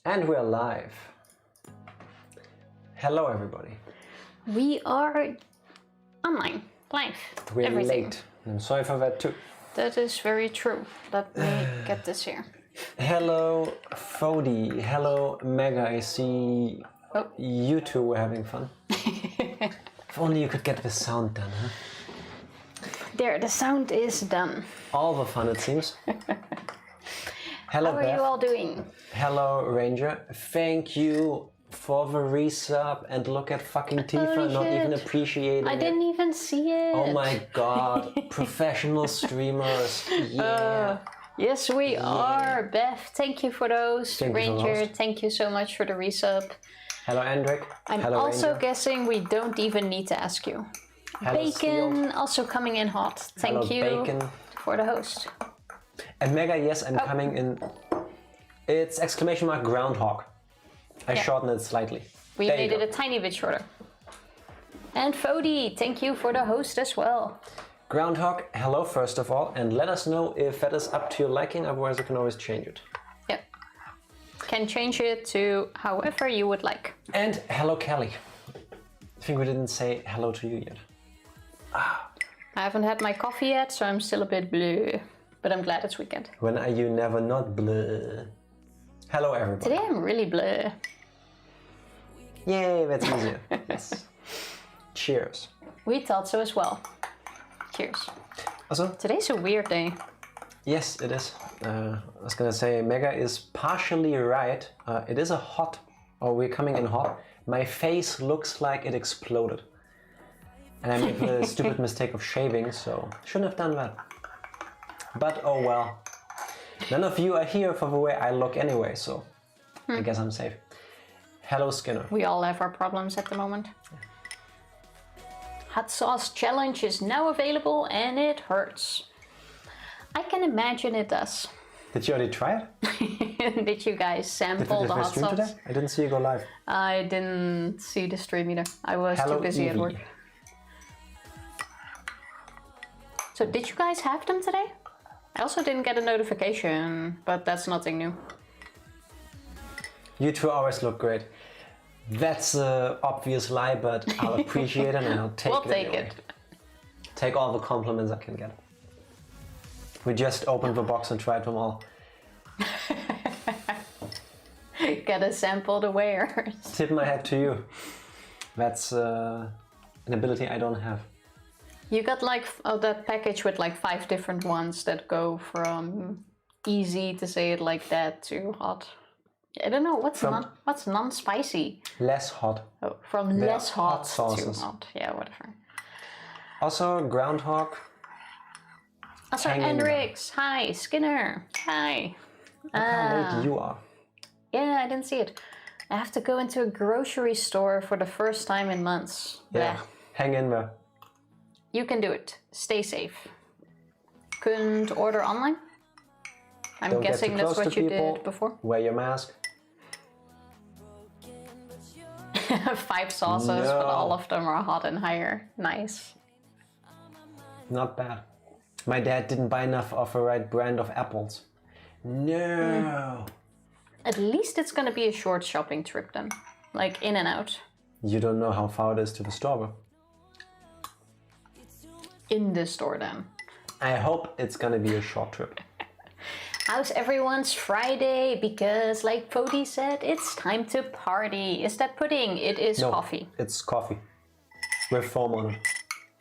And we're live. Hello everybody. We are online, live. We're everything. late. I'm sorry for that too. That is very true. Let me get this here. Hello Fodi. Hello Mega. I see you two were having fun. If only you could get the sound done, huh? There, the sound is done. All the fun it seems. Hello How are Beth. you all doing? Hello Ranger. Thank you for the resub and look at fucking Tifa not even appreciating I didn't even see it. Oh my god. Professional streamers. Yeah. Yes, we are. Beth, thank you for those. Thank you for Ranger, those. thank you so much for the resub. Hello Andric. I'm Hello also Ranger. guessing we don't even need to ask you. Hello, Bacon Seal. also coming in hot. Thank Hello, you Bacon. for the host. And Mega, yes, I'm coming in. It's exclamation mark groundhog. I shortened it slightly. We There made you it a tiny bit shorter. And Fodi, thank you for the host as well. Groundhog, hello first of all, and let us know if that is up to your liking, otherwise you can always change it. Yep. Can change it to however you would like. And hello Kelly. I think we didn't say hello to you yet. I haven't had my coffee yet, so I'm still a bit blue. But I'm glad it's weekend. When are you never not bleh? Hello everybody. Today I'm really blue. Yay, that's easier. Yes. Cheers. We thought so as well. Cheers. Also, Today's a weird day. yes, it is. I was gonna say Mega is partially right. It is a hot, or we're coming in hot. My face looks like it exploded. And I made the stupid mistake of shaving, so shouldn't have done that. But oh well. None of you are here for the way I look anyway, so I guess I'm safe. Hello Skinner. We all have our problems at the moment. Hot sauce challenge is now available and it hurts. I can imagine it does. Did you already try it? Did you guys sample Did the we hot stream sauce? today? I didn't see you go live. I didn't see the stream either. I was Hello, too busy at Evie. work. So did you guys have them today? I also didn't get a notification, but that's nothing new. You two always look great. That's an obvious lie, but I'll appreciate it and I'll take We'll it take anyway. it. Take all the compliments I can get. We just opened the box and tried them all. Get a sample to wear. Tip my hat to you. That's an ability I don't have. You got like that package with like 5 different ones that go from easy to say it like that to hot. I don't know what's non-spicy. Less hot. Oh, from They're less hot, hot sauces. to hot. Yeah, whatever. Also, groundhog. Also, Hang in Hendrix. Hi, Skinner. Hi. Look how late you are. Yeah, I didn't see it. I have to go into a grocery store for the first time in months. Yeah, Bleh. hang in there. You can do it. Stay safe. Couldn't order online? I'm Don't get guessing too that's close what to you people. did before. Wear your mask. 5 sauces, No. but all of them are hot and higher. Nice. Not bad. My dad didn't buy enough of the right brand of apples. No. At least it's gonna be a short shopping trip then. Like in and out. You don't know how far it is to the store. In the store then. I hope it's gonna be a short trip. How's everyone's Friday? Because like Fodi said, it's time to party. Is that pudding? It is No, coffee. it's coffee. With foam on it.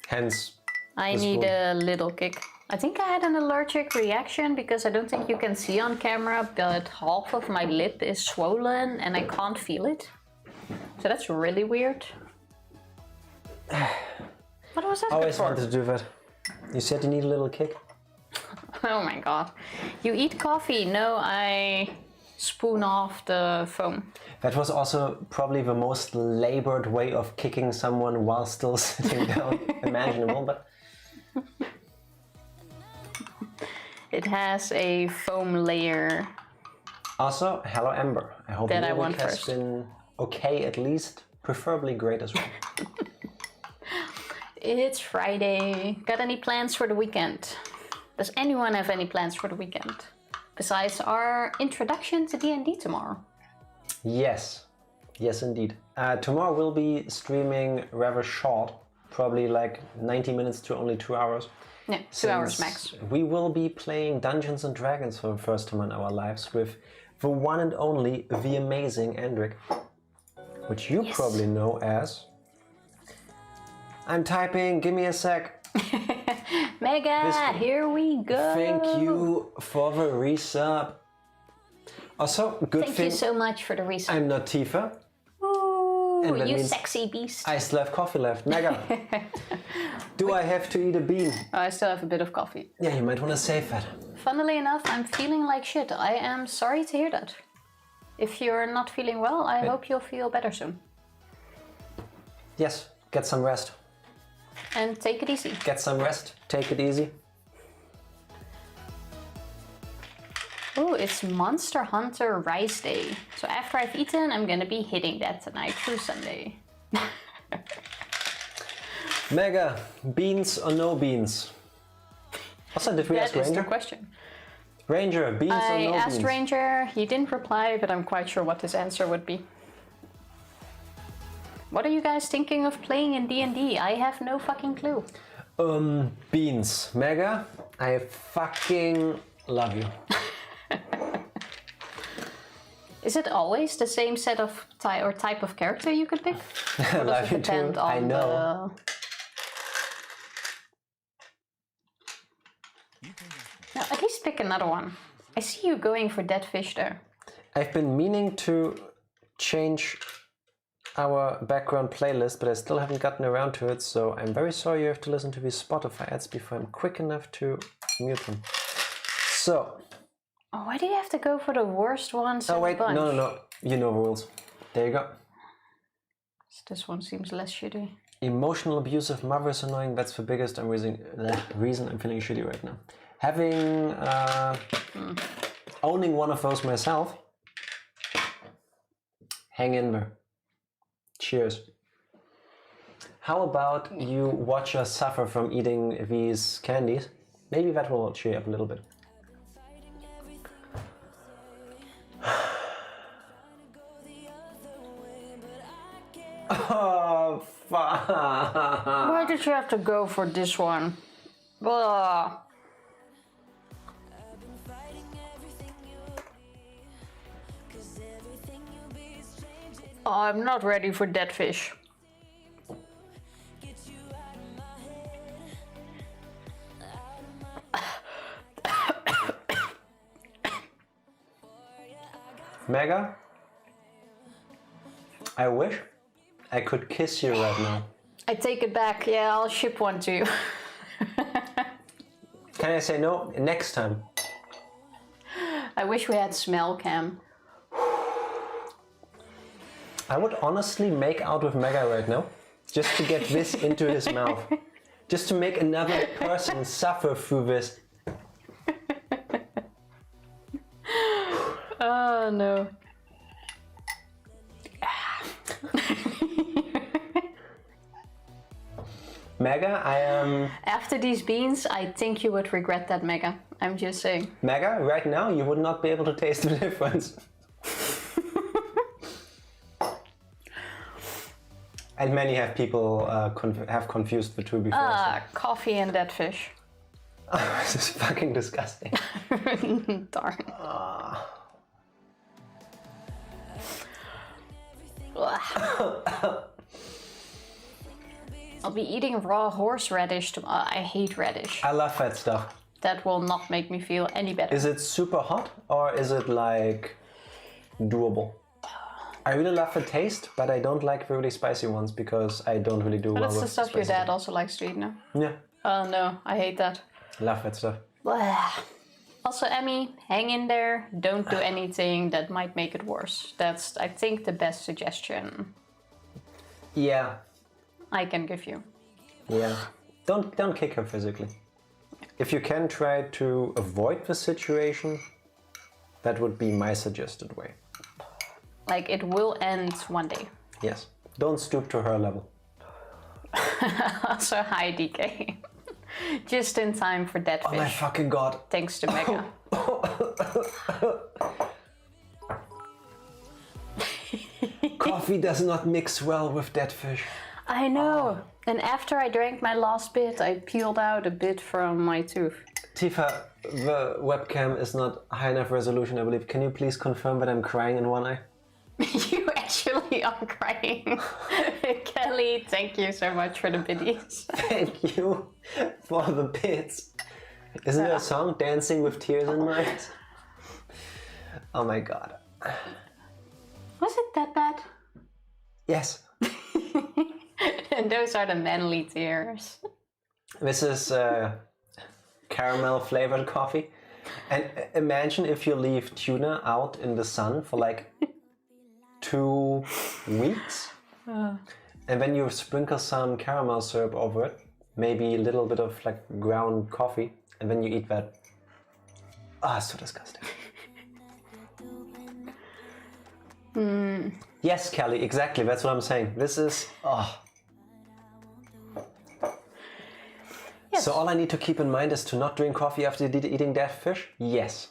Hence, I the need spoon. a little kick. I think I had an allergic reaction because I don't think you can see on camera, but half of my lip is swollen and I can't feel it. So that's really weird. What was that I always good for? wanted to do that. You said you need a little kick? Oh my god. You eat coffee? No, I spoon off the foam. That was also probably the most labored way of kicking someone while still sitting down imaginable, but It has a foam layer. also, hello Ember. I hope That I your won week has first. been okay at least, preferably great as well. It's Friday. Got any plans for the weekend? Does anyone have any plans for the weekend? Besides our introduction to D&D tomorrow. Yes. Yes, indeed. Tomorrow we'll be streaming rather short, probably like 90 minutes to only 2 hours. Yeah, 2 hours max. We will be playing Dungeons and Dragons for the first time in our lives with the one and only, the amazing Endrick, which you probably know as... I'm typing, give me a sec. Mega, here we go. Thank you for the resub. Also, good Thank thing you so much for the resub. I'm not Tifa. Ooh, And that you means sexy beast. I still have coffee left. Mega. Do I have to eat a bean? Oh, I still have a bit of coffee. Yeah, you might want to save that. Funnily enough, I'm feeling like shit. I am sorry to hear that. If you're not feeling well, I hope you'll feel better soon. Yes, get some rest. And take it easy. Get some rest. Take it easy. Oh, it's Monster Hunter Rice Day. So after I've eaten, I'm gonna be hitting that tonight through Sunday. Mega, beans or no beans? Also, did we ask That is Ranger? the question. Ranger, beans or no I beans? asked Ranger, he didn't reply, but I'm quite sure what his answer would be. What are you guys thinking of playing in D&D? I have no fucking clue. Beans. Mega, I fucking love you. Is it always the same set of type of character you could pick? Or does Love it you depend too. on I know. No, at least pick another one. I see you going for dead fish there. I've been meaning to change our background playlist, but I still haven't gotten around to it, so I'm very sorry you have to listen to these Spotify ads before I'm quick enough to mute them. So... Oh, why do you have to go for the worst ones? Oh in wait, the bunch? no. You know the rules. There you go. This one seems less shitty. Emotional abuse of mother is annoying. That's the biggest reason I'm feeling shitty right now. Having owning one of those myself. Hang in there. Cheers. How about you watch us suffer from eating these candies? Maybe that will cheer you up a little bit. Oh, fuck. Why did you have to go for this one? Ugh. Oh, I'm not ready for dead fish. Mega, I wish I could kiss you right now. I take it back. Yeah, I'll ship one to you. Can I say no? Next time. I wish we had smell cam. I would honestly make out with Mega right now, just to get this into his mouth. Just to make another person suffer through this. Oh no. Mega, I am... After these beans, I think you would regret that, Mega. I'm just saying. Mega, right now you would not be able to taste the difference. And many have people have confused the two before. Ah, coffee and dead fish. This is fucking disgusting. Darn. I'll be eating raw horseradish tomorrow. I hate radish. I love that stuff. That will not make me feel any better. Is it super hot or is it like doable? I really love the taste, but I don't like the really spicy ones because I don't really do well That's with the stuff your spicy dad also likes to eat, no? Yeah, Oh no, I hate that. love that stuff. Also, Emmy, hang in there. Don't do anything that might make it worse. That's, I think, the best suggestion Yeah, I can give you. yeah. Don't kick her physically. If you can try to avoid the situation, that would be my suggested way. Like, it will end one day. Yes. Don't stoop to her level. Also, hi, DK. Just in time for dead Oh my fish. fucking god. Thanks to Mega. Coffee does not mix well with dead fish. I know. And after I drank my last bit, I peeled out a bit from my tooth. Tifa, the webcam is not high enough resolution, I believe. Can you please confirm that I'm crying in one eye? You actually are crying. Kelly, thank you so much for the biddies. Thank you for the bits. Isn't there a song, Dancing with Tears in My Eyes? Oh my god. Was it that bad? Yes. And those are the manly tears. This is caramel flavored coffee. And imagine if you leave tuna out in the sun for like 2 weeks. And then you sprinkle some caramel syrup over it. Maybe a little bit of like ground coffee. And then you eat that. Ah, so disgusting. Yes, Kelly, exactly. That's what I'm saying. This is... Oh. Yes. So all I need to keep in mind is to not drink coffee after eating dead fish? Yes.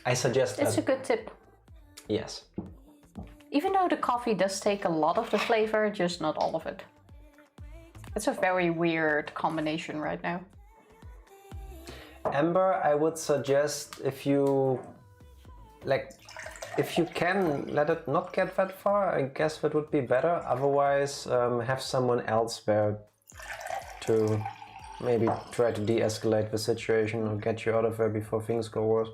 I suggest that. It's a good tip. Yes. Even though the coffee does take a lot of the flavor, just not all of it. It's a very weird combination right now. Amber, I would suggest if you can let it not get that far, I guess that would be better. Otherwise, have someone else there to maybe try to de-escalate the situation or get you out of there before things go worse.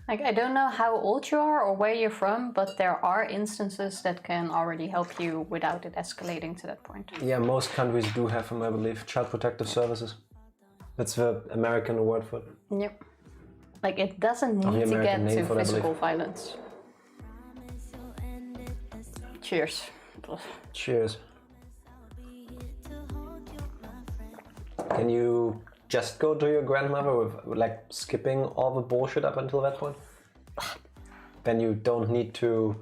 Like, I don't know how old you are or where you're from, but there are instances that can already help you without it escalating to that point. Yeah, most countries do have them, I believe. Child Protective Services. That's the American word for it. Yep. Like, it doesn't need to get to physical violence. Cheers. Cheers. Can you just go to your grandmother with like skipping all the bullshit up until that point? Then you don't need to,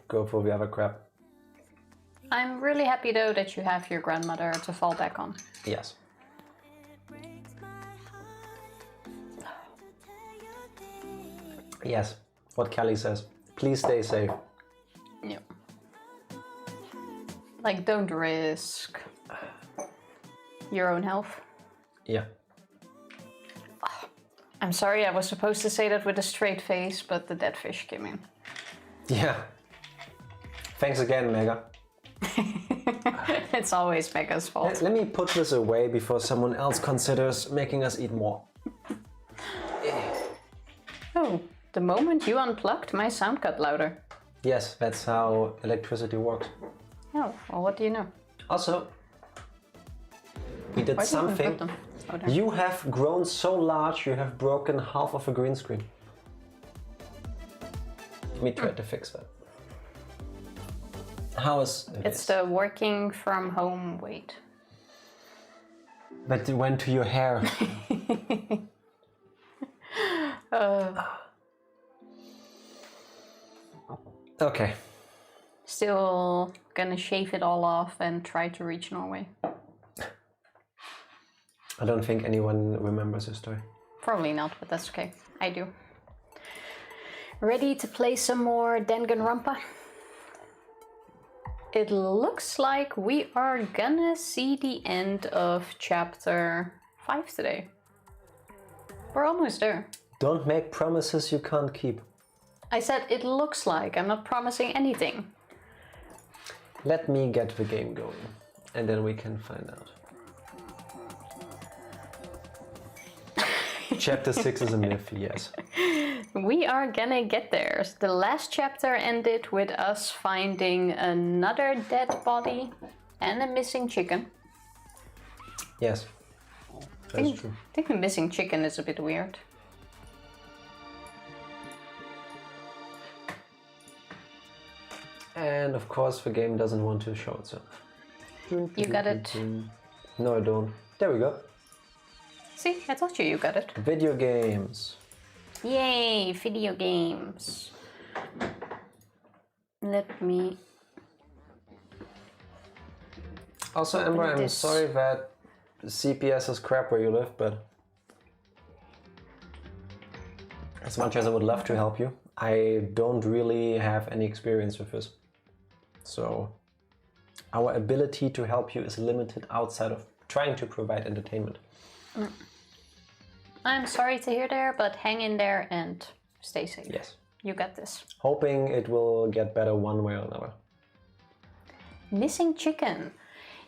go for the other crap. I'm really happy though that you have your grandmother to fall back on. Yes. Yes, what Kelly says. Please stay safe. Yeah. Like, don't risk your own health. Yeah. I'm sorry, I was supposed to say that with a straight face, but the dead fish came in. Yeah. Thanks again, Mega. It's always Mega's fault. Let me put this away before someone else considers making us eat more. Oh, the moment you unplugged, my sound got louder. Yes, that's how electricity works. Oh, well, what do you know? Also, we did something. Oh, you have grown so large, you have broken half of a green screen. Let me try to fix that. How is it? It's the working from home weight. But it went to your hair. Okay. Still gonna shave it all off and try to reach Norway. I don't think anyone remembers this story. Probably not, but that's okay. I do. Ready to play some more Danganronpa? It looks like we are gonna see the end of chapter 5 today. We're almost there. Don't make promises you can't keep. I said it looks like. I'm not promising anything. Let me get the game going, and then we can find out. Chapter 6 is a myth, yes. We are gonna get there. The last chapter ended with us finding another dead body and a missing chicken. Yes, that's true. I think the missing chicken is a bit weird. And of course the game doesn't want to show itself. You got it. No, I don't. There we go. See, I told you got it. Video games. Yay, video games. Let me... Also, Amber, I'm sorry that CPS is crap where you live, but as much as I would love to help you, I don't really have any experience with this. So our ability to help you is limited outside of trying to provide entertainment. I'm sorry to hear there, but hang in there and stay safe. Yes. You got this. Hoping it will get better one way or another. Missing chicken.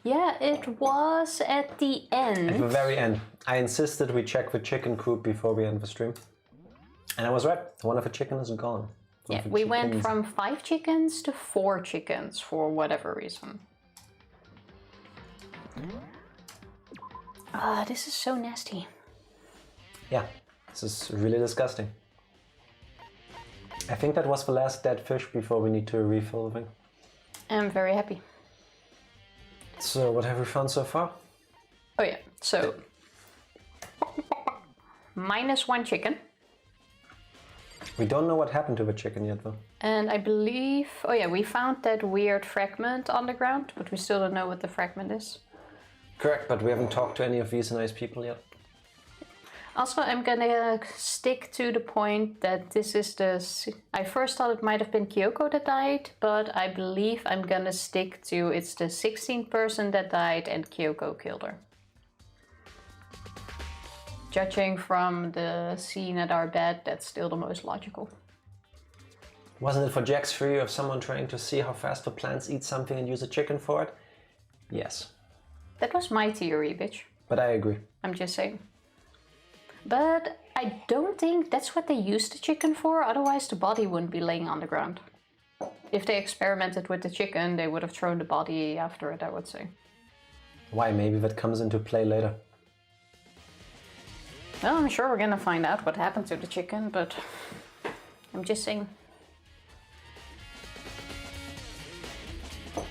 Yeah, it was at the end. At the very end. I insisted we check the chicken coop before we end the stream. And I was right. One of the chicken is gone. Yeah, we went from 5 chickens to 4 chickens for whatever reason. Ah, this is so nasty. Yeah, this is really disgusting. I think that was the last dead fish before we need to refill the thing. I'm very happy. So what have we found so far? Oh yeah, so -1 chicken. We don't know what happened to the chicken yet though. And I believe, oh yeah, we found that weird fragment on the ground, but we still don't know what the fragment is. Correct, but we haven't talked to any of these nice people yet. Also, I'm gonna stick to the point that this is I first thought it might have been Kyoko that died, but I believe I'm gonna stick to it's the 16th person that died and Kyoko killed her. Judging from the scene at our bed, that's still the most logical. Wasn't it for Jack's theory of someone trying to see how fast the plants eat something and use a chicken for it? Yes. That was my theory, bitch. But I agree. I'm just saying. But I don't think that's what they used the chicken for, otherwise the body wouldn't be laying on the ground. If they experimented with the chicken, they would have thrown the body after it, I would say. Why? Maybe that comes into play later. Well, I'm sure we're gonna find out what happened to the chicken, but I'm just saying.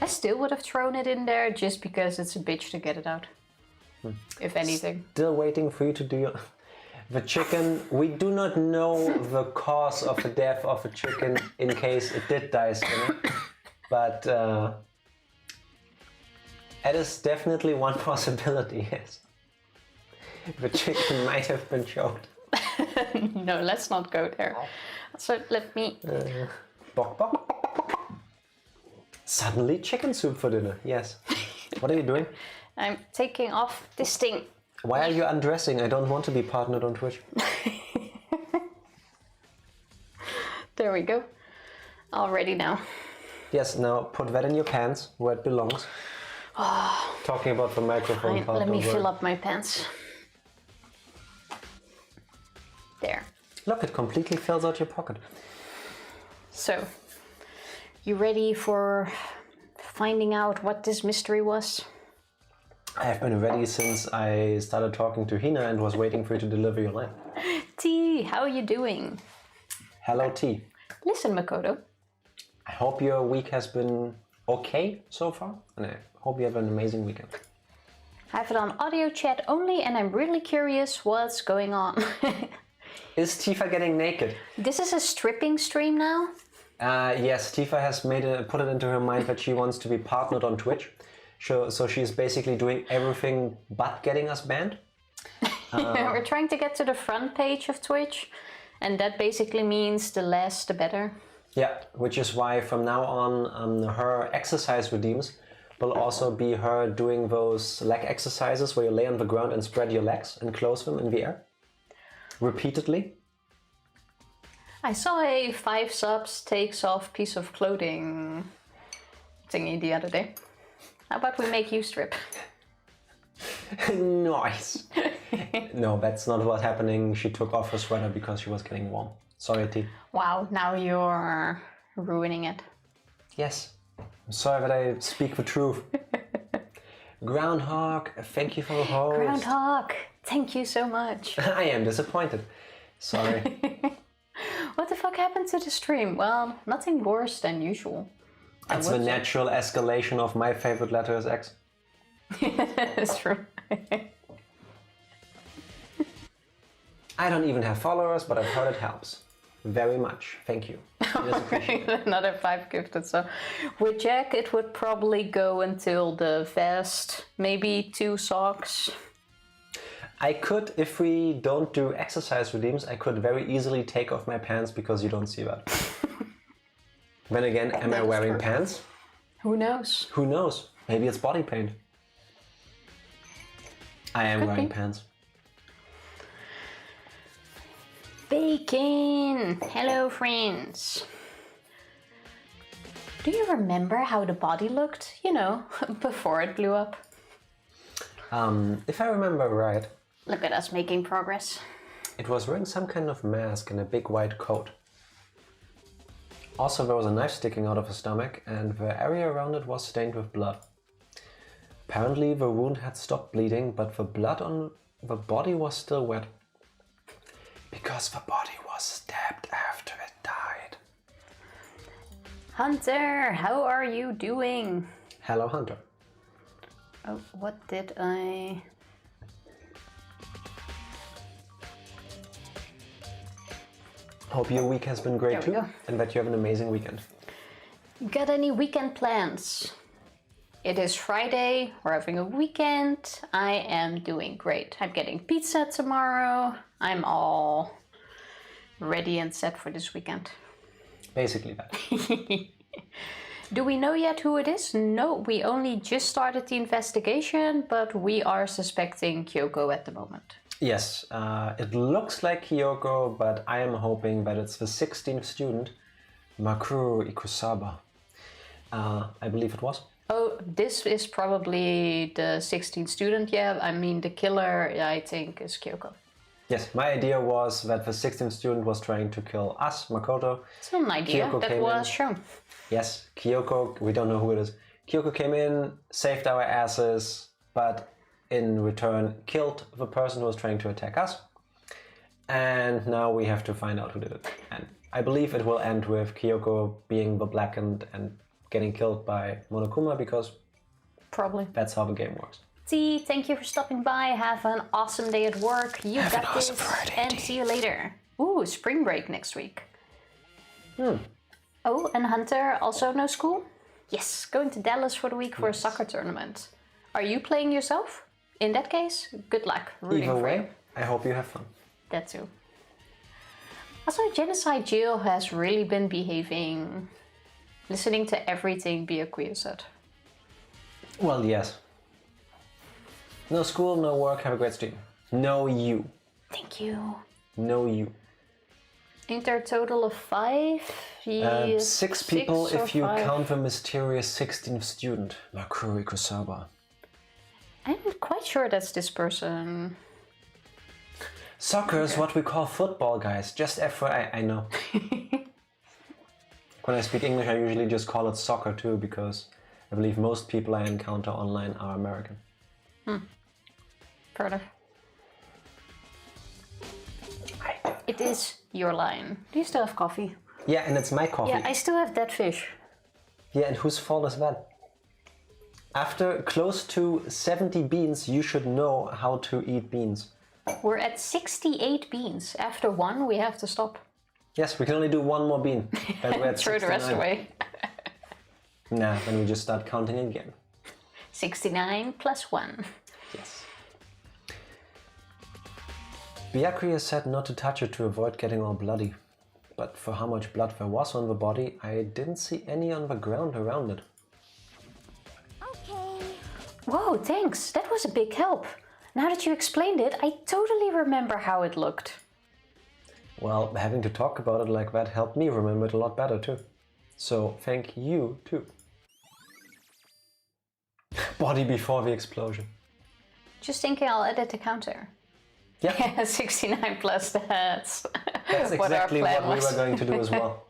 I still would have thrown it in there just because it's a bitch to get it out. If anything. Still waiting for you to do your... The chicken, we do not know the cause of the death of a chicken in case it did die, Skinner. But that is definitely one possibility, yes. The chicken might have been choked. No, let's not go there. So let me... Bok bok. Suddenly chicken soup for dinner, yes. What are you doing? I'm taking off this thing. Why are you undressing? I don't want to be partnered on Twitch. There we go. All ready now. Yes, now put that in your pants where it belongs. Talking about the microphone part. Let me fill up my pants. There. Look, it completely fills out your pocket. So, you ready for finding out what this mystery was? I have been ready since I started talking to Hina and was waiting for you to deliver your line. T, how are you doing? Hello, T. Listen, Makoto. I hope your week has been okay so far, and I hope you have an amazing weekend. I have it on audio chat only, and I'm really curious what's going on. Is Tifa getting naked? This is a stripping stream now? Yes, Tifa has put it into her mind that she wants to be partnered on Twitch. So she's basically doing everything but getting us banned. We're trying to get to the front page of Twitch, and that basically means the less the better. Yeah, which is why from now on her exercise redeems will also be her doing those leg exercises where you lay on the ground and spread your legs and close them in the air. Repeatedly. I saw a 5 subs takes off piece of clothing thingy the other day. How about we make you strip? Nice. No, that's not what's happening. She took off her sweater because she was getting warm. Sorry, T. Wow, now you're ruining it. Yes. I'm sorry that I speak the truth. Groundhog, thank you for the host. Groundhog, thank you so much. I am disappointed. Sorry. What the fuck happened to the stream? Well, nothing worse than usual. That's the natural escalation of my favorite letter is X. That's true. I don't even have followers, but I've heard it helps. Very much. Thank you. Another 5 gifted. So with Jack, it would probably go until the vest, maybe 2 socks. I could, if we don't do exercise redeems, I could very easily take off my pants because you don't see that. Then again, am I wearing pants? Who knows? Who knows? Maybe it's body paint. I am Could wearing be. pants. Bacon! Hello, friends. Do you remember how the body looked? You know, before it blew up. If I remember right, Look at us making progress. it was wearing some kind of mask and a big white coat. Also, there was a knife sticking out of his stomach, and the area around it was stained with blood. Apparently, the wound had stopped bleeding, but the blood on the body was still wet. Because the body was stabbed after it died. Hunter, how are you doing? Hello, Hunter. Oh, what did I... Hope your week has been great There we too, go. and that you have an amazing weekend. Got any weekend plans? It is Friday, we're having a weekend. I am doing great. I'm getting pizza tomorrow. I'm all ready and set for this weekend. Basically that. Do we know yet who it is? No, we only just started the investigation, but we are suspecting Kyoko at the moment. Yes, it looks like Kyoko, but I am hoping that it's the 16th student, Makuru Ikusaba. I believe it was. Oh, this is probably the 16th student, yeah. I mean, the killer, I think, is Kyoko. Yes, my idea was that the 16th student was trying to kill us, Makoto. It's not an idea, Kyoko that came was in. shown. Yes, Kyoko, we don't know who it is. Kyoko came in, saved our asses, but in return killed the person who was trying to attack us. And now we have to find out who did it. And I believe it will end with Kyoko being the blackened and getting killed by Monokuma, because Probably. that's how the game works. T, thank you for stopping by. Have an awesome day at work. You Have an got awesome this. Friday, And T. see you later. Ooh, spring break next week. Oh, and Hunter, also no school? Yes, going to Dallas for the week for a soccer tournament. Are you playing yourself? In that case, good luck. Rooting Either for you. way, I hope you have fun. That too. Also, Genocide Jill has really been behaving, listening to everything Byakuya said. Well, yes. No school, no work, have a great stream. No you. Thank you. No you. Ain't there a total of 5? Yes, 6 people or if you 5. count the mysterious 16th student, Makuru Ikusaba. I'm quite sure that's this person. Soccer is what we call football, guys. Just FYI, I know. When I speak English, I usually just call it soccer too, because I believe most people I encounter online are American. Fair enough. It is your line. Do you still have coffee? Yeah, and it's my coffee. Yeah, I still have that fish. Yeah, and whose fault is that? After close to 70 beans, you should know how to eat beans. We're at 68 beans. After 1, we have to stop. Yes, we can only do 1 more bean. Then we're at Throw the rest 69. away. Nah, then we just start counting again. 69 plus 1. Yes. Byakuya said not to touch it to avoid getting all bloody. But for how much blood there was on the body, I didn't see any on the ground around it. Whoa, thanks. That was a big help. Now that you explained it, I totally remember how it looked. Well, having to talk about it like that helped me remember it a lot better too. So thank you too. Body before the explosion. Just thinking I'll edit the counter. Yeah, 69 plus that's that's what our exactly plan what we was. were going to do as well.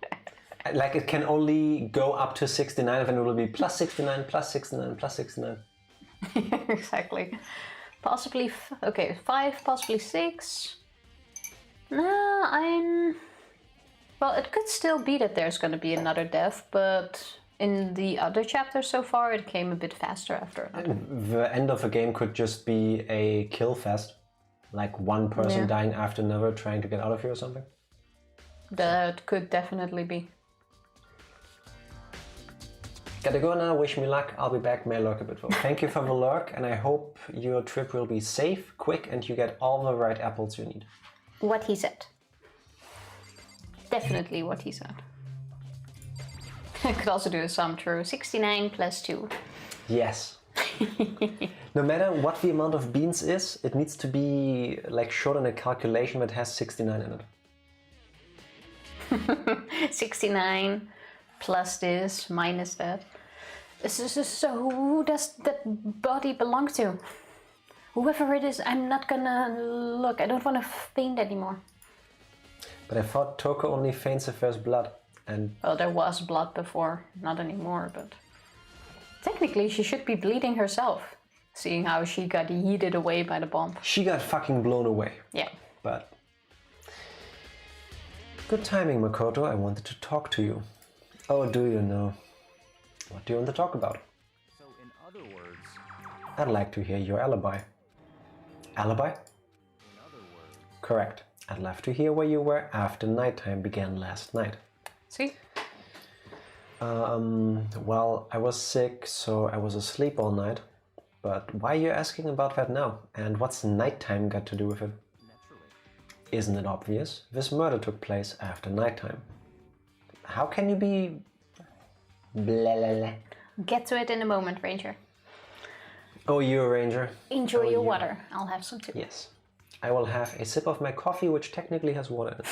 Like it can only go up to 69, and then it will be plus 69, plus 69, plus 69. Exactly. Possibly, okay, 5, possibly 6. No, well, it could still be that there's going to be another death, but in the other chapter so far, it came a bit faster after another. The end of a game could just be a kill fest. Like one person Yeah. dying after another trying to get out of here or something. That could definitely be. Gotta go now, wish me luck, I'll be back, may lurk a bit though. Thank you for the lurk, and I hope your trip will be safe, quick, and you get all the right apples you need. What he said. Definitely what he said. I could also do a sum true. 69 plus 2. Yes. No matter what the amount of beans is, it needs to be like shown in a calculation that has 69 in it. 69 plus this minus that. So who does that body belong to? Whoever it is, I'm not gonna look. I don't want to faint anymore. But I thought Toko only faints if there's blood. And well, there was blood before, not anymore, but technically she should be bleeding herself, seeing how she got yeeted away by the bomb. She got fucking blown away. Yeah. But good timing, Makoto. I wanted to talk to you. Oh, do you know? What do you want to talk about? So, in other words... I'd like to hear your alibi. Alibi? In other words... Correct. I'd love to hear where you were after nighttime began last night. See? Well, I was sick, so I was asleep all night. But why are you asking about that now? And what's nighttime got to do with it? Naturally. Isn't it obvious? This murder took place after nighttime. How can you be... blah, blah, blah? Get to it in a moment, Ranger. Oh, you're a ranger? Enjoy Oh, your you. water. I'll have some too. Yes. I will have a sip of my coffee, which technically has water in it.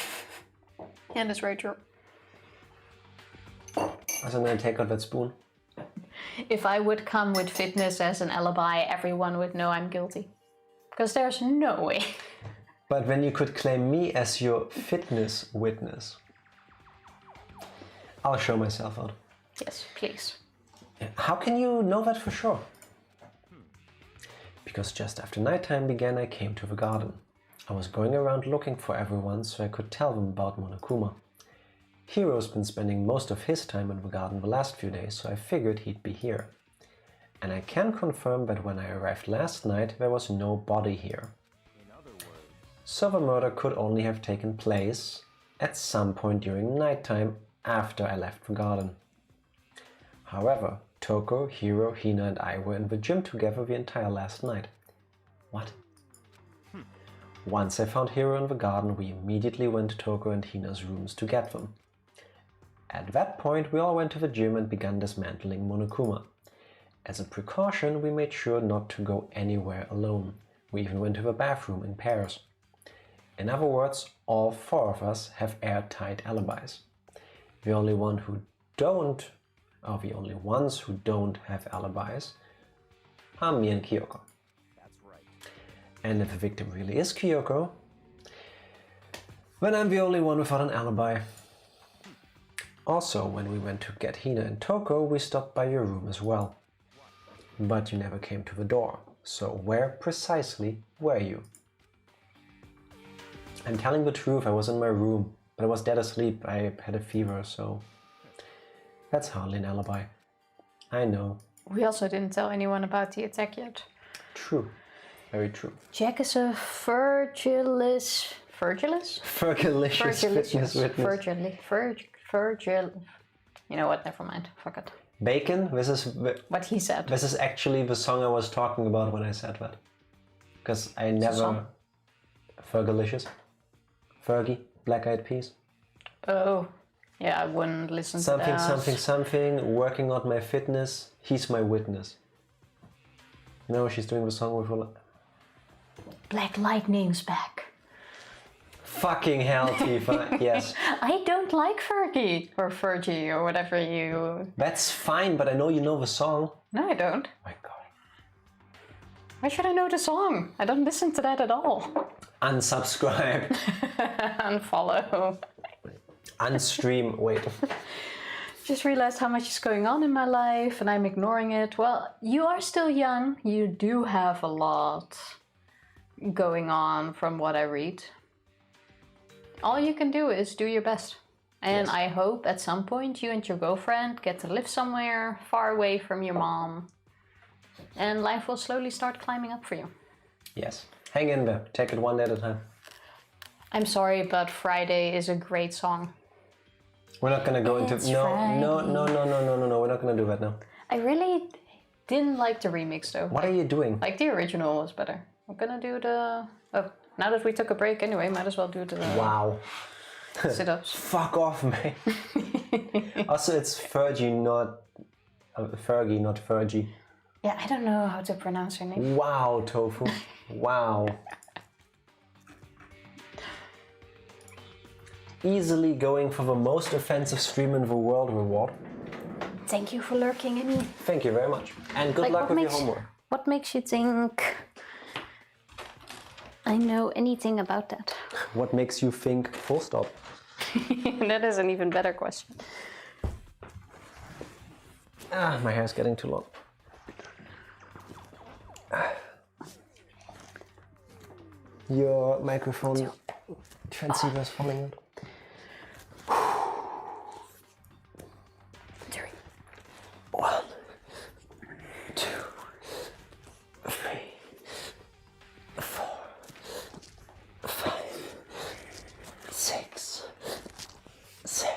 Yeah, that's very true. Also, I'm gonna take out that spoon. If I would come with fitness as an alibi, everyone would know I'm guilty. Because there's no way. But then you could claim me as your fitness witness. I'll show myself out. Yes, please. How can you know that for sure? Because just after nighttime began, I came to the garden. I was going around looking for everyone so I could tell them about Monokuma. Hiro's been spending most of his time in the garden the last few days, so I figured he'd be here. And I can confirm that when I arrived last night, there was no body here. In other words... So the murder could only have taken place at some point during nighttime after I left the garden. However, Toko, Hiro, Hina and I were in the gym together the entire last night. What? Once I found Hiro in the garden, we immediately went to Toko and Hina's rooms to get them. At that point, we all went to the gym and began dismantling Monokuma. As a precaution, we made sure not to go anywhere alone. We even went to the bathroom in pairs. In other words, all four of us have airtight alibis. The only ones who don't have alibis are me and Kyoko. That's right. And if the victim really is Kyoko, then I'm the only one without an alibi. Also, when we went to get Hina and Toko, we stopped by your room as well. But you never came to the door, so where precisely were you? I'm telling the truth, I was in my room, but I was dead asleep. I had a fever, so that's hardly an alibi. I know. We also didn't tell anyone about the attack yet. True. Very true. Jack is a Fergalicious Fitness witness. You know what? Never mind. Fuck it. Bacon? This is What he said. This is actually the song I was talking about when I said that. Because I never... Fergalicious? Fergie? Black Eyed Peas? Oh. Yeah, I wouldn't listen to that. Something, working on my fitness, he's my witness. No, she's doing the song with her... Black Lightning's back. Fucking hell, Tifa, yes. I don't like Fergie, or Fergie, or whatever you... That's fine, but I know you know the song. No, I don't. My God. Why should I know the song? I don't listen to that at all. Unsubscribe. Unfollow. Unstream, wait. Just realized how much is going on in my life and I'm ignoring it. Well, you are still young. You do have a lot going on from what I read. All you can do is do your best. And yes. I hope at some point you and your girlfriend get to live somewhere far away from your mom. And life will slowly start climbing up for you. Yes. Hang in there. Take it one day at a time. I'm sorry, but Friday is a great song. We're not gonna go into... No. We're not gonna do that now. I really didn't like the remix though. What are you doing? Like the original was better. I'm gonna do the... Oh, now that we took a break anyway, might as well do the... Wow. sit-ups. Fuck off, man. Also, it's Fergie, not Fergie, not Fergie. Yeah, I don't know how to pronounce her name. Wow, Tofu. Wow. Easily going for the most offensive stream in the world reward. Thank you for lurking in me. Thank you very much. And good luck with your homework. What makes you think I know anything about that? What makes you think full stop? That is an even better question. Ah, my hair's getting too long. Your microphone transceiver is falling out. 3. 1, 2, 3, 4, 5, 6, 7,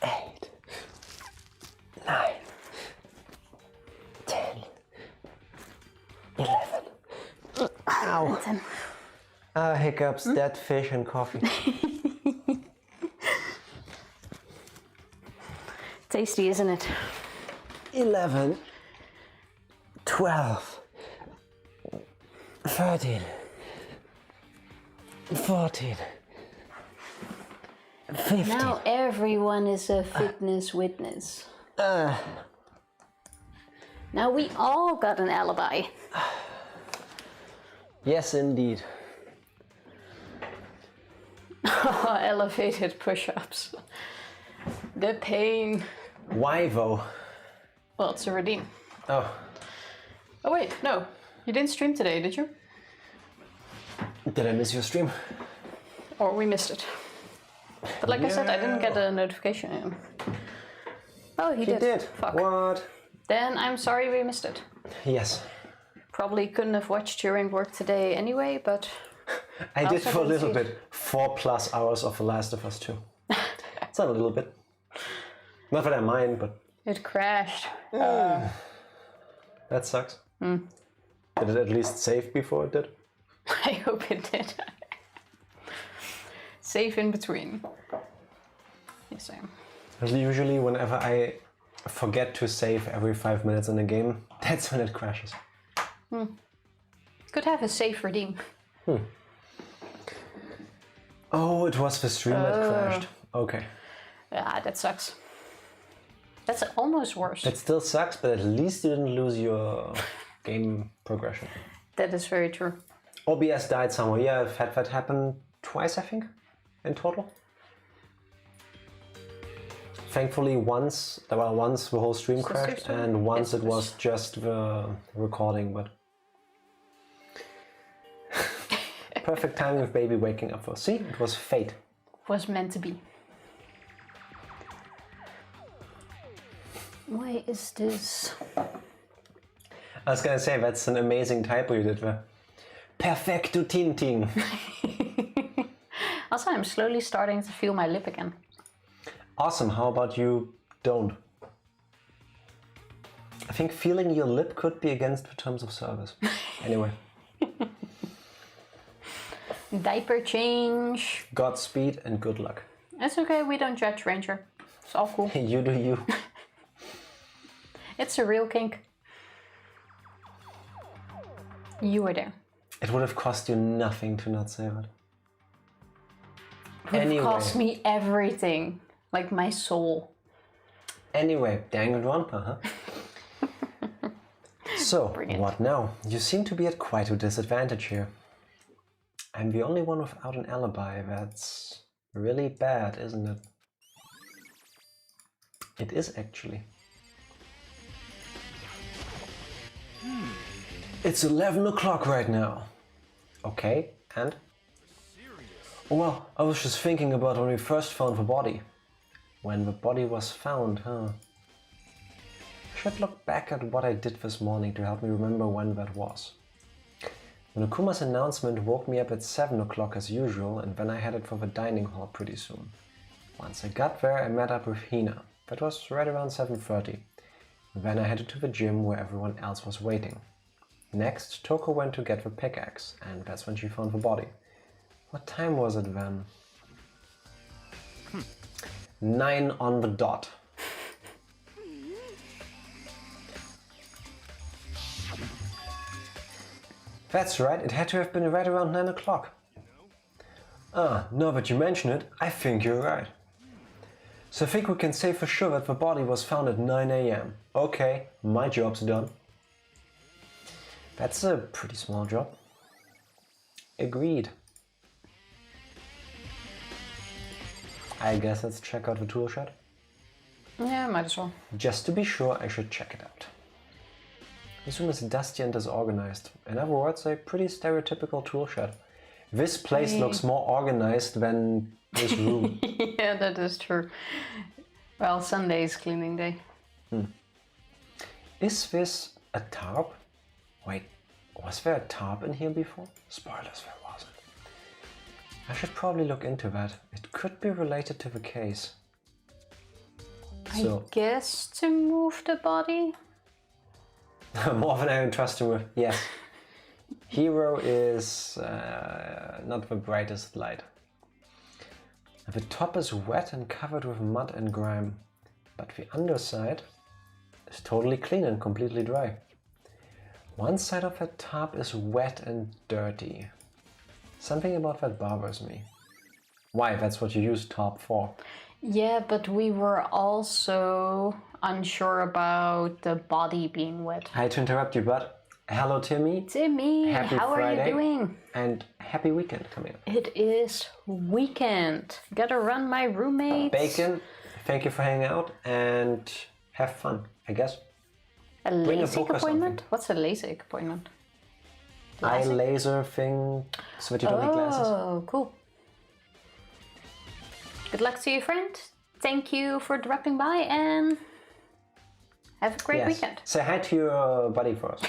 8, 9, 10, 11. Ow. Hiccups, dead fish, and coffee. Tasty, isn't it? 11, 12, 13, 14, 15. Now everyone is a fitness witness. Now we all got an alibi. Yes, indeed. Elevated push-ups. The pain. Why though? Well, it's a redeem. Oh, Oh wait, no. You didn't stream today, did you? did I miss your stream? Or we missed it. But like I said, I didn't get a notification. Oh, he You did. did. Fuck. What? Then I'm sorry we missed it. Yes. Probably couldn't have watched during work today anyway, but I did also for a didn't little see it. bit. 4+ hours of The Last of Us 2. It's not a little bit. Not that I mind, but it crashed. that sucks. Did it at least save before it did? I hope it did. Safe in between. Yes, I am. Usually whenever I forget to save every 5 minutes in a game, that's when it crashes. Could have a safe redeem. Oh, it was the stream that crashed. Okay. Ah, that sucks. That's almost worse. It still sucks, but at least you didn't lose your game progression. That is very true. OBS died somewhere. Yeah, I've had that happen twice, I think, in total. Thankfully, once the whole stream crashed, and once it was just the recording, but perfect timing with baby waking up for. See, it was fate. Was meant to be. Why is this? I was gonna say, that's an amazing typo you did there. Perfecto tinting. Also, I'm slowly starting to feel my lip again. Awesome, how about you don't? I think feeling your lip could be against the terms of service. Anyway. Diaper change. Godspeed and good luck. It's okay, we don't judge, Ranger. It's all cool. You do you. It's a real kink. You were there. It would have cost you nothing to not say that. It cost me everything. Like my soul. Anyway, Danganronpa, huh? So, Brilliant. what now? You seem to be at quite a disadvantage here. I'm the only one without an alibi. That's really bad, isn't it? It is actually. It's 11 o'clock right now. Okay, and? Well, I was just thinking about when we first found the body. When the body was found, huh? I should look back at what I did this morning to help me remember when that was. Monokuma's announcement woke me up at 7 o'clock as usual, and then I headed for the dining hall pretty soon. Once I got there, I met up with Hina. That was right around 7:30. Then I headed to the gym where everyone else was waiting. Next, Toko went to get the pickaxe, and that's when she found the body. What time was it then? 9 on the dot. That's right, it had to have been right around 9 o'clock. Ah, now that you mention it, I think you're right. So I think we can say for sure that the body was found at 9 AM. Okay, my job's done. That's a pretty small job. Agreed. I guess let's check out the tool shed. Yeah, might as well. Just to be sure, I should check it out. This room is dusty and disorganized. In other words, a pretty stereotypical tool shed. This place looks more organized than this room. Yeah, that is true. Well, Sunday is cleaning day. Is this a tarp? Wait, was there a tarp in here before? Spoilers, there wasn't. I should probably look into that. It could be related to the case. I guess to move the body? More than I am trusting with, yes. Hero is not the brightest light. The top is wet and covered with mud and grime, but the underside is totally clean and completely dry. One side of the tarp is wet and dirty. Something about that bothers me. Why? That's what you use tarp for. Yeah, but we were also unsure about the body being wet. I hate to interrupt you, but hello Timmy. Timmy, Happy how Friday. are you doing? And happy weekend coming up. It is weekend. Gotta run my roommates. Bacon, thank you for hanging out and have fun, I guess. A Bring a LASIK book or appointment? What's a LASIK appointment? Eye laser thing so that you don't need glasses. Oh, cool. Good luck to you, friend. Thank you for dropping by and have a great weekend. Say hi to your buddy for us.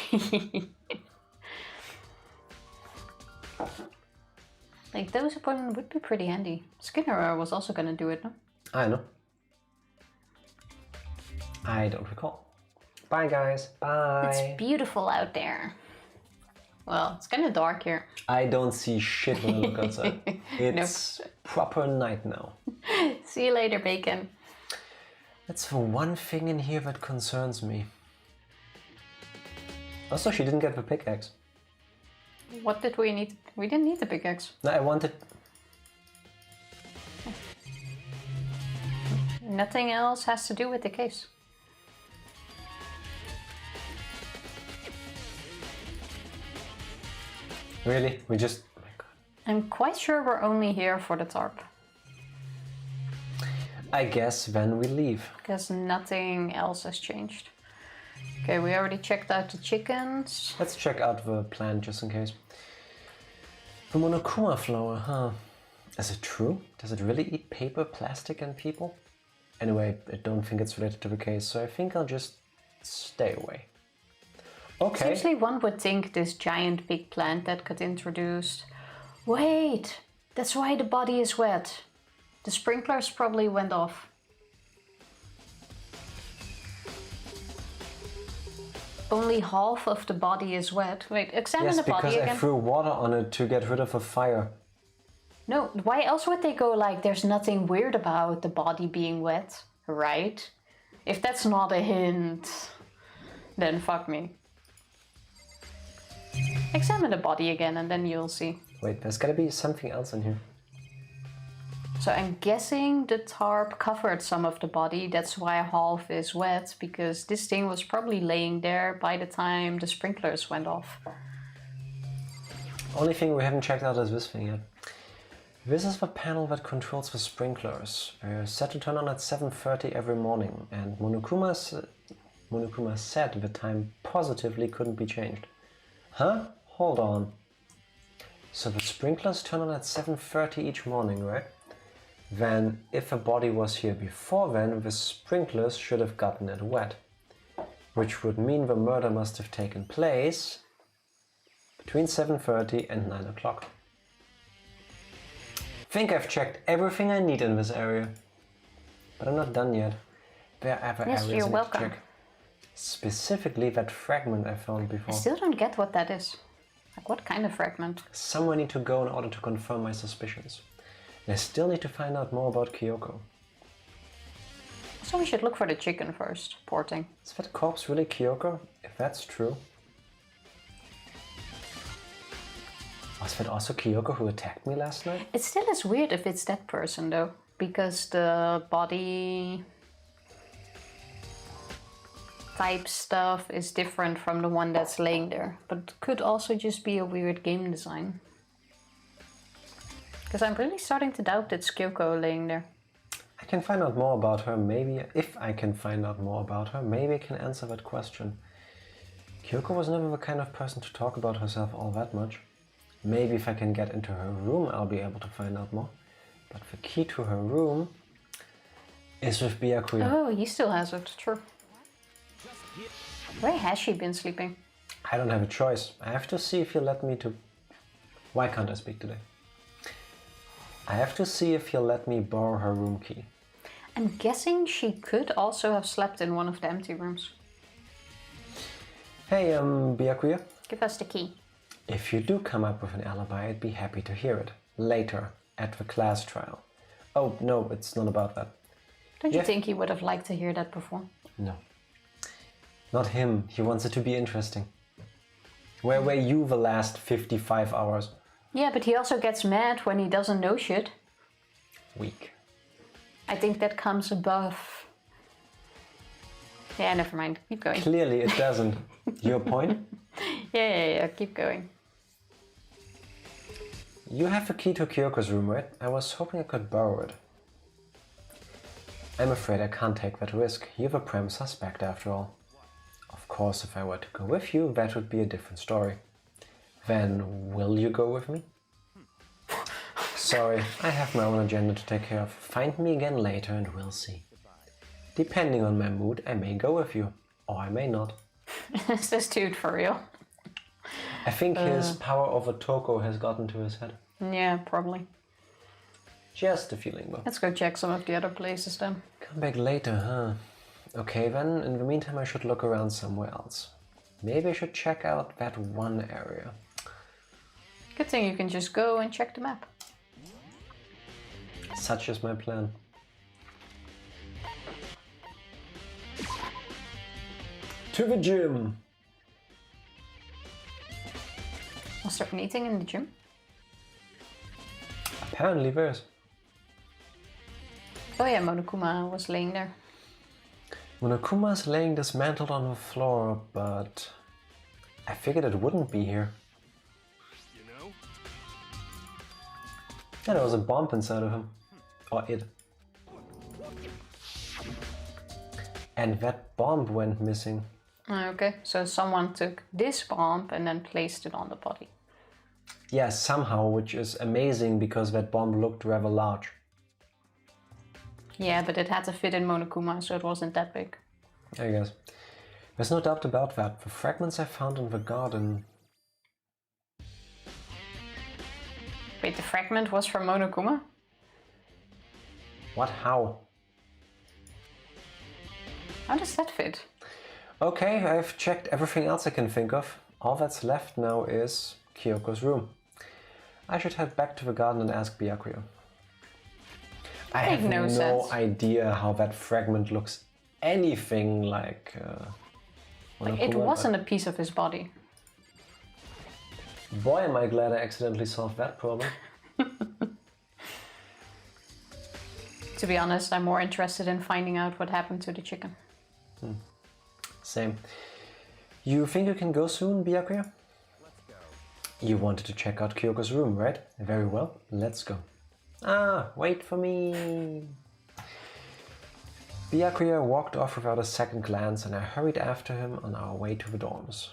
Like, those appointments would be pretty handy. Skinner was also gonna do it, no? I know. I don't recall. Bye guys. Bye. It's beautiful out there. Well, it's kind of dark here. I don't see shit when I look outside. It's proper night now. See you later, Bacon. That's the one thing in here that concerns me. Also, she didn't get the pickaxe. What did we need? We didn't need the pickaxe. No, I wanted... Nothing else has to do with the case. Really? We just... Oh my God. I'm quite sure we're only here for the tarp. I guess then we leave. Because nothing else has changed. Okay, we already checked out the chickens. Let's check out the plant just in case. The Monokuma flower, huh? Is it true? Does it really eat paper, plastic and people? Anyway, I don't think it's related to the case, so I think I'll just stay away. Okay. Seriously, one would think this giant big plant that got introduced. Wait, that's why the body is wet. The sprinklers probably went off. Only half of the body is wet. Wait, examine Yes, the body because again. I threw water on it to get rid of a fire. No, why else would they go like, there's nothing weird about the body being wet, right? If that's not a hint, then fuck me. Examine the body again and then you'll see. Wait, there's gotta be something else in here. So I'm guessing the tarp covered some of the body, that's why half is wet, because this thing was probably laying there by the time the sprinklers went off. Only thing we haven't checked out is this thing yet. This is the panel that controls the sprinklers. They're set to turn on at 7:30 every morning, and Monokuma said the time positively couldn't be changed. Huh? Hold on. So the sprinklers turn on at 7:30 each morning, right? Then, if a body was here before then, the sprinklers should have gotten it wet. Which would mean the murder must have taken place between 7:30 and 9 o'clock. Think I've checked everything I need in this area. But I'm not done yet. There are other Yes, areas you're I need welcome. to check. Specifically that fragment I found before. I still don't get what that is. Like, what kind of fragment? Somewhere I need to go in order to confirm my suspicions. I still need to find out more about Kyoko. So we should look for the chicken first. Porting. Is that corpse really Kyoko? If that's true. Was that also Kyoko who attacked me last night? It still is weird if it's that person though, because the body type stuff is different from the one that's laying there, but could also just be a weird game design. Because I'm really starting to doubt it's Kyoko laying there. I can find out more about her, maybe. If I can find out more about her, maybe I can answer that question. Kyoko was never the kind of person to talk about herself all that much. Maybe if I can get into her room, I'll be able to find out more. But the key to her room is with Byakuya. Oh, he still has it, true. Where has she been sleeping? I don't have a choice. I have to see if he'll let me to... Why can't I speak today? I have to see if he'll let me borrow her room key. I'm guessing she could also have slept in one of the empty rooms. Hey, Byakuya. Give us the key. If you do come up with an alibi, I'd be happy to hear it. Later, at the class trial. Oh, no, it's not about that. Don't you think he would have liked to hear that before? No. Not him. He wants it to be interesting. Where were you the last 55 hours? Yeah, but he also gets mad when he doesn't know shit. Weak. I think that comes above. Yeah, never mind. Keep going. Clearly it doesn't. Your point? Yeah, keep going. You have the key to Kyoko's room, right? I was hoping I could borrow it. I'm afraid I can't take that risk. You're the prime suspect after all. Of course, if I were to go with you, that would be a different story. Then, will you go with me? Sorry, I have my own agenda to take care of. Find me again later and we'll see. Depending on my mood, I may go with you, or I may not. Is this dude for real? I think his power over Toko has gotten to his head. Yeah, probably. Just a feeling, though. Let's go check some of the other places then. Come back later, huh? Okay then, in the meantime I should look around somewhere else. Maybe I should check out that one area. Good thing you can just go and check the map. Such is my plan. To the gym! Was there anything in the gym? Apparently there is. Oh yeah, Monokuma was laying there. Monokuma is laying dismantled on the floor, but I figured it wouldn't be here. Yeah, there was a bomb inside of him. Or it. And that bomb went missing. Okay, so someone took this bomb and then placed it on the body. Yeah, somehow, which is amazing because that bomb looked rather large. Yeah, but it had to fit in Monokuma, so it wasn't that big. I guess. There's no doubt about that. The fragments I found in the garden... Wait, the fragment was from Monokuma? What? How? How does that fit? Okay, I've checked everything else I can think of. All that's left now is Kyoko's room. I should head back to the garden and ask Byakuya. I have no idea how that fragment looks anything like... It wasn't a piece of his body. Boy, am I glad I accidentally solved that problem. To be honest, I'm more interested in finding out what happened to the chicken. Same. You think you can go soon, Byakuya? Let's go. You wanted to check out Kyoko's room, right? Very well, let's go. Ah, wait for me! Byakuya walked off without a second glance and I hurried after him on our way to the dorms.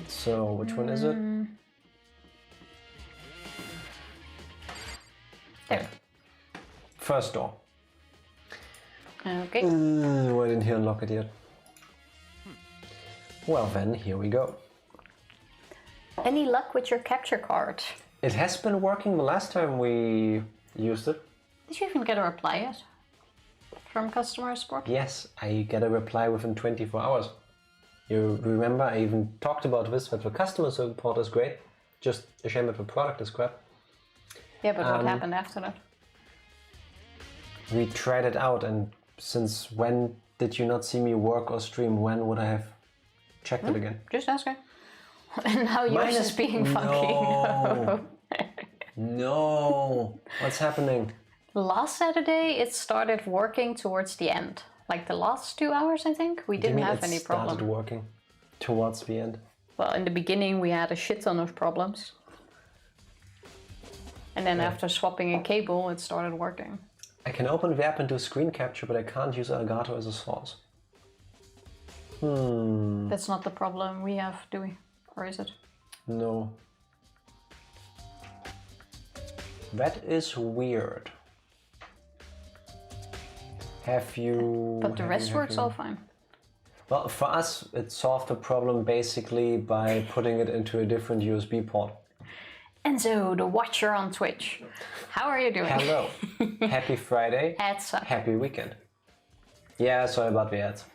So, which one is it? There. First door. Okay. Why didn't he unlock it yet? Well then, here we go. Any luck with your capture card? It has been working the last time we used it. Did you even get a reply yet? From customer support? Yes, I get a reply within 24 hours. You remember I even talked about this, that the customer support is great. Just a shame that the product is crap. Yeah, but what happened after that? We tried it out, and since when did you not see me work or stream? When would I have checked it again? Just asking. And now yours is being funky. No. No. What's happening? Last Saturday, it started working towards the end. Like the last 2 hours, I think. We didn't have any It problem. started working towards the end. Well, in the beginning, we had a shit ton of problems. And then after swapping a cable, it started working. I can open the app and do screen capture, but I can't use Elgato as a source. That's not the problem we have, do we? Or is it? No. That is weird. Have you... But the rest works all fine. Well, for us, it solved the problem basically by putting it into a different USB port. Enzo, the watcher on Twitch. How are you doing? Hello. Happy Friday. Ads suck. Happy weekend. Yeah, sorry about the ads.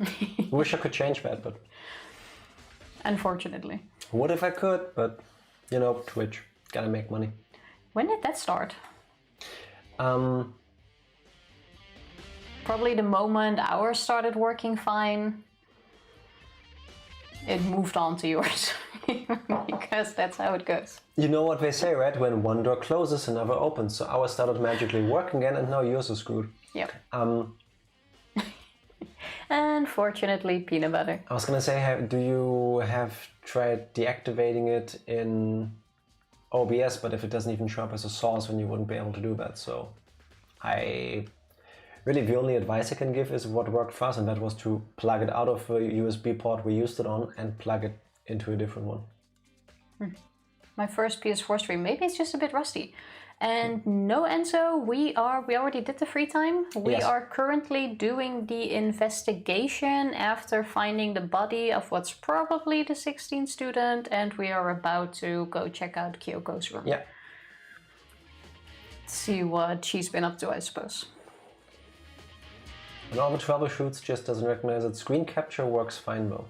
Wish I could change that, but... Unfortunately. What if I could? But, you know, Twitch. Gotta make money. When did that start? Probably the moment ours started working fine, it moved on to yours. Because that's how it goes. You know what they say, right? When one door closes, another opens. So ours started magically working again, and now yours is screwed. Yep. Unfortunately, peanut butter. I was gonna say, do you have tried deactivating it in OBS? But if it doesn't even show up as a source, then you wouldn't be able to do that. So really, the only advice I can give is what worked for us, and that was to plug it out of the USB port we used it on and plug it into a different one. My first PS4 stream, maybe it's just a bit rusty. And no, Enzo, we already did the free time. We Yes. are currently doing the investigation after finding the body of what's probably the 16th student, and we are about to go check out Kyoko's room. Yeah. See what she's been up to, I suppose. And all the troubleshoots just doesn't recognize it. Screen capture works fine though.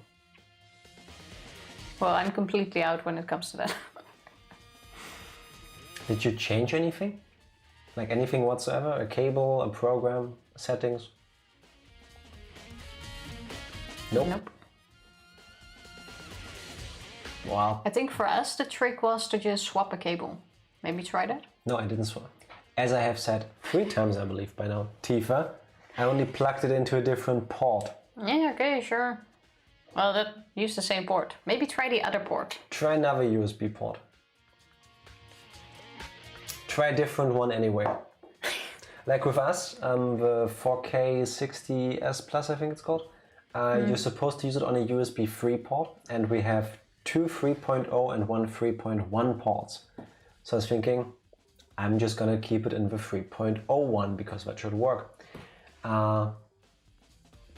Well, I'm completely out when it comes to that. Did you change anything? Like anything whatsoever? A cable, a program, settings? Nope. Nope. Wow. I think for us, the trick was to just swap a cable. Maybe try that? No, I didn't swap. As I have said 3 times, I believe, by now. Tifa, I only plugged it into a different port. Yeah, okay, sure. Well, use the same port. Maybe try the other port. Try another USB port. Try a different one anyway. Like with us, the 4K 60S Plus, I think it's called. You're supposed to use it on a USB 3 port, and we have 2 3.0 and 1 3.1 ports. So I was thinking, I'm just gonna keep it in the 3.01 because that should work.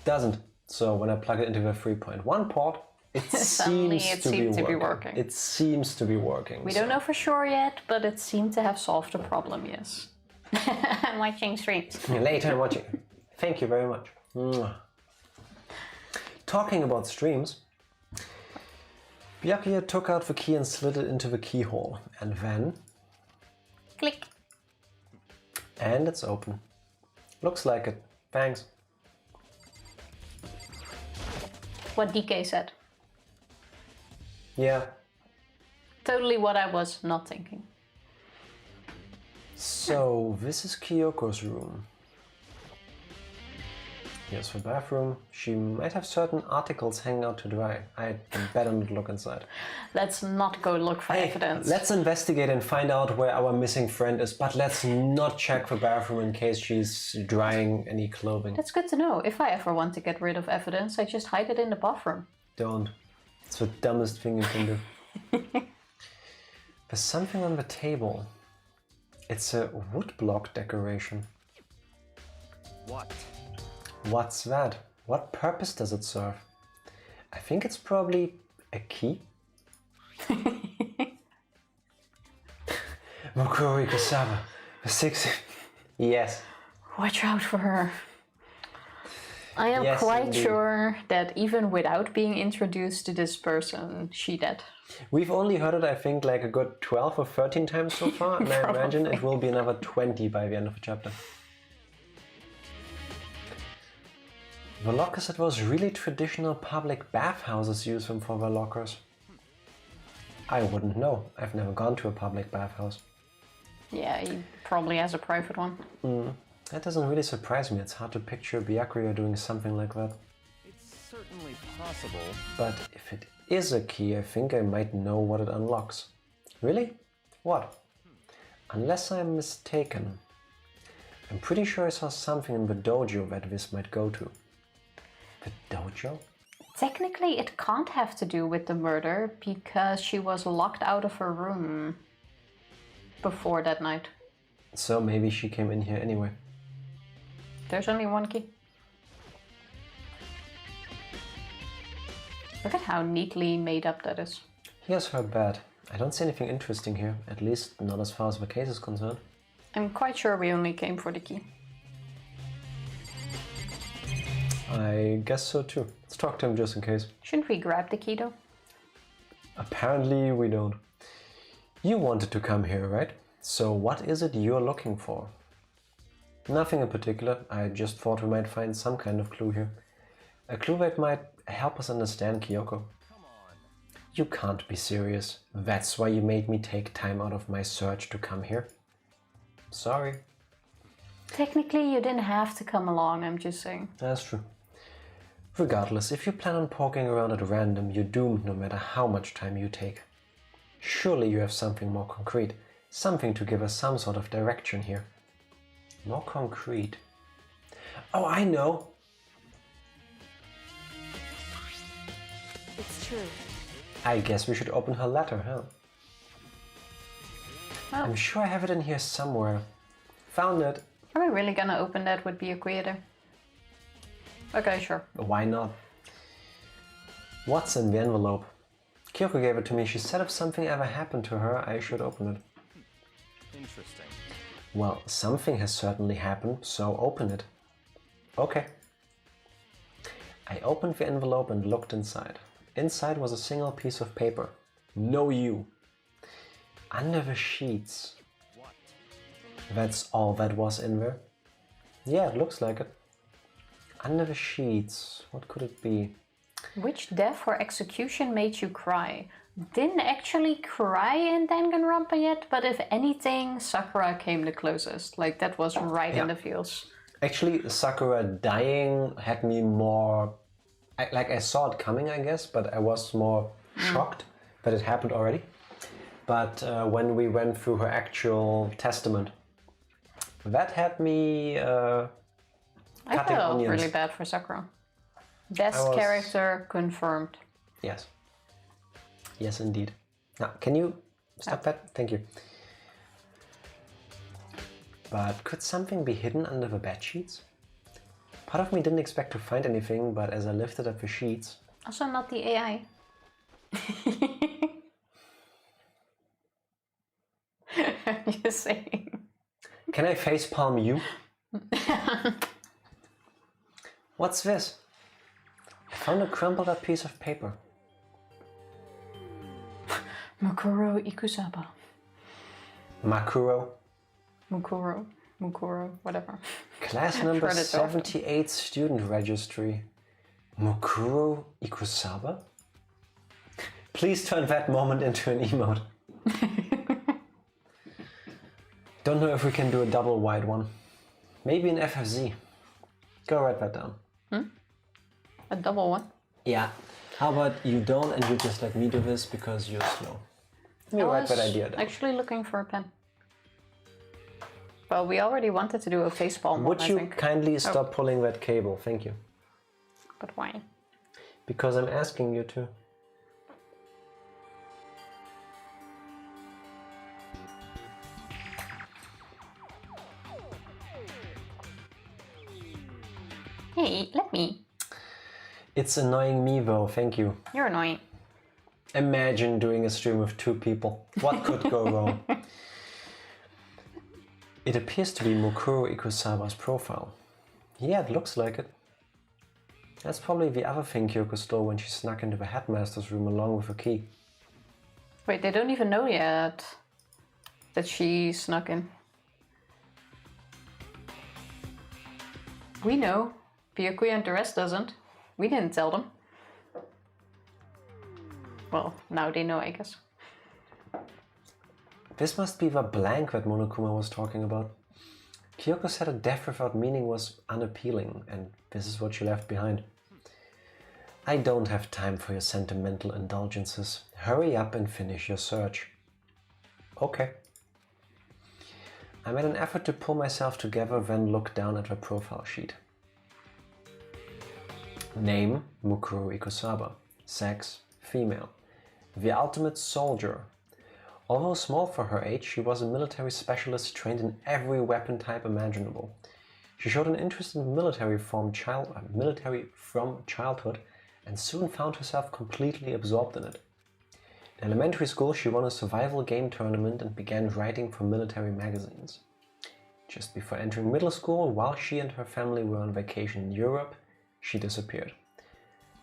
Doesn't. So when I plug it into the 3.1 port, it Suddenly seems it to seemed be to be working. working. It seems to be working. We don't know for sure yet, but it seemed to have solved the problem, yes. I'm watching streams. Later watching. Thank you very much. Mwah. Talking about streams, Byakuya took out the key and slid it into the keyhole, and then... Click. And it's open. Looks like it. Thanks. What DK said. Yeah. Totally what I was not thinking. So, this is Kyoko's room. Here's the bathroom. She might have certain articles hanging out to dry. I better not look inside. Let's not go look for evidence. Let's investigate and find out where our missing friend is, but let's not check the bathroom in case she's drying any clothing. That's good to know. If I ever want to get rid of evidence, I just hide it in the bathroom. Don't. It's the dumbest thing you can do. There's something on the table. It's a woodblock decoration. What? What's that? What purpose does it serve? I think it's probably a key. Mokuri Kasaba, the 6th. Yes. Watch out for her. I am Yes, quite indeed. sure that even without being introduced to this person, she dead. We've only heard it, I think, like a good 12 or 13 times so far, and I imagine it Probably. will be another 20 by the end of the chapter. The locker set was really traditional public bathhouses use them for their lockers. I wouldn't know. I've never gone to a public bathhouse. Yeah, he probably has a private one. That doesn't really surprise me. It's hard to picture Byakuya doing something like that. It's certainly possible. But if it is a key, I think I might know what it unlocks. Really? What? Unless I'm mistaken. I'm pretty sure I saw something in the dojo that this might go to. The dojo? Technically, it can't have to do with the murder because she was locked out of her room before that night. So maybe she came in here anyway. There's only one key. Look at how neatly made up that is. Here's her bed. I don't see anything interesting here, at least not as far as the case is concerned. I'm quite sure we only came for the key. I guess so too. Let's talk to him just in case. Shouldn't we grab the key though? Apparently we don't. You wanted to come here, right? So what is it you're looking for? Nothing in particular. I just thought we might find some kind of clue here. A clue that might help us understand Kyoko. Come on. You can't be serious. That's why you made me take time out of my search to come here? Sorry. Technically, you didn't have to come along, I'm just saying. That's true. Regardless, if you plan on poking around at random, you're doomed no matter how much time you take. Surely you have something more concrete, something to give us some sort of direction here. More concrete. Oh, I know! It's true. I guess we should open her letter, huh? Oh. I'm sure I have it in here somewhere. Found it. Are we really gonna open that with Byakuya there? Okay, sure. Why not? What's in the envelope? Kyoko gave it to me. She said if something ever happened to her, I should open it. Interesting. Well, something has certainly happened, so open it. Okay. I opened the envelope and looked inside. Inside was a single piece of paper. No U. Under the sheets. What? That's all that was in there? Yeah, it looks like it. Under the sheets, what could it be? Which death or execution made you cry? Didn't actually cry in Danganronpa yet, but if anything, Sakura came the closest. Like, that was right in the feels. Actually, Sakura dying had me more... I saw it coming, I guess, but I was more shocked that it happened already. But when we went through her actual testament, that had me I cutting felt onions. really bad for Sakura. Best I was- character confirmed. Yes. Yes, indeed. Now, can you stop that? Thank you. But could something be hidden under the bed sheets? Part of me didn't expect to find anything, but as I lifted up the sheets... Also not the AI. I'm just saying. Can I facepalm you? What's this? I found a crumpled up piece of paper. Mukuro Ikusaba. Makuro. Mukuro, whatever. Class number Heard it often. 78 student registry. Mukuro Ikusaba? Please turn that moment into an emote. Don't know if we can do a double wide one. Maybe an FFZ. Go write that down. A double one. Yeah. How about you don't and you just let me do this because you're slow. Let me write that idea down. Actually looking for a pen. Well, we already wanted to do a facepalm Would one, I you think. kindly stop pulling that cable? Thank you. But why? Because I'm asking you to. Hey, let me. It's annoying me though, thank you. You're annoying. Imagine doing a stream with two people. What could go wrong? It appears to be Mukuro Ikusawa's profile. Yeah, it looks like it. That's probably the other thing Kyoko stole when she snuck into the headmaster's room along with her key. Wait, they don't even know yet that she snuck in. We know. Byakuya and the rest doesn't. We didn't tell them. Well, now they know, I guess. This must be the blank that Monokuma was talking about. Kyoko said a death without meaning was unappealing, and this is what she left behind. I don't have time for your sentimental indulgences. Hurry up and finish your search. Okay. I made an effort to pull myself together, then looked down at her profile sheet. Name, Mukuro Ikosaba. Sex, female. The ultimate soldier. Although small for her age, she was a military specialist trained in every weapon type imaginable. She showed an interest in military from childhood and soon found herself completely absorbed in it. In elementary school, she won a survival game tournament and began writing for military magazines. Just before entering middle school, while she and her family were on vacation in Europe, she disappeared.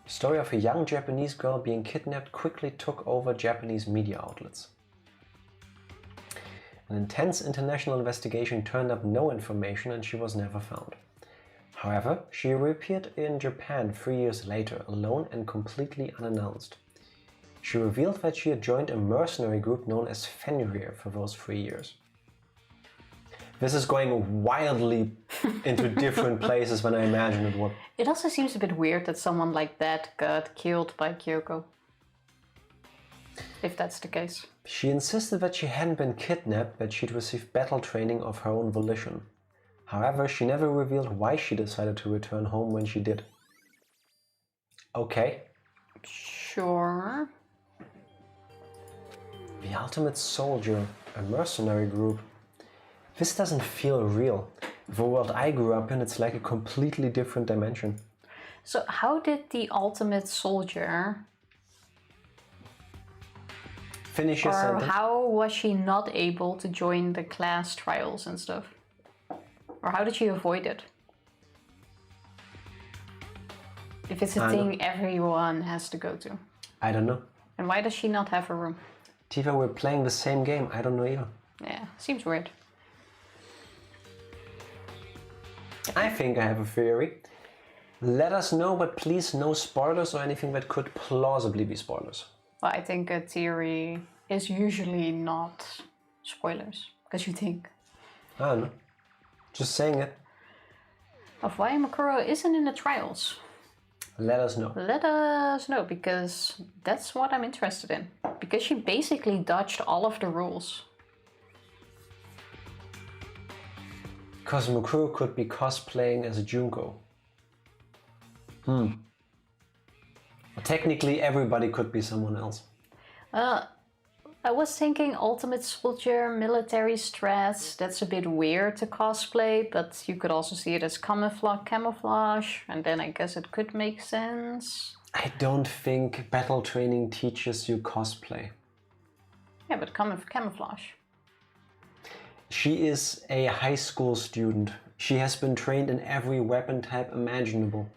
The story of a young Japanese girl being kidnapped quickly took over Japanese media outlets. An intense international investigation turned up no information and she was never found. However, she reappeared in Japan 3 years later, alone and completely unannounced. She revealed that she had joined a mercenary group known as Fenrir for those 3 years. This is going wildly into different places than I imagined it would. It also seems a bit weird that someone like that got killed by Kyoko. If that's the case. She insisted that she hadn't been kidnapped, that she'd received battle training of her own volition. However, she never revealed why she decided to return home when she did. Okay. Sure. The ultimate soldier, a mercenary group. This doesn't feel real. The world I grew up in, it's like a completely different dimension. So how did the ultimate soldier... Finish your Or sentence. how was she not able to join the class trials and stuff? Or how did she avoid it? If it's a thing everyone has to go to. I don't know. And why does she not have a room? Tifa, we're playing the same game. I don't know either. Yeah, seems weird. I think I have a theory. Let us know, but please no spoilers or anything that could plausibly be spoilers. Well, I think a theory is usually not spoilers. Because you think. I don't know. Just saying it. Of why Makuro isn't in the trials. Let us know. Let us know, because that's what I'm interested in. Because she basically dodged all of the rules. Because Mukuro could be cosplaying as a Junko. Technically, everybody could be someone else. I was thinking Ultimate Soldier, military stress. That's a bit weird to cosplay, but you could also see it as camouflage, and then I guess it could make sense. I don't think battle training teaches you cosplay. Yeah, but camouflage. She is a high school student. She has been trained in every weapon type imaginable.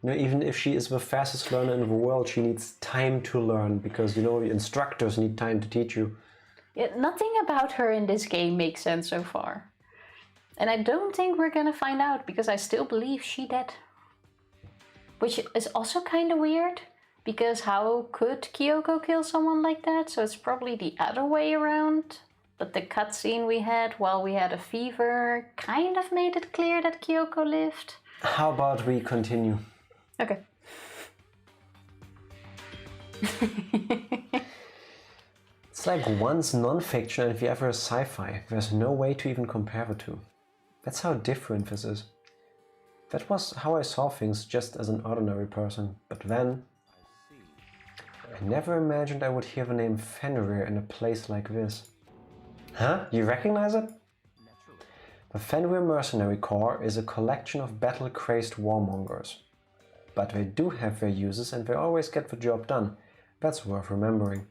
You know, even if she is the fastest learner in the world, she needs time to learn because, you know, the instructors need time to teach you. Yeah, nothing about her in this game makes sense so far. And I don't think we're gonna find out because I still believe she dead. Which is also kind of weird because how could Kyoko kill someone like that? So it's probably the other way around. But the cutscene we had while we had a fever kind of made it clear that Kyoko lived. How about we continue? Okay. It's like one's non-fiction and the other is sci-fi. There's no way to even compare the two. That's how different this is. That was how I saw things just as an ordinary person. But then, I never imagined I would hear the name Fenrir in a place like this. Huh? You recognize it? The Fenrir Mercenary Corps is a collection of battle-crazed warmongers. But they do have their uses and they always get the job done. That's worth remembering.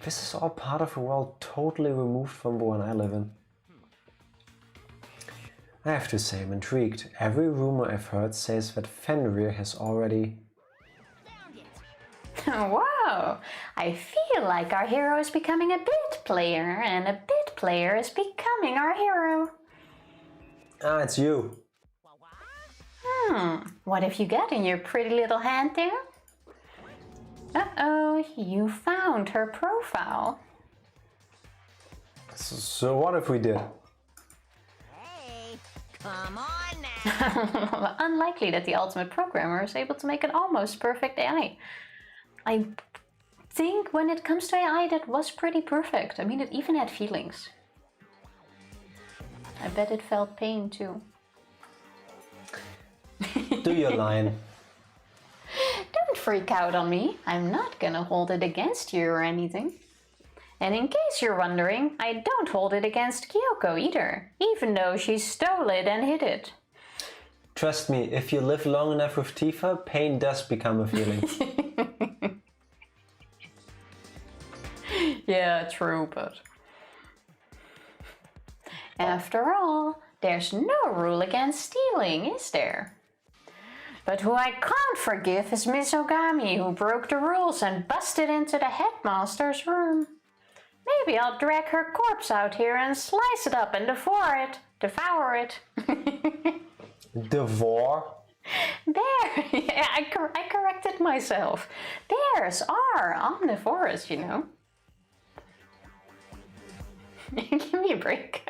This is all part of a world totally removed from the one I live in. I have to say I'm intrigued. Every rumor I've heard says that Fenrir has already... Wow! I feel like our hero is becoming a bit player, and a bit player is becoming our hero. Ah, it's you. What have you got in your pretty little hand there? Uh-oh, you found her profile. So what if we did? Hey, come on now. Unlikely that the ultimate programmer is able to make an almost perfect AI. I think when it comes to AI, that was pretty perfect. I mean, it even had feelings. I bet it felt pain too. Do your line. Don't freak out on me. I'm not gonna hold it against you or anything. And in case you're wondering, I don't hold it against Kyoko either, even though she stole it and hid it. Trust me, if you live long enough with Tifa, pain does become a feeling. Yeah, true, but... After all, there's no rule against stealing, is there? But who I can't forgive is Miss Ogami, who broke the rules and busted into the headmaster's room. Maybe I'll drag her corpse out here and slice it up and devour it. Devour? There, yeah, I corrected myself. Bears are omnivorous, you know. Give me a break.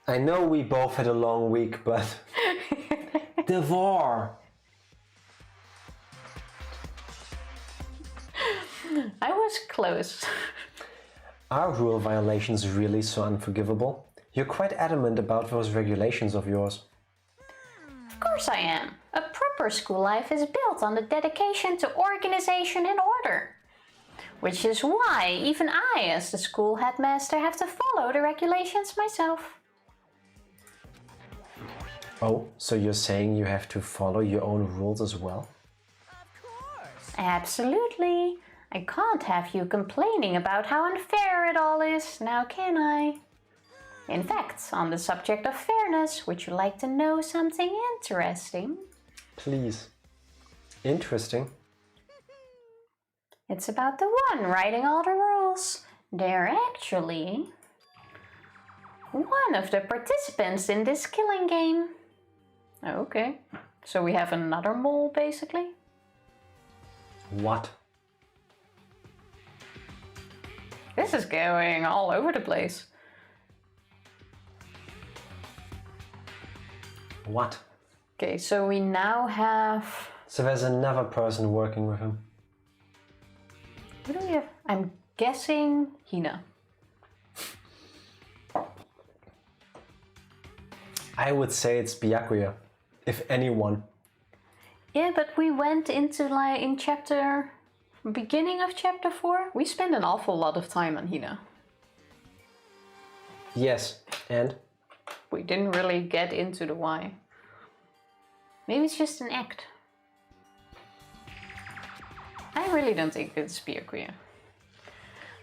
I know we both had a long week, but... Devour! I was close. Are rule violations really so unforgivable? You're quite adamant about those regulations of yours. Of course I am. A proper school life is built on the dedication to organization and order. Which is why even I, as the school headmaster, have to follow the regulations myself. Oh, so you're saying you have to follow your own rules as well? Of course. Absolutely. I can't have you complaining about how unfair it all is, now can I? In fact, on the subject of fairness, would you like to know something interesting? Please. Interesting. It's about the one writing all the rules. They're actually one of the participants in this killing game. Okay, so we have another mole basically? What? This is going all over the place. What? Okay, so we now have... So there's another person working with him. Who do we have? I'm guessing Hina. I would say it's Byakuya, if anyone. Yeah, but we went into like in beginning of chapter 4, we spent an awful lot of time on Hina. Yes, and? We didn't really get into the why. Maybe it's just an act. I really don't think it's Byakuya.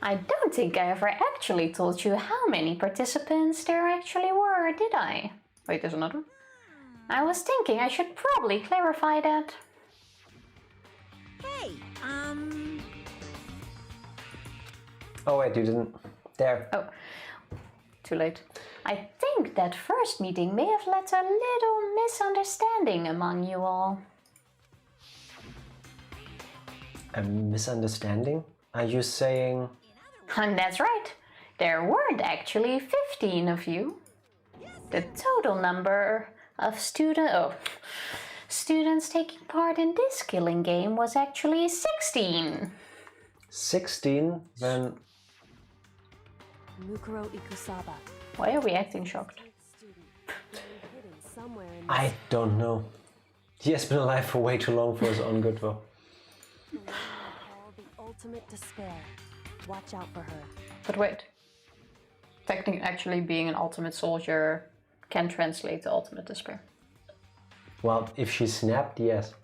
I don't think I ever actually told you how many participants there actually were, did I? Wait, there's another one? I was thinking I should probably clarify that. Hey, Oh wait, you didn't. There. Oh, too late. I think that first meeting may have led to a little misunderstanding among you all. A misunderstanding? Are you saying... And that's right. There weren't actually 15 of you. The total number of students taking part in this killing game was actually 16. 16? Then... Why are we acting shocked? I don't know. He has been alive for way too long for his own good though. The ultimate despair. Watch out for her. But wait. Technically, actually being an ultimate soldier can translate to ultimate despair. Well, if she snapped, yes.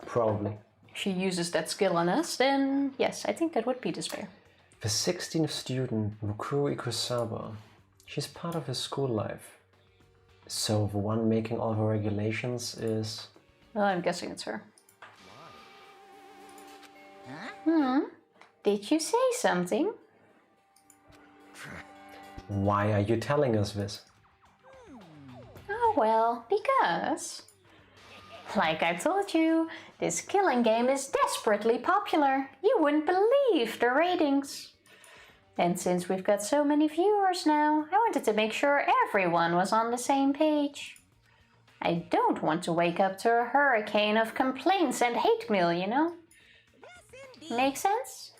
Probably. If she uses that skill on us, then yes, I think that would be despair. The 16th student, Mukuro Ikusaba. She's part of his school life. So the one making all the regulations is... Well, I'm guessing it's her. Did you say something? Why are you telling us this? Oh well, because... Like I told you, this killing game is desperately popular. You wouldn't believe the ratings. And since we've got so many viewers now, I wanted to make sure everyone was on the same page. I don't want to wake up to a hurricane of complaints and hate mail, you know? Make sense?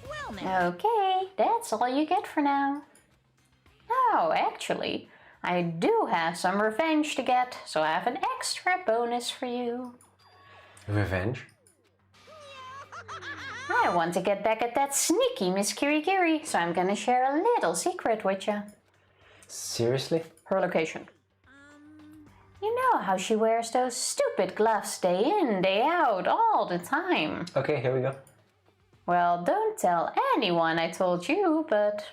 Well now. Okay, that's all you get for now. Oh, actually, I do have some revenge to get, so I have an extra bonus for you. Revenge? I want to get back at that sneaky Miss Kirigiri, so I'm gonna share a little secret with you. Seriously? Her location. You know how she wears those stupid gloves day in, day out, all the time. Okay, here we go. Well, don't tell anyone I told you, but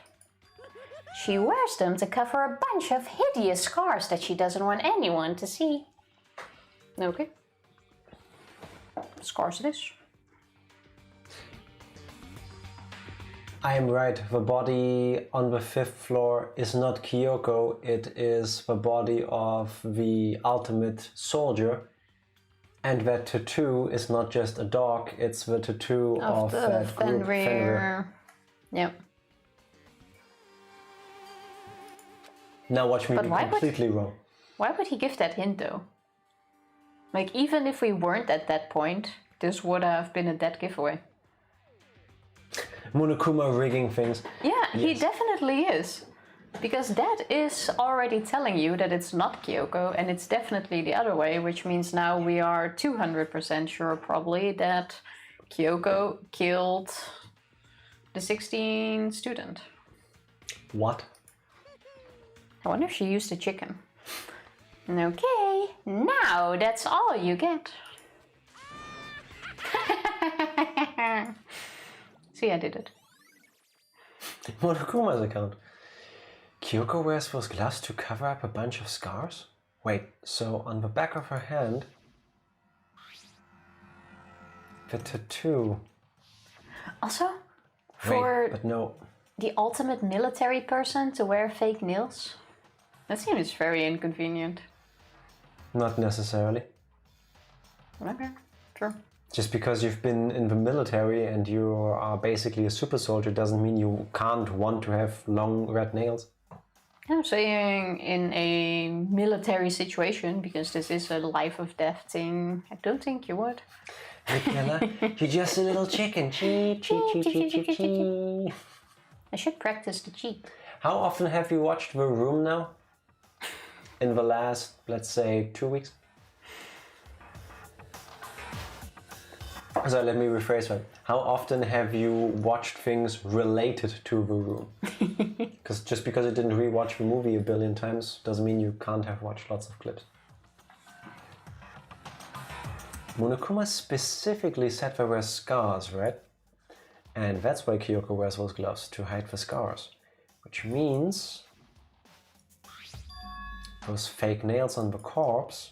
she wears them to cover a bunch of hideous scars that she doesn't want anyone to see. Okay. Scars it is. I am right, the body on the 5th floor is not Kyoko, it is the body of the ultimate soldier. And that tattoo is not just a dog, it's the tattoo of that group, Fenrir. Yep. Now watch me But be why would- completely wrong. Why would he give that hint though? Like, even if we weren't at that point, this would have been a dead giveaway. Monokuma rigging things. Yeah, he Yes. definitely is. Because that is already telling you that it's not Kyoko, and it's definitely the other way, which means now we are 200% sure probably that Kyoko killed the 16 student. What? I wonder if she used a chicken. Okay, now that's all you get. See, I did it. Monokuma's account. Kyoko wears those gloves to cover up a bunch of scars? Wait, so on the back of her hand, the tattoo. Also, for Wait, but no. the ultimate military person to wear fake nails, that seems very inconvenient. Not necessarily. Okay, sure. Just because you've been in the military and you are basically a super soldier doesn't mean you can't want to have long red nails. I'm saying in a military situation, because this is a life or death thing, I don't think you would. Mikela, you're just a little chicken. Chee, chee, chee, chee, chee, chee. I should practice the cheat. How often have you watched The Room now? In the last, let's say, 2 weeks? So let me rephrase that. How often have you watched things related to The Room? Because just because you didn't rewatch the movie a billion times doesn't mean you can't have watched lots of clips. Monokuma specifically said there were scars, right? And that's why Kyoko wears those gloves, to hide the scars. Which means those fake nails on the corpse.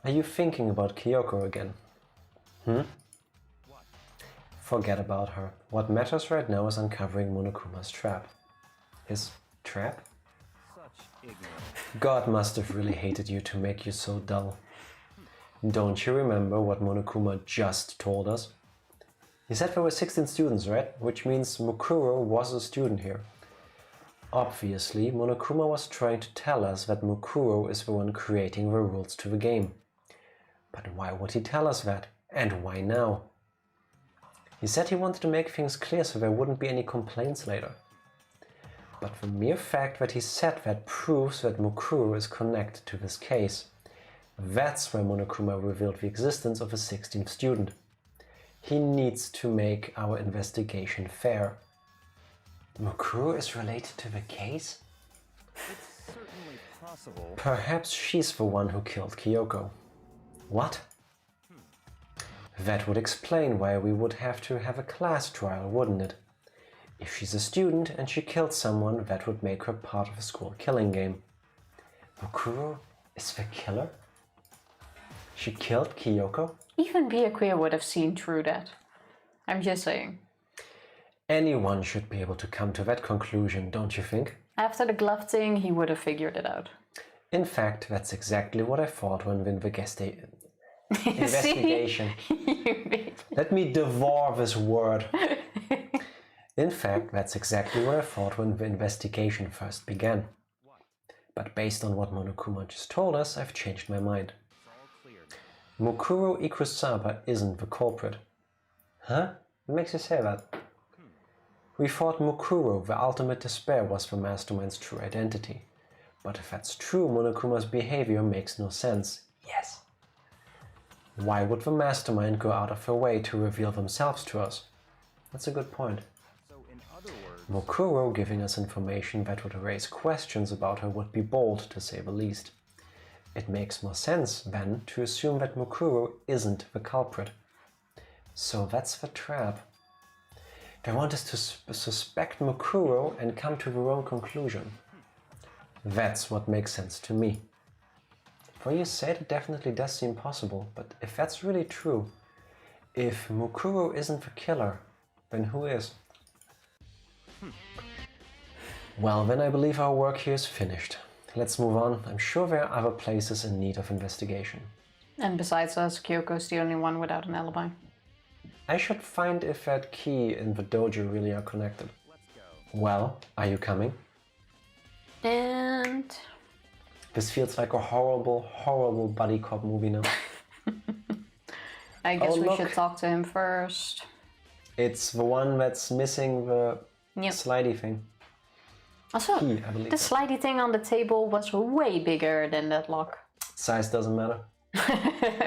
Are you thinking about Kyoko again? Forget about her. What matters right now is uncovering Monokuma's trap. His trap? Such ignorance. God must have really hated you to make you so dull. Don't you remember what Monokuma just told us? He said there were 16 students, right? Which means Mukuro was a student here. Obviously, Monokuma was trying to tell us that Mukuro is the one creating the rules to the game. But why would he tell us that? And why now? He said he wanted to make things clear so there wouldn't be any complaints later. But the mere fact that he said that proves that Mukuro is connected to this case. That's why Monokuma revealed the existence of a 16th student. He needs to make our investigation fair. Mukuro is related to the case? It's certainly possible. Perhaps she's the one who killed Kyoko. What? That would explain why we would have to have a class trial, wouldn't it? If she's a student and she killed someone, that would make her part of a school killing game. Mukuro is the killer? She killed Kyoko? Even Byakuya would have seen through that. I'm just saying. Anyone should be able to come to that conclusion, don't you think? After the glove thing, he would have figured it out. In fact, that's exactly what I thought when the investigation. Let me devour this word. In fact, that's exactly what I thought when the investigation first began. But based on what Monokuma just told us, I've changed my mind. Mukuro Ikusaba isn't the culprit. Huh? What makes you say that? We thought Mukuro, the ultimate despair, was the mastermind's true identity. But if that's true, Monokuma's behavior makes no sense. Yes. Why would the mastermind go out of their way to reveal themselves to us? That's a good point. So in other words, Mukuro giving us information that would raise questions about her would be bold, to say the least. It makes more sense, then, to assume that Mukuro isn't the culprit. So that's the trap. They want us to suspect Mukuro and come to the wrong conclusion. That's what makes sense to me. What you said, it definitely does seem possible, but if that's really true, if Mukuro isn't the killer, then who is? Well, then I believe our work here is finished. Let's move on. I'm sure there are other places in need of investigation. And besides us, Kyoko's the only one without an alibi. I should find if that key and the dojo really are connected. Well, are you coming? And... This feels like a horrible, horrible buddy cop movie now. I guess Oh, we look. should talk to him first. It's the one that's missing the Yep. slidey thing. Also, Key, I believe. the slidey thing on the table was way bigger than that lock. Size doesn't matter.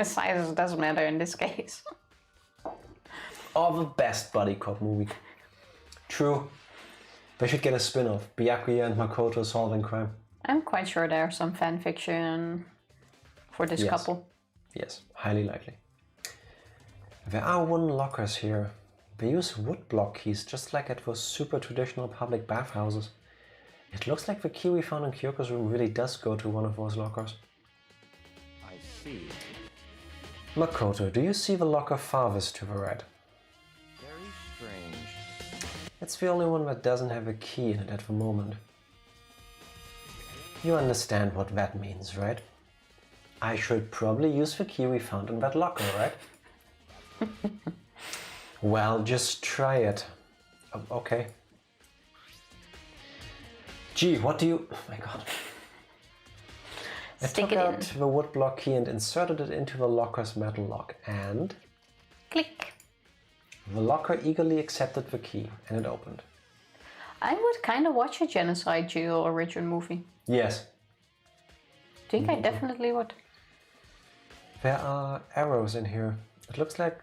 Size doesn't matter in this case. Oh, the best buddy cop movie. True. They should get a spin-off. Byakuya and Makoto solving crime. I'm quite sure there's some fan fiction for this Yes. couple. Yes, highly likely. There are wooden lockers here. They use wood block keys just like at those super traditional public bathhouses. It looks like the key we found in Kyoko's room really does go to one of those lockers. I see. Makoto, do you see the locker farthest to the right? Very strange. It's the only one that doesn't have a key in it at the moment. You understand what that means, right? I should probably use the key we found in that locker, right? Well, just try it. Oh, okay. Gee, what do you... Oh my god. I Stick took it out in. the wood block key and inserted it into the locker's metal lock, and Click. the locker eagerly accepted the key, and it opened. I would kind of watch a Genocide Jill origin movie. Yes, Think I definitely would. there are arrows in here. It looks like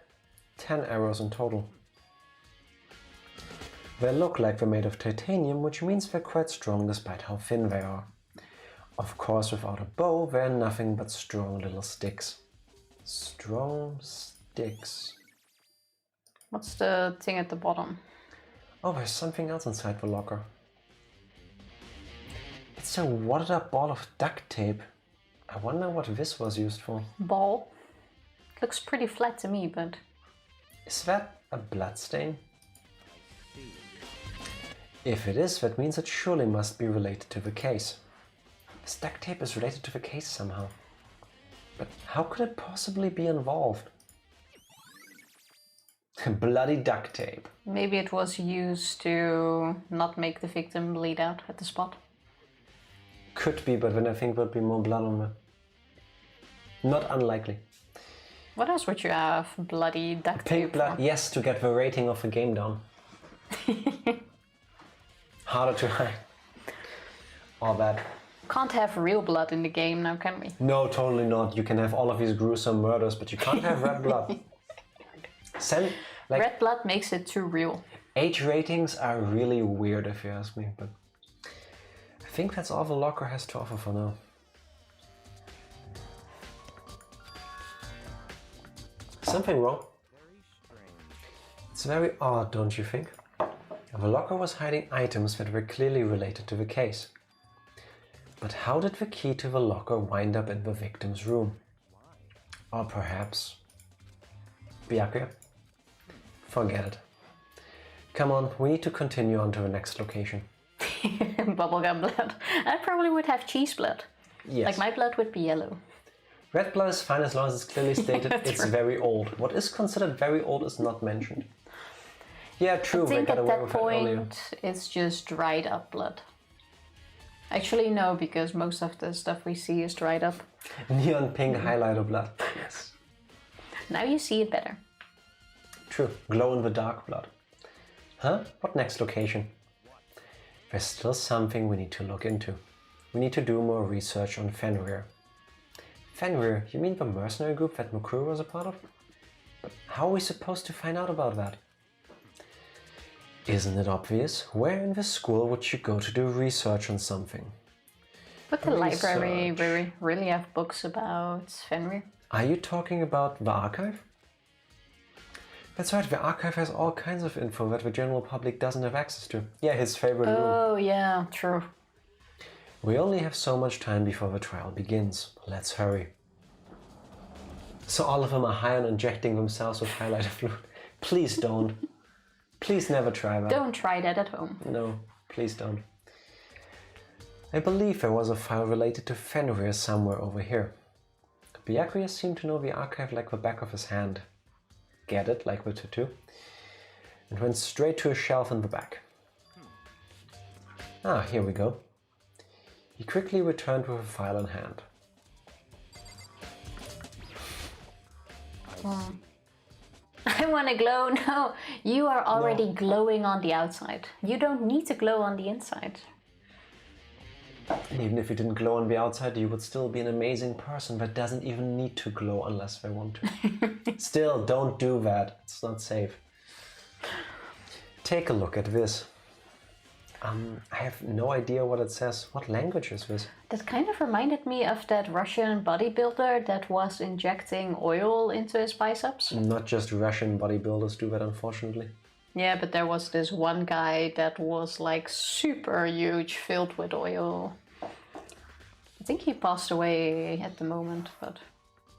10 arrows in total. They look like they're made of titanium, which means they're quite strong despite how thin they are. Of course, without a bow, they're nothing but strong little sticks. Strong sticks. What's the thing at the bottom? Oh, there's something else inside the locker. It's a wadded up ball of duct tape. I wonder what this was used for. Ball. Looks pretty flat to me, but... Is that a blood stain? If it is, that means it surely must be related to the case. This duct tape is related to the case somehow. But how could it possibly be involved? Bloody duct tape. Maybe it was used to not make the victim bleed out at the spot. Could be, but then I think there'd be more blood on it. Not unlikely. What else would you have bloody duct Pink tape blood, for? yes, to get the rating of the game down. Harder to hide. All that. Can't have real blood in the game now, can we? No, totally not. You can have all of these gruesome murders, but you can't have red blood. Red blood makes it too real. Age ratings are really weird if you ask me, but I think that's all the locker has to offer for now. Something wrong? It's very odd, don't you think? The locker was hiding items that were clearly related to the case. But how did the key to the locker wind up in the victim's room? Or perhaps... Byakuya? Forget it. Come on, we need to continue on to the next location. Bubblegum blood. I probably would have cheese blood. Yes. Like my blood would be yellow. Red blood is fine as long as it's clearly stated it's True. very old. What is considered very old is not mentioned. Yeah, true, I they think got at away that with it earlier. point it's just dried up blood. Actually no, because most of the stuff we see is dried up. Neon pink highlighter blood. Yes. Now you see it better. True, glow in the dark blood. Huh? What next location? There's still something we need to look into. We need to do more research on Fenrir. Fenrir? You mean the mercenary group that Mukuru was a part of? But how are we supposed to find out about that? Isn't it obvious? Where in the school would you go to do research on something? But the library, Research. where we really have books about Fenrir. Are you talking about the archive? That's right, the archive has all kinds of info that the general public doesn't have access to. Yeah, his favorite room. Oh yeah, true. We only have so much time before the trial begins. Let's hurry. So all of them are high on injecting themselves with highlighter fluid. Please don't. Please never try that. Don't try that at home. No, please don't. I believe there was a file related to Fenrir somewhere over here. Byakuya seemed to know the archive like the back of his hand. Get it, like the tattoo? And went straight to a shelf in the back. Ah, here we go. He quickly returned with a file in hand. I want to glow. No, you are already glowing on the outside. You don't need to glow on the inside. And even if you didn't glow on the outside, you would still be an amazing person that doesn't even need to glow unless they want to. Still, don't do that. It's not safe. Take a look at this. I have no idea what it says. What language is this? That kind of reminded me of that Russian bodybuilder that was injecting oil into his biceps. Not just Russian bodybuilders do that, unfortunately. Yeah, but there was this one guy that was like super huge, filled with oil. I think he passed away at the moment, but...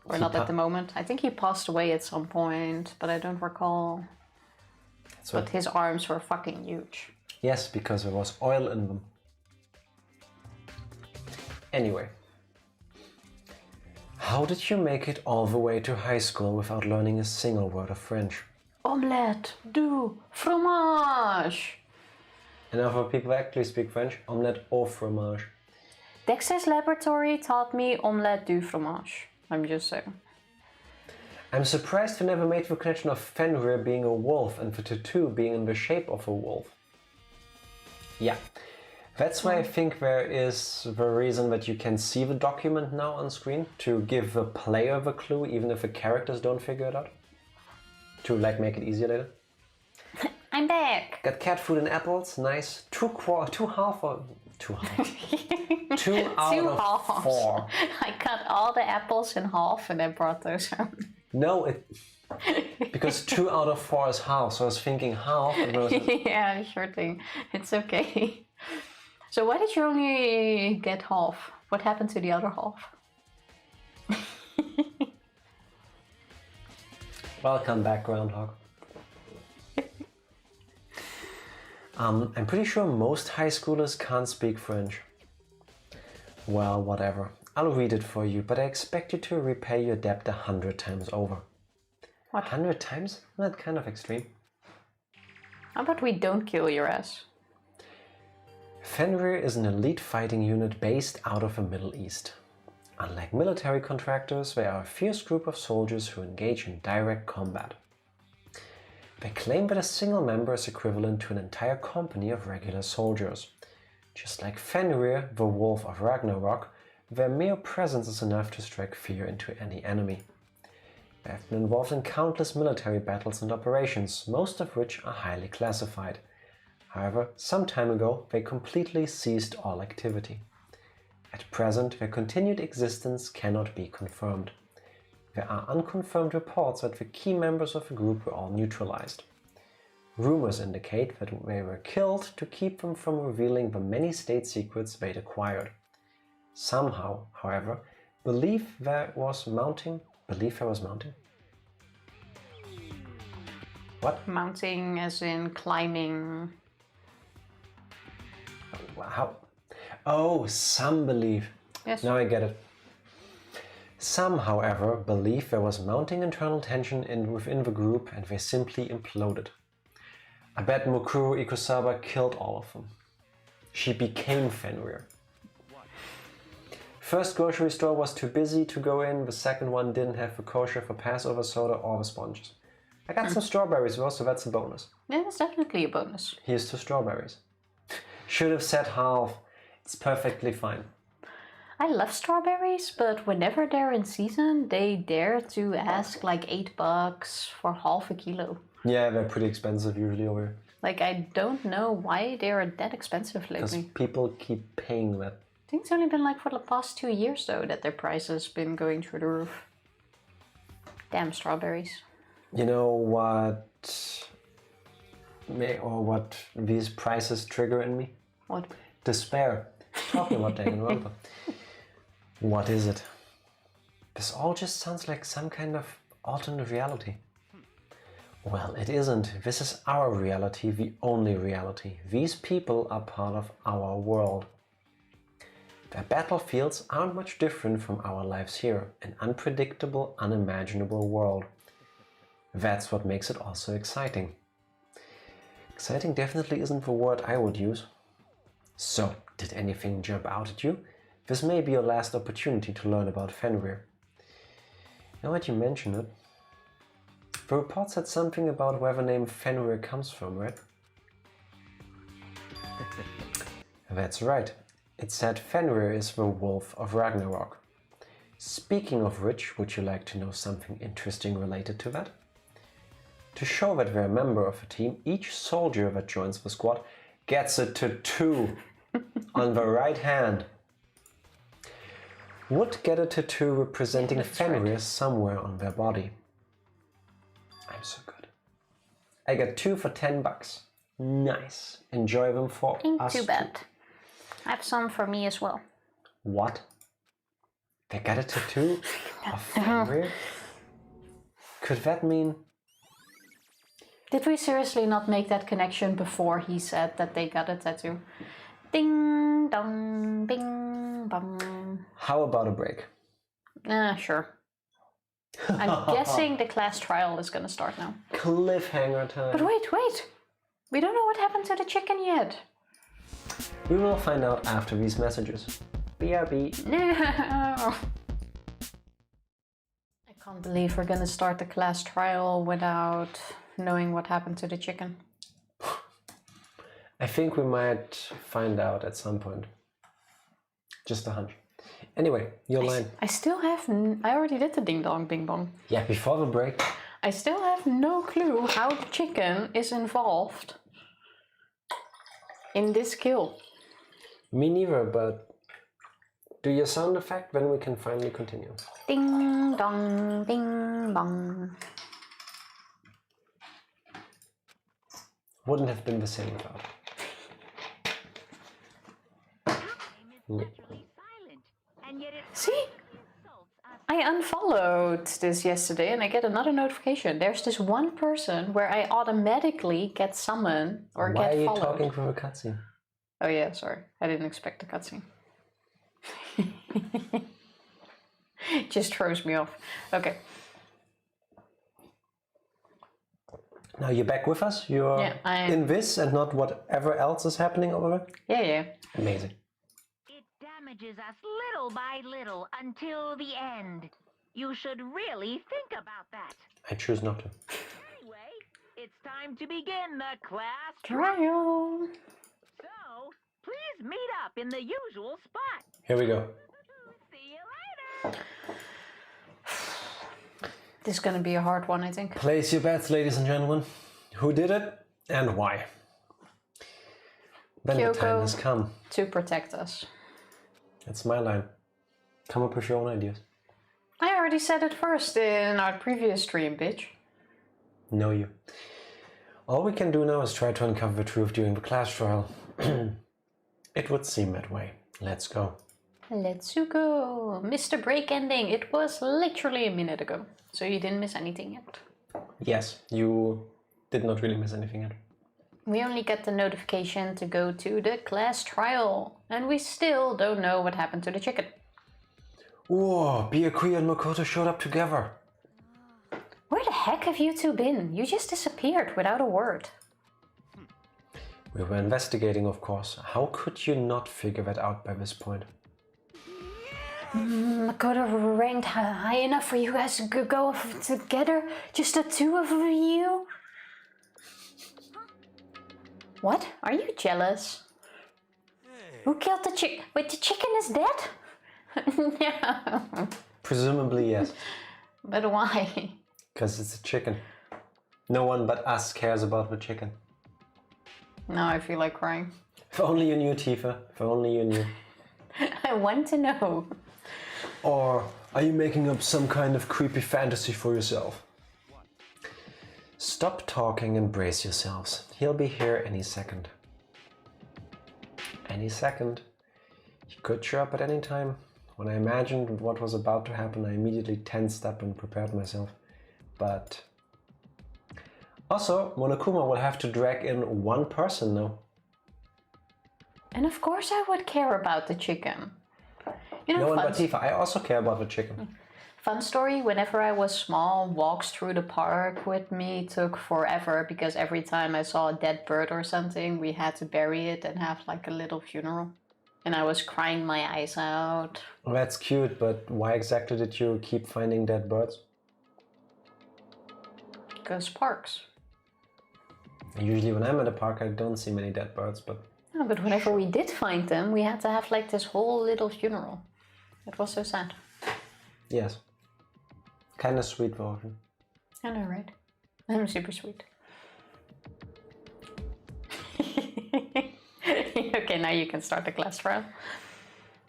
Or not at the moment. I think he passed away at some point, but I don't recall. So, But his arms were fucking huge. yes, because there was oil in them. Anyway. How did you make it all the way to high school without learning a single word of French? Omelette du fromage! And now for people who actually speak French, omelette au fromage. Dexter's laboratory taught me omelette du fromage. I'm just saying. I'm surprised they never made the connection of Fenrir being a wolf and the tattoo being in the shape of a wolf. Yeah, that's why I think there is the reason that you can see the document now on screen, to give the player the clue even if the characters don't figure it out. To like make it easier later. I'm back! Got cat food and apples, nice. Two half or... Two half. Two out Two of halves. 4. I cut all the apples in half and then brought those home. No, because 2 out of 4 is half, so I was thinking half. And I was, Yeah, sure thing. It's okay. So why did you only get half? What happened to the other half? welcome back, Groundhog. I'm pretty sure most high schoolers can't speak French. Well, whatever. I'll read it for you, but I expect you to repay your debt 100 times over. What? 100 times? That's kind of extreme. How about we don't kill your ass? Fenrir is an elite fighting unit based out of the Middle East. Unlike military contractors, they are a fierce group of soldiers who engage in direct combat. They claim that a single member is equivalent to an entire company of regular soldiers. Just like Fenrir, the Wolf of Ragnarok, their mere presence is enough to strike fear into any enemy. They have been involved in countless military battles and operations, most of which are highly classified. However, some time ago they completely ceased all activity. At present, their continued existence cannot be confirmed. There are unconfirmed reports that the key members of the group were all neutralized. Rumors indicate that they were killed to keep them from revealing the many state secrets they'd acquired. Somehow, however, belief there was mounting. What? Mounting as in climbing. How? Oh, some belief. Yes. Now I get it. Some, however, believe there was mounting internal tension within the group and they simply imploded. I bet Mukuru Ikusaba killed all of them. She became Fenrir. First grocery store was too busy to go in, the second one didn't have the kosher for Passover soda or the sponges. I got some strawberries though, so that's a bonus. Yeah, that's definitely a bonus. Here's to strawberries. Should have said half. It's perfectly fine. I love strawberries, but whenever they're in season, they dare to ask like $8 for half a kilo. Yeah, they're pretty expensive usually over here. Like, I don't know why they're that expensive Because lately. people keep paying that. I think it's only been like for the past 2 years though that their price has been going through the roof. Damn strawberries. You know what these prices trigger in me? What? Despair. Talking about Danganronpa. What is it? This all just sounds like some kind of alternate reality. Well, it isn't. This is our reality, the only reality. These people are part of our world. Their battlefields aren't much different from our lives here. An unpredictable, unimaginable world. That's what makes it also exciting. Exciting definitely isn't the word I would use. So, did anything jump out at you? This may be your last opportunity to learn about Fenrir. Now that you mention it, the report said something about where the name Fenrir comes from, right? That's right. It said Fenrir is the wolf of Ragnarok. Speaking of which, would you like to know something interesting related to that? To show that they're a member of a team, each soldier that joins the squad gets a tattoo on the right hand. Would get a tattoo representing Fenrir somewhere on their body. I'm so good. I got 2 for $10. Nice. Enjoy them for Ain't us too bad. I have some for me as well. What? They got a tattoo of Fenrir? Could that mean... Did we seriously not make that connection before he said that they got a tattoo? Ding dong, bing bong. How about a break? Sure. I'm guessing the class trial is gonna start now. Cliffhanger time. But wait. We don't know what happened to the chicken yet. We will find out after these messages. BRB. No. I can't believe we're gonna start the class trial without knowing what happened to the chicken. I think we might find out at some point. Just a hunch. Anyway, your line. I still have... I already did the ding dong bing bong. Yeah, before the break. I still have no clue how the chicken is involved in this kill. Me neither, but do your sound effect, then we can finally continue. Ding dong bing bong. Wouldn't have been the same without. See? I unfollowed this yesterday and I get another notification. There's this one person where I automatically get summoned or Why get are you followed. talking from a cutscene? Oh yeah, sorry. I didn't expect a cutscene. Just throws me off. Okay. Now you're back with us? You're in this and not whatever else is happening over there? Yeah. Amazing. It damages us little by little until the end. You should really think about that. I choose not to. Anyway, it's time to begin the class Trial. So, please meet up in the usual spot. Here we go. See you later. This is gonna be a hard one, I think. Place your bets, ladies and gentlemen. Who did it and why? Then the time has come. To protect us. It's my line. Come up with your own ideas. I already said it first in our previous stream, bitch. Know you. All we can do now is try to uncover the truth during the class trial. It would seem that way. Let's go. Let's go. Mr. Break ending. It was literally a minute ago, so you didn't miss anything yet. Yes, you did not really miss anything yet. We only got the notification to go to the class trial, and we still don't know what happened to the chicken. Whoa, Byakuya and Makoto showed up together. Where the heck have you two been? You just disappeared without a word. We were investigating, of course. How could you not figure that out by this point? Makoto ranked high enough for you guys to go off together? Just the two of you? What? Are you jealous? Who killed the chicken? Wait, the chicken is dead? No. Presumably, yes. But why? Because it's a chicken. No one but us cares about the chicken. Now I feel like crying. If only you knew, Tifa. If only you knew. I want to know. Or are you making up some kind of creepy fantasy for yourself? Stop talking and brace yourselves. He'll be here any second. Any second. He could show up at any time. When I imagined what was about to happen, I immediately tensed up and prepared myself. But also, Monokuma will have to drag in one person now. And of course I would care about the chicken. You know, No one but Tifa. I also care about the chicken. Fun story, whenever I was small, walks through the park with me took forever because every time I saw a dead bird or something, we had to bury it and have like a little funeral. And I was crying my eyes out. Well, that's cute, but why exactly did you keep finding dead birds? Because parks. Usually when I'm at a park, I don't see many dead birds, but... No, but whenever we did find them, we had to have like this whole little funeral. It was so sad. Yes. Kind of sweet version. I know, right? I'm super sweet. Okay, now you can start the class trial.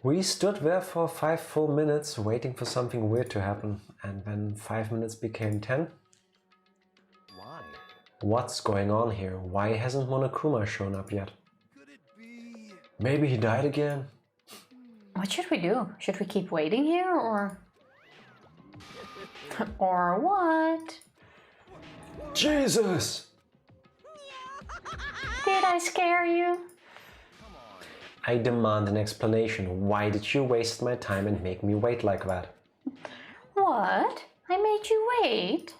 We stood there for 5 full minutes waiting for something weird to happen, and then 5 minutes became 10. Why? What's going on here? Why hasn't Monokuma shown up yet? Maybe he died again? What should we do? Should we keep waiting here or... or what? Jesus! Did I scare you? I demand an explanation. Why did you waste my time and make me wait like that? What? I made you wait?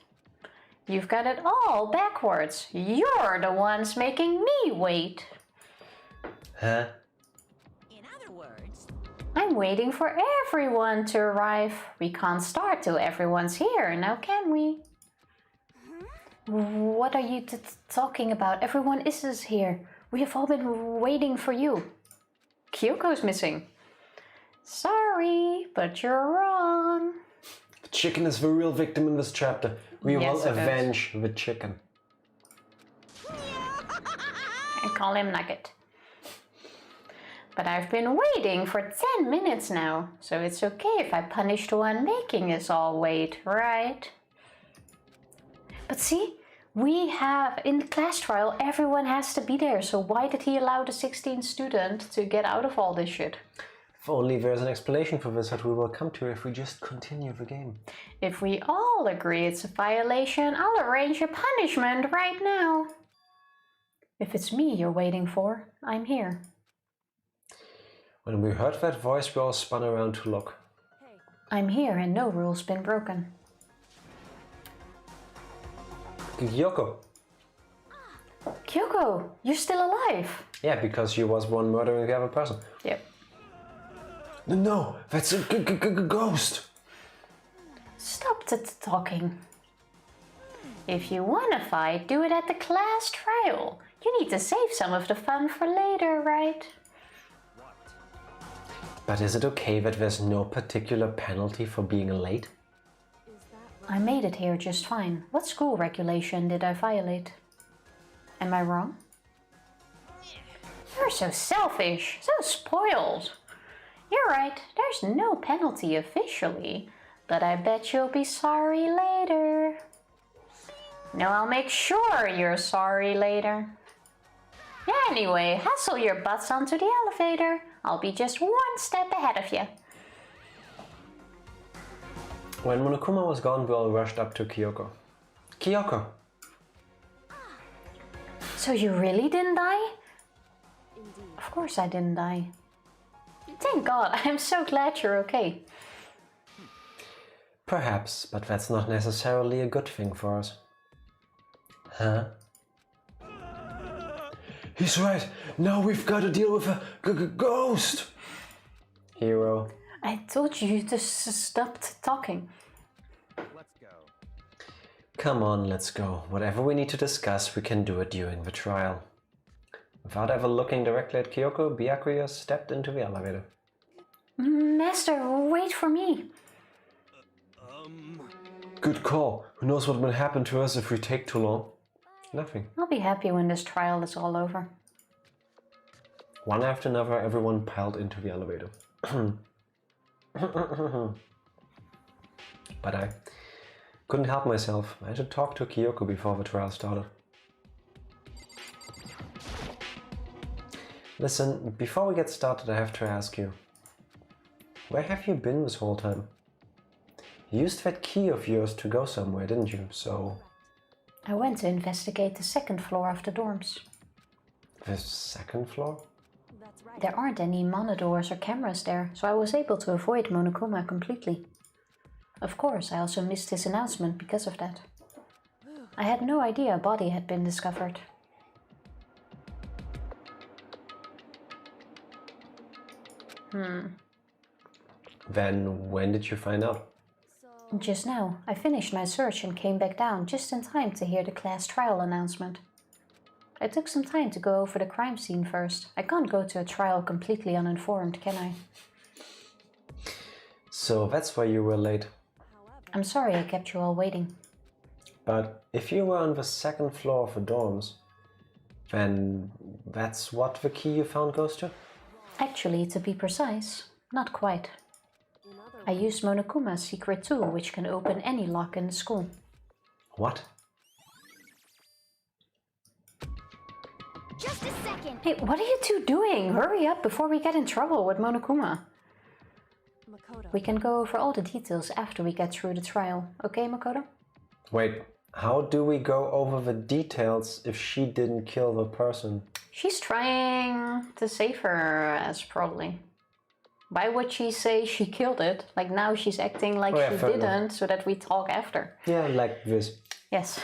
You've got it all backwards. You're the ones making me wait. Huh? I'm waiting for everyone to arrive. We can't start till everyone's here, now can we? What are you talking about? Everyone is here. We have all been waiting for you. Kyoko's missing. Sorry, but you're wrong. The chicken is the real victim in this chapter. We Yes, will it is. avenge the chicken. I call him Nugget. But I've been waiting for 10 minutes now, so it's okay if I punish the one making us all wait, right? But see, we have, in the class trial, everyone has to be there, so why did he allow the 16th student to get out of all this shit? If only there's an explanation for this that we will come to if we just continue the game. If we all agree it's a violation, I'll arrange a punishment right now. If it's me you're waiting for, I'm here. When we heard that voice, we all spun around to look. I'm here and no rule's been broken. Kyoko. Kyoko, you're still alive. Yeah, because you was one murdering the other person. Yep. No, that's a ghost. Stop talking. If you wanna fight, do it at the class trial. You need to save some of the fun for later, right? But is it okay that there's no particular penalty for being late? I made it here just fine. What school regulation did I violate? Am I wrong? You're so selfish, so spoiled. You're right, there's no penalty officially, but I bet you'll be sorry later. No, I'll make sure you're sorry later. Anyway, hustle your butts onto the elevator. I'll be just one step ahead of you. When Monokuma was gone, we all rushed up to Kyoko. Kyoko! So you really didn't die? Indeed. Of course I didn't die. Thank God, I'm so glad you're okay. Perhaps, but that's not necessarily a good thing for us. Huh? He's right! Now we've got to deal with a ghost! Hero. I told you to stop talking. Let's go. Come on, let's go. Whatever we need to discuss, we can do it during the trial. Without ever looking directly at Kyoko, Byakuya stepped into the elevator. Master, wait for me. Good call. Who knows what will happen to us if we take too long? Nothing. I'll be happy when this trial is all over. One after another, everyone piled into the elevator. But I couldn't help myself. I had to talk to Kyoko before the trial started. Listen, before we get started, I have to ask you. Where have you been this whole time? You used that key of yours to go somewhere, didn't you? So... I went to investigate the second floor of the dorms. The second floor? That's right. There aren't any monitors or cameras there, so I was able to avoid Monokuma completely. Of course, I also missed his announcement because of that. I had no idea a body had been discovered. Then when did you find out? So, Just now, I finished my search and came back down just in time to hear the class trial announcement. I took some time to go over the crime scene first. I can't go to a trial completely uninformed, can I? So that's why you were late. I'm sorry I kept you all waiting. But if you were on the second floor of the dorms, then that's what the key you found goes to? Actually, to be precise, not quite. in other I used Monokuma's secret tool, which can open any lock in the school. What? Just a second. Hey, what are you two doing? Hurry up before we get in trouble with Monokuma. Makoto. We can go over all the details after we get through the trial. Okay, Makoto? Wait, how do we go over the details if she didn't kill the person? She's trying to save her ass, probably. Why would she say she killed it? Like now she's acting like Oh, yeah, she fair didn't, enough. so that we talk after. Yeah, like this. Yes.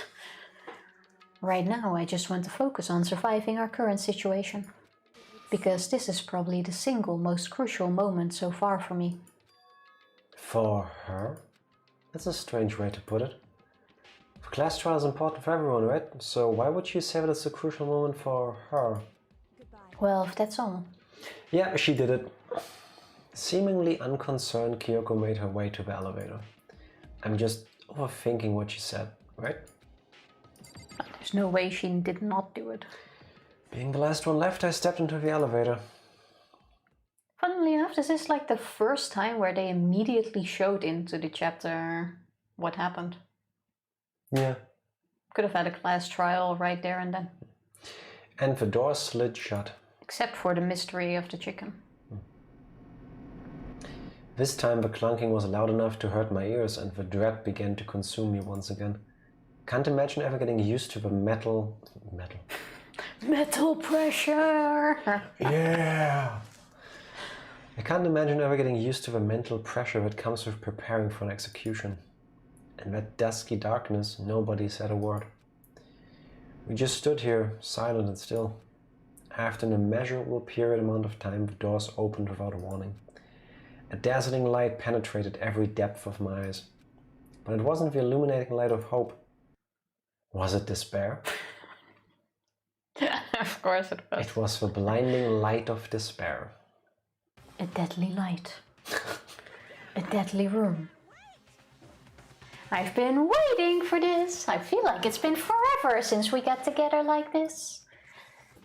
Right now, I just want to focus on surviving our current situation. Because this is probably the single most crucial moment so far for me. For her? That's a strange way to put it. The class trial is important for everyone, right? So why would you say that it's a crucial moment for her? Goodbye. Well, if that's all. Yeah, she did it. Seemingly unconcerned, Kyoko made her way to the elevator. I'm just overthinking what she said, right? There's no way she did not do it. Being the last one left, I stepped into the elevator. Funnily enough, this is like the first time where they immediately showed into the chapter what happened. Yeah. Could have had a class trial right there and then. And the door slid shut. Except for the mystery of the chicken. This time the clunking was loud enough to hurt my ears and the dread began to consume me once again. Can't imagine ever getting used to the metal pressure! Yeah! I can't imagine ever getting used to the mental pressure that comes with preparing for an execution. In that dusky darkness, nobody said a word. We just stood here, silent and still. After an immeasurable period amount of time, the doors opened without a warning. A dazzling light penetrated every depth of my eyes. But it wasn't the illuminating light of hope. Was it despair? Of course it was. It was the blinding light of despair. A deadly light. A deadly room. I've been waiting for this. I feel like it's been forever since we got together like this.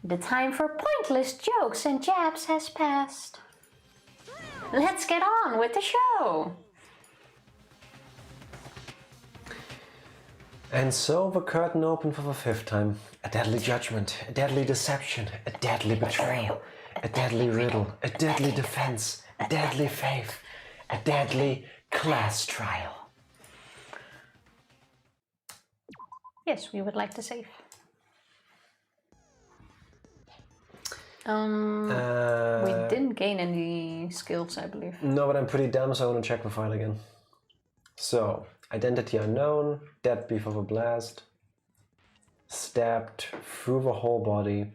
The time for pointless jokes and jabs has passed. Let's get on with the show. And so the curtain opened for the 5th time. A deadly judgment, a deadly deception, a deadly betrayal, a deadly riddle, a deadly defense, a deadly faith, a deadly class trial. Yes, we would like to save. We didn't gain any skills, I believe. No, but I'm pretty dumb, so I want to check the file again. So, identity unknown, dead before the blast, stabbed through the whole body,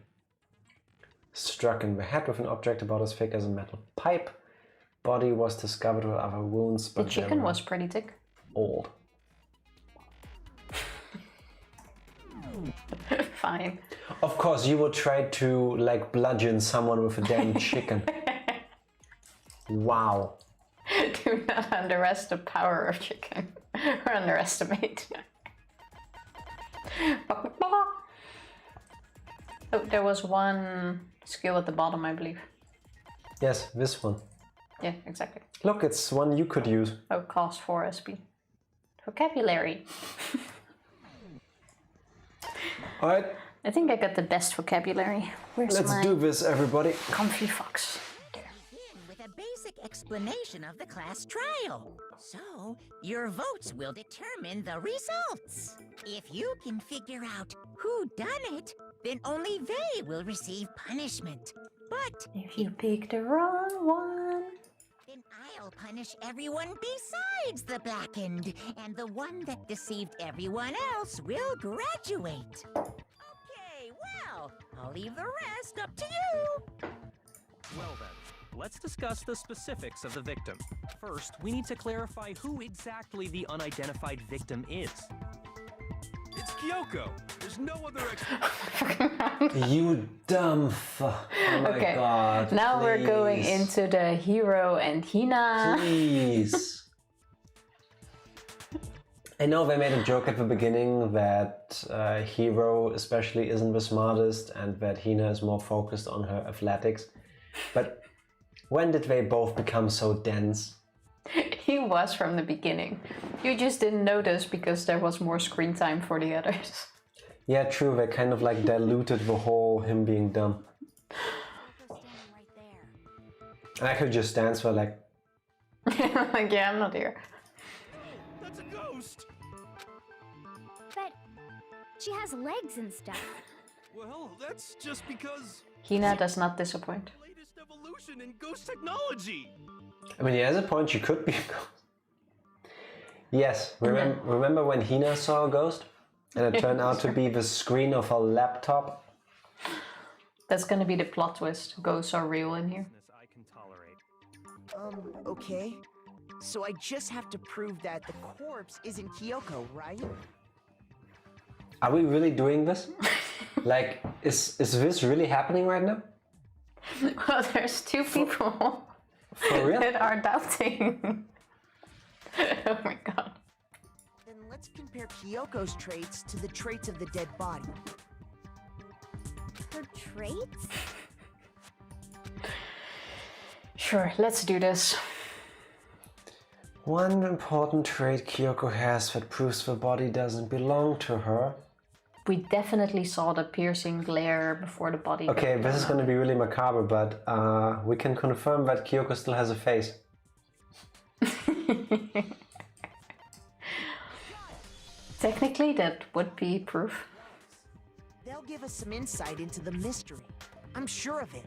struck in the head with an object about as thick as a metal pipe, body was discovered with other wounds, but the chicken was pretty thick. Old. Fine. Of course, you would try to like bludgeon someone with a damn chicken. Wow. Do not underestimate the power of chicken. Or underestimate. Oh, there was one skill at the bottom, I believe. Yes, this one. Yeah, exactly. Look, it's one you could use. Oh, cost 4 SP. Vocabulary. Alright, I think I got the best vocabulary. Where's let's my do this, everybody. comfy fox? With a basic explanation of the class trial. So, your votes will determine the results. If you can figure out who done it, then only they will receive punishment. But If you pick the wrong one. then I'll punish everyone besides the blackened, and the one that deceived everyone else will graduate. Okay, well, I'll leave the rest up to you. Well then, let's discuss the specifics of the victim. First, we need to clarify who exactly the unidentified victim is. It's Kyoko. There's no other explanation. You dumb Oh my Okay, god. now we're going please. into the hero and Hina. Please. I know they made a joke at the beginning that Hero especially isn't the smartest and that Hina is more focused on her athletics. But when did they both become so dense? He was from the beginning. You just didn't notice because there was more screen time for the others. Yeah, true, they kind of like diluted the whole him being dumb. And I could just dance for like, Like, yeah, I'm not here. That's a ghost! But she has legs and stuff. Well, that's just because Hina does not disappoint. latest evolution in ghost technology. I mean, yeah, as a point, you could be a ghost. Yes, remember when Hina saw a ghost? And it turned out to be the screen of her laptop? That's gonna be the plot twist. Ghosts are real in here. I can tolerate. Okay. So I just have to prove that the corpse isn't Kyoko, right? Are we really doing this? Like, is this really happening right now? Well, there's 2 people For real? that are doubting. Oh my god. Then let's compare Kyoko's traits to the traits of the dead body. Her traits? Sure, let's do this. One important trait Kyoko has that proves the body doesn't belong to her. We definitely saw the piercing glare before the body. Okay, this is gonna be really macabre, but we can confirm that Kyoko still has a face. Technically, that would be proof. They'll give us some insight into the mystery. I'm sure of it.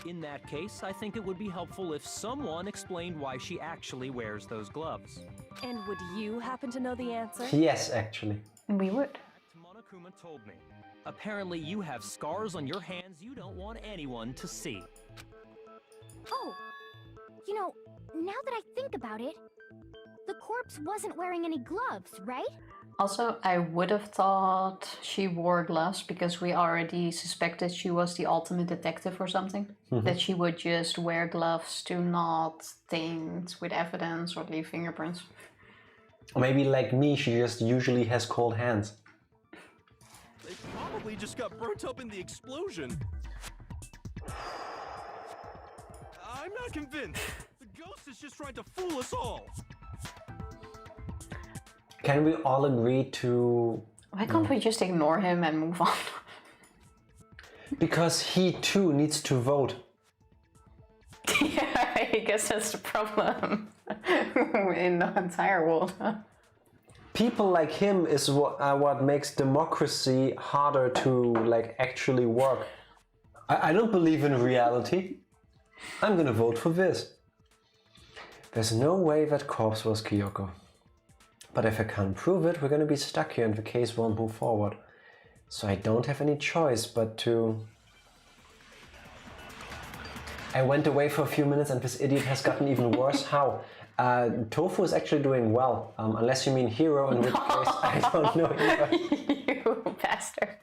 In that case, I think it would be helpful if someone explained why she actually wears those gloves. And would you happen to know the answer? Yes, actually. We would. Monokuma told me. Apparently you have scars on your hands you don't want anyone to see. Oh, you know, now that I think about it, the corpse wasn't wearing any gloves, right? Also, I would have thought she wore gloves because we already suspected she was the ultimate detective or something. That she would just wear gloves to not taint with evidence or leave fingerprints. Or maybe like me, she just usually has cold hands. They probably just got burnt up in the explosion. I'm not convinced. The ghost is just trying to fool us all. Can we all agree to... Why can't we just ignore him and move on? Because he too needs to vote. Yeah, I guess that's the problem in the entire world. People like him is what makes democracy harder to like actually work. I don't believe in reality. I'm gonna vote for this. There's no way that corpse was Kyoko. But if I can't prove it, we're gonna be stuck here and the case won't move forward. So I don't have any choice but to... I went away for a few minutes and this idiot has gotten even worse. How? Tofu is actually doing well, unless you mean Hero, in which case I don't know either. You bastard.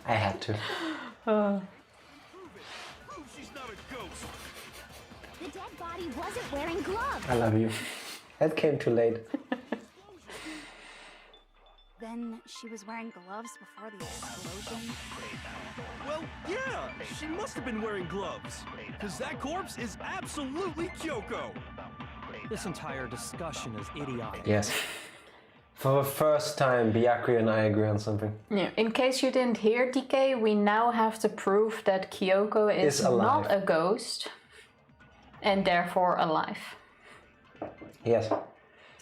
I had to. The dead body wasn't wearing gloves. I love you. That came too late. Then she was wearing gloves before the explosion? Well, yeah, she must have been wearing gloves. Because that corpse is absolutely Kyoko. This entire discussion is idiotic. Yes. For the first time, Byakuya and I agree on something. Yeah. In case you didn't hear, DK, we now have to prove that Kyoko is not a ghost and therefore alive. Yes.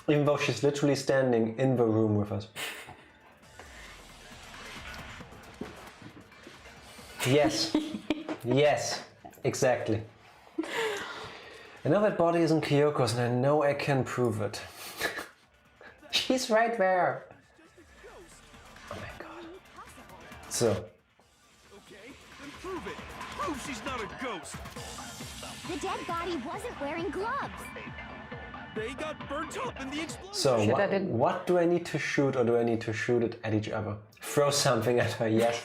Even though she's literally standing in the room with us. Yes. Yes. Exactly. I know that body isn't Kyoko's and I know I can prove it. She's right there. Oh my god. So. Okay, then prove it. Prove she's not a ghost. The dead body wasn't wearing gloves. They got burnt up in the explosion. So what do I need to shoot, or do I need to shoot it at each other? Throw something at her, yes.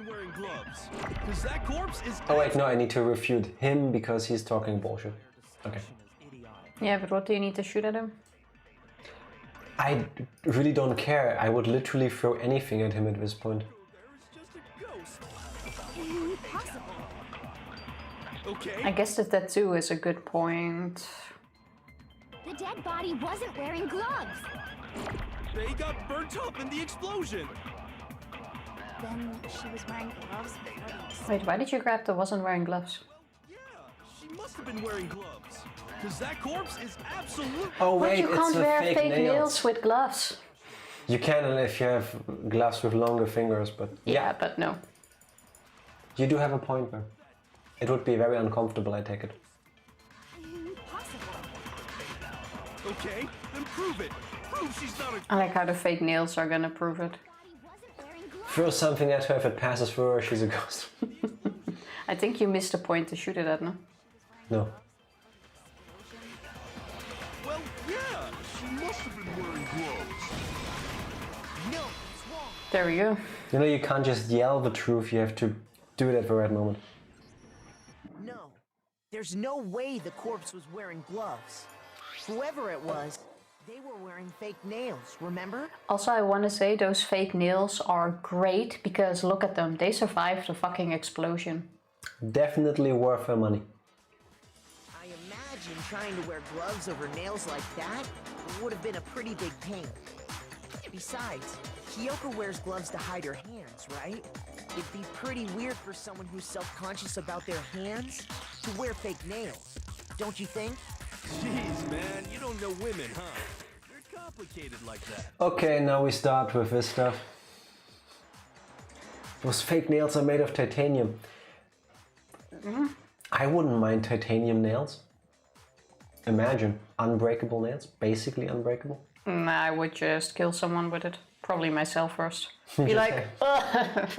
Wearing gloves. Because that corpse is... Oh wait, no, I need to refute him because he's talking bullshit. Okay. Yeah, but what do you need to shoot at him? I really don't care. I would literally throw anything at him at this point. Okay. I guess the tattoo is a good point. The dead body wasn't wearing gloves. They got burnt up in the explosion. Then she was wearing gloves before the explosion. Wait, why did you grab the wasn't wearing gloves? Yeah, she must have been wearing gloves. Because that corpse is absolutely... Oh wait, but you can't wear fake nails with gloves. You can if you have gloves with longer fingers, but... Yeah, but no. You do have a point there. It would be very uncomfortable, I take it. Okay, then prove it. Prove she's not a... I like how the fake nails are gonna prove it. Throw something at her, if it passes through her, she's a ghost. I think you missed the point to shoot it at, no? No. Well, yeah, she must have been wearing gloves. No, it's wrong. There we go. You know, you can't just yell the truth, you have to do it at the right moment. No, there's no way the corpse was wearing gloves. Whoever it was, they were wearing fake nails, remember? Also, I want to say those fake nails are great because look at them. They survived the fucking explosion. Definitely worth her money. I imagine trying to wear gloves over nails like that would have been a pretty big pain. Besides, Kyoko wears gloves to hide her hands, right? It'd be pretty weird for someone who's self-conscious about their hands to wear fake nails. Don't you think? Jeez, man, you don't know women, huh? They're complicated like that. Okay, now we start with this stuff. Those fake nails are made of titanium. I wouldn't mind titanium nails. Imagine, unbreakable nails, basically unbreakable. I would just kill someone with it. Probably myself first. Be like, ugh.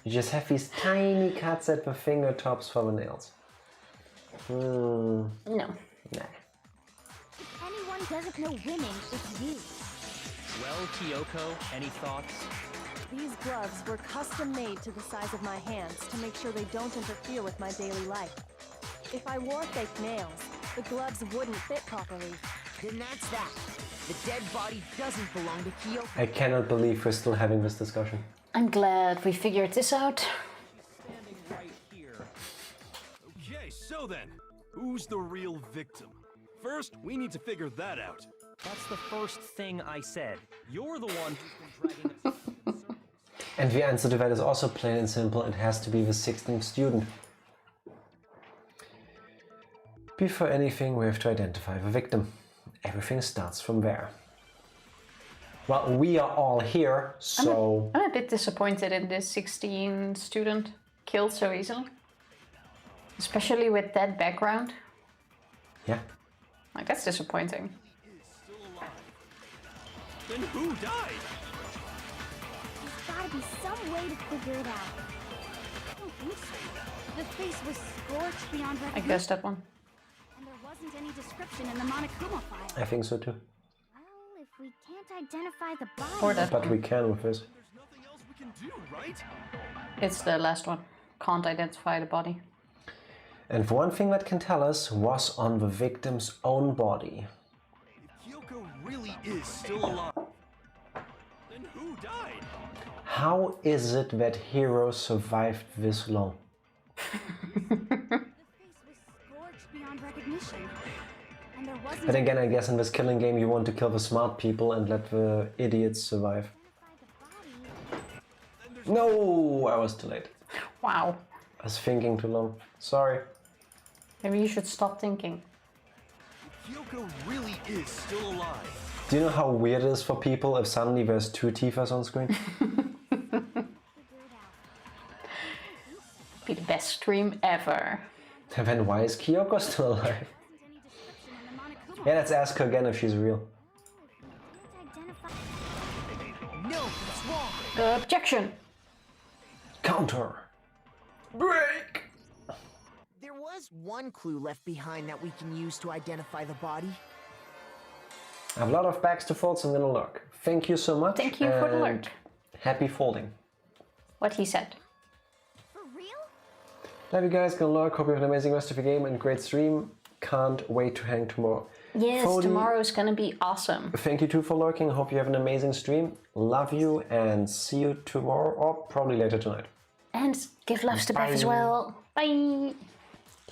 You just have these tiny cuts at the fingertips for the nails. No. Nah. If anyone doesn't know women, it's you. Well, Kyoko, any thoughts? These gloves were custom made to the size of my hands to make sure they don't interfere with my daily life. If I wore fake nails, the gloves wouldn't fit properly. Then that's that. The dead body doesn't belong to Kyoko. I cannot believe we're still having this discussion. I'm glad we figured this out. Standing right here. Okay, so So then, who's the real victim? First, we need to figure that out. That's the first thing I said. You're the one who's been dragging us in circles. And the answer to that is also plain and simple. It has to be the 16th student. Before anything, we have to identify the victim. Everything starts from there. Well, we are all here, so... I'm a bit disappointed in this 16 student killed so easily. Especially with that background. Yeah. Like, that's disappointing. Then who died? There's gotta be some way to figure it out. I don't think so. The face was scorched beyond I recognition. guessed that one. And there wasn't any description in the Monokuma file. I think so too. Well, if we can't identify the body... Or that But one. we can with this. There's nothing else we can do, right? It's the last one. Can't identify the body. And for one thing that can tell us was on the victim's own body. If Kyoko really is still alive, then who died? How is it that Hero survived this long? The face was scorched beyond recognition. And there wasn't But again, I guess in this killing game you want to kill the smart people and let the idiots survive. No, I was too late. Wow. I was thinking too long. Sorry. Maybe you should stop thinking. If Kyoko really is still alive, Do you know how weird it is for people if suddenly there's two Tifas on screen? Be the best stream ever. And then why is Kyoko still alive? Yeah, let's ask her again if she's real. No, that's wrong. Objection! Counter! Break! There was one clue left behind that we can use to identify the body. I have a lot of bags to fold, so I'm gonna lurk. Thank you so much. Thank you for the and lurk. Happy folding. What he said. For real? Love you guys, gonna lurk. Hope you have an amazing rest of your game and great stream. Can't wait to hang tomorrow. Yes, Foldy, tomorrow's gonna be awesome. Thank you too for lurking. Hope you have an amazing stream. Love you and see you tomorrow or probably later tonight. And give loves to Beth as Bye. well. Bye!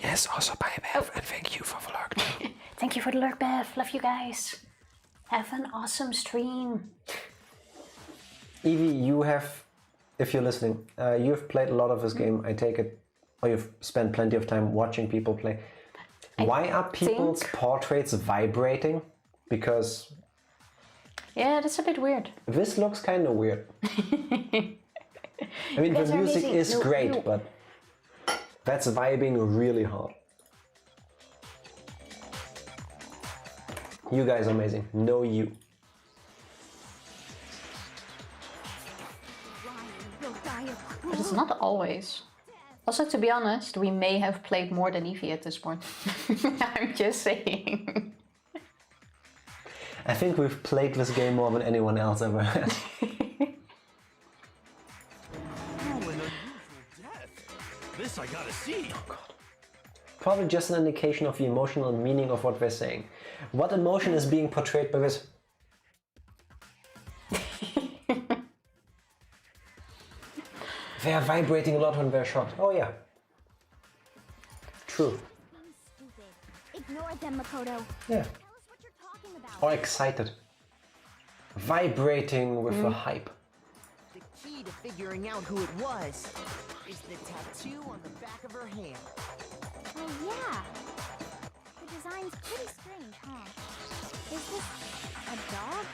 Yes, also bye Bev, and thank you for the lurk too. Thank you for the lurk, Beth. Love you guys. Have an awesome stream. Evie, you have, if you're listening, you have played a lot of this game. I take it, or you've spent plenty of time watching people play. Why are people's portraits vibrating? Because Yeah, that's a bit weird. this looks kind of weird. I mean, guys the are music amazing. is No, great, no. but that's vibing really hard. You guys are amazing. No, you. But it's not always. Also, to be honest, we may have played more than Evie at this point. I'm just saying. I think we've played this game more than anyone else ever has. oh, an unusual death. This I gotta see. Oh god. Probably just an indication of the emotional meaning of what we're saying. What emotion is being portrayed by this? They are vibrating a lot when they're shot. Oh yeah. True. Stupid. Ignore them, Makoto. Yeah. Tell us what you're talking about. Or excited. Vibrating with the hype. The key to figuring out who it was is the tattoo on the back of her hand. Oh, yeah. The design's pretty strange, huh? Is this a dog?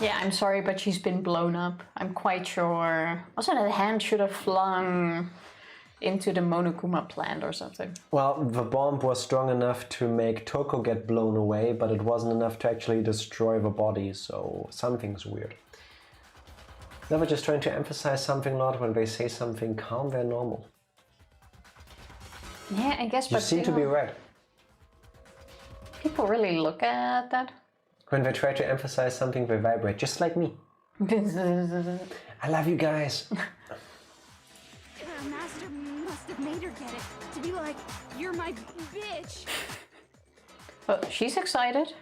Yeah, I'm sorry, but she's been blown up. I'm quite sure. Also, that hand should have flung into the Monokuma plant or something. Well, the bomb was strong enough to make Toko get blown away, but it wasn't enough to actually destroy the body, so something's weird. They were just trying to emphasize something a lot. When they say something calm, they're normal. Yeah, I guess, You but seem to be right. people really look at that. When they try to emphasize something, they vibrate, just like me. I love you guys. Her master must have made her get it. To be like, you're my bitch. Well, she's excited,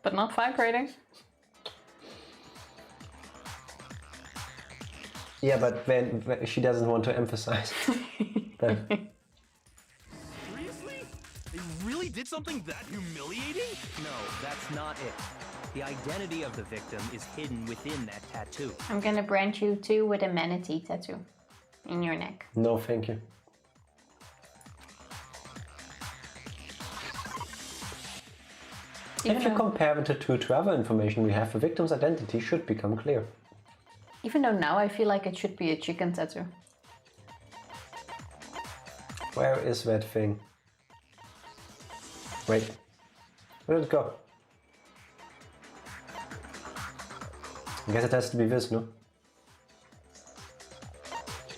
but not vibrating. Yeah, but then she doesn't want to emphasize. Then. Seriously? did something that humiliating? No, that's not it. The identity of the victim is hidden within that tattoo. I'm gonna brand you too with a manatee tattoo in your neck. No, thank you. If you compare the tattoo to other information we have, the victim's identity should become clear. Even though now I feel like it should be a chicken tattoo. Where is that thing? Wait. Where did it go? I guess it has to be this, no?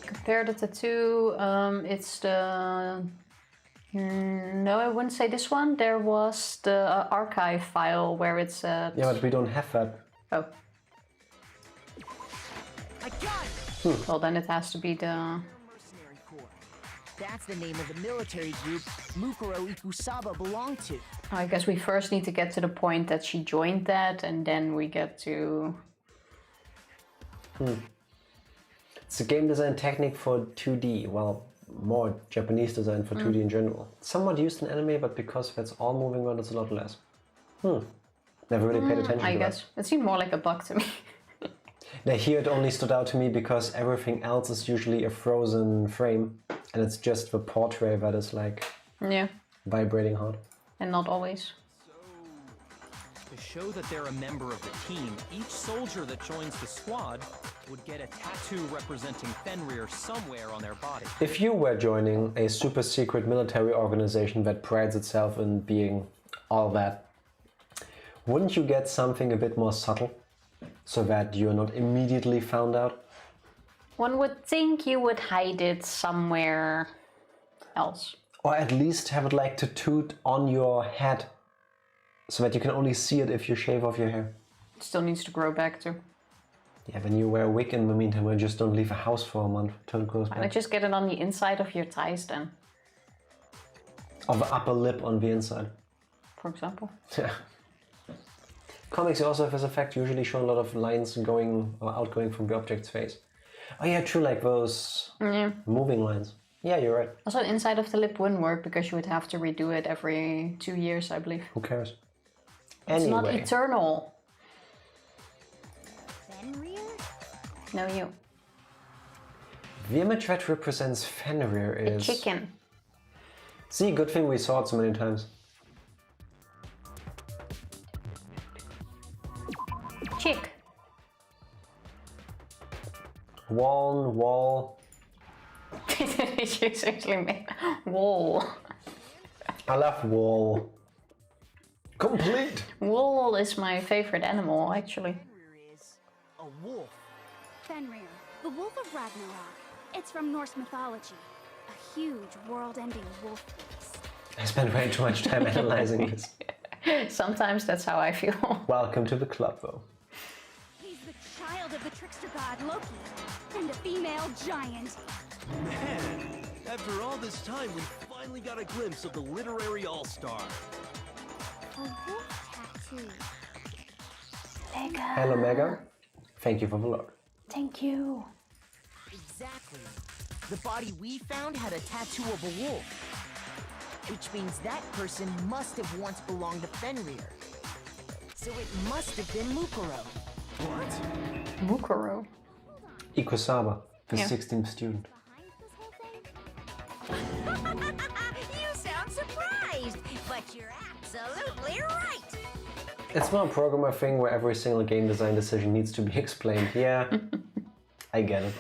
Compare the tattoo, it's the... No, I wouldn't say this one. There was the archive file where it said... Yeah, but we don't have that. Oh. I got it! Well, then it has to be the... Mercenary Corps. That's the name of the military group Mukuro Ikusaba belonged to. I guess we first need to get to the point that she joined that, and then we get to... It's a game design technique for 2D, well, more Japanese design for 2D in general. Somewhat used in anime, but because that's all moving around, it's a lot less. Never really paid attention to I that. guess. It seemed more like a bug to me. Now here it only stood out to me because everything else is usually a frozen frame, and it's just the portrait that is like Yeah, vibrating hard. and not always. To show that they're a member of the team, each soldier that joins the squad would get a tattoo representing Fenrir somewhere on their body. If you were joining a super secret military organization that prides itself in being all that, wouldn't you get something a bit more subtle so that you're not immediately found out? One would think you would hide it somewhere else. Or at least have it like tattooed on your head so that you can only see it if you shave off your hair. It still needs to grow back too. Yeah, when you wear a wig in the meantime, or just don't leave a house for a month till it grows Why back. not just get it on the inside of your thighs then, Or the upper lip on the inside. for example? Yeah. Comics also have this effect, usually show a lot of lines going or outgoing from the object's face. Oh yeah, true, like those moving lines. Yeah, you're right. Also, inside of the lip wouldn't work because you would have to redo it every 2 years, I believe. Who cares? It's not Anyway. eternal. Fenrir? No, you. The image that represents Fenrir A is... chicken. See, good thing we saw it so many times. Chick. Wall. Did you seriously make wool? I love wall. Complete! Wool is my favorite animal, actually. Fenrir is a wolf. Fenrir, the wolf of Ragnarok. It's from Norse mythology. A huge world-ending wolf beast. I spent way too much time analyzing this. Sometimes that's how I feel. Welcome to the club, though. He's the child of the trickster god Loki, and a female giant. Man, after all this time, we finally got a glimpse of the literary all-star. A wolf tattoo. Hello, Mega. Thank you for the look. Thank you. Exactly. The body we found had a tattoo of a wolf. Which means that person must have once belonged to Fenrir. So it must have been Mukuro. What? Mukuro. Ikusaba, the Yeah. 16th student. You sound surprised, but you're absolutely right. It's not a programmer thing where every single game design decision needs to be explained. Yeah, I get it.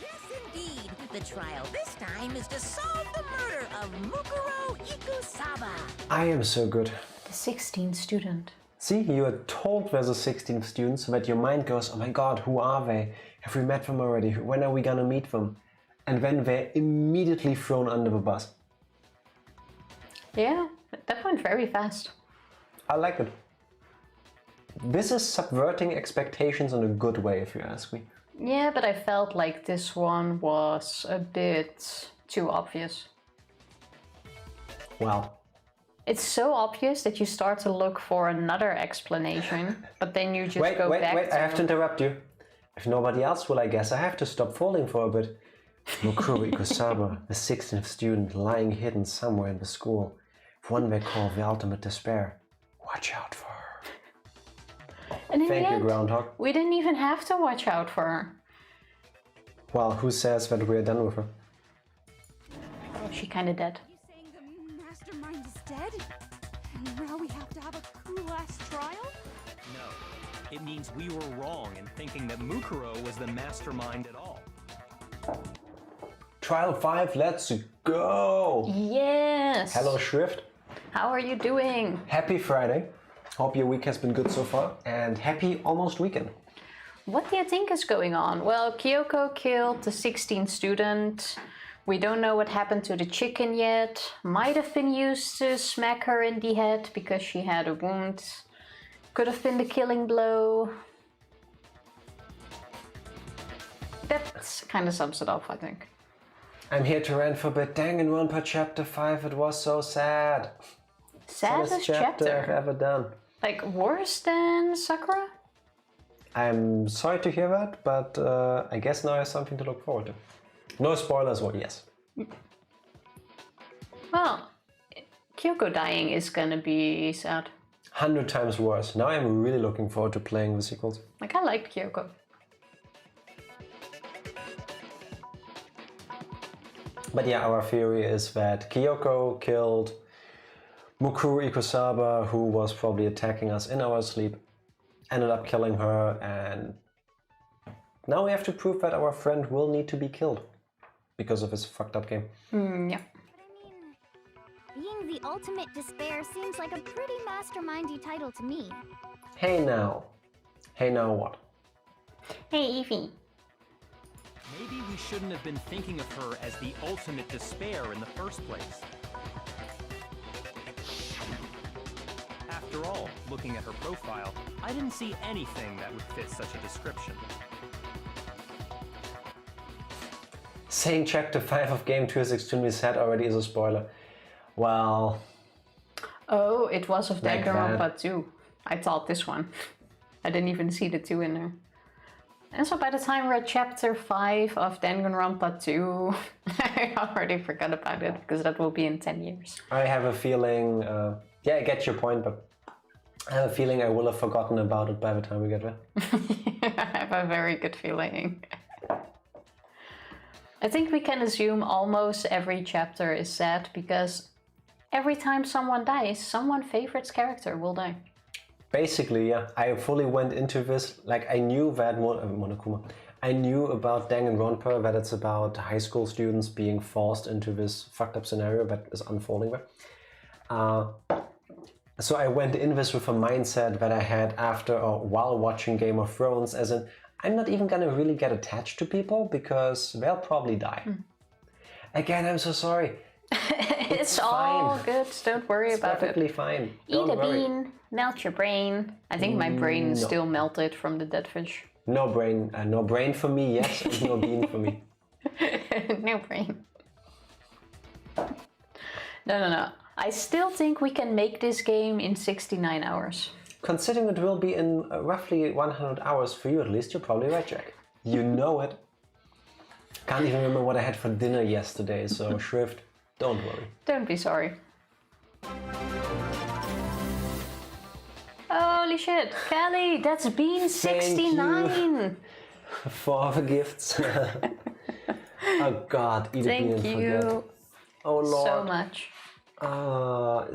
Yes, indeed. The trial this time is to solve the murder of Mukuro Ikusaba. I am so good. The 16th student. See, you are told there's a 16th student so that your mind goes, oh my god, who are they? Have we met them already? When are we gonna meet them? And then they're immediately thrown under the bus. Yeah, that went very fast. I like it. This is subverting expectations in a good way, if you ask me. Yeah, but I felt like this one was a bit too obvious. Well, It's so obvious that you start to look for another explanation, but then you just wait, go back I have to interrupt you. If nobody else will, I guess I have to stop falling for a bit. Mukuro Ikusaba, the 16th student, lying hidden somewhere in the school. One they call the ultimate despair. Watch out for her. And in Thank the you, end, Groundhog. we didn't even have to watch out for her. Well, who says that we're done with her? Well, she kinda dead. You saying the mastermind is dead? And now we have to have a cool-ass trial? No, it means we were wrong in thinking that Mukuro was the mastermind at all. Trial 5, let's go! Yes! Hello, Shrift. How are you doing? Happy Friday. Hope your week has been good so far. And happy almost weekend. What do you think is going on? Well, Kyoko killed the 16th student. We don't know what happened to the chicken yet. Might have been used to smack her in the head because she had a wound. Could have been the killing blow. That kind of sums it up, I think. I'm here to rant for a bit. Danganronpa chapter 5, it was so sad. Saddest chapter I've chapter. ever done. Like worse than Sakura? I'm sorry to hear that, but I guess now I have something to look forward to. No spoilers, well, yes. Well, Kyoko dying is gonna be sad. 100 times worse. Now I'm really looking forward to playing the sequels. Like, I liked Kyoko. But yeah, our theory is that Kyoko killed Mukuro Ikusaba, who was probably attacking us in our sleep, ended up killing her, and now we have to prove that our friend will need to be killed because of his fucked up game. Yeah. But I mean, being the ultimate despair seems like a pretty mastermindy title to me. Hey now. Hey now what? Hey, Evie. Maybe we shouldn't have been thinking of her as the ultimate despair in the first place. After all, looking at her profile, I didn't see anything that would fit such a description. Saying chapter 5 of game 2 is extremely sad already is a spoiler. Well... Oh, it was of Like Danganronpa 2. I thought this one. I didn't even see the 2 in there. And so by the time we're at chapter 5 of Danganronpa 2, I already forgot about it, because that will be in 10 years. I have a feeling... yeah, I get your point, but I have a feeling I will have forgotten about it by the time we get there. I have a very good feeling. I think we can assume almost every chapter is sad, because every time someone dies, someone's favorite character will die. Basically, yeah, I fully went into this, like I knew that Monokuma. I knew about Danganronpa, that it's about high school students being forced into this fucked up scenario that is unfolding there. So I went in this with a mindset that I had after or while watching Game of Thrones, as in, I'm not even gonna really get attached to people because they'll probably die. Again, I'm so sorry. It's all good, don't worry about it. Perfectly fine. Eat Don't a worry. bean, melt your brain. I think my brain is still melted from the dead fish. No brain for me, yes, and no bean for me. No brain. No. I still think we can make this game in 69 hours. Considering it will be in roughly 100 hours for you at least, you're probably right, Jack. You know it. Can't even remember what I had for dinner yesterday, so Shrift, don't worry. Don't be sorry. Holy shit, Kelly, that's been 69! For the gifts. Oh god, eat a bean and Thank forget. you Oh lord. so much.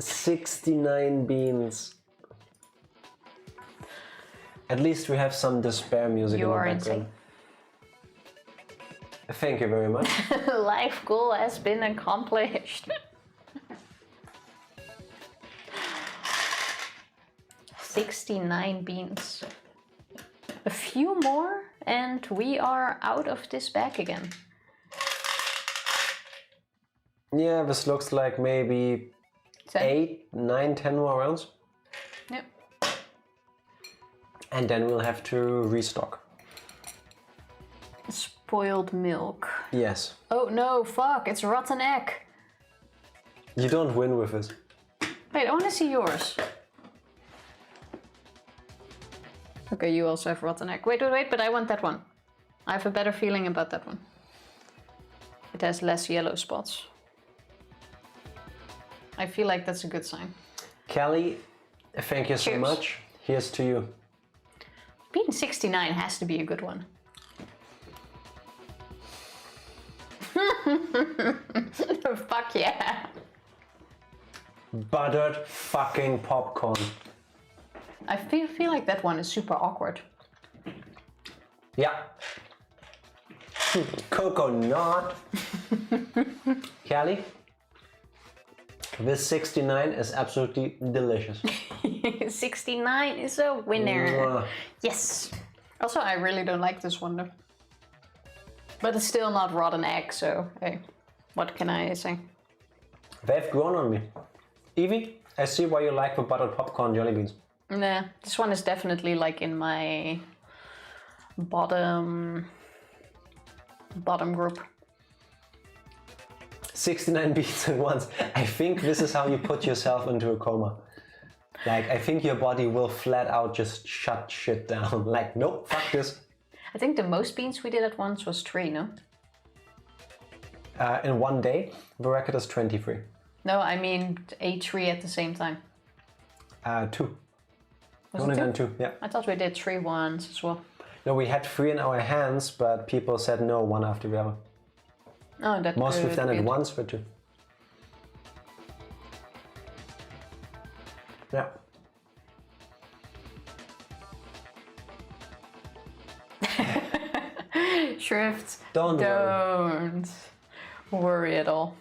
69 beans. At least we have some despair music You in the are background. insane. Thank you very much. Life goal has been accomplished. 69 beans. A few more and we are out of this bag again. Yeah, this looks like maybe 8, 9, 10 more rounds. Yep. And then we'll have to restock. Spoiled milk. Yes. Oh no, fuck, it's rotten egg. You don't win with this. Wait, I want to see yours. Okay, you also have rotten egg. Wait, but I want that one. I have a better feeling about that one. It has less yellow spots. I feel like that's a good sign. Kelly, thank you so Cheers. much. Here's to you. Bean 69 has to be a good one. Fuck yeah. Buttered fucking popcorn. I feel like that one is super awkward. Yeah. Coconut. Kelly, this 69 is absolutely delicious. 69 is a winner. Mwah. Yes. Also, I really don't like this one though. But it's still not rotten egg, so hey, what can I say? They've grown on me. Evie, I see why you like the buttered popcorn jelly beans. Nah, this one is definitely like in my bottom group. 69 beans at once. I think this is how you put yourself into a coma. Like, I think your body will flat out just shut shit down. Like, nope, fuck this. I think the most beans we did at once was 3, no? In one day, the record is 23. No, I mean 3 at the same time. 2. Was Only it 2? done 2, yeah. I thought we did 3 once as well. No, we had 3 in our hands, but people said no, one after the other. Oh, that Most could we've done be it once for 2. Yeah. Shrift, Don't worry at all.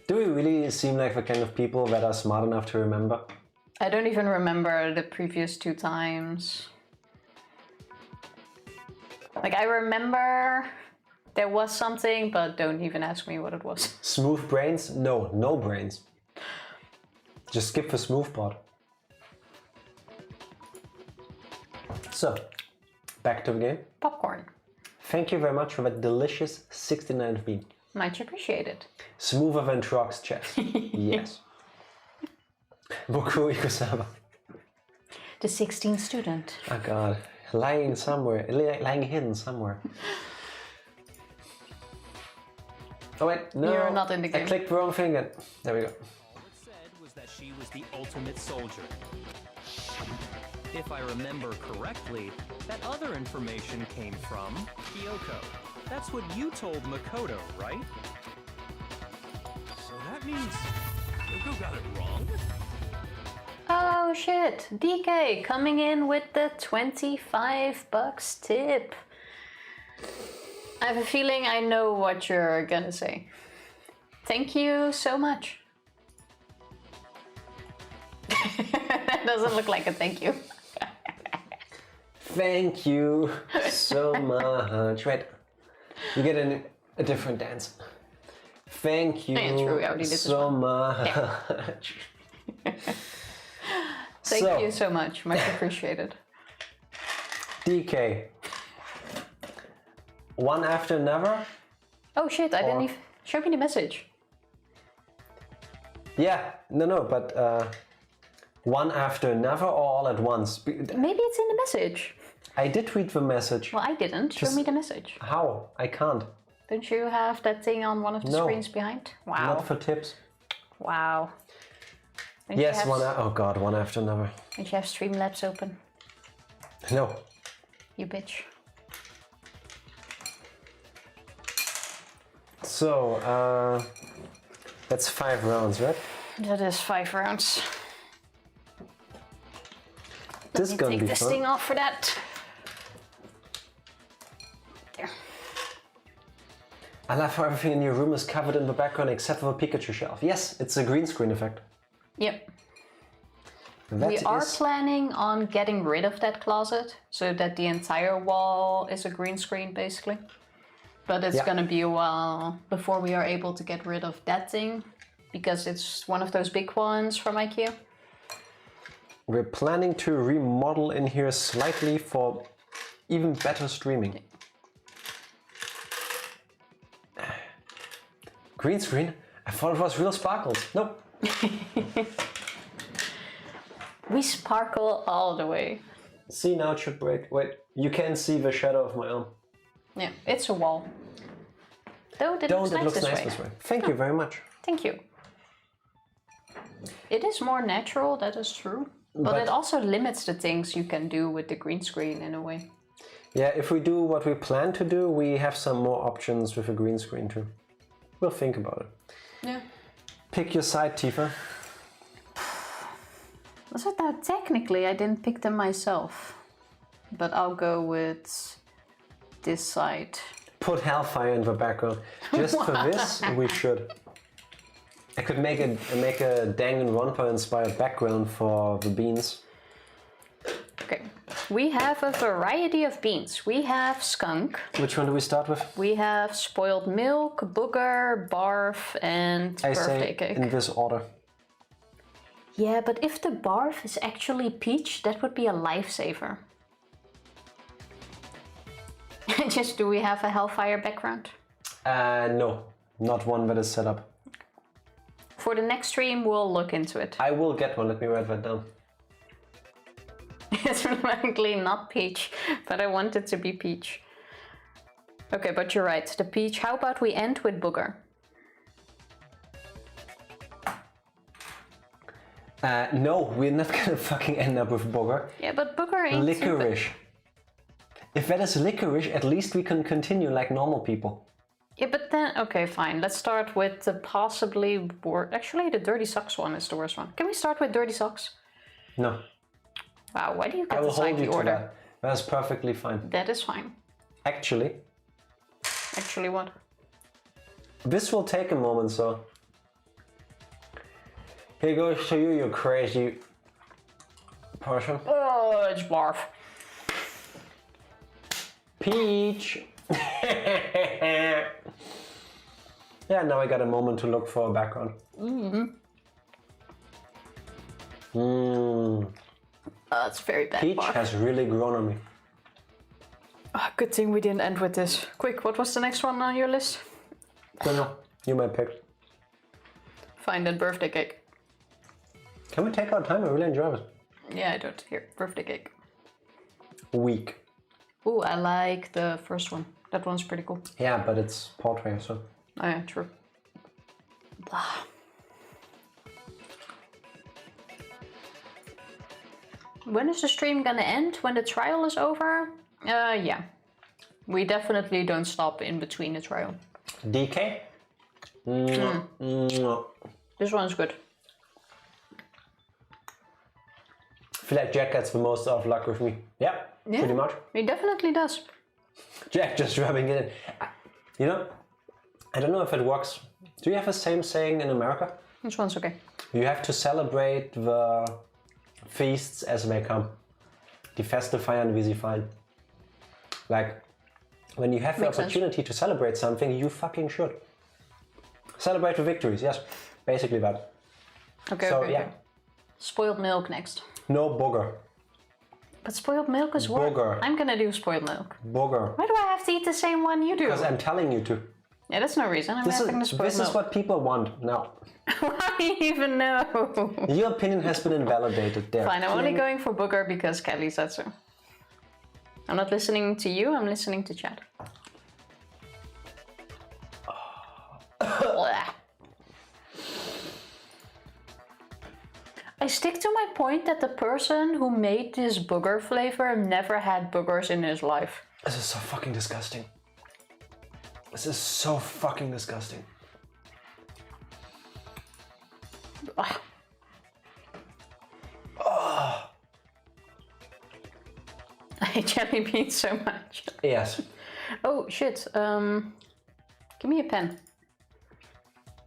Do we really seem like the kind of people that are smart enough to remember? I don't even remember the previous 2 times. Like, I remember there was something, but don't even ask me what it was. Smooth brains? No, no brains. Just skip the smooth part. So, back to the game. Popcorn. Thank you very much for that delicious 69th bean. Much appreciated. Smoother than Trog's chest. Yes. Boku Ikusaba. The 16th student. Oh god. Lying somewhere. Lying hidden somewhere. Oh wait, no. You're not in the game. I clicked the wrong thing again. There we go. All it said was that she was the ultimate soldier. If I remember correctly, that other information came from Kyoko. That's what you told Makoto, right? So that means Kyoko got it wrong? Oh shit, DK coming in with the 25 bucks tip. I have a feeling I know what you're gonna say. Thank you so much. That doesn't look like a thank you. Thank you so much. Wait, you get a different dance. Thank you Yeah, true, we already did this so one. much. Thank you so much, much appreciated. DK. One after never? Oh shit, I didn't even show me the message. Yeah, no, but one after never or all at once? Maybe it's in the message. I did read the message. Well, I didn't. Show me the message. How? I can't. Don't you have that thing on one of the screens behind? Wow. Not for tips. Wow. Don't Yes, you have, oh god, one after never. Don't you have Streamlabs open? No. You bitch. So, that's 5 rounds, right? That is 5 rounds. This is gonna Take be this fun. thing off for that. There. I love how everything in your room is covered in the background except for the Pikachu shelf. Yes, it's a green screen effect. Yep. That We are is- planning on getting rid of that closet so that the entire wall is a green screen basically. But it's gonna be a while before we are able to get rid of that thing because it's one of those big ones from IKEA. We're planning to remodel in here slightly for even better streaming. Green screen? I thought it was real sparkles. Nope. We sparkle all the way. See, now it should break. Wait, you can see the shadow of my arm. Yeah, it's a wall. Though it looks nice this way. Thank you very much. Thank you. It is more natural, that is true. But it also limits the things you can do with the green screen in a way. Yeah, if we do what we plan to do, we have some more options with a green screen too. We'll think about it. Yeah. Pick your side, Tifa. Was it that technically I didn't pick them myself? But I'll go with this side. Put Hellfire in the background. Just for this, we should. I could make a Danganronpa inspired background for the beans. Okay. We have a variety of beans. We have skunk. Which one do we start with? We have spoiled milk, booger, barf, and birthday cake. In this order. Yeah, but if the barf is actually peach, that would be a lifesaver. Just, do we have a Hellfire background? No, not one that is set up. For the next stream, we'll look into it. I will get one, let me write that down. It's likely not peach, but I want it to be peach. Okay, but you're right, the peach. How about we end with booger? No, we're not gonna fucking end up with booger. Yeah, but booger ain't licorice. If that is licorice, at least we can continue like normal people. Yeah, but then, okay, fine. Let's start with the possibly actually, the dirty socks one is the worst one. Can we start with dirty socks? No. Wow, why do you I get will to decide hold you the to order? that. That's perfectly fine. That is fine. Actually. Actually what? This will take a moment, so. Here goes to you, you crazy person. Oh, it's barf. Peach. Yeah, now I got a moment to look for a background. That's very bad. Peach barf. has really grown on me. Oh, good thing we didn't end with this. Quick, what was the next one on your list? No, you might pick. Fine, then birthday cake. Can we take our time? I really enjoy it. Yeah, I don't. Here, birthday cake. Weak. Ooh, I like the first one. That one's pretty cool. Yeah, but it's portrait, so. Oh yeah, true. Blah. When is the stream gonna end? When the trial is over? Yeah. We definitely don't stop in between the trial. DK? This one's good. I feel like Jack gets the most out of luck with me. Yeah, pretty much. He definitely does. Jack just rubbing it in. You know, I don't know if it works. Do you have the same saying in America? This one's okay. You have to celebrate the feasts as they come. Die Feste feiern, wie sie fallen. Like, when you have the opportunity to celebrate something, you fucking should. Celebrate the victories, yes. Basically that. Okay, so, okay, yeah. okay. Spoiled milk next. No booger. But spoiled milk is worse. Booger. I'm gonna do spoiled milk. Booger. Why do I have to eat the same one you do? Because I'm telling you to. Yeah, that's no reason. I'm having the spoiled milk. This is what people want now. How do you even know? Your opinion has been invalidated there. Fine, I'm only going for booger because Kelly said so. I'm not listening to you, I'm listening to chat. I stick to my point that the person who made this booger flavor never had boogers in his life. This is so fucking disgusting. This is so fucking disgusting. Ugh. Oh. I hate jelly beans so much. Yes. Oh shit, give me a pen.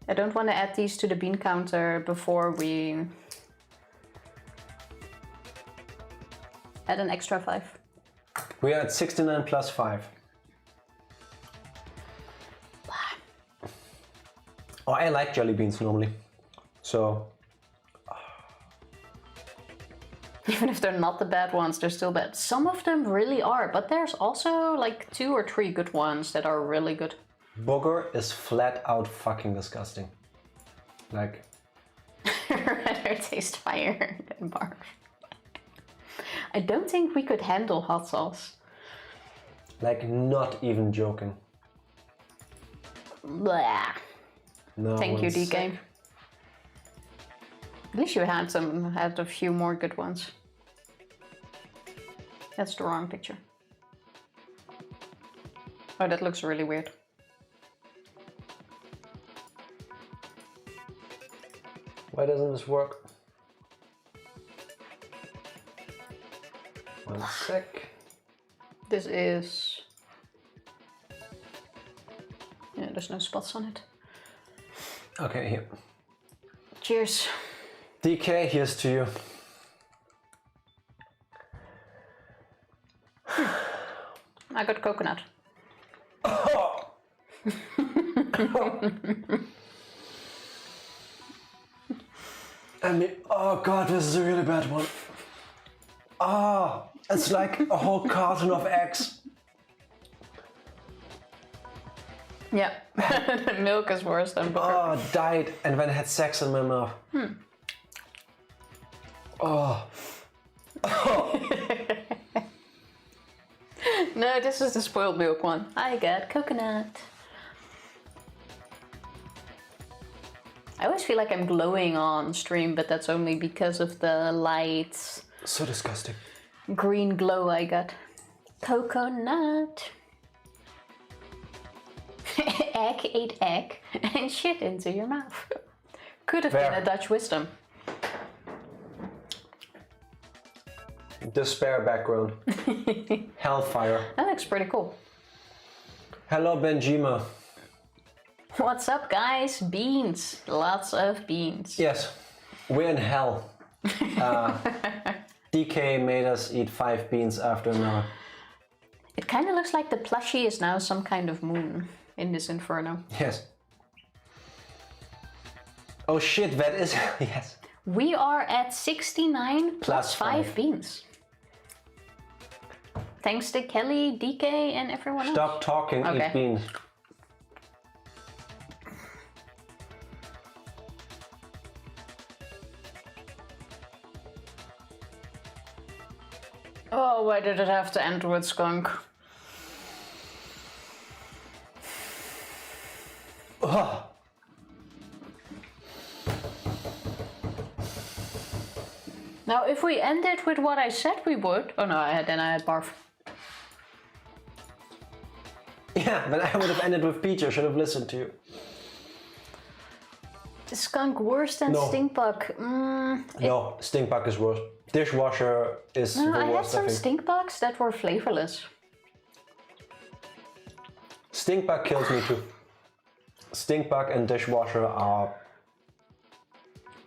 I don't want to add these to the bean counter before we add an extra 5. We are at 69 plus 5. Oh, I like jelly beans normally. So. Even if they're not the bad ones, they're still bad. Some of them really are, but there's also like 2 or 3 good ones that are really good. Booger is flat out fucking disgusting. Like. Rather taste fire than barf. I don't think we could handle hot sauce. Like, not even joking. Blah. No. Thank you, DK. At least you had a few more good ones. That's the wrong picture. Oh, that looks really weird. Why doesn't this work? One sec. This is... Yeah, there's no spots on it. Okay, here. Cheers. DK, here's to you. I got coconut. I mean, oh god, this is a really bad one. Ah, it's like a whole carton of eggs. Yeah, the milk is worse than butter. Oh, died and then had sex in my mouth. Oh. No, this is the spoiled milk one. I got coconut. I always feel like I'm glowing on stream, but that's only because of the light So disgusting. green glow I got. Coconut. Egg ate egg and shit into your mouth. Could have been a Dutch wisdom. Despair background. Hellfire. That looks pretty cool. Hello, Benjima. What's up, guys? Beans. Lots of beans. Yes, we're in hell. DK made us eat 5 beans after an hour. It kind of looks like the plushie is now some kind of moon in this inferno. Yes. Oh shit, that is... yes. We are at 69 plus 5 5 beans. Thanks to Kelly, DK, and everyone else. Stop talking, Okay. eat beans. Oh, why did it have to end with skunk? Oh. Now, if we ended with what I said we would... Oh no, then I had barf. Yeah, then I would have ended with Peach. I should have listened to you. Is skunk worse than No. stink bug? No, stink bug is worse. Dishwasher is No, the I had worst, I some think. stink bugs that were flavorless. Stink bug kills me too. Stink bug and dishwasher are...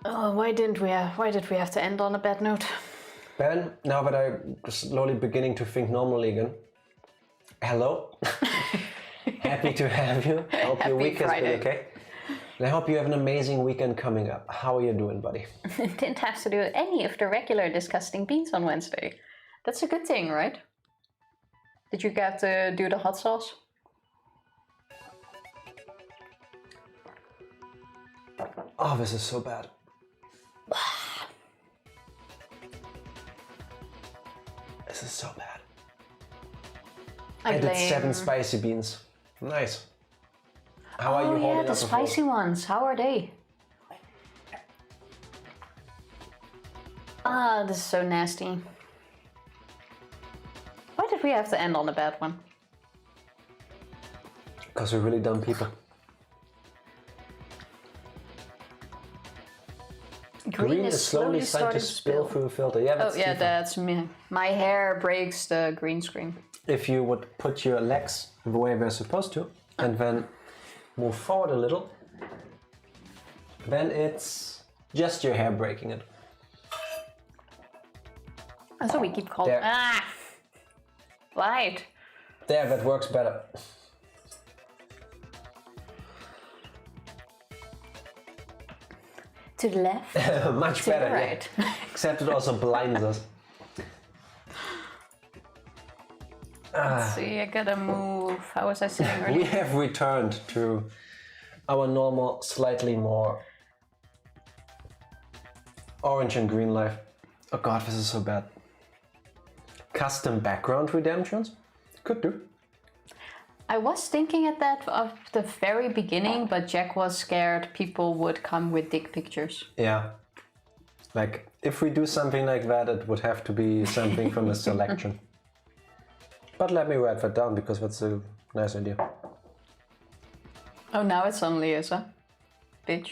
Oh, why did we have to end on a bad note? Ben, now that I'm slowly beginning to think normally again. Hello. Happy to have you. Hope Happy your week has Friday. been okay. And I hope you have an amazing weekend coming up. How are you doing, buddy? Didn't have to do any of the regular disgusting beans on Wednesday. That's a good thing, right? Did you get to do the hot sauce? Oh, this is so bad. This is so bad. I did 7 spicy beans. Nice. How are you holding Oh yeah, the up spicy ones. How are they? Ah, this is so nasty. Why did we have to end on a bad one? Because we're really dumb people. Green is slowly starting to spill through the filter. Yeah, that's Oh yeah, Tifa. that's me. My hair breaks the green screen. If you would put your legs the way they're supposed to, and then move forward a little, then it's just your hair breaking it. That's what we keep calling. There. Ah, light. There, that works better. To the left. Much To the better, yeah. right. Except it also blinds us. Let's see, I gotta move. How was I sitting We earlier? have returned to our normal, slightly more orange and green life. Oh god, this is so bad. Custom background redemptions? Could do. I was thinking at that of the very beginning, but Jack was scared people would come with dick pictures. Yeah. Like, if we do something like that, it would have to be something from a selection. But let me write that down, because that's a nice idea. Oh, now it's on Lisa. Bitch.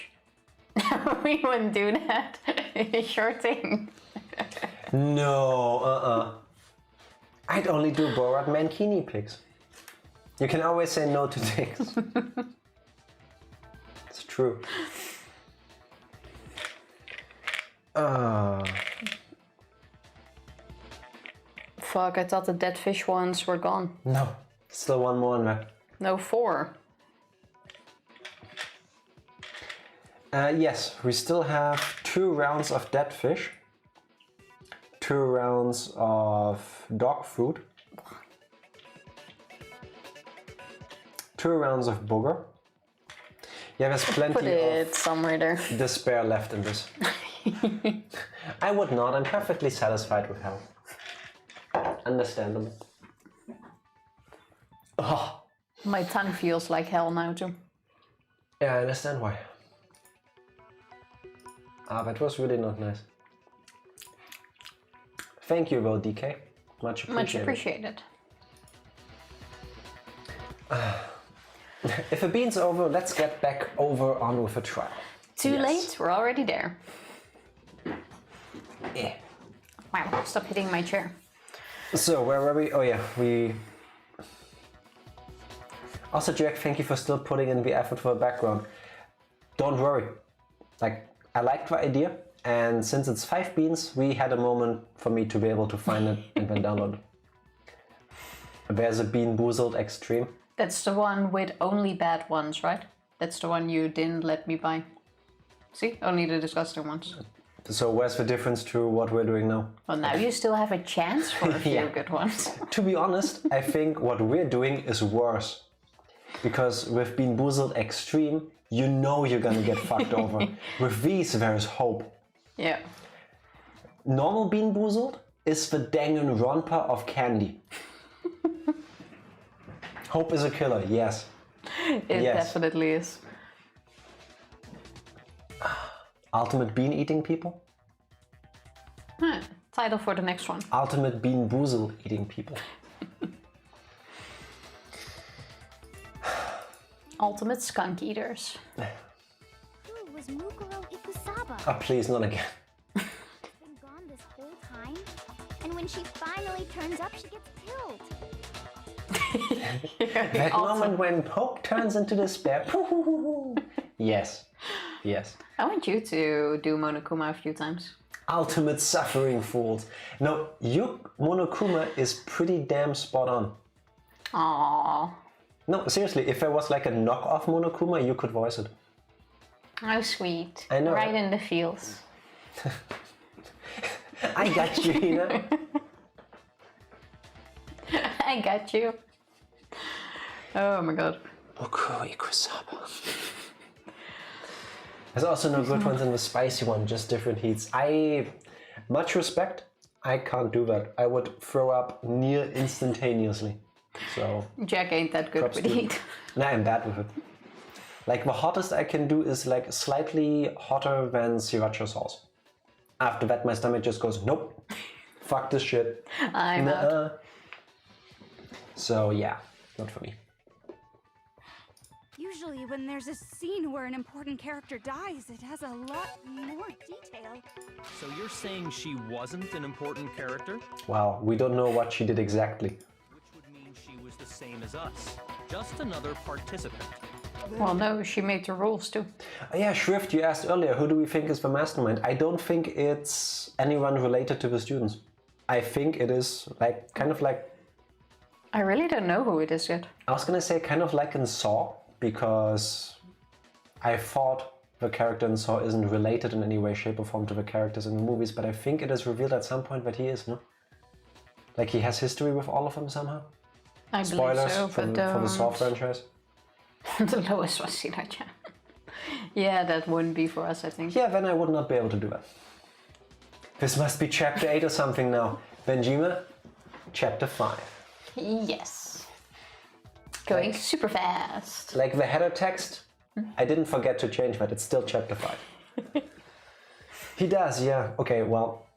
We wouldn't do that. Sure thing. No, I'd only do Borat Mankini pics. You can always say no to things. It's true. Fuck, I thought the dead fish ones were gone. No, still one more in there. No, 4. Yes, we still have 2 rounds of dead fish, 2 rounds of dog food, 2 rounds of booger. Yeah, there's plenty Put it somewhere there. of despair left in this. I would not, I'm perfectly satisfied with hell. Understandable. Oh. My tongue feels like hell now too. Yeah, I understand why. That was really not nice. Thank you though, DK. Much appreciated. Much appreciated. If the bean's over, let's get back over on with the trial. Too late, we're already there. Yeah. Wow, stop hitting my chair. So, where were we? Oh yeah, we... Also, Jack, thank you for still putting in the effort for the background. Don't worry. Like, I liked the idea, and since it's 5 beans, we had a moment for me to be able to find it and then download it. There's a Bean Boozled Extreme. That's the one with only bad ones, right? That's the one you didn't let me buy. See? Only the disgusting ones. So where's the difference to what we're doing now? Well, now you still have a chance for a few Yeah. good ones. To be honest, I think what we're doing is worse. Because with Bean Boozled Extreme, you know you're gonna get fucked over. With these, there's hope. Yeah. Normal Bean Boozled is the Danganronpa of candy. Hope is a killer, yes. It Yes. definitely is. Ultimate bean eating people? Title for the next one. Ultimate Bean Boozled eating people. Ultimate skunk eaters. Who was Mukuro Ikusaba? Oh, please, not again. Been gone this whole time? And when she finally turns up, she gets killed. That moment when hope turns into despair. Yes. Yes. I want you to do Monokuma a few times. Ultimate suffering fools. No, your Monokuma is pretty damn spot on. Aww. No, seriously, if there was like a knockoff Monokuma, you could voice it. How sweet. I know, Right right? in the feels. I got you, Hina. I got you. Oh my god. Mukuro Ikusaba. There's also no good ones in the spicy one, just different heats. Much respect, I can't do that. I would throw up near instantaneously. So Jack ain't that good props with to you. heat. No, I'm bad with it. Like the hottest I can do is like slightly hotter than sriracha sauce. After that, my stomach just goes, nope, fuck this shit. I'm out. So yeah, not for me. Usually when there's a scene where an important character dies, it has a lot more detail. So you're saying she wasn't an important character? Wow, we don't know what she did exactly. Which would mean she was the same as us. Just another participant. Well, no, she made the rules too. Oh, yeah, Shrift, you asked earlier, who do we think is the mastermind? I don't think it's anyone related to the students. I think it is like, kind of like... I really don't know who it is yet. I was gonna say kind of like in Saw, because I thought the character in Saw isn't related in any way, shape or form to the characters in the movies, but I think it is revealed at some point that he is, no? Like he has history with all of them somehow? I Spoilers believe so, for but the Saw franchise? the lowest was Sriracha. Yeah, that wouldn't be for us, I think. Yeah, then I would not be able to do that. This must be chapter 8 or something now. Benjima, chapter 5. Yes. Going Like- super fast. Like the header text, I didn't forget to change that, it's still chapter 5. He does, yeah. Okay, well,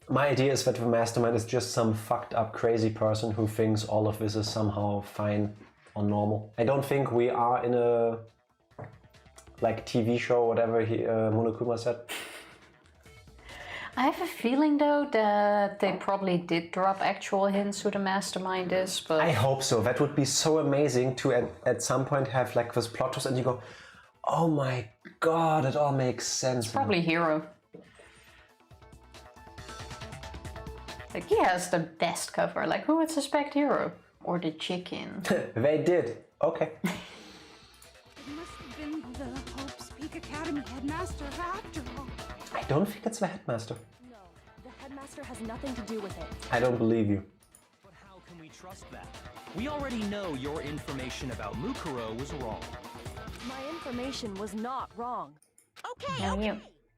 my idea is that the mastermind is just some fucked up crazy person who thinks all of this is somehow fine or normal. I don't think we are in a like TV show, whatever Monokuma said. I have a feeling though that they probably did drop actual hints who the mastermind is, but... I hope so. That would be so amazing to at some point have like this plot twist and you go, oh my god, it all makes sense. It's probably Hero. Like, he has the best cover. Like, who would suspect Hero? Or the chicken? They did. Okay. It must have been the Hope's Peak Academy headmaster after all. I don't think it's the headmaster. No, the headmaster has nothing to do with it. I don't believe you. But how can we trust that? We already know your information about Mukuro was wrong. My information was not wrong. Okay, Now okay. you.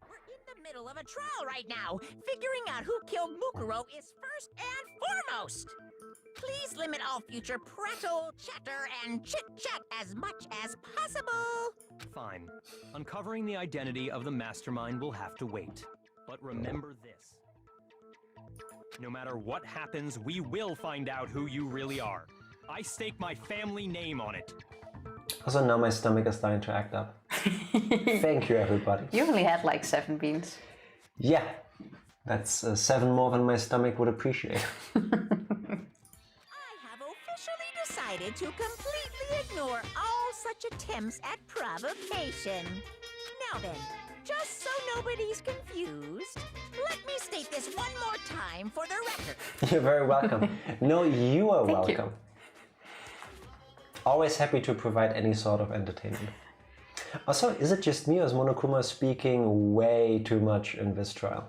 We're in the middle of a trial right now. Figuring out who killed Mukuro is first and foremost. Please limit all future prattle, chatter, and chit-chat as much as possible. Fine. Uncovering the identity of the mastermind will have to wait. But remember this. No matter what happens, we will find out who you really are. I stake my family name on it. Also now my stomach is starting to act up. Thank you, everybody. You only had like 7 beans. Yeah, that's 7 more than my stomach would appreciate. Decided to completely ignore all such attempts at provocation. Now then, just so nobody's confused, let me state this one more time for the record. You're very welcome. No, you are welcome. You. Always happy to provide any sort of entertainment. Also, is it just me or is Monokuma speaking way too much in this trial?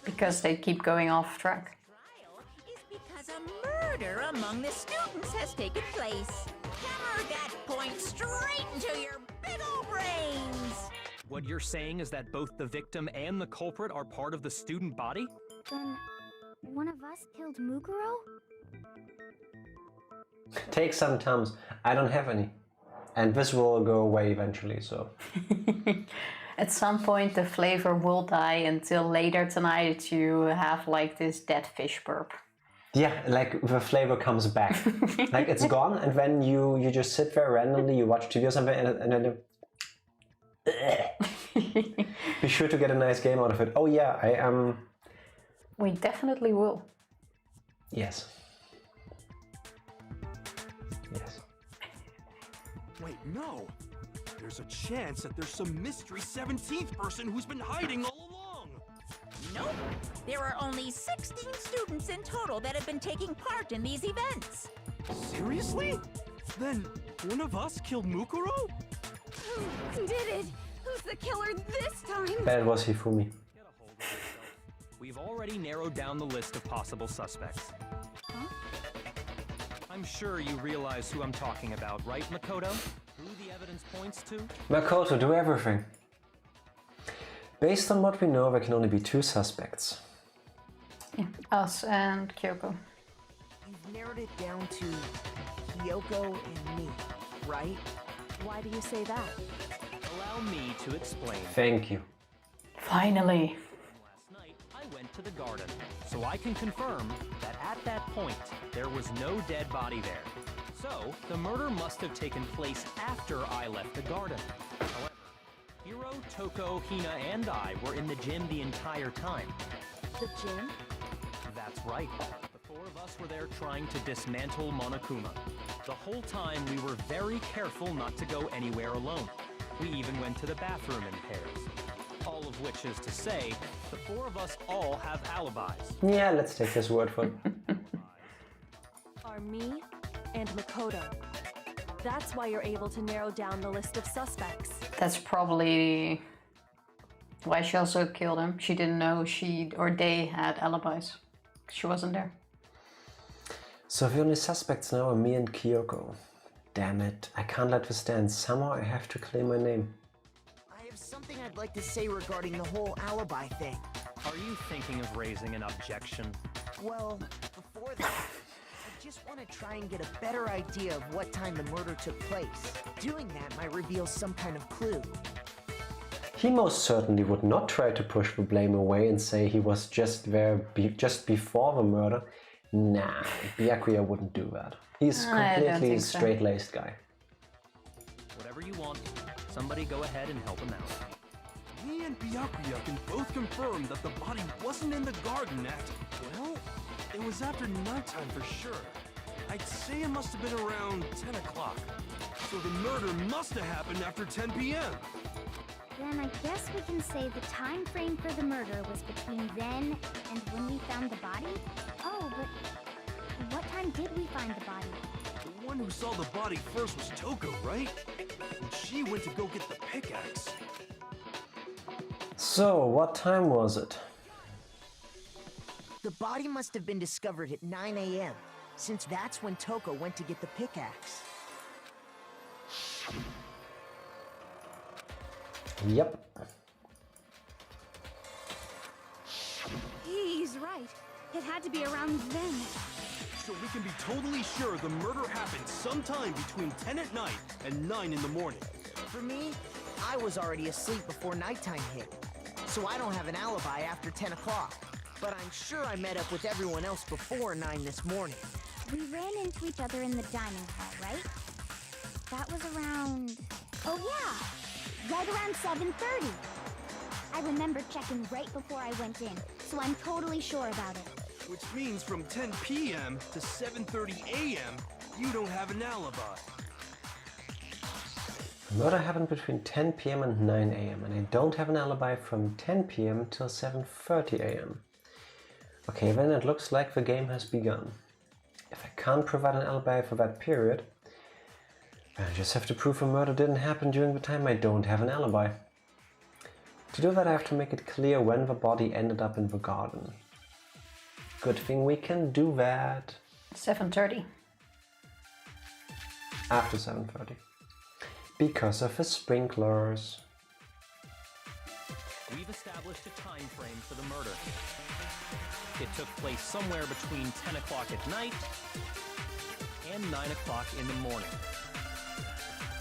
Because they keep going off track. Because a murder among the students has taken place. Hammer that point straight into your big ol' brains! What you're saying is that both the victim and the culprit are part of the student body? Then, one of us killed Mukuro? Take some Tums. I don't have any. And this will go away eventually, so... At some point the flavor will die until later tonight you have like this dead fish burp. Yeah, like the flavor comes back. Like it's gone and then you just sit there randomly, you watch TV or something and then you... Be sure to get a nice game out of it. Oh yeah, I am... We definitely will. Yes. Yes. Wait, no. There's a chance that there's some mystery 17th person who's been hiding all along. Nope. There are only 16 students in total that have been taking part in these events. Seriously? Then one of us killed Mukuro? Who did it? Who's the killer this time? That was Hifumi. Get a hold of yourself. We've already narrowed down the list of possible suspects. Huh? I'm sure you realize who I'm talking about, right, Makoto? Who the evidence points to? Makoto, do everything. Based on what we know, there can only be 2 suspects. Yeah, us and Kyoko. You've narrowed it down to Kyoko and me, right? Why do you say that? Allow me to explain. Thank you. Finally. Last night, I went to the garden, so I can confirm that at that point, there was no dead body there. So, the murder must have taken place after I left the garden. However, Hiro, Toko, Hina, and I were in the gym the entire time. The gym? That's right. The 4 of us were there trying to dismantle Monokuma. The whole time we were very careful not to go anywhere alone. We even went to the bathroom in pairs. All of which is to say, the 4 of us all have alibis. Yeah, let's take his word for it. Are me and Makoto. That's why you're able to narrow down the list of suspects. That's probably why she also killed him. She didn't know she or they had alibis. She wasn't there. So the only suspects now are me and Kyoko. Damn it, I can't let this stand. Somehow I have to claim my name. I have something I'd like to say regarding the whole alibi thing. Are you thinking of raising an objection? Well, before that, I just want to try and get a better idea of what time the murder took place. Doing that might reveal some kind of clue. He most certainly would not try to push the blame away and say he was just there just before the murder. Nah, Byakuya wouldn't do that. He's completely a straight-laced guy. Whatever you want, somebody go ahead and help him out. Me and Byakuya can both confirm that the body wasn't in the garden at... Well, it was after nighttime for sure. I'd say it must have been around 10 o'clock. So the murder must have happened after 10 p.m. Then I guess we can say the time frame for the murder was between then and when we found the body? Oh, but what time did we find the body? The one who saw the body first was Toko, right? And she went to go get the pickaxe. So, what time was it? The body must have been discovered at 9 a.m., since that's when Toko went to get the pickaxe. Yep. He's right. It had to be around then. So we can be totally sure the murder happened sometime between 10 at night and 9 in the morning. For me, I was already asleep before nighttime hit, so I don't have an alibi after 10 o'clock. But I'm sure I met up with everyone else before 9 this morning. We ran into each other in the dining hall, right? That was around... Oh yeah! Right around 7:30. I remember checking right before I went in, so I'm totally sure about it. Which means from 10 p.m. to 7:30 a.m., you don't have an alibi. The murder happened between 10 p.m. and 9 a.m. and I don't have an alibi from 10 p.m. till 7:30 a.m. Okay, then it looks like the game has begun. If I can't provide an alibi for that period, I just have to prove the murder didn't happen during the time I don't have an alibi. To do that, I have to make it clear when the body ended up in the garden. Good thing we can do that. 7:30. After 7:30. Because of the sprinklers. We've established a time frame for the murder. It took place somewhere between 10 o'clock at night and 9 o'clock in the morning.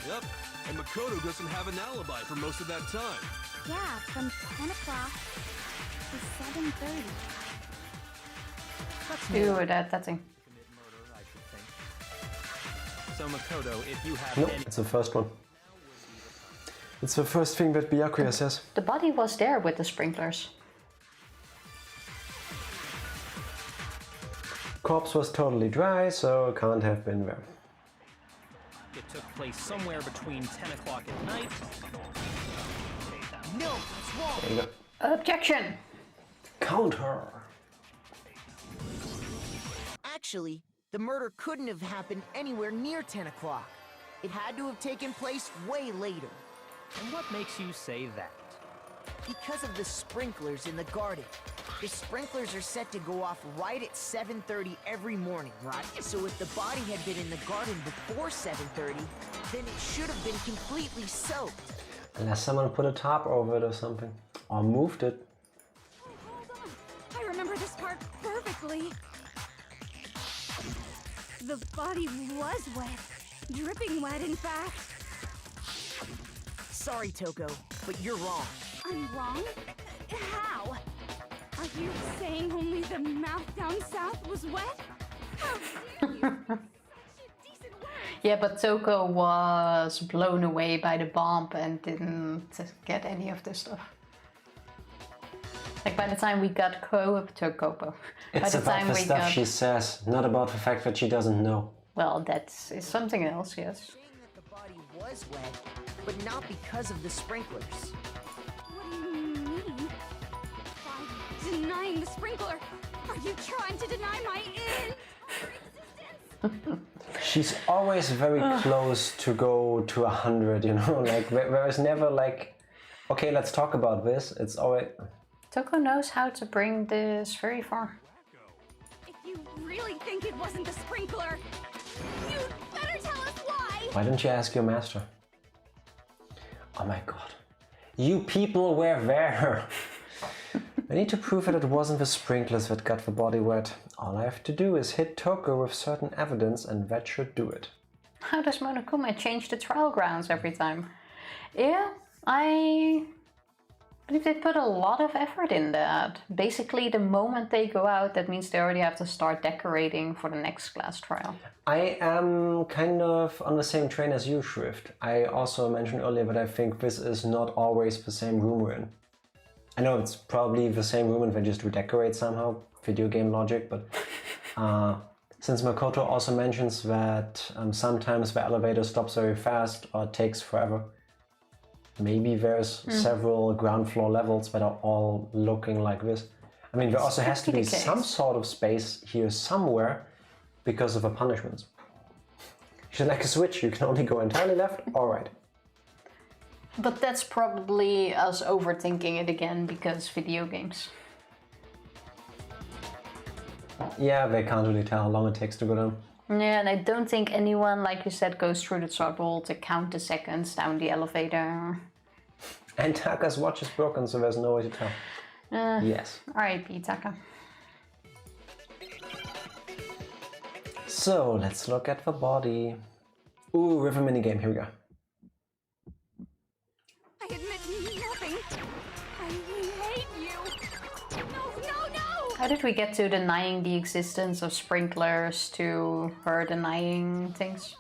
Yep, and Makoto doesn't have an alibi for most of that time. Yeah, from 10 o'clock to 7:30. That thing. Commit murder, I should think. So Makoto, if you have Nope, any... it's the first one. It's the first thing that Byakuya says. The body was there with the sprinklers. Corpse was totally dry, so can't have been there. It took place somewhere between 10 o'clock at night. No, that's wrong. There you go. Objection! Counter! Actually, the murder couldn't have happened anywhere near 10 o'clock. It had to have taken place way later. And what makes you say that? Because of the sprinklers in the garden. The sprinklers are set to go off right at 7:30 every morning, right? So if the body had been in the garden before 7:30, then it should have been completely soaked. Unless someone put a tarp over it or something. Or moved it. Hold on. I remember this part perfectly. The body was wet. Dripping wet, in fact. Sorry, Toko, but you're wrong. I'm wrong? How? Are you saying only the mouth down south was wet? How dare you? Such a decent word. Yeah, but Toko was blown away by the bomb and didn't get any of this stuff. Like by the time we got Toko. It's about the stuff she says, not about the fact that she doesn't know. Well, that's something else, yes. Saying that the body was wet, but not because of the sprinklers. What do you mean? By denying the sprinkler, are you trying to deny my existence? She's always very close to go to 100, you know? Like, there is never like, okay, let's talk about this. It's always... Toko knows how to bring this very far. If you really think it wasn't the sprinkler, you'd better tell us why! Why don't you ask your master? Oh my god. You people were there! I need to prove that it wasn't the sprinklers that got the body wet. All I have to do is hit Toko with certain evidence and that should do it. How does Monokuma change the trial grounds every time? Yeah, I But if they put a lot of effort in that, basically the moment they go out, that means they already have to start decorating for the next class trial. I am kind of on the same train as you, Shrift. I also mentioned earlier that I think this is not always the same room we're in. I know it's probably the same room and they just redecorate somehow, video game logic, but since Makoto also mentions that sometimes the elevator stops very fast or takes forever, maybe there's several ground floor levels that are all looking like this. I mean, there also has to be some sort of space here somewhere because of the punishments. It's like a switch, you can only go entirely left or right. But that's probably us overthinking it again because video games. Yeah, they can't really tell how long it takes to go down. Yeah, and I don't think anyone, like you said, goes through the throttle to count the seconds down the elevator. And Taka's watch is broken, so there's no way to tell. Yes. R.I.P. Taka. So, let's look at the body. Ooh, river minigame, here we go. I admit nothing. I hate you. No! How did we get to denying the existence of sprinklers to her denying things?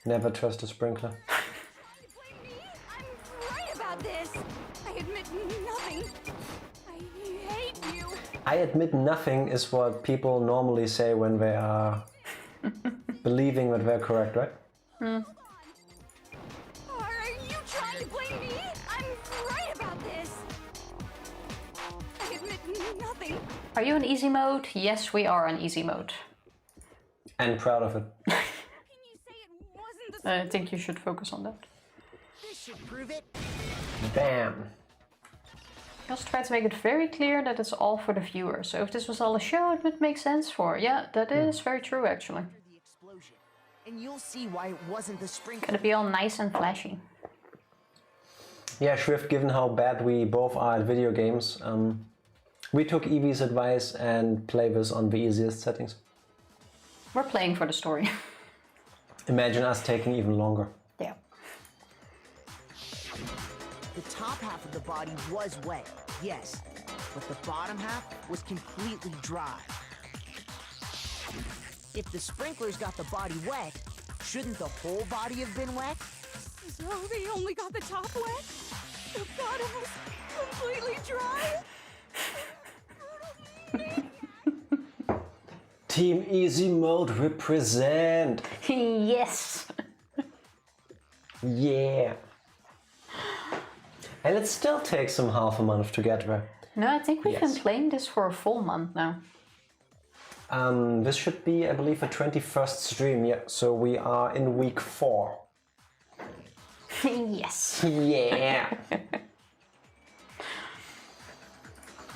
Never trust a sprinkler. I'm right about this. I admit nothing. I hate you. I admit nothing is what people normally say when they are believing that they're correct, right? Are you trying to blame me? I'm right about this. I admit nothing. Are you on easy mode? Yes, we are on easy mode. And proud of it. Can you say it wasn't the I think you should focus on that. This should prove it. Bam! Just try to make it very clear that it's all for the viewer. So if this was all a show, it would make sense for. Yeah, that is very true actually. The explosion, and you'll see why it wasn't the sprinkler. Gotta be all nice and flashy. Yeah, Shrift, given how bad we both are at video games, we took Evie's advice and play this on the easiest settings. We're playing for the story. Imagine us taking even longer. Yeah. The top half of the body was wet, yes, but the bottom half was completely dry. If the sprinklers got the body wet, shouldn't the whole body have been wet? So they only got the top wet? The bottom was completely dry? Team Easy Mode represent! Yes! Yeah! And it still takes them half a month to get there. No, I think we've been playing this for a full month now. This should be, I believe, a 21st stream, yeah. So we are in week 4. Yes. Yeah!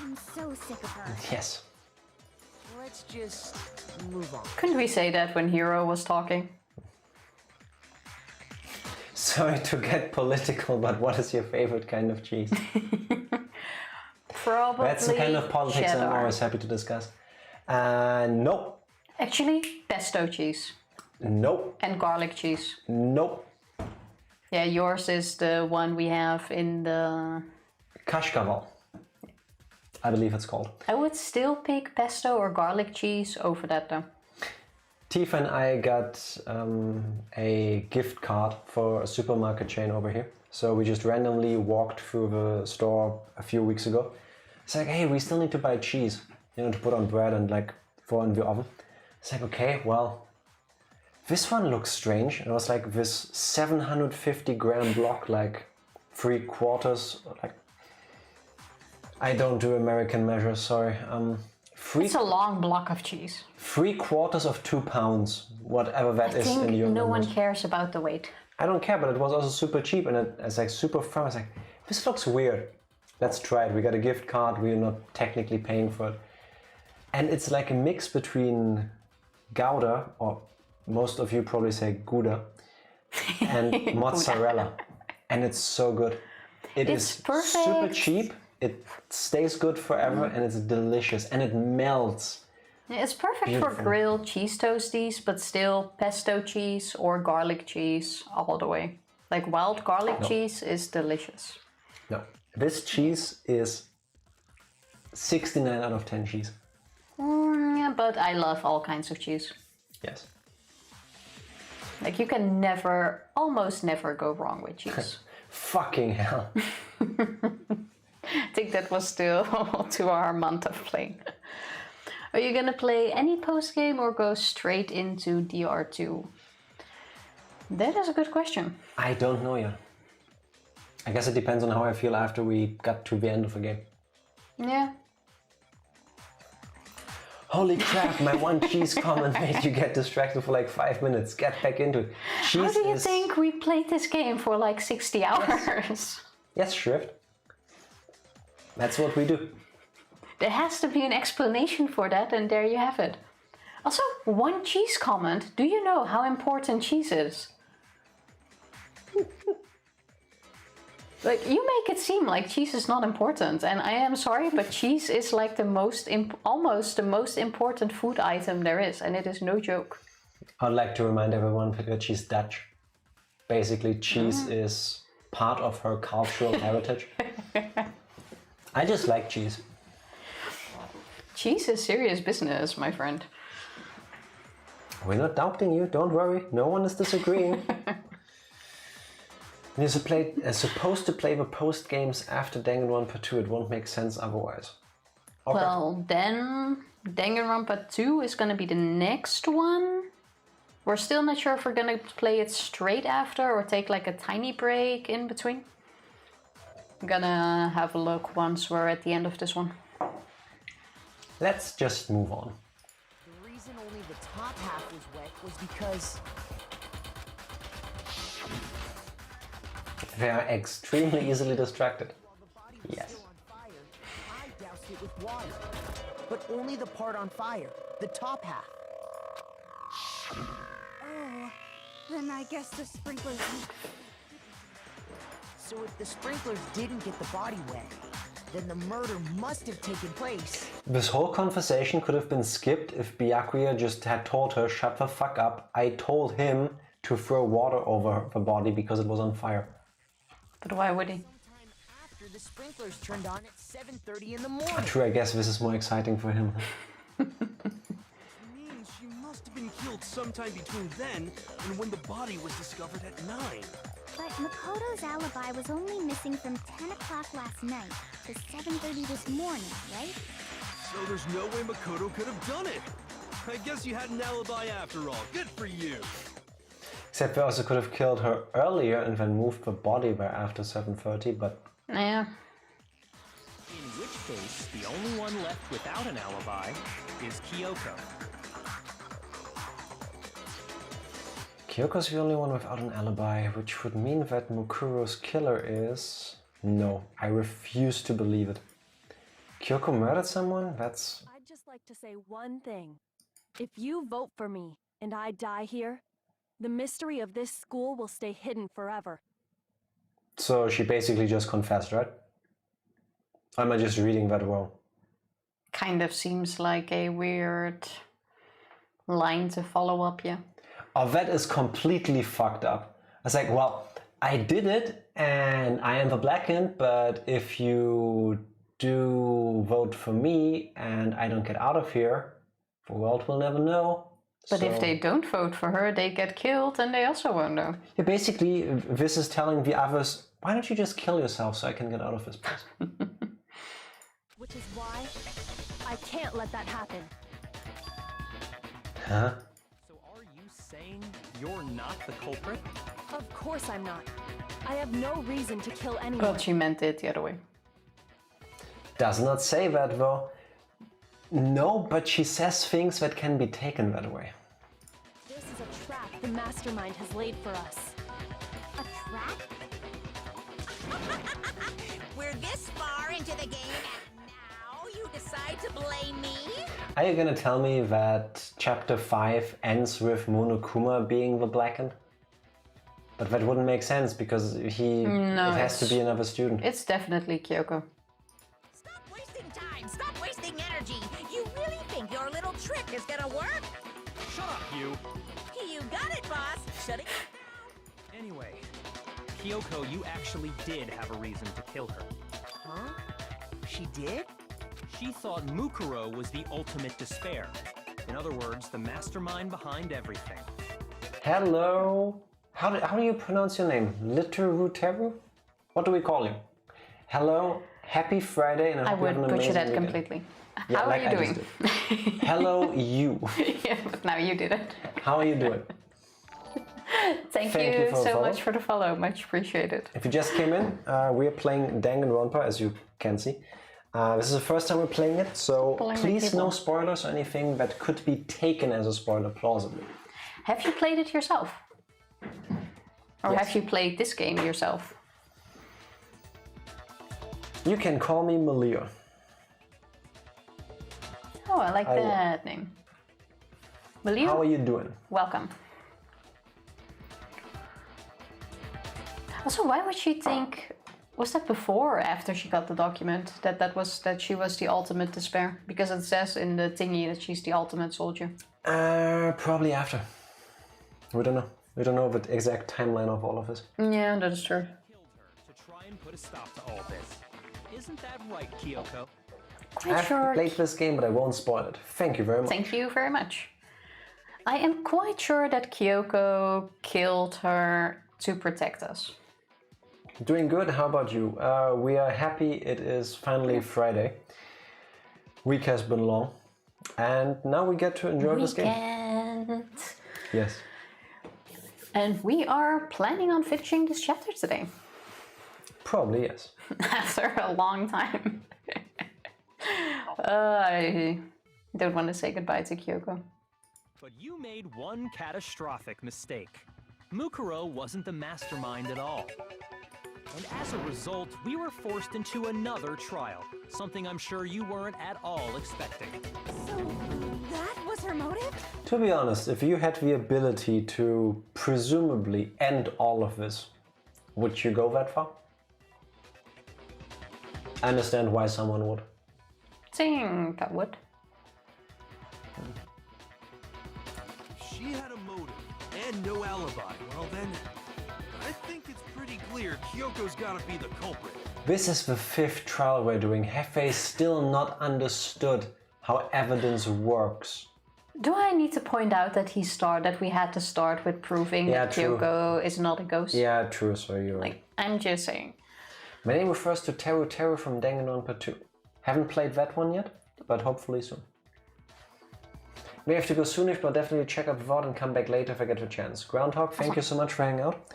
I'm so sick of her. Yes. Let's just move on. Couldn't we say that when Hero was talking? Sorry to get political, but what is your favorite kind of cheese? Probably That's the kind of politics cheddar. I'm always happy to discuss. Nope. Actually, pesto cheese. Nope. And garlic cheese. Nope. Yeah, yours is the one we have in the... Kashkaval, I believe it's called. I would still pick pesto or garlic cheese over that though. Tifa and I got a gift card for a supermarket chain over here. So we just randomly walked through the store a few weeks ago. It's like, hey, we still need to buy cheese, you know, to put on bread and like throw in the oven. It's like, okay, well, this one looks strange. And it was like this 750 gram block, like 3/4, like, I don't do American measures, sorry. It's a long block of cheese. 3/4 of 2 pounds, whatever that is in I your think no one numbers. cares about the weight. I don't care, but it was also super cheap and it's like super firm. I was like, this looks weird. Let's try it. We got a gift card. We're not technically paying for it. And it's like a mix between Gouda, or most of you probably say Gouda, and mozzarella. And it's so good. It's is perfect. super cheap. It stays good forever and it's delicious and it melts. Yeah, it's perfect Beautiful. for grilled cheese toasties, but still pesto cheese or garlic cheese all the way. Like wild garlic cheese is delicious. No, This cheese is 69 out of 10 cheese. Yeah, but I love all kinds of cheese. Yes. Like you can never, almost never go wrong with cheese. Fucking hell. I think that was still to our month of playing. Are you gonna play any post-game or go straight into DR2? That is a good question. I don't know yet. I guess it depends on how I feel after we got to the end of the game. Yeah. Holy crap, my one cheese comment made you get distracted for like 5 minutes. Get back into it. Cheese How do you think we played this game for like 60 hours? Yes, Shrift. That's what we do. There has to be an explanation for that, and there you have it. Also, one cheese comment. Do you know how important cheese is? Like, you make it seem like cheese is not important, and I am sorry, but cheese is like the most, almost the most important food item there is, and it is no joke. I'd like to remind everyone that she's Dutch. Basically, cheese is part of her cultural heritage. I just like cheese. Cheese is serious business, my friend. We're not doubting you, don't worry. No one is disagreeing. You're supposed to play the post games after Danganronpa 2. It won't make sense otherwise. Okay. Well, then Danganronpa 2 is going to be the next one. We're still not sure if we're going to play it straight after or take like a tiny break in between. I'm gonna have a look once we're at the end of this one. Let's just move on. The reason only the top half was wet was because... They are extremely easily distracted. while the body was Yes. still on fire, I doused it with water. But only the part on fire, the top half. Oh, then I guess the sprinklers... So if the sprinklers didn't get the body wet, then the murder must have taken place. This whole conversation could have been skipped if Byakuya just had told her, shut the fuck up. I told him to throw water over the body because it was on fire. But why would he? Sometime after the sprinklers turned on at 7:30 in the morning. True, I guess this is more exciting for him. Means she must have been killed sometime between then and when the body was discovered at 9. But Makoto's alibi was only missing from 10 o'clock last night to 7:30 this morning, right? So there's no way Makoto could have done it. I guess you had an alibi after all. Good for you. Except we also could have killed her earlier and then moved the body there after 7:30, but... Yeah. In which case, the only one left without an alibi is Kyoko. Kyoko's the only one without an alibi, which would mean that Mukuro's killer is... No, I refuse to believe it. Kyoko murdered someone? That's... I'd just like to say one thing. If you vote for me and I die here, the mystery of this school will stay hidden forever. So she basically just confessed, right? Or am I just reading that wrong? Kind of seems like a weird line to follow up, yeah. Oh, that is completely fucked up. It's like, well, I did it and I am the blackened, but if you do vote for me and I don't get out of here, the world will never know. But So- if they don't vote for her, they get killed and they also won't know. Yeah, basically, this is telling the others, why don't you just kill yourself so I can get out of this place? Which is why I can't let that happen. Huh? So are you saying you're not the culprit? Of course I'm not. I have no reason to kill anyone. But she meant it the other way. Does not say that though. No, but she says things that can be taken that way. This is a trap the mastermind has laid for us. A trap? We're this far into the game, and now you decide to blame me? Are you gonna tell me that chapter 5 ends with Monokuma being the blackened? But that wouldn't make sense because it has to be another student. It's definitely Kyoko. Stop wasting time! Stop wasting energy! You really think your little trick is gonna work? Shut up, you! You got it, boss! Shutting it down! Anyway, Kyoko, you actually did have a reason to kill her. she did? She thought Mukuro was the ultimate despair. In other words, the mastermind behind everything. Hello. How do you pronounce your name? Literuteru? What do we call you? Hello. Happy Friday, and I hope you have an would butcher amazing that weekend. completely. Yeah, How like are you I doing? just did. Hello, you. Yeah, but now you did it. How are you doing? Thank you you for the so follow. much for the follow. Much appreciated. If you just came in, we are playing Danganronpa, as you can see. This is the first time we're playing it, so Pulling the please no cable. spoilers or anything that could be taken as a spoiler, plausibly. Have you played it yourself? Or Yes. have you played this game yourself? You can call me Malia. Oh, I like I will. that name. Malia, How are you doing? welcome. Also, why would she think? Was that before or after she got the document that she was the ultimate despair? Because it says in the thingy that she's the ultimate soldier. Probably after. We don't know. We don't know the exact timeline of all of this. Yeah, that is true. Killed her to try and put a stop to all this. Isn't that right, Kyoko? I've played this game, but I won't spoil it. Thank you very much. Thank you very much. I am quite sure that Kyoko killed her to protect us. Doing good. How about you? We are happy it is finally Friday. Week has been long. And now we get to enjoy this game. Weekend. Yes. And we are planning on finishing this chapter today. Probably yes. After a long time. I don't want to say goodbye to Kyoko. But you made one catastrophic mistake. Mukuro wasn't the mastermind at all. And as a result, we were forced into another trial, something I'm sure you weren't at all expecting. So that was her motive? To be honest, if you had the ability to presumably end all of this, would you go that far? I understand why someone would. Think I would. She had a motive and no alibi. Well then, I think it's pretty clear Kyoko's gotta be the culprit. This is the 5th trial we're doing. Have they still not understood how evidence works? Do I need to point out that we had to start with proving Yeah, that true. Kyoko is not a ghost? Yeah, true, so you're right. Like, I'm just saying. My name refers to Teru from Danganronpa 2. Haven't played that one yet, but hopefully soon. May have to go soonish, but definitely check out the VOD and come back later if I get the chance. Groundhog, thank you so much for hanging out.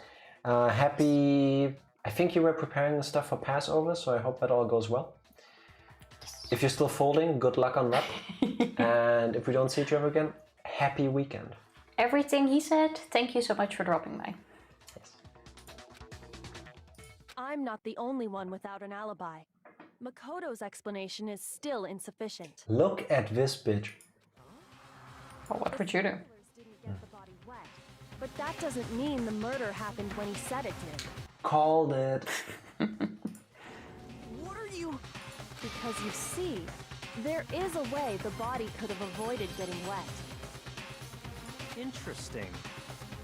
Happy... I think you were preparing the stuff for Passover, so I hope that all goes well. If you're still folding, good luck on that. And if we don't see each other again, happy weekend. Everything he said, thank you so much for dropping by. Yes. I'm not the only one without an alibi. Makoto's explanation is still insufficient. Look at this bitch. Well, what would you do? Didn't get the body wet, but that doesn't mean the murder happened when he said it did. Called it. What are you... Because you see, there is a way the body could have avoided getting wet. Interesting.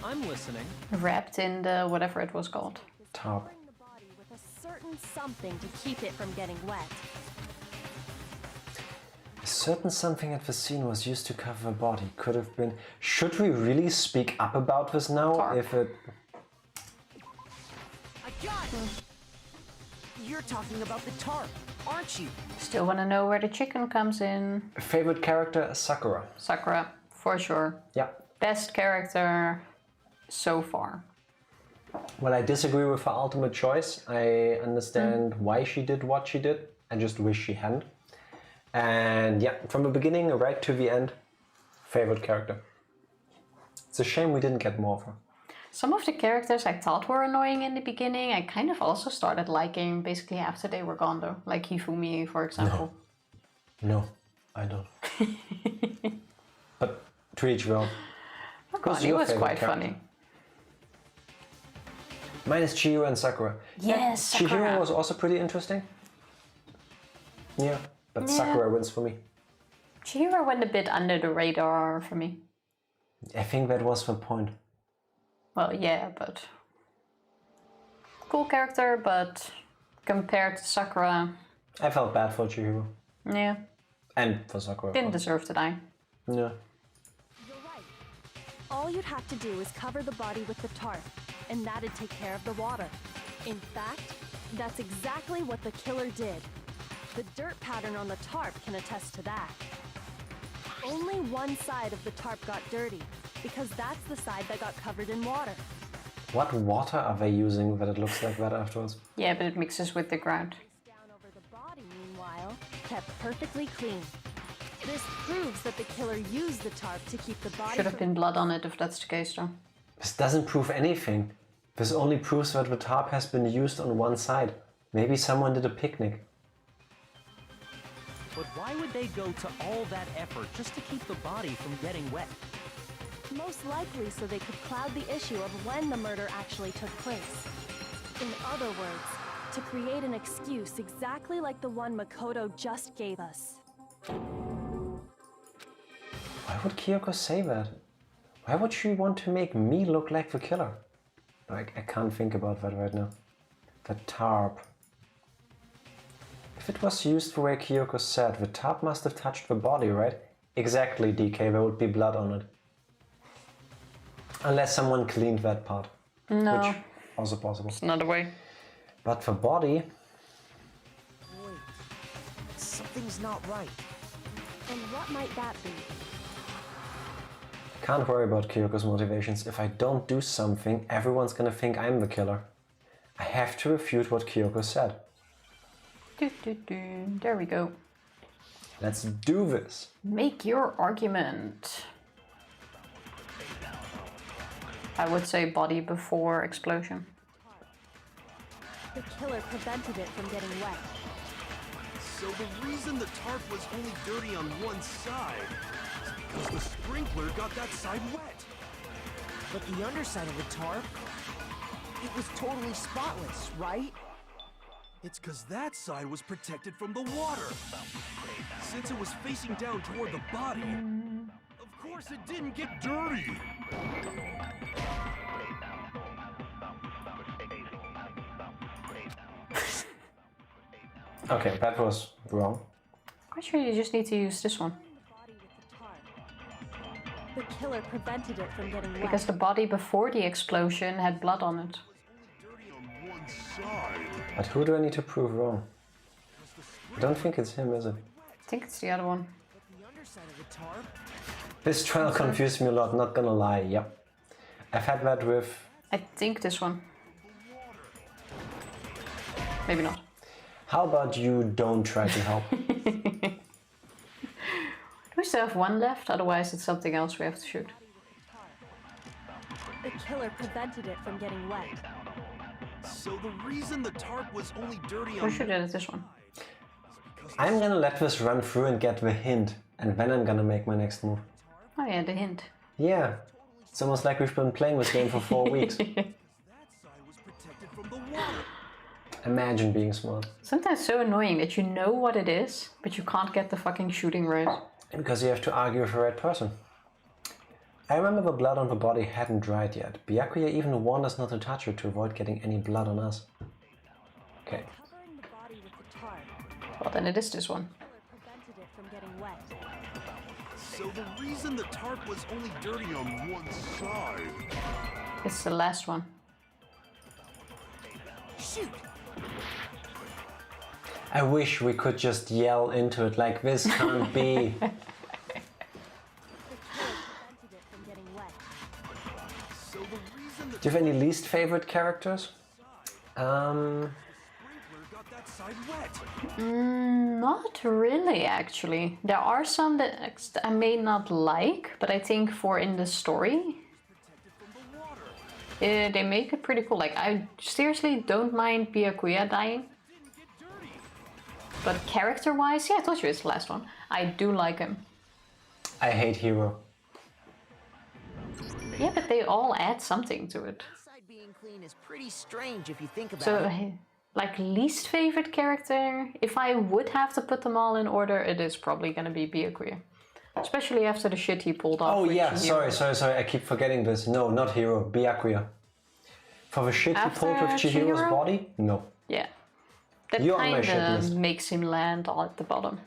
I'm listening. Wrapped in the whatever it was called. Top. Covering the body with a certain something to keep it from getting wet. A certain something at the scene was used to cover a body. Could have been... Should we really speak up about this now? Tarp. If it... I got it! You're talking about the tarp, aren't you? Still want to know where the chicken comes in. Favorite character, Sakura. Sakura, for sure. Yeah. Best character so far. Well, I disagree with her ultimate choice. I understand why she did what she did. I just wish she hadn't. And yeah, from the beginning right to the end, favorite character. It's a shame we didn't get more of her. Some of the characters I thought were annoying in the beginning, I kind of also started liking basically after they were gone though. Like Hifumi, for example. No, I don't. But to each their own. Who's He your was favorite quite character? funny. Mine is Chihiro and Sakura. Yes, Sakura. Chihiro was also pretty interesting. Yeah, but Yeah. Sakura wins for me. Chihiro went a bit under the radar for me. I think that was the point. Well, yeah, but... Cool character, but compared to Sakura, I felt bad for Chihiro. Yeah. And for Sakura. Didn't deserve to die. Yeah. You're right. All you'd have to do is cover the body with the tarp, and that'd take care of the water. In fact, that's exactly what the killer did. The dirt pattern on the tarp can attest to that. Only one side of the tarp got dirty, because that's the side that got covered in water. What water are they using that it looks like that afterwards? Yeah, but it mixes with the ground. Down over the body, meanwhile, kept perfectly clean. This proves that the killer used the tarp to keep the body. Should have been blood on it if that's the case, though. This doesn't prove anything. This only proves that the tarp has been used on one side. Maybe someone did a picnic. But why would they go to all that effort just to keep the body from getting wet? Most likely so they could cloud the issue of when the murder actually took place. In other words, to create an excuse exactly like the one Makoto just gave us. Why would Kyoko say that? Why would she want to make me look like the killer? Like, I can't think about that right now. The tarp. If it was used the way Kyoko said, the tarp must have touched the body, right? Exactly, DK, there would be blood on it. Unless someone cleaned that part. No. Which also possible. It's another way. But for body... Wait, something's not right. And what might that be? I can't worry about Kyoko's motivations. If I don't do something, everyone's gonna think I'm the killer. I have to refute what Kyoko said. There we go. Let's do this. Make your argument. I would say body before explosion. The killer prevented it from getting wet. So the reason the tarp was only dirty on one side is because the sprinkler got that side wet. But the underside of the tarp, it was totally spotless, right? It's because that side was protected from the water. Since it was facing down toward the body, of course it didn't get dirty. Okay, that was wrong. I'm sure you just need to use this one. The killer prevented it from getting wet. Because the body before the explosion had blood on it. But who do I need to prove wrong? I don't think it's him, is it? I think it's the other one. This trial confused me a lot, not gonna lie, yep. I've had that with... I think this one. Maybe not. How about you don't try to help? We still have one left, otherwise it's something else we have to shoot. The killer prevented it from getting wet. So the reason the tarp was only dirty We on should edit this one. I'm gonna let this run through and get the hint, and then I'm gonna make my next move. Oh yeah, the hint. Yeah, it's almost like we've been playing this game for 4 weeks. Imagine being smart. Sometimes so annoying that you know what it is, but you can't get the fucking shooting right. Because you have to argue with the right person. I remember the blood on the body hadn't dried yet. Byakuya even warned us not to touch it to avoid getting any blood on us. Okay. Covering the body with the tarp. Well, then it is this one. The killer prevented it from getting wet. So the reason the tarp was only dirty on one side. It's the last one. Shoot! I wish we could just yell into it like this can't be. The killer prevented it from getting wet. So the reason the Do you have any least favorite characters? sprinkler got that side wet. Not really, actually. There are some that I may not like, but I think for in the story, they make it pretty cool. Like, I seriously don't mind Byakuya dying. But character-wise, yeah, I told you it's the last one. I do like him. I hate Hero. Yeah, but they all add something to it. Side being clean is pretty strange if you think about So, it. like, least favorite character, if I would have to put them all in order, it is probably gonna be Byakuya. Especially after the shit he pulled off. Oh with yeah, Chihiro. sorry, I keep forgetting this. No, not Hero, Byakuya. For the shit he pulled with After Chihiro's Chihiro? body? No. Yeah. That You're on my shit kind list. of makes him land all at the bottom.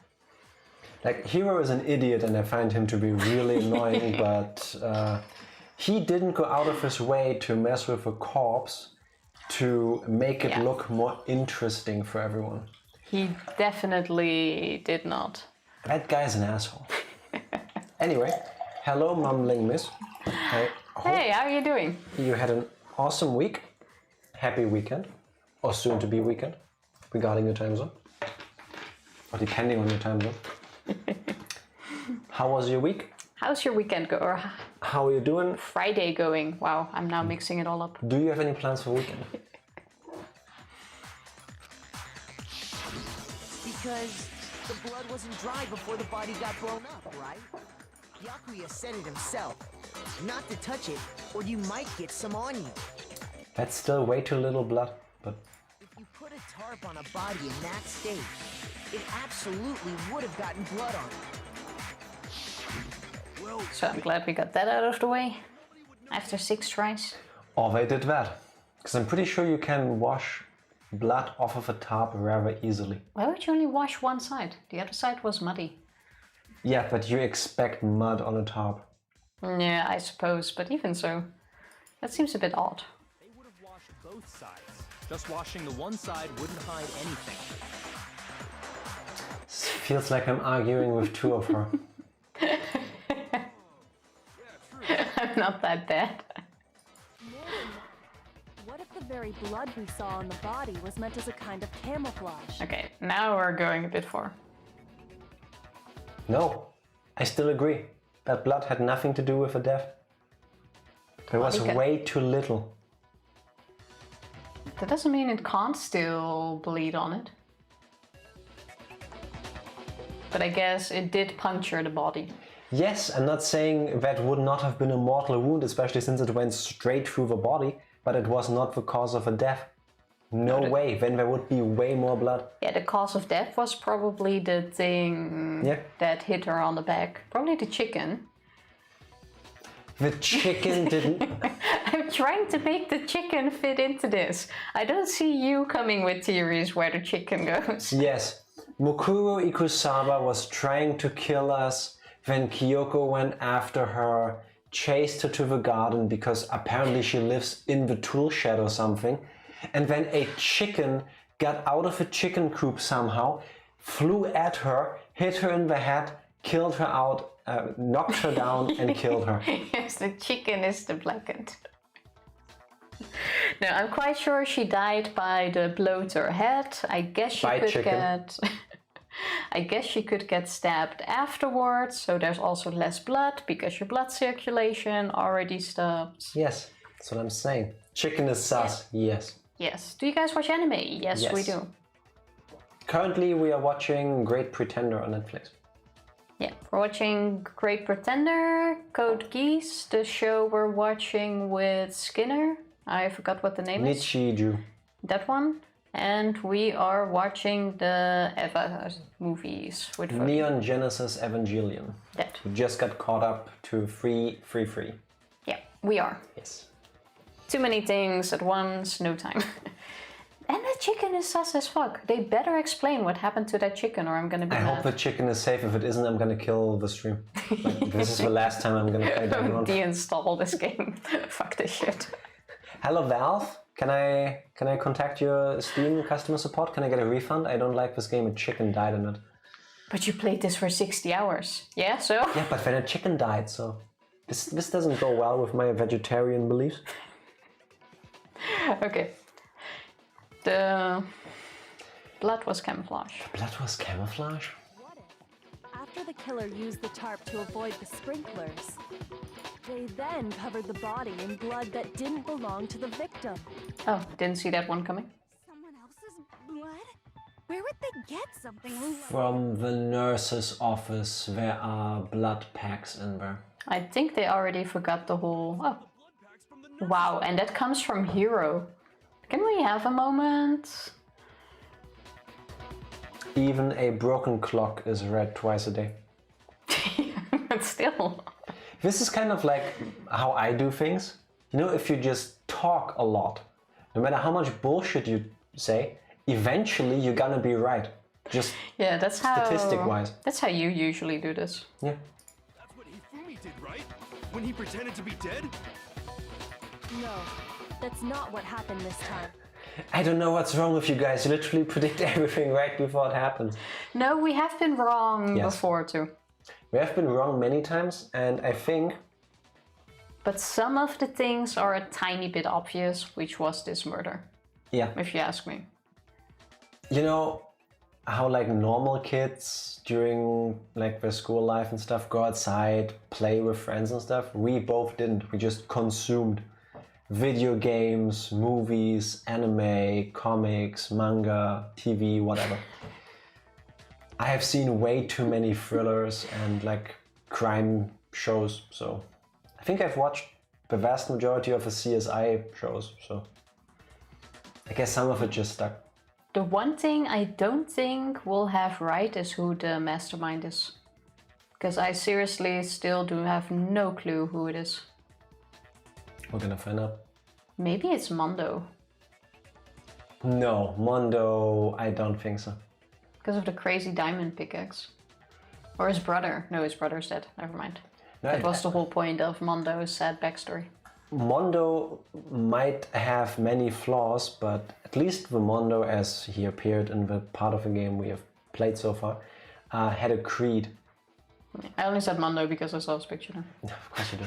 Like, Hero is an idiot and I find him to be really annoying, but he didn't go out of his way to mess with a corpse to make it look more interesting for everyone. He definitely did not. That guy's an asshole. Anyway, hello, mumbling miss. I hope Hey, how are you doing? you had an awesome week. Happy weekend, or soon to be weekend, regarding your time zone, or depending on your time zone. How was your week? How's your weekend go? Or How are you doing? Friday going? Wow, I'm now mixing it all up. Do you have any plans for weekend? Because the blood wasn't dry before the body got blown up, right? Byakuya said it himself. Not to touch it, or you might get some on you. That's still way too little blood, but If you put a tarp on a body in that state, it absolutely would have gotten blood on it. So I'm glad we got that out of the way after 6 tries. oh, they did that. Because I'm pretty sure you can wash blood off of a tarp rather easily. Why would you only wash one side? The other side was muddy. Yeah, but you expect mud on a tarp. Yeah, I suppose, but even so, that seems a bit odd. They would have washed both sides. Just washing the one side wouldn't hide anything. Feels like I'm arguing with two of her. I'm not that bad. What if the very blood we saw on the body was meant as a kind of camouflage? Okay, now we're going a bit far. No, I still agree. That blood had nothing to do with the death. There was Okay. way too little. That doesn't mean it can't still bleed on it. But I guess it did puncture the body. Yes, I'm not saying that would not have been a mortal wound, especially since it went straight through the body, but it was not the cause of a death. No way, then there would be way more blood. Yeah, the cause of death was probably the thing that hit her on the back. Probably the chicken. The chicken didn't... I'm trying to make the chicken fit into this. I don't see you coming with theories where the chicken goes. Yes, Mukuro Ikusaba was trying to kill us when Kyoko went after her, chased her to the garden because apparently she lives in the tool shed or something. And then a chicken got out of a chicken coop somehow, flew at her, hit her in the head, killed her out, knocked her down and killed her. Yes, the chicken is the blackened. No, I'm quite sure she died by the blow to her head. I guess she could get... I guess she could get stabbed afterwards, so there's also less blood because your blood circulation already stopped. Yes, that's what I'm saying. Chicken is sus, yes. Yes. Do you guys watch anime? Yes, we do. Currently we are watching Great Pretender on Netflix. Yeah, we're watching Great Pretender, Code Geass, the show we're watching with Skinner. I forgot what the name is. Nichiju. That one. And we are watching the Eva movies with Neon Genesis Evangelion. That. We just got caught up to 3. Yeah, we are. Yes. Too many things at once, no time. And the chicken is sus as fuck. They better explain what happened to that chicken or I'm gonna be I mad. hope the chicken is safe. If it isn't, I'm gonna kill the stream. Like, this is the last time I'm gonna play Danganronpa. Deinstall this game. Fuck this shit. Hello Valve, can I contact your Steam customer support? Can I get a refund? I don't like this game. A chicken died in it. But you played this for 60 hours. Yeah, so? Yeah, but then a chicken died, so this doesn't go well with my vegetarian beliefs. Okay. The blood was camouflage. Blood was camouflage? What if, after the killer used the tarp to avoid the sprinklers, they then covered the body in blood that didn't belong to the victim? Oh, didn't see that one coming. Someone else's blood? Where would they get something like From the nurse's office, there are blood packs in there. I think they already forgot the whole... Oh. Wow, and that comes from Hero. Can we have a moment? Even a broken clock is read twice a day. But still. This is kind of like how I do things. You know, if you just talk a lot, no matter how much bullshit you say, eventually you're gonna be right. Just Yeah, that's how. statistic-wise. That's how you usually do this. Yeah. That's what Hifumi did, right? When he pretended to be dead? No, that's not what happened this time. I don't know what's wrong with you guys. You literally predict everything right before it happens. No, we have been wrong Yes. before too. We have been wrong many times, and I think... But some of the things are a tiny bit obvious, which was this murder, Yeah. if you ask me. You know how like normal kids during like their school life and stuff go outside, play with friends and stuff? We both didn't. We just consumed video games, movies, anime, comics, manga, TV, whatever. I have seen way too many thrillers and like crime shows, so I think I've watched the vast majority of the CSI shows, so I guess some of it just stuck. The one thing I don't think we'll have right is who the mastermind is. Because I seriously still do have no clue who it is. We're gonna find out. Maybe it's Mondo. No, Mondo, I don't think so. Because of the crazy diamond pickaxe. Or his brother. No, his brother's dead. Never mind. No, That was the whole point of Mondo's sad backstory. Mondo might have many flaws, but at least the Mondo, as he appeared in the part of the game we have played so far, had a creed. I only said Mondo because I saw his picture now. Of course you do.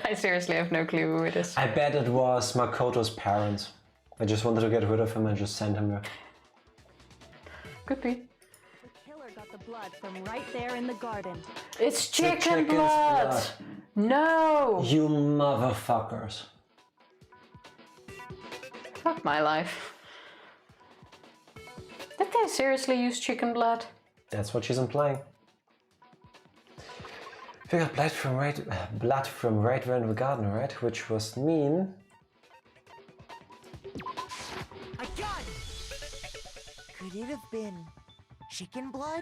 I seriously have no clue who it is. I bet it was Makoto's parents. I just wanted to get rid of him and just send him there. Could be. The killer got the blood from right there in the garden. It's chicken chicken's blood! blood. No! You motherfuckers. Fuck my life. Did they seriously use chicken blood? That's what she's implying. We got blood from right there in the garden, right? Which was mean. A gun! Could it have been chicken blood?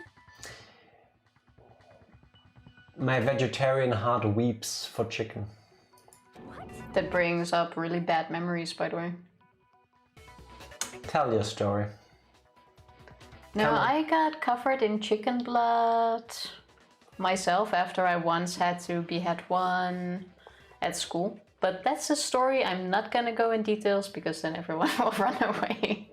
My vegetarian heart weeps for chicken. That brings up really bad memories, by the way. Tell your story. No, Come on. I got covered in chicken blood myself after I once had to behead one at school. But that's a story I'm not gonna go in details because then everyone will run away.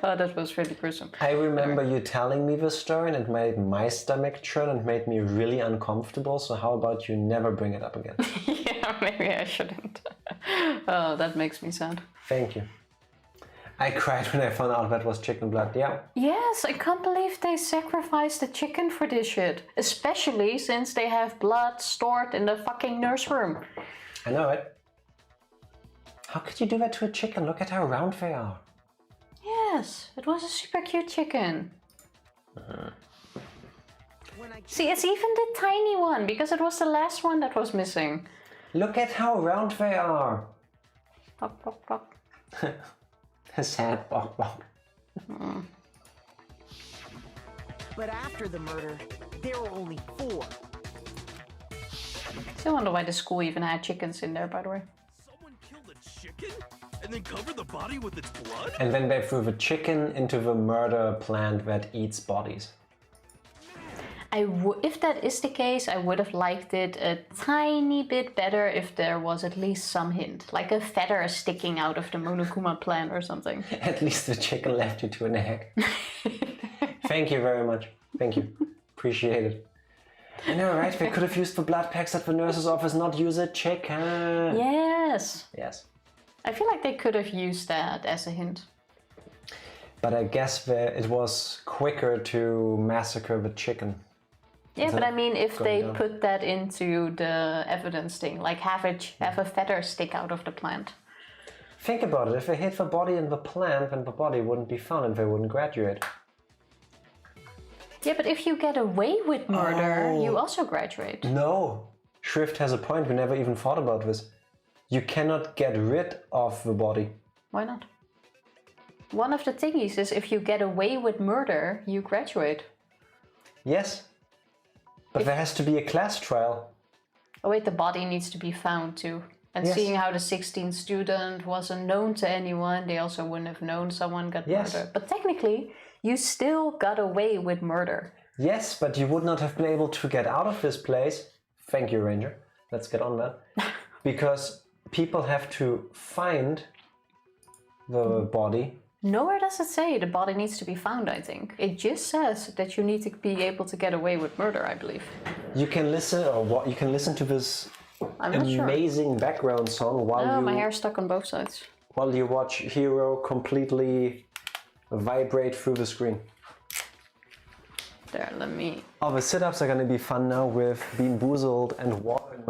Oh, that was really gruesome. I remember you telling me this story and it made my stomach churn and made me really uncomfortable, so how about you never bring it up again? Yeah, maybe I shouldn't. Oh, that makes me sad. Thank you. I cried when I found out that was chicken blood, yeah. Yes, I can't believe they sacrificed the chicken for this shit. Especially since they have blood stored in the fucking nurse room. I know it. How could you do that to a chicken? Look at how round they are. Yes, it was a super cute chicken. See, it's even the tiny one, because it was the last one that was missing. Look at how round they are. Bok, bok, bok. A sad bok bok. But after the murder, there were only 4. Still wonder why the school even had chickens in there, by the way. Someone killed a chicken? And then covered the body with its blood? And then they threw the chicken into the murder plant that eats bodies. If that is the case, I would have liked it a tiny bit better if there was at least some hint. Like a feather sticking out of the Monokuma plant or something. At least the chicken left you to an egg. Thank you very much. Thank you. Appreciate it. I know, right? They could have used the blood packs at the nurse's office, not use a chicken. Yes. Yes. I feel like they could have used that as a hint. But I guess it was quicker to massacre the chicken. Yeah, but I mean, if they down. put that into the evidence thing, like have a feather stick out of the plant. Think about it. If they hid the body in the plant, then the body wouldn't be found and they wouldn't graduate. Yeah, but if you get away with murder, you also graduate. No. Shrift has a point. We never even thought about this. You cannot get rid of the body. Why not? One of the thingies is if you get away with murder, you graduate. Yes. But there has to be a class trial. Oh wait, the body needs to be found too. And Yes. seeing how the 16th student wasn't known to anyone, they also wouldn't have known someone got Yes. murdered. But technically, you still got away with murder. Yes, but you would not have been able to get out of this place. Thank you, Ranger. Let's get on that. Because people have to find the body. Nowhere does it say the body needs to be found, I think. It just says that you need to be able to get away with murder, I believe. You can listen, or what? You can listen to this I'm not sure. amazing background song while Oh, you my hair's stuck on both sides. while you watch Hero completely vibrate through the screen. There, let me... Oh, the sit-ups are gonna be fun now with Bean Boozled and water in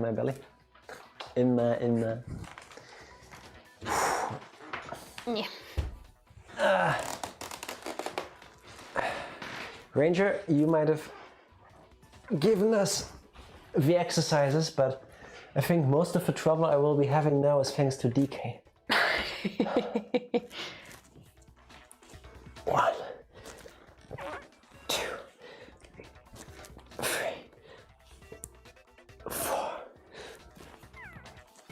my belly. In my... Yeah. Ranger, you might have given us the exercises, but I think most of the trouble I will be having now is thanks to DK. 1, 2, 3, 4,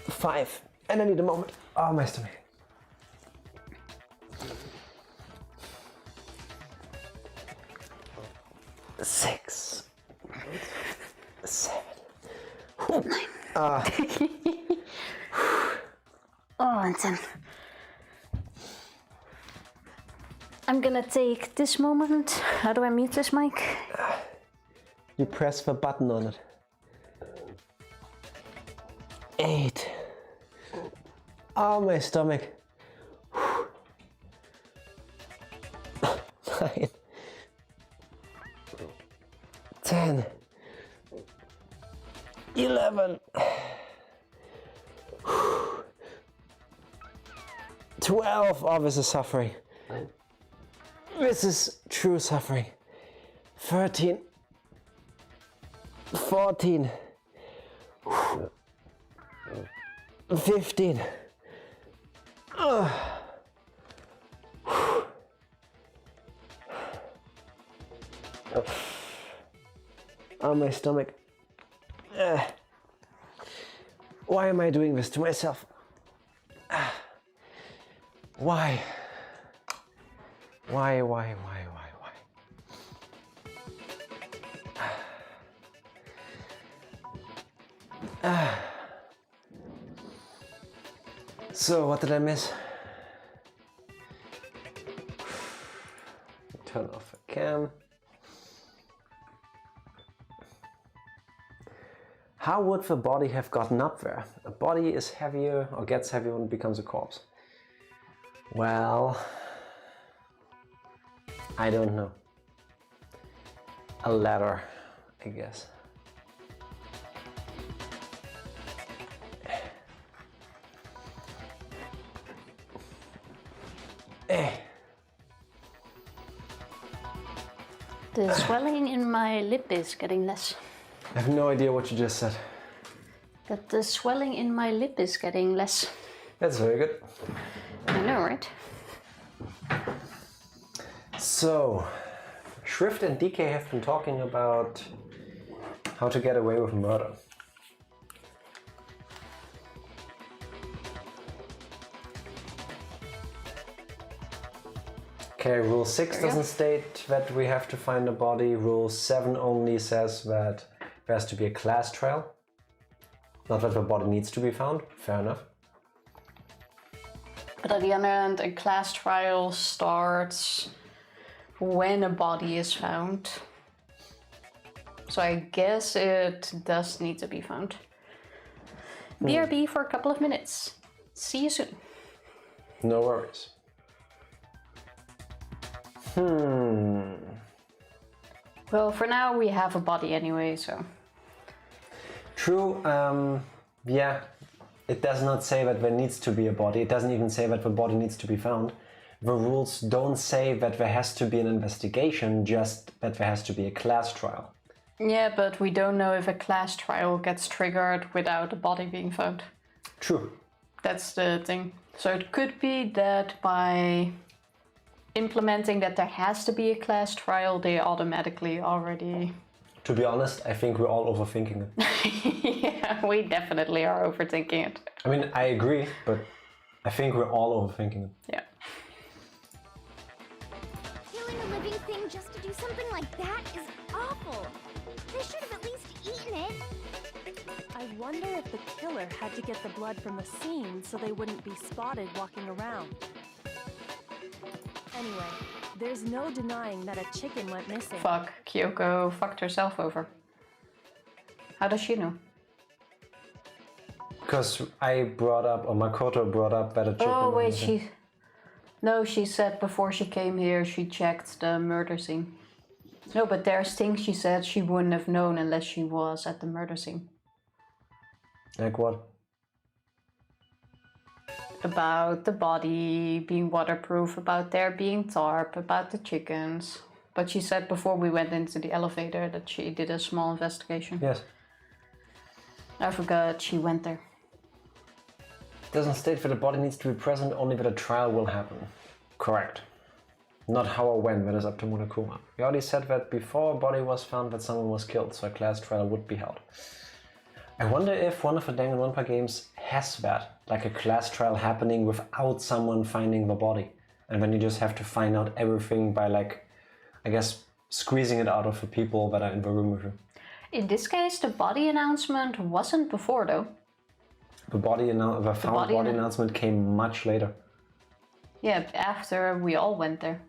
5, and I need a moment. Oh, my stomach. 6, 7, 9. Oh, and 10. I'm gonna take this moment. How do I mute this mic? You press the button on it. 8. Oh, my stomach. 9. 10. 11. 12. Oh, this is suffering. This is true suffering. 13. 14. 15. Oh, my stomach. Why am I doing this to myself? Why? Why? So, what did I miss? Turn off the cam. How would the body have gotten up there? A body is heavier or gets heavier when it becomes a corpse. Well, I don't know. A ladder, I guess. The swelling in my lip is getting less. I have no idea what you just said. That the swelling in my lip is getting less. That's very good. I know, right? So, Shrift and DK have been talking about how to get away with murder. Okay, Rule 6 doesn't state that we have to find a body. Rule 7 only says that there has to be a class trial. Not that the body needs to be found. Fair enough. But at the other end, a class trial starts when a body is found. So I guess it does need to be found. BRB for a couple of minutes. See you soon. No worries. Well, for now we have a body anyway, so... True, yeah, it does not say that there needs to be a body. It doesn't even say that the body needs to be found. The rules don't say that there has to be an investigation, just that there has to be a class trial. Yeah, but we don't know if a class trial gets triggered without a body being found. True. That's the thing. So it could be that by implementing that there has to be a class trial, they automatically already To be honest, I think we're all overthinking it. Yeah, we definitely are overthinking it. I mean, I agree, but I think we're all overthinking it. Yeah. Killing a living thing just to do something like that is awful. They should have at least eaten it. I wonder if the killer had to get the blood from the scene so they wouldn't be spotted walking around. Anyway, there's no denying that a chicken went missing. Fuck, Kyoko fucked herself over. How does she know? Because I brought up, or Makoto brought up that a chicken. Oh wait, was missing. No, she said before she came here she checked the murder scene. No, but there's things she said she wouldn't have known unless she was at the murder scene. Like what? About the body being waterproof, about there being tarp, about the chickens. But she said before we went into the elevator that she did a small investigation. Yes. I forgot she went there. It doesn't state that the body needs to be present, only that a trial will happen. Correct. Not how or when, that is up to Monokuma. We already said that before a body was found that someone was killed, so a class trial would be held. I wonder if one of the Danganronpa games has that, like a class trial happening without someone finding the body. And then you just have to find out everything by, like, I guess, squeezing it out of the people that are in the room with you. In this case, the body announcement wasn't before though. The found body announcement came much later. Yeah, after we all went there.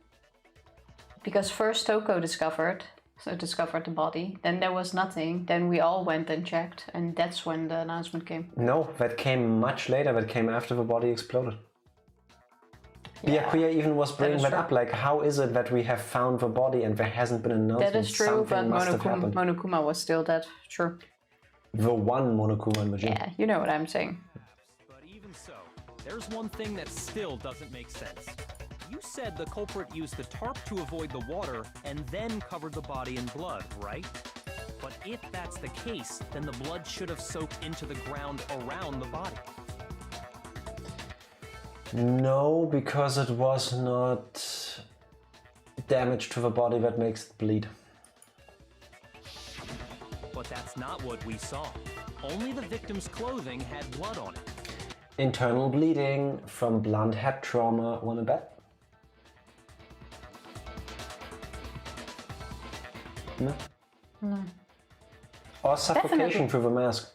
Because first Toko discovered the body, then there was nothing, then we all went and checked, and that's when the announcement came. No, that came much later, that came after the body exploded. Byakuya even was bringing that up, like, how is it that we have found the body and there hasn't been an announcement? That is true, but Something must have happened. Monokuma was still dead, true. The one Monokuma in the gym. Yeah, you know what I'm saying. But even so, there's one thing that still doesn't make sense. You said the culprit used the tarp to avoid the water and then covered the body in blood, right? But if that's the case, then the blood should have soaked into the ground around the body. No, because it was not damage to the body that makes it bleed. But that's not what we saw. Only the victim's clothing had blood on it. Internal bleeding from blunt head trauma, wanna bet? No? No. Or suffocation Definitely. through the mask.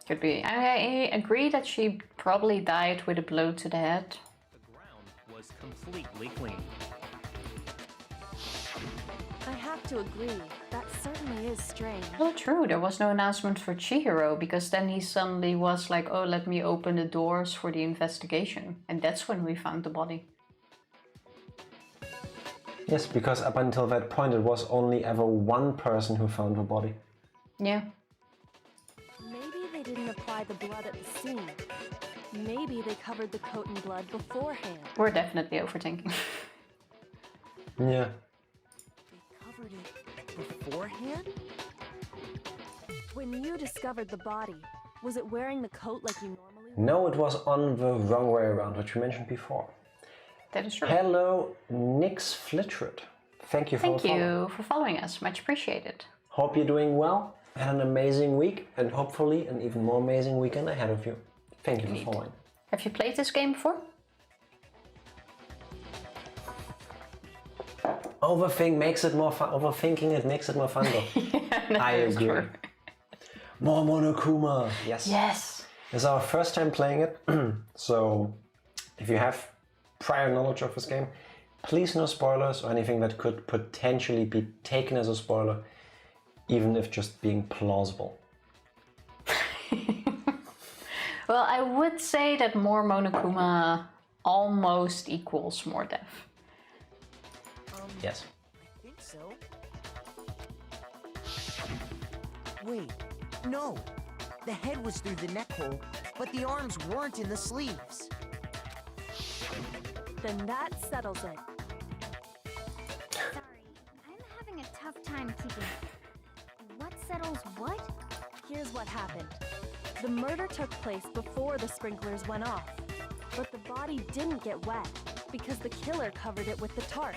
Could be. I agree that she probably died with a blow to the head. The ground was completely clean. I have to agree, that certainly is strange. Well, true, there was no announcement for Chihiro, because then he suddenly was like, oh, let me open the doors for the investigation. And that's when we found the body. Yes, because up until that point it was only ever one person who found the body. Yeah. Maybe they didn't apply the blood at the scene. Maybe they covered the coat in blood beforehand. We're definitely overthinking. Yeah. They covered it beforehand? When you discovered the body, was it wearing the coat like you normally would? No, it was on the wrong way around, which you mentioned before. That is true. Hello, Nix Flitrid. Thank you for Thank you for following us. Much appreciated. Hope you're doing well. Had an amazing week and hopefully an even more amazing weekend ahead of you. Thank you for following. Have you played this game before? Overthinking makes it more fun. Overthinking it makes it more fun though. No, I that's agree. true. More Monokuma. Yes. Yes. It's our first time playing it. So if you have prior knowledge of this game, please no spoilers or anything that could potentially be taken as a spoiler, even if just being plausible. Well, I would say that more Monokuma almost equals more death. Yes. I think so. Wait, no. The head was through the neck hole, but the arms weren't in the sleeves. Then that settles it. Sorry, I'm having a tough time keeping. What settles what? Here's what happened. The murder took place before the sprinklers went off, but the body didn't get wet because the killer covered it with the tarp.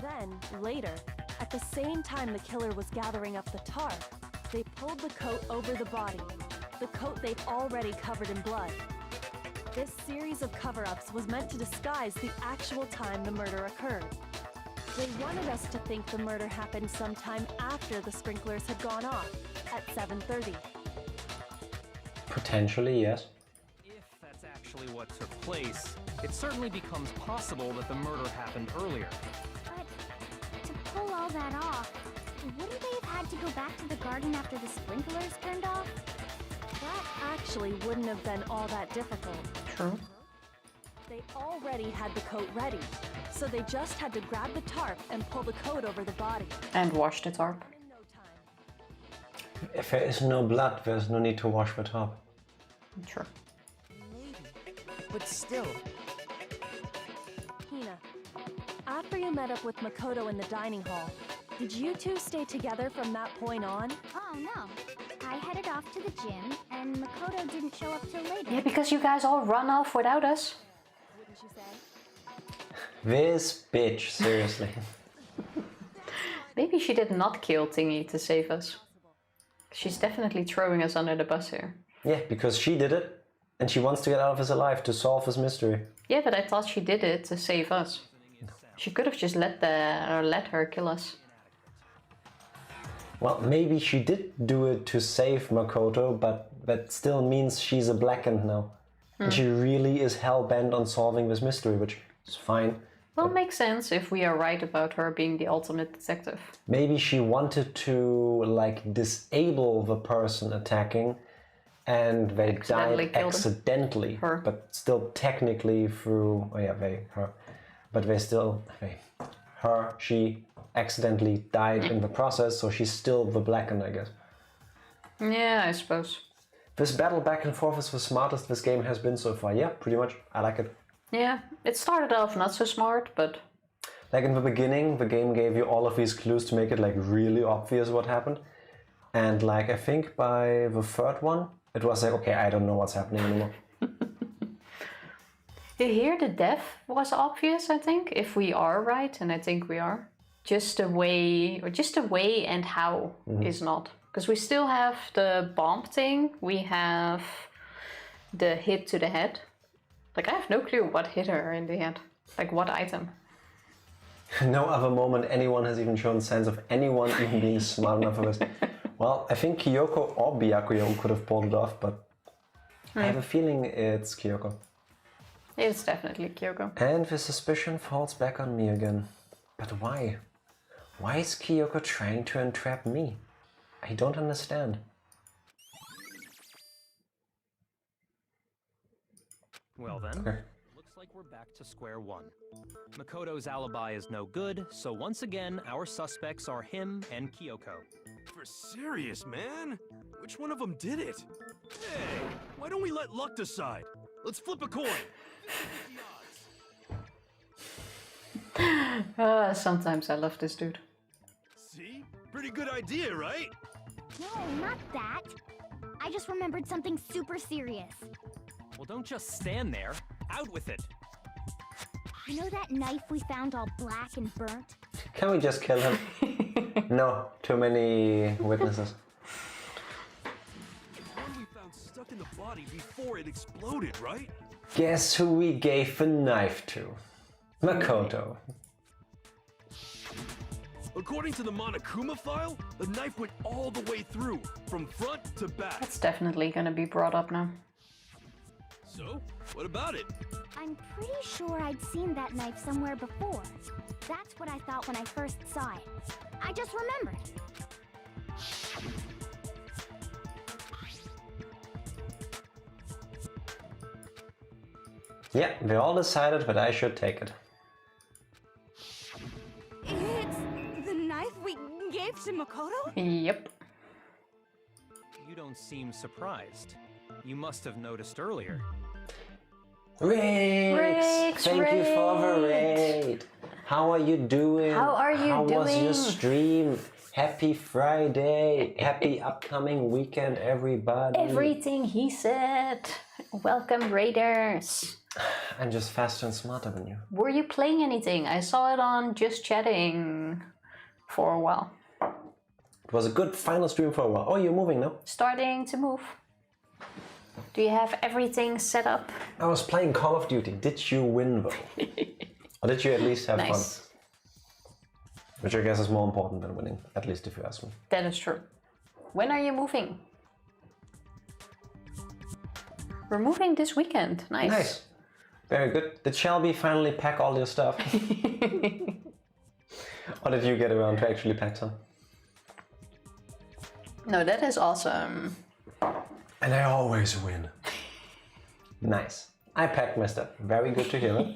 Then, later, a At the same time the killer was gathering up the tarp, they pulled the coat over the body, the coat they'd already covered in blood. This series of cover-ups was meant to disguise the actual time the murder occurred. They wanted us to think the murder happened sometime after the sprinklers had gone off, at 7:30. Potentially, yes. If that's actually what took place, it certainly becomes possible that the murder happened earlier. But to pull all that off, wouldn't they have had to go back to the garden after the sprinklers turned off? That actually wouldn't have been all that difficult. True. They already had the coat ready, so they just had to grab the tarp and pull the coat over the body. And wash the tarp. In no time. If there is no blood, there's no need to wash the top. Sure. Maybe. But still, Hina, after you met up with Makoto in the dining hall, did you two stay together from that point on? Oh no. I headed off to the gym, and Makoto didn't show up till later. Yeah, because you guys all run off without us. Wouldn't you say? This bitch, seriously. Maybe she did not kill Thingy to save us. She's definitely throwing us under the bus here. Yeah, because she did it, and she wants to get out of this alive to solve this mystery. Yeah, but I thought she did it to save us. She could have just let her kill us. Well, maybe she did do it to save Makoto, but that still means she's a blackened now. And she really is hell-bent on solving this mystery, which is fine. Well, makes sense if we are right about her being the ultimate detective. Maybe she wanted to, like, disable the person attacking, and they Accidentally died killed him. accidentally. Her. But still technically through... Oh yeah, her. But she accidentally died in the process, so she's still the blackened, I guess. Yeah, I suppose. This battle back and forth is the smartest this game has been so far. Yeah, pretty much. I like it. Yeah, it started off not so smart, but... Like in the beginning, the game gave you all of these clues to make it like really obvious what happened. And like, I think by the third one, it was like, okay, I don't know what's happening anymore. Here the death was obvious, I think, if we are right, and I think we are. Just the way and how is not. Because we still have the bomb thing, we have the hit to the head. Like, I have no clue what hit her in the head. Like, what item? No other moment anyone has even shown signs of anyone even being smart enough for this. Well, I think Kyoko or Byakuya could have pulled it off, but I have a feeling it's Kyoko. It's definitely Kyoko. And the suspicion falls back on me again. But why? Why is Kyoko trying to entrap me? I don't understand. Well then, Okay. looks like we're back to square one. Makoto's alibi is no good, so once again, our suspects are him and Kyoko. For serious, man? Which one of them did it? Hey, why don't we let luck decide? Let's flip a coin. Sometimes I love this dude. See? Pretty good idea, right? No, not that. I just remembered something super serious. Well, don't just stand there. Out with it. You know that knife we found all black and burnt? Can we just kill him? No, too many witnesses. One we found stuck in the body before it exploded, right? Guess who we gave the knife to? Makoto. According to the Monokuma file, the knife went all the way through, from front to back. That's definitely gonna be brought up now. So, what about it? I'm pretty sure I'd seen that knife somewhere before. That's what I thought when I first saw it. I just remembered. Yeah, we all decided that I should take it. It's the knife we gave to Makoto? Yep. You don't seem surprised. You must have noticed earlier. Rix! Thank you for the raid! How are you doing? How are you How was doing? your stream? Happy Friday! Happy upcoming weekend, everybody! Everything he said. Welcome, Raiders. I'm just faster and smarter than you. Were you playing anything? I saw it on Just Chatting. for a while. It was a good final stream for a while. Oh, you're moving now? Starting to move. Do you have everything set up? I was playing Call of Duty. Did you win though? Or did you at least have fun? Which I guess is more important than winning, at least if you ask me. That is true. When are you moving? We're moving this weekend. Nice. Nice. Very good. Did Shelby finally pack all your stuff? Or did you get around to actually pack some? No, that is awesome. And I always win. Nice. I packed my stuff. Very good to hear.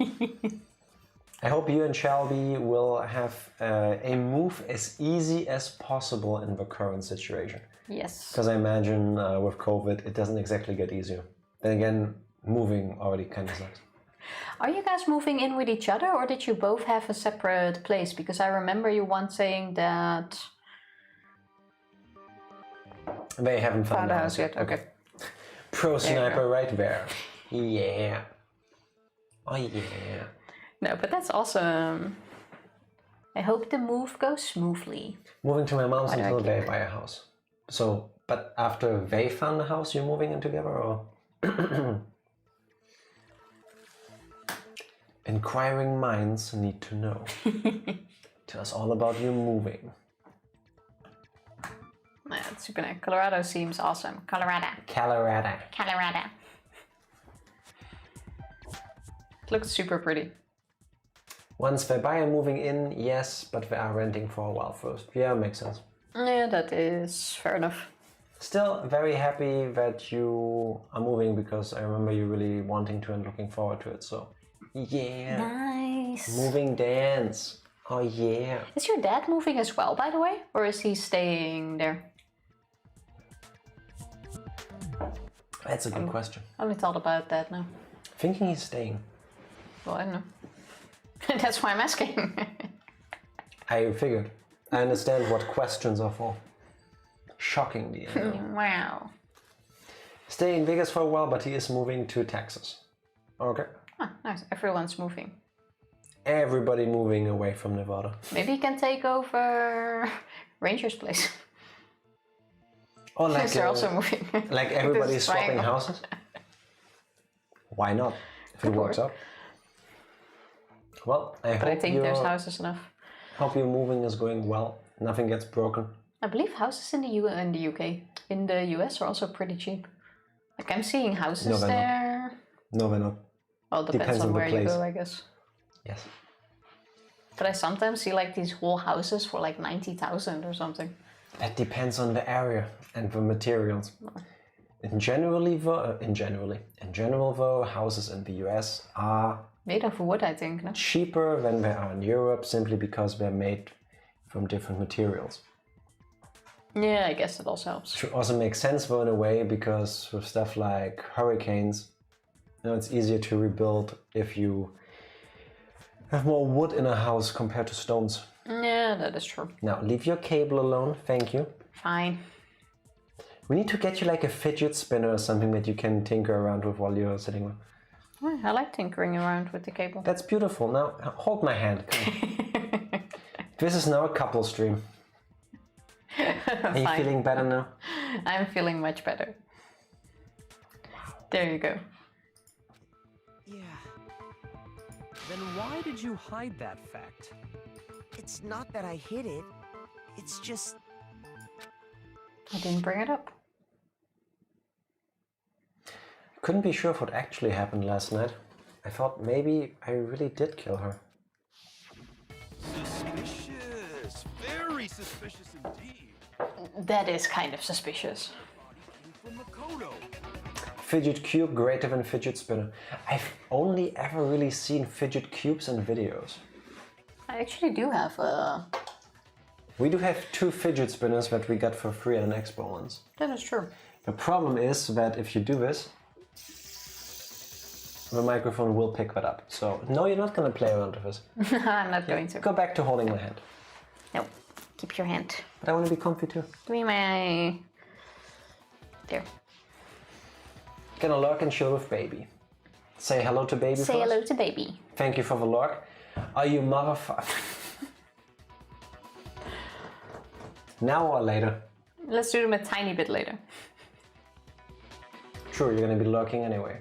I hope you and Shelby will have a move as easy as possible in the current situation. Yes. Because I imagine with COVID, it doesn't exactly get easier. Then again, moving already kind of sucks. Are you guys moving in with each other, or did you both have a separate place? Because I remember you once saying that... They haven't found the house yet. Okay. Pro sniper right there. Yeah. Oh yeah. No, but that's awesome. I hope the move goes smoothly. Moving to my mom's until they buy a house. So, but after they found the house, you're moving in together, or? Inquiring minds need to know. Tell us all about you moving. Yeah, it's super nice. Colorado seems awesome. Colorado. It looks super pretty. Once they buy a moving in, yes, but they are renting for a while first. Yeah, makes sense. Yeah, that is fair enough. Still very happy that you are moving, because I remember you really wanting to and looking forward to it, so yeah. Nice. Moving dance. Oh yeah. Is your dad moving as well, by the way? Or is he staying there? That's a good question. I only thought about that now. Thinking he's staying. Well, I don't know. That's why I'm asking. I figured. I understand what questions are for. Shockingly. You know. Wow. Stay in Vegas for a while, but he is moving to Texas. Okay. Ah, nice. Everyone's moving. Everybody moving away from Nevada. Maybe he can take over Ranger's place. Or like they're also moving. Like everybody's swapping houses. Why not? If it works out. Well, I think there's houses enough. Hope your moving is going well. Nothing gets broken. I believe houses in the UK, in the US, are also pretty cheap. Like I'm seeing houses there. No, they're not. Well, depends on where you go, I guess. Yes. But I sometimes see like these whole houses for like 90,000 or something. That depends on the area and the materials. In general though, houses in the US are made of wood, I think, no? Cheaper than they are in Europe, simply because they're made from different materials. Yeah, I guess that also helps. Which also makes sense though in a way, because with stuff like hurricanes, you know, it's easier to rebuild if you have more wood in a house compared to stones. Yeah, that is true. Now, leave your cable alone, thank you. Fine. We need to get you like a fidget spinner or something that you can tinker around with while you're sitting on. I like tinkering around with the cable. That's beautiful. Now, hold my hand. This is now a couple stream. Are you feeling better now? I'm feeling much better. There you go. Yeah. Then why did you hide that fact? It's not that I hid it. It's just... I didn't bring it up. Couldn't be sure of what actually happened last night. I thought maybe I really did kill her. Suspicious. Very suspicious indeed. That is kind of suspicious. From Makoto. Fidget cube greater than fidget spinner. I've only ever really seen fidget cubes in videos. I actually do have a... We do have 2 fidget spinners that we got for free at an expo once. That is true. The problem is that if you do this, the microphone will pick that up. So, no, you're not going to play around with this. I'm not going to. Go back to holding my hand. No, keep your hand. But I want to be comfy too. Give me my... There. Gonna lurk and chill with baby. Say hello to baby Say hello to baby. Thank you for the lurk. Are you motherfucker? Now or later? Let's do them a tiny bit later. True, you're gonna be lurking anyway.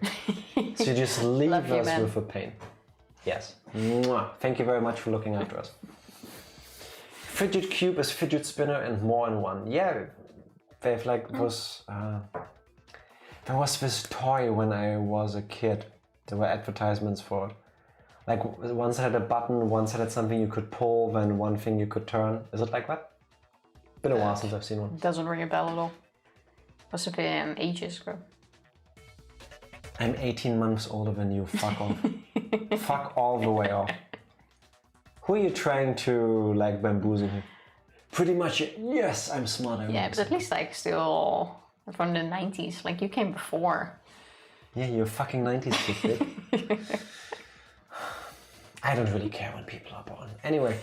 So you just leave Love you, us man. with the pain. Yes. Mwah. Thank you very much for looking after us. Fidget cube is fidget spinner and more in one. Yeah, they've like there was this toy when I was a kid. There were advertisements for it. Like one had a button, one had something you could pull, then one thing you could turn. Is it like that? Been a while since I've seen one. Doesn't ring a bell at all. Must have been ages ago. I'm 18 months older than you. Fuck off. Fuck all the way off. Who are you trying to like bamboozle here? Pretty much. Yes, I'm smart. Yeah, but at least like still from the 90s. Like you came before. Yeah, you're fucking 90s kid, babe. I don't really care when people are born. Anyway.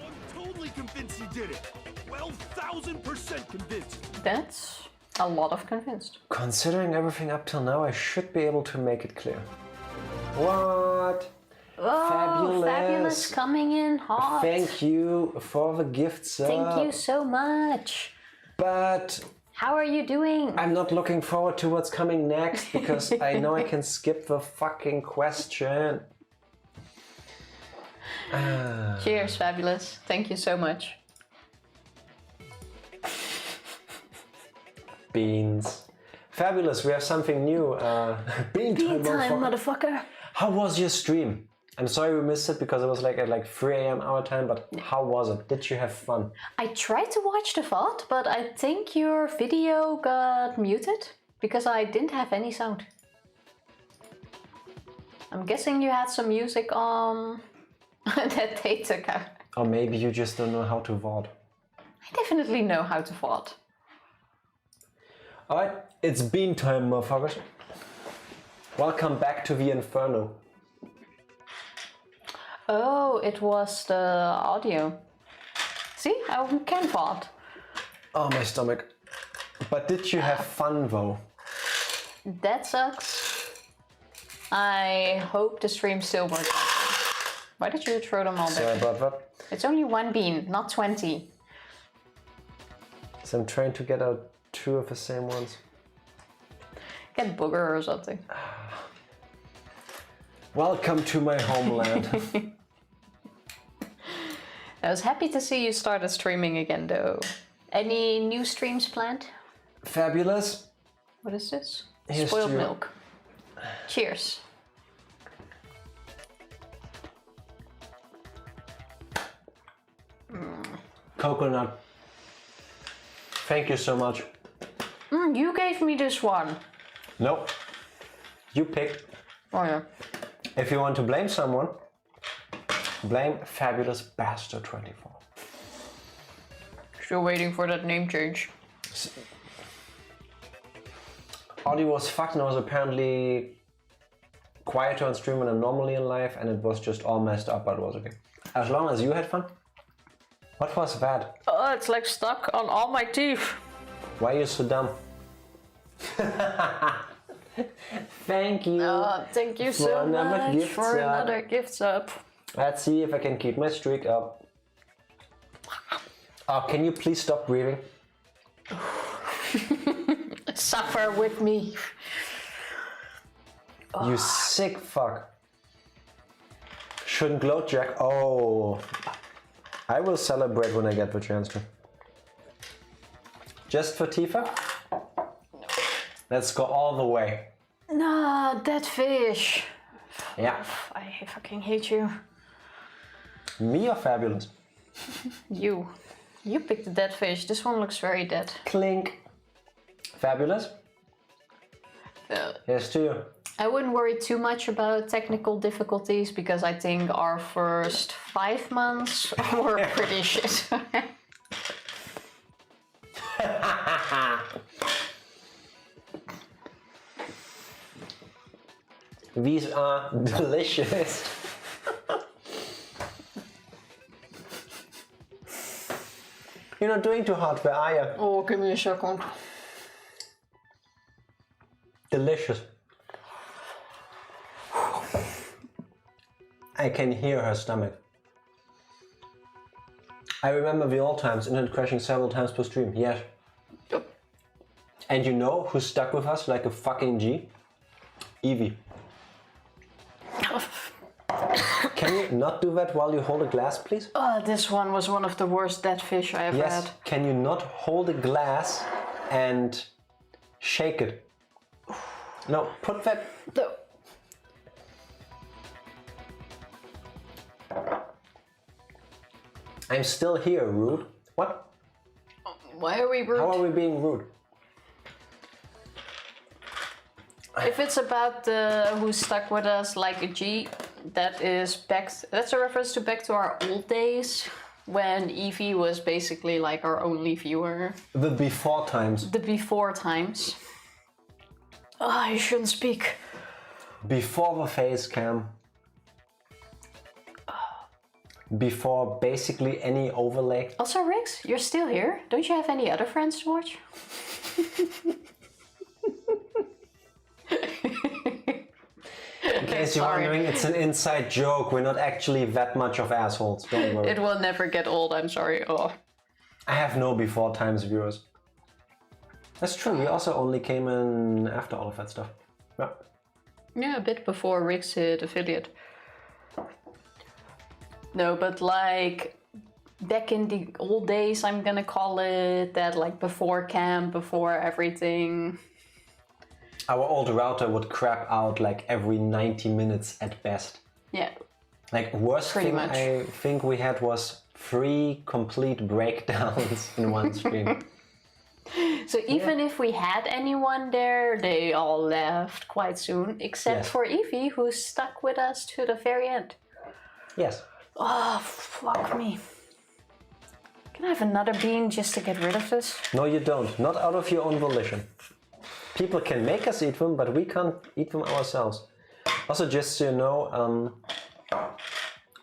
I'm totally convinced he did it. 12,000% convinced. That's a lot of convinced. Considering everything up till now, I should be able to make it clear. What? Oh, fabulous coming in hot. Thank you for the gifts. Thank you so much. But how are you doing? I'm not looking forward to what's coming next because I know I can skip the fucking question. Cheers, Fabulous. Thank you so much. Beans. Fabulous, we have something new. Bean time, motherfucker. How was your stream? I'm sorry we missed it because it was like at like 3 a.m. our time, but how was it? Did you have fun? I tried to watch the VOD, but I think your video got muted because I didn't have any sound. I'm guessing you had some music on that data card. Or maybe you just don't know how to VOD. I definitely know how to VOD. Alright, it's bean time, motherfuckers. Welcome back to the Inferno. Oh, it was the audio. See, I can VOD. Oh, my stomach. But did you have fun though? That sucks. I hope the stream still works. Why did you throw them all Sorry back? about that. It's only one bean, not 20. So I'm trying to get out 2 of the same ones. Get booger or something. Welcome to my homeland. I was happy to see you started streaming again though. Any new streams planned? Fabulous. What is this? Here's Spoiled to you. milk. Cheers. Coconut. Thank you so much. You gave me this one. Nope. You pick. Oh yeah. If you want to blame someone, blame Fabulous Bastard 24. Still waiting for that name change. Audio was fucked and I was apparently quieter on stream than I'm normally in live and it was just all messed up, but it was okay. As long as you had fun. What was that? Oh, it's like stuck on all my teeth. Why are you so dumb? Thank you. Thank you so much gift for sub. another gift sub. Let's see if I can keep my streak up. Oh, can you please stop breathing? Suffer with me. You sick fuck. Shouldn't gloat, Jack. Oh. I will celebrate when I get the chance to. Just for Tifa? Let's go all the way. Nah, that fish. Yeah. I fucking hate you. Me or Fabulous? You. You picked the dead fish. This one looks very dead. Clink. Fabulous? Here's to you. I wouldn't worry too much about technical difficulties because I think our first 5 months were pretty shit. These are delicious. You're not doing too hard, where are you? Oh, give me a second. Delicious. I can hear her stomach. I remember the old times, internet crashing several times per stream, yes. And you know who stuck with us like a fucking G? Evie. Can you not do that while you hold a glass, please? Oh, this one was one of the worst dead fish I ever had. Can you not hold a glass and shake it? No, put that... No. I'm still here, rude. What? Why are we rude? How are we being rude? If it's about the who stuck with us like a G, that's a reference to back to our old days when Evie was basically like our only viewer. The before times. The before times. Oh, I shouldn't speak. Before the face cam. Before basically any overlay. Also, Rix, you're still here. Don't you have any other friends to watch? In case you're wondering, it's an inside joke. We're not actually that much of assholes. Don't worry. It will never get old, I'm sorry. Oh. I have no before times viewers. That's true. We also only came in after all of that stuff. Yeah. Yeah, a bit before Rix hit affiliate. No, but like back in the old days, I'm gonna call it that, like before camp, before everything. Our old router would crap out like every 90 minutes at best. Yeah. Like worst Pretty thing much. I think we had was 3 complete breakdowns in one stream. So even if we had anyone there, they all left quite soon, except Yes. for Evie, who stuck with us to the very end. Yes. Oh, fuck me. Can I have another bean just to get rid of this? No, you don't. Not out of your own volition. People can make us eat them, but we can't eat them ourselves. Also, just so you know,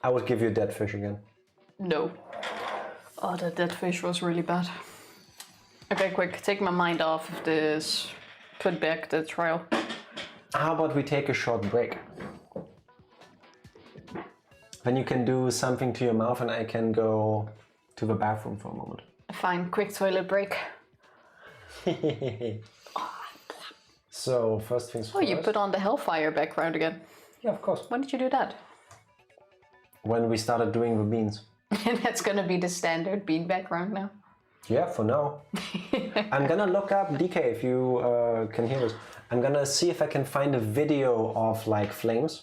I would give you a dead fish again. No. Oh, that dead fish was really bad. Okay, quick, take my mind off of this. Put back the trial. How about we take a short break? Then you can do something to your mouth and I can go to the bathroom for a moment. Fine, quick toilet break. So, first things Oh, first. you put on the Hellfire background again. Yeah, of course. When did you do that? When we started doing the beans. And that's gonna be the standard bean background now. Yeah, for now. I'm gonna look up, DK, if you can hear this. I'm gonna see if I can find a video of like flames.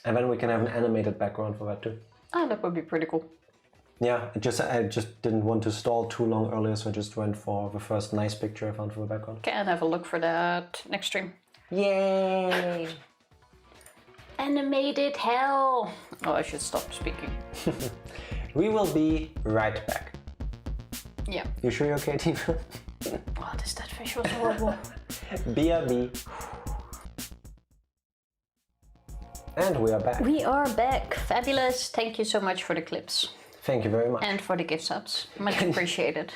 And then we can have an animated background for that too. Oh, that would be pretty cool. Yeah, I just didn't want to stall too long earlier, so I just went for the first nice picture I found for the background. Can have a look for that next stream. Yay! Animated hell! Oh, I should stop speaking. We will be right back. Yeah. You sure you're okay, Tifa? Oh, this dead fish was horrible. BRB. And we are back. We are back. Fabulous. Thank you so much for the clips. Thank you very much. And for the gift subs. Much appreciated.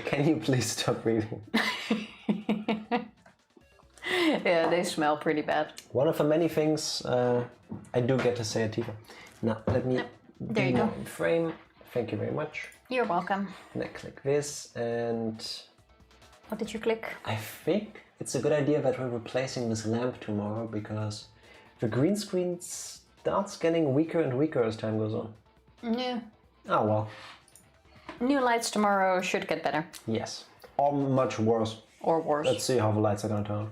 Can you please stop reading? Yeah, they smell pretty bad. One of the many things I do get to say at Tifa. Now, let me There you go. frame. Thank you very much. You're welcome. And I click this, and What did you click? I think it's a good idea that we're replacing this lamp tomorrow because the green screen starts getting weaker and weaker as time goes on. Yeah. Oh well. New lights tomorrow should get better. Yes. Or much worse. Or worse. Let's see how the lights are gonna turn on.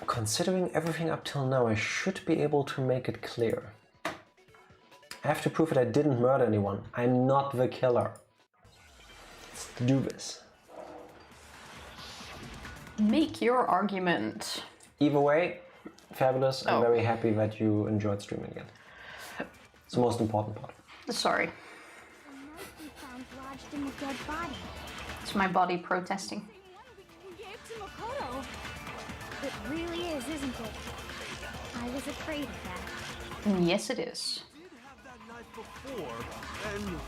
Considering everything up till now, I should be able to make it clear. I have to prove that I didn't murder anyone. I'm not the killer. Let's do this. Make your argument. Either way, fabulous. I'm Oh. very happy that you enjoyed streaming again. It's the most important part. Sorry. A note we found lodged in the dead body. It's my body protesting. Gave to Makoto. It really is, isn't it? I was afraid of that. Yes, it is. Did have that knife before, and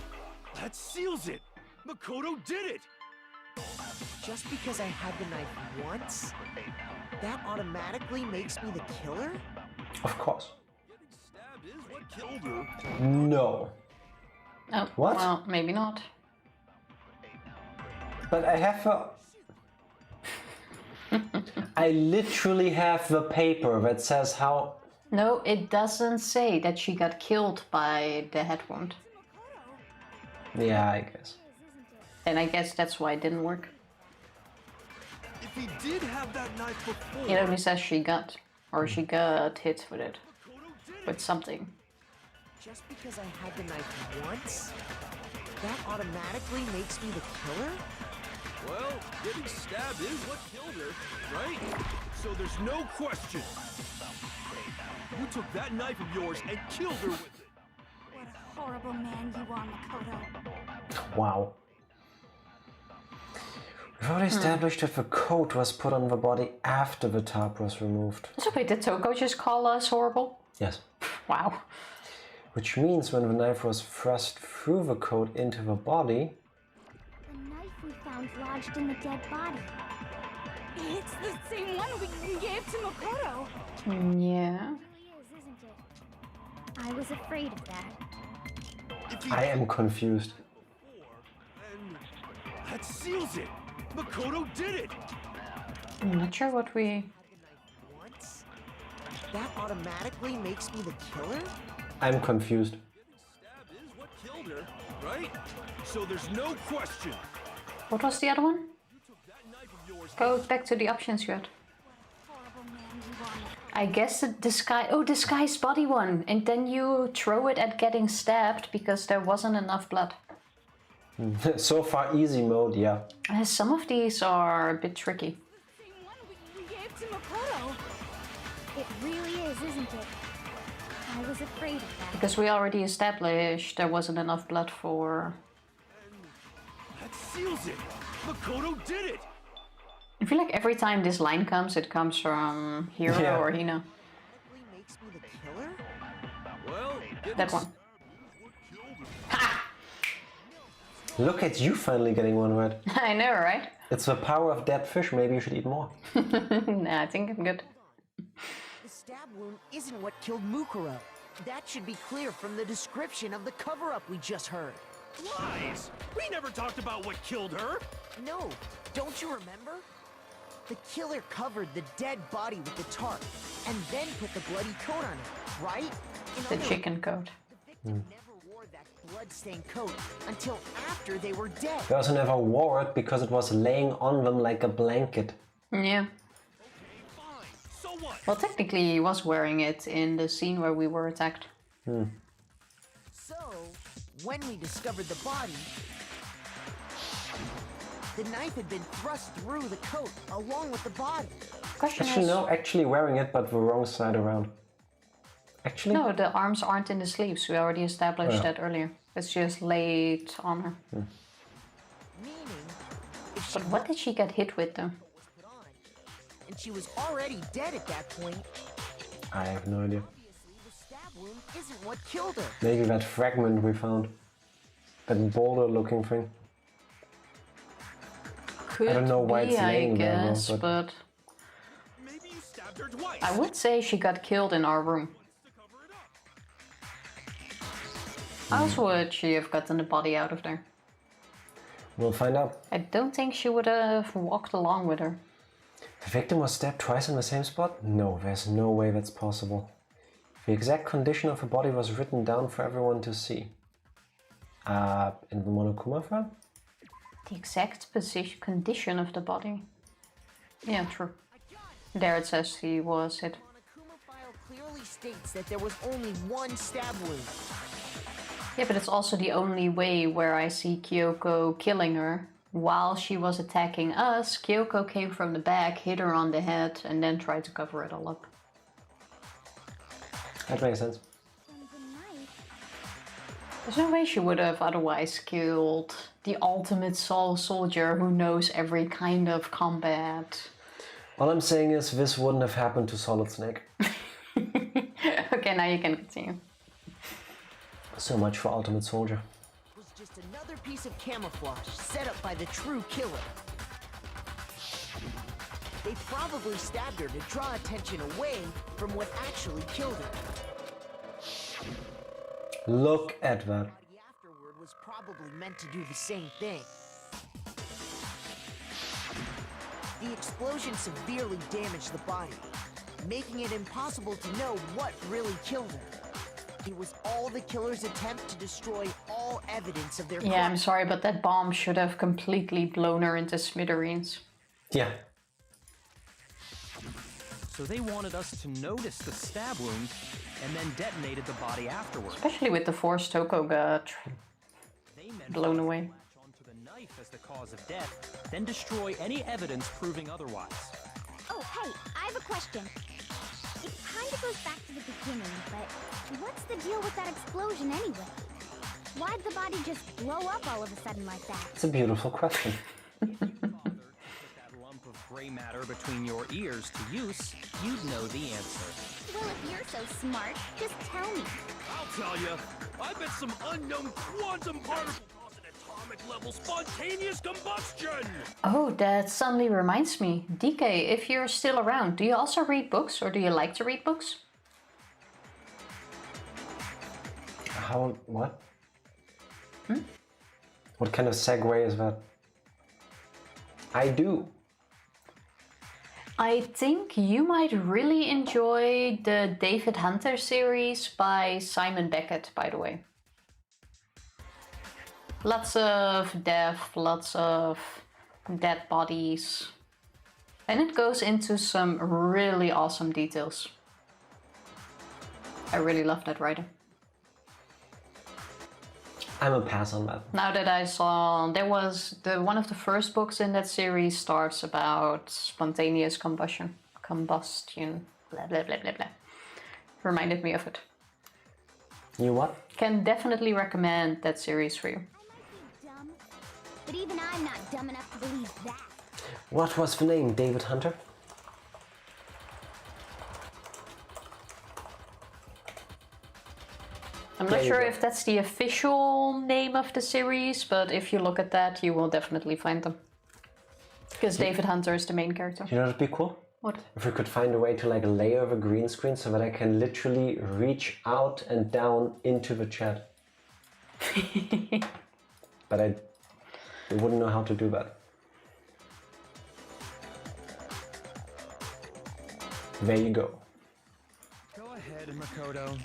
that seals it. Makoto did it. Just because I had the knife once, that automatically makes me the killer? Of course. Getting stabbed is what killed her. No. Oh, What? well, maybe not. But I have a... I literally have the paper that says how... No, it doesn't say that she got killed by the head wound. Yeah, I guess. And I guess that's why it didn't work. If he did have that knife before... It only says she got, or she got hit with it. With something. Just because I had the knife once, that automatically makes me the killer? Well, getting stabbed is what killed her, right? So there's no question. You took that knife of yours and killed her with it. What a horrible man you are, Makoto. Wow. We've already established that the coat was put on the body after the tarp was removed. So wait, did Toko just call us horrible? Yes. Wow. Which means when the knife was thrust through the coat into the body... The knife we found lodged in the dead body. It's the same one we gave to Makoto. Yeah. It really is, isn't it? I was afraid of that. I am confused. And that seals it. Makoto did it. I'm not sure what we... Once? That automatically makes me the killer? I'm confused. Getting stabbed is what killed her, right? So there's no question. What was the other one? You took that knife of yours. Go back to the options you had. Horrible man you are. I guess the disguise... Oh, disguised body one. And then you throw it at getting stabbed because there wasn't enough blood. So far, easy mode, yeah. Some of these are a bit tricky. The same one we gave to Makoto. It really is, isn't it? I was afraid of that. Because we already established there wasn't enough blood for... That seals it. Makoto did it. I feel like every time this line comes, it comes from Hiro Yeah. or Hina. Automatically makes me the killer? Well, That one. Look at you finally getting one right. I know, right? It's the power of dead fish. Maybe you should eat more. Nah, I think I'm good. The stab wound isn't what killed Mukuro. That should be clear from the description of the cover-up we just heard. Lies. We never talked about what killed her. No, don't you remember? The killer covered the dead body with the tarp, and then put the bloody coat on it, right? In The other chicken coat. The victim never wore that blood-stained coat until after they were dead. They also never wore it because it was laying on them like a blanket. Yeah. Fine. So what? Well, technically he was wearing it in the scene where we were attacked. So, when we discovered the body, the knife had been thrust through the coat along with the body. Question Actually, is... no, actually wearing it, but the wrong side around. Actually? No, the arms aren't in the sleeves. We already established Yeah. that earlier. It's just laid on her. Meaning, if she But what did she get hit with though? was put on, and she was already dead at that point, I have no idea. obviously the stab wound isn't what killed her. Maybe that fragment we found. That boulder looking thing. Could don't know why be, it's I laying there, though, guess, but- but Maybe you stabbed her twice. I would say she got killed in our room. To cover it up. How else would she have gotten the body out of there? We'll find out. I don't think she would have walked along with her. The victim was stabbed twice in the same spot? No, there's no way that's possible. The exact condition of the body was written down for everyone to see. In the Monokuma file? The exact condition of the body. Yeah, true. There it says he was hit. Monokuma file clearly states that there was only one stab wound. Yeah, but it's also the only way where I see Kyoko killing her. While she was attacking us, Kyoko came from the back, hit her on the head, and then tried to cover it all up. That makes sense. And the knife. There's no way she would have otherwise killed the ultimate soul soldier who knows every kind of combat. All I'm saying is this wouldn't have happened to Solid Snake. Okay, now you can continue. So much for Ultimate Soldier. It was just another piece of camouflage set up by the true killer. They probably stabbed her to draw attention away from what actually killed her. Look at that. The body afterward probably meant to do the same thing. The explosion severely damaged the body, making it impossible to know what really killed her. It was all the killer's attempt to destroy all evidence of their crime. Yeah, I'm sorry, but that bomb should have completely blown her into smithereens. Yeah. So they wanted us to notice the stab wound and then detonated the body afterwards. Especially with the force Toko got blown away. Latch onto the knife as the cause of death, then destroy any evidence proving otherwise. Oh, hey, I have a question. It kind of goes back to the beginning, but what's the deal with that explosion anyway? Why'd the body just blow up all of a sudden like that? It's a beautiful question. If you bothered to put that lump of gray matter between your ears to use, you'd know the answer. Well, if you're so smart, just tell me. I'll tell you. I bet some unknown quantum particle caused an atomic level spontaneous combustion. Oh, that suddenly reminds me. DK, if you're still around, do you also read books or do you like to read books? How, what? What kind of segue is that? I do. I think you might really enjoy the David Hunter series by Simon Beckett, by the way. Lots of death, lots of dead bodies. And it goes into some really awesome details. I really love that writer. I'm a pass on that. Now that I saw, there was one of the first books in that series starts about spontaneous combustion, blah blah blah blah blah. Reminded me of it. You what? Can definitely recommend that series for you. I might be dumb, but even I'm not dumb enough to believe that. What was the name? David Hunter? I'm not sure if that's the official name of the series, but if you look at that, you will definitely find them. Because David Hunter is the main character. You know what'd be cool? What? If we could find a way to like layer of a green screen so that I can literally reach out and down into the chat. But I wouldn't know how to do that. There you go. Go ahead, Makoto.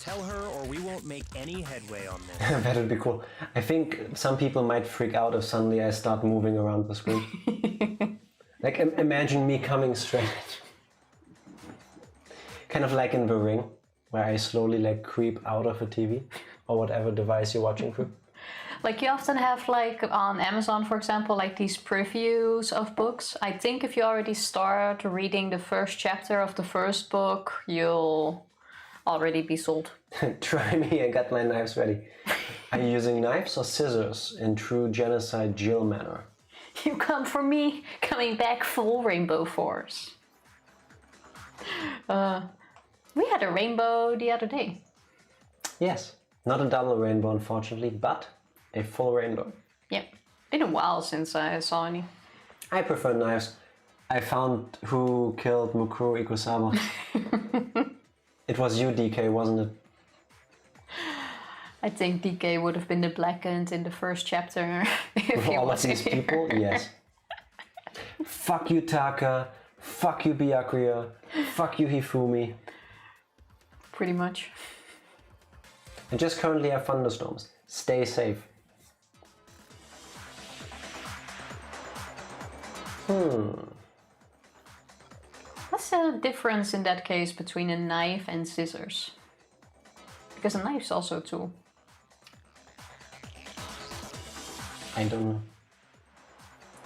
Tell her or we won't make any headway on this. That'd be cool. I think some people might freak out if suddenly I start moving around the screen. Like imagine me coming straight. Kind of like in The Ring, where I slowly like creep out of a TV or whatever device you're watching through. Like you often have like on Amazon, for example, like these previews of books. I think if you already start reading the first chapter of the first book, you'll already be sold. Try me, I got my knives ready. Are you using knives or scissors in true genocide Jill manner? You come for me, coming back full rainbow force. We had a rainbow the other day. Yes, not a double rainbow unfortunately, but a full rainbow. Yep, been a while since I saw any. I prefer knives. I found who killed Mukuro Ikusawa. It was you, DK, wasn't it? I think DK would have been the blackened in the first chapter if With he all of was these here. people? Yes. Fuck you, Taka. Fuck you, Byakuya. Fuck you, Hifumi. Pretty much. And just currently have thunderstorms. Stay safe. What's the difference in that case between a knife and scissors? Because a knife's also a tool. I don't know.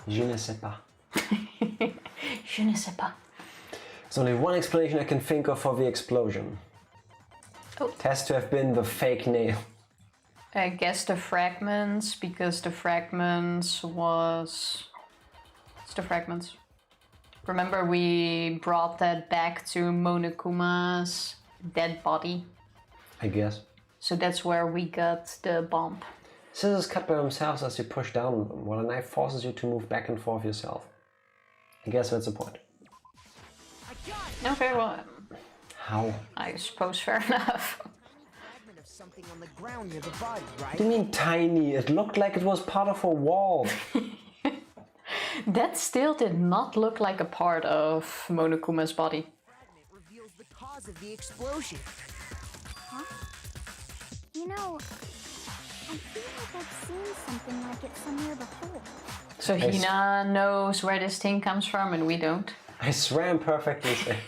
Je ne sais pas. Je ne sais pas. There's only one explanation I can think of for the explosion. Oh. It has to have been the fake nail. I guess the fragments, because the fragments was... It's the fragments. Remember we brought that back to Monokuma's dead body? I guess. So that's where we got the bomb. Scissors cut by themselves as you push down on them, while a knife forces you to move back and forth yourself. I guess that's the point. Okay, well... How? I suppose fair enough. something on the ground near the body, right? What do you mean tiny? It looked like it was part of a wall. That still did not look like a part of Monokuma's body. Fragment reveals the cause of the explosion. Huh? You know, I feel like I've seen something like it somewhere before. So Hina knows where this thing comes from and we don't. I swear I'm perfectly safe.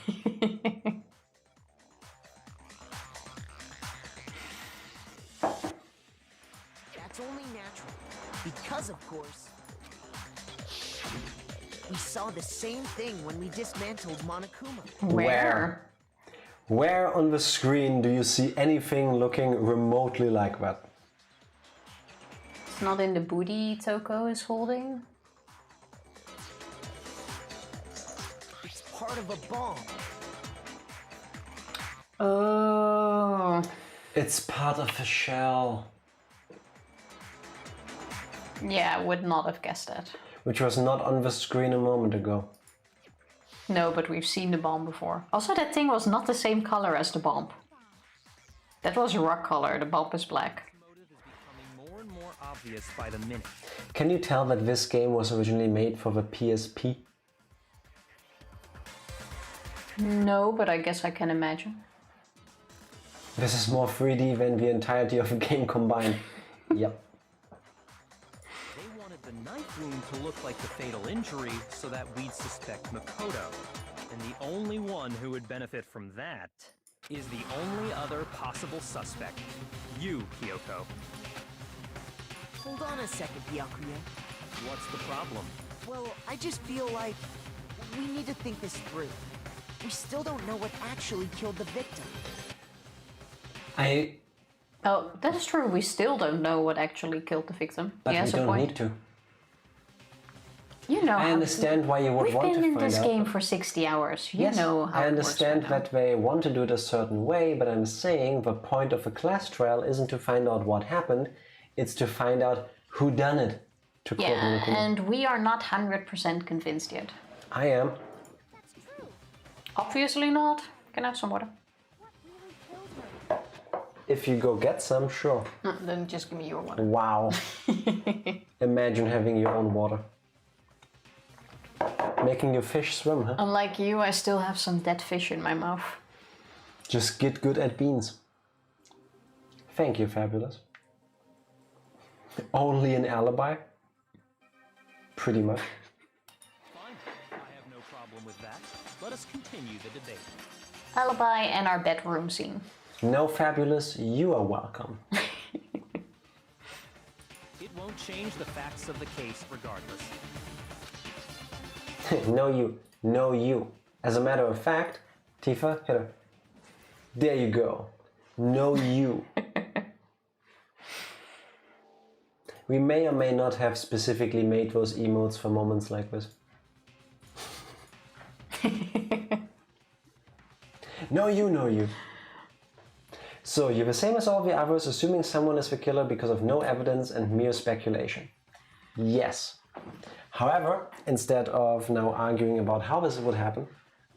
That's only natural. Because, of course, we saw the same thing when we dismantled Monokuma. Where? Where on the screen do you see anything looking remotely like that? It's not in the booty Toko is holding. It's part of a bomb. Oh. It's part of a shell. Yeah, I would not have guessed that. Which was not on the screen a moment ago. No, but we've seen the bomb before. Also, that thing was not the same color as the bomb. That was rock color, the bomb is black. Motive is becoming more and more obvious by the minute. Can you tell that this game was originally made for the PSP? No, but I guess I can imagine. This is more 3D than the entirety of the game combined. Yep. They wanted the knife wound to look like the fatal injury so that we'd suspect Makoto. And the only one who would benefit from that is the only other possible suspect. You, Kyoko. Hold on a second, Byakuya. What's the problem? Well, I just feel like we need to think this through. We still don't know what actually killed the victim. Oh, that is true. We still don't know what actually killed the victim. But He we has a don't point. need to. You know I understand why you would We've want to been in find this out. game for 60 hours. You Yes, know how I it understand works by now. that they want to do it a certain way, but I'm saying the point of a class trial isn't to find out what happened, it's to find out who done it, to quote Yeah, Monokuma. and we are not 100% convinced yet. I am. Obviously not. Can I have some water? If you go get some, sure. No, then just give me your water. Wow. Imagine having your own water. Making your fish swim, huh? Unlike you, I still have some dead fish in my mouth. Just get good at beans. Thank you, Fabulous. Only an alibi? Pretty much. Fine. I have no problem with that. Let us continue the debate. Alibi and our bedroom scene. No, Fabulous, you are welcome. It won't change the facts of the case regardless. No, you. No, you. As a matter of fact, Tifa, hit her. There you go. No, you. We may or may not have specifically made those emotes for moments like this. No, you, no, you. So, you're the same as all the others, assuming someone is the killer because of no evidence and mere speculation. Yes. However, instead of now arguing about how this would happen,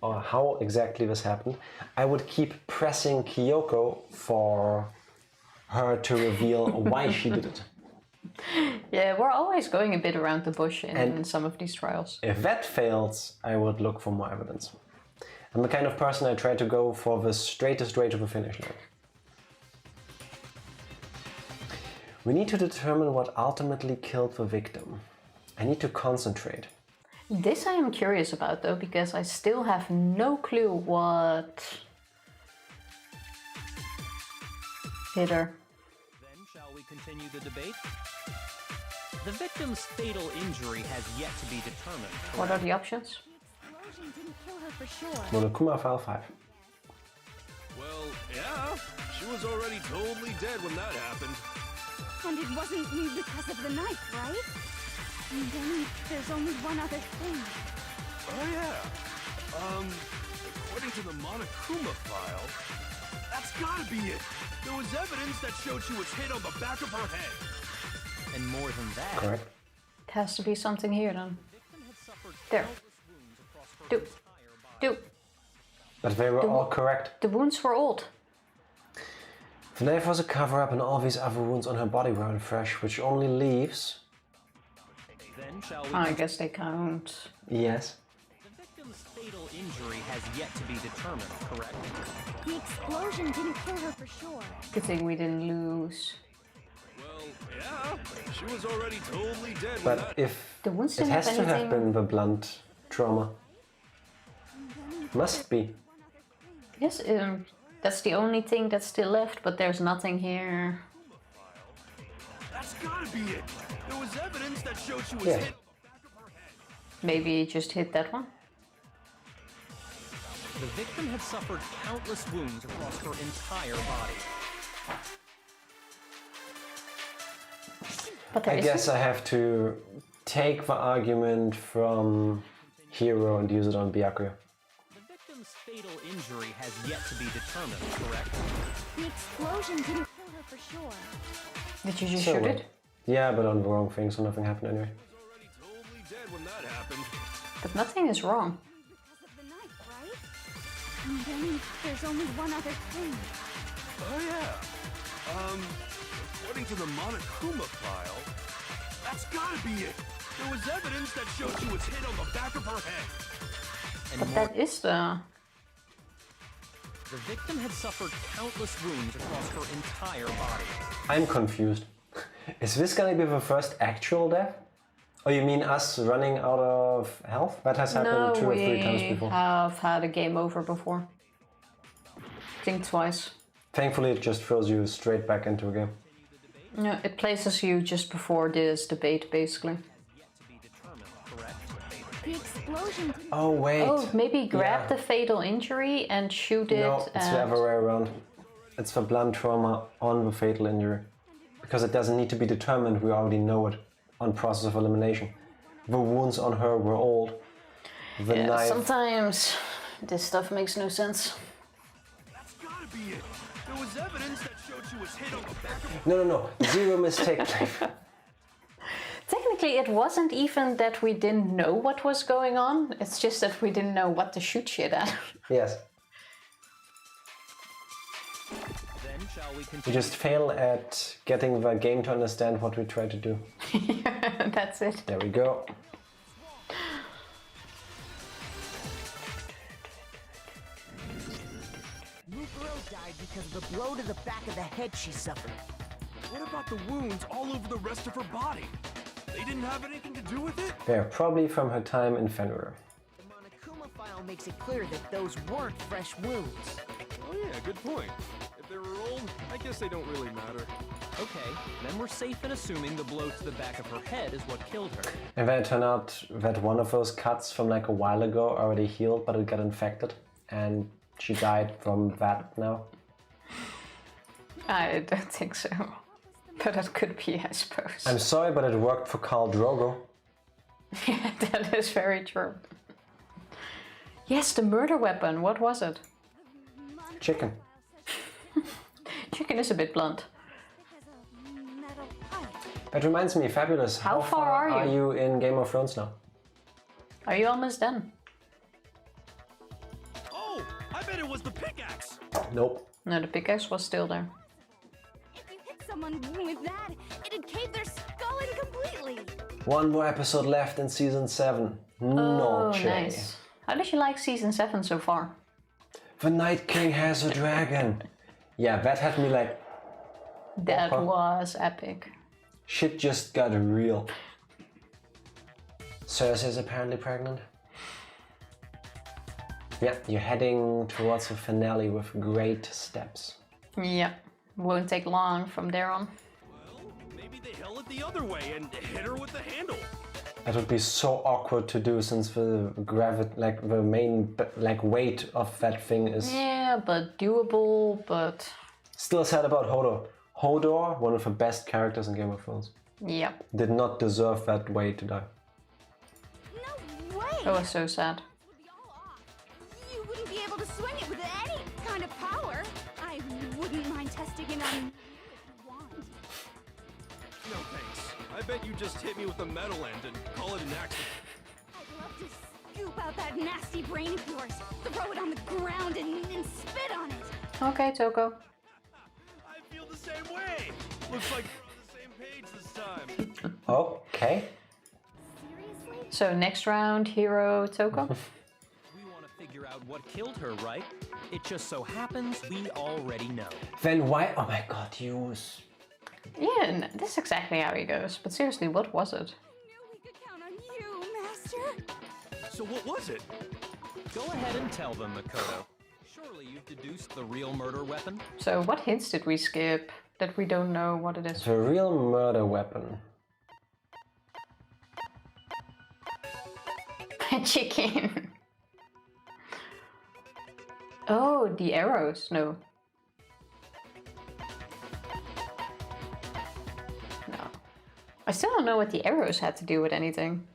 or how exactly this happened, I would keep pressing Kyoko for her to reveal why she did it. Yeah, we're always going a bit around the bush in some of these trials. If that fails, I would look for more evidence. I'm the kind of person I try to go for the straightest way to the finish line. We need to determine what ultimately killed the victim. I need to concentrate. This I am curious about though, because I still have no clue what hit her. Then shall we continue the debate? The victim's fatal injury has yet to be determined. What are the options? The explosion didn't kill her for sure. Monokuma file 5. Well, yeah. She was already totally dead when that happened. And it wasn't because of the knife, right? And then there's only one other thing. Oh, yeah. According to the Monokuma file, that's gotta be it. There was evidence that showed she was hit on the back of her head. And more than that, Correct. It has to be something here then. the victim had suffered There. countless wounds across her Do. entire body. Do. But they were all correct. The wounds were old. The knife was a cover-up and all these other wounds on her body weren't fresh, which only leaves... Then shall we... I guess they count. Yes. The victim's fatal injury has yet to be determined, correct? The explosion didn't kill her for sure. Good thing we didn't lose. Well, yeah, she was already totally dead when But that... if The wounds it didn't has have to have anything. been the blunt trauma. Must be. Yes, that's the only thing that's still left, but there's nothing here. That's gotta be it. There was evidence that showed she was Yeah. hit on the back of her head. Maybe just hit that one. The victim had suffered countless wounds across her entire body. But there I isn't. guess I have to take the argument from Hero and use it on Byakuya. The victim's fatal injury has yet to be determined, correct? The explosion didn't kill her for sure. Did you just So shoot what? it? Yeah, but on the wrong thing, so nothing happened anyway. She was already totally dead when that happened. But nothing is wrong. Because of the knife, right? And then there's only one other thing. Oh yeah. According to the Monokuma file, that's gotta be it. There was evidence that showed she was hit on the back of her head. And But more, that is the... the victim had suffered countless wounds across her entire body. I'm confused. Is this gonna be the first actual death? Oh, you mean us running out of health? That has happened No, 2 or 3 times we before. have had a game over before. I think twice. Thankfully, it just throws you straight back into a game. No, it places you just before this debate, basically. Yet to be determined, correct? The explosion didn't Oh, wait. Oh, maybe grab Yeah. the fatal injury and shoot it. No, it's the and... other way around. It's the blunt trauma on the fatal injury. Because it doesn't need to be determined, we already know it on process of elimination. The wounds on her were old. The Yeah, knife... sometimes this stuff makes no sense. That's gotta be it. There was evidence that showed she was hit on the back of her No, no, no. Zero mistake. Technically, it wasn't even that we didn't know what was going on. It's just that we didn't know what to shoot shit at. Yes. Then shall we We continue? just fail at getting the game to understand what we try to do. That's it. There we go. Mukuro died because of the blow to the back of the head she suffered. What about the wounds all over the rest of her body? They didn't have anything to do with it? They're probably from her time in Fenrir. The Monokuma file makes it clear that those weren't fresh wounds. Oh yeah, good point. If they were old, I guess they don't really matter. Okay, then we're safe in assuming the blow to the back of her head is what killed her. And then it turned out that one of those cuts from like a while ago already healed, but it got infected. And she died from that now. I don't think so. But it could be, I suppose. I'm sorry, but it worked for Khal Drogo. Yeah, that is very true. Yes, the murder weapon. What was it? Chicken. Chicken is a bit blunt. metal pipe. That reminds me, Fabulous. How far are you? you in Game of Thrones now? Are you almost done? Oh, I bet it was the pickaxe. Nope. No, the pickaxe was still there. If you hit someone with that, it'd cave their skull in completely. One more episode left in season 7. Oh, No, nice. How did you like season 7 so far? The Night King has a dragon. Yeah, that had me like, That Okay. was epic. shit just got real. Cersei's apparently pregnant. Yeah, you're heading towards the finale with great steps. Yeah, won't take long from there on. Well, maybe they held it the other way and hit her with the handle. That would be so awkward to do since the the main weight of that thing is Yeah, but doable, but... still sad about Hodor. Hodor, one of the best characters in Game of Thrones, Yeah, did not deserve that way to die. No way! that was so sad. Would be all off. You wouldn't be able to swing it with any kind of power. I wouldn't mind testing it on you if you want. No thanks. I bet you just hit me with a metal end and call it an accident. I'd love to scoop out that nasty brain of yours, throw it on the ground and spit on it. Okay, Toko. I Looks like we're on the same page this time. Okay. So next round, Hero Toko. We want to figure out what killed her, right? It just so happens we already know. Then why? Oh my god, use. Yeah, that's exactly how he goes. But seriously, what was it? Knew we could count on you, Master. So what was it? Go ahead and tell them, Makoto. Surely you've deduced the real murder weapon? So what hints did we skip that we don't know what it is? The real murder weapon. Chicken. Oh, the arrows. No. No. I still don't know what the arrows had to do with anything.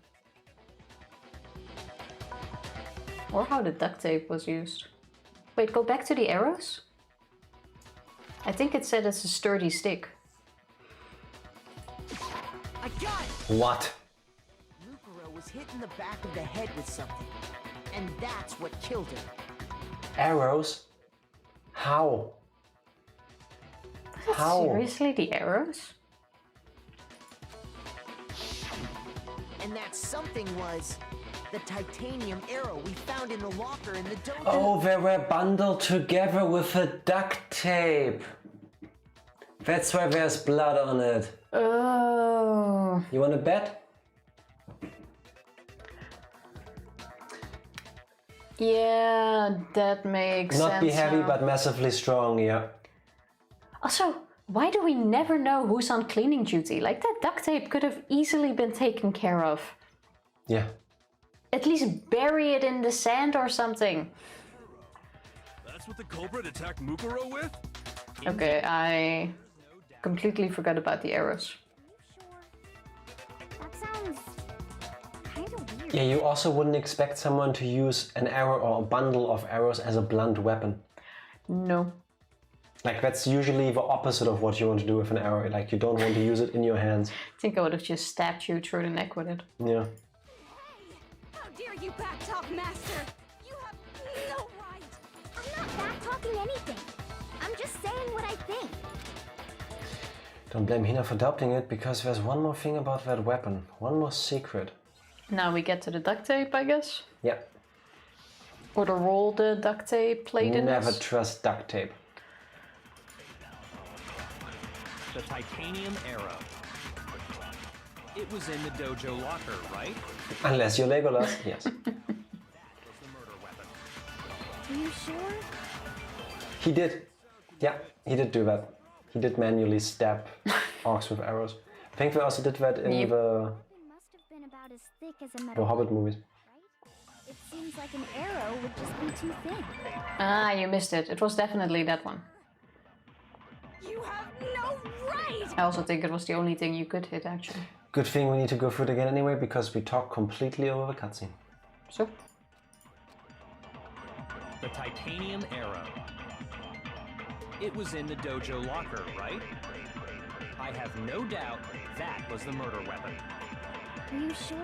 Or how the duct tape was used. Wait, go back to the arrows? I think it said it's a sturdy stick. I got it! What? Mukuro was hit in the back of the head with something. And that's what killed her. Arrows? How? How? Seriously, the arrows? And that something was the titanium arrow we found in the locker in the dojo. Oh, they were bundled together with a duct tape. That's why there's blood on it. Oh. You want to bet? Yeah, that makes sense. Not be heavy, now. but massively strong, yeah. Also, why do we never know who's on cleaning duty? Like, that duct tape could have easily been taken care of. Yeah. At least bury it in the sand or something. That's what the culprit attacked Mukuro with? Okay, I completely forgot about the arrows. That sounds kind of weird. Yeah, you also wouldn't expect someone to use an arrow or a bundle of arrows as a blunt weapon. No. Like, that's usually the opposite of what you want to do with an arrow. Like, you don't want to use it in your hands. I think I would have just stabbed you through the neck with it. Yeah. How dare you backtalk, Master? You have no right. I'm not back-talking anything. I'm just saying what I think. Don't blame Hina for doubting it, because there's one more thing about that weapon. One more secret. Now we get to the duct tape, I guess? Yeah. Or the roll the duct tape played in Never this. trust duct tape. The titanium arrow. It was in the dojo locker, right? Unless you're Legolas, yes. That was the murder weapon. Are you sure? He did. Yeah, he did do that. He did manually stab orcs with arrows. I think they also did that in Yep. the It must have been about as thick as a metal Hobbit pipe, movies. right? It seems like an arrow would just be too thin. Ah, you missed it. It was definitely that one. You have no right. I also think it was the only thing you could hit, actually. Good thing we need to go through it again anyway, because we talk completely over the cutscene. So, The titanium arrow. It was in the dojo locker, right? I have no doubt that was the murder weapon. Are you sure?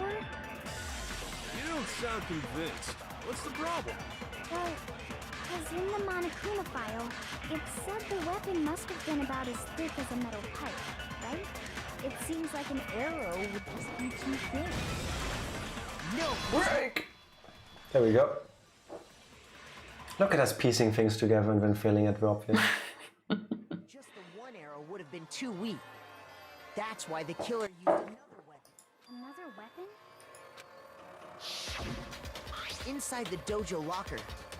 You don't sound convinced. What's the problem? Well, because in the Monokuma file, it said the weapon must have been about as thick as a metal pipe, right? It seems like an arrow would just be too thin. No, Break! There we go. Look at us piecing things together and then failing at the obvious. just the one arrow would have been too weak. That's why the killer used another weapon. Another weapon? Inside the dojo locker,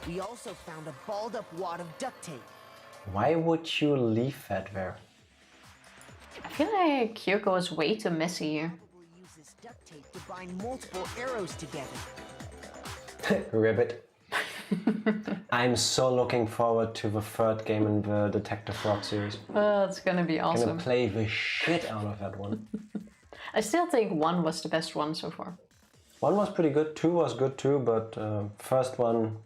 we also found a balled up wad of duct tape. Why would you leave that there? I feel like Kyoko is way too messy here. Probably use this duct tape to bind multiple arrows together. Ribbit. I'm so looking forward to the third game in the Detective Frog series. Oh, it's gonna be I'm awesome. gonna play the shit out of that one. I still think 1 was the best one so far. 1 was pretty good, 2 was good too, but first one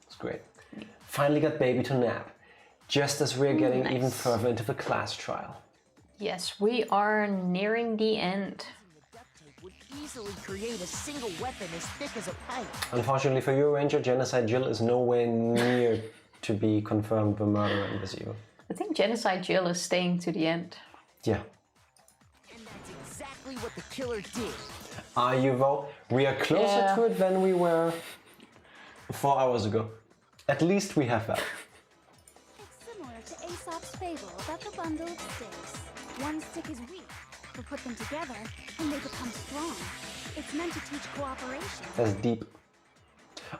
was great. Finally got Baby to nap, just as we're getting nice. even further into the class trial. Yes, we are nearing the end. The duct tape would easily create a single weapon as thick as a pipe. Unfortunately for you, Ranger, Genocide Jill is nowhere near to be confirmed the murderer in this evil. I think Genocide Jill is staying to the end. Yeah. And that's exactly what the killer did. Are you though? We are closer to it than we were 4 hours ago. At least we have that. It's similar to Aesop's fable about the bundle of sticks. One stick is weak, but put them together and they become strong. It's meant to teach cooperation. That's deep.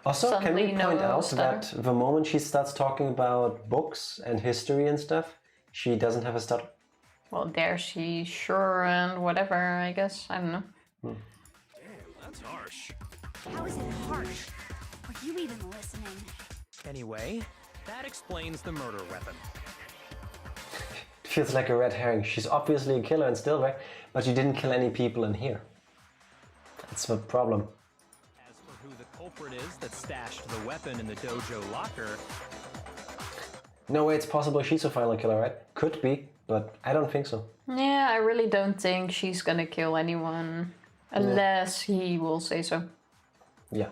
Also, can we point out that the moment she starts talking about books and history and stuff, she doesn't have a stutter? Well, there she's sure and whatever, I guess. I don't know. Damn, that's harsh. How is it harsh? Are you even listening? Anyway, that explains the murder weapon. Feels like a red herring. She's obviously a killer in Stillway, but she didn't kill any people in here. That's the problem. As for who the culprit is that stashed the weapon in the dojo locker... No way it's possible she's a final killer, right? Could be, but I don't think so. Yeah, I really don't think she's gonna kill anyone. Unless he will say so. Yeah.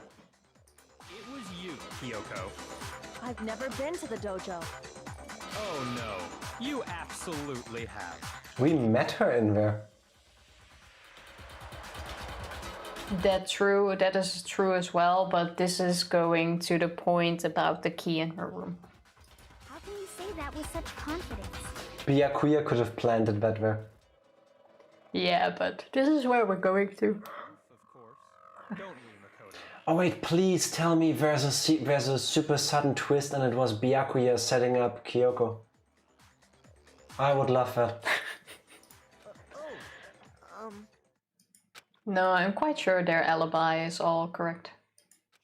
It was you, Kyoko. I've never been to the dojo. Oh no, you absolutely have. We met her in there. That's true, that is true as well, but this is going to the point about the key in her room. How can you say that with such confidence? Byakuya could have planted that there. Yeah, but this is where we're going to. Of course. Don't we, Makoto? Oh wait, please tell me there's a super sudden twist and it was Byakuya setting up Kyoko. I would love that. No, I'm quite sure their alibi is all correct.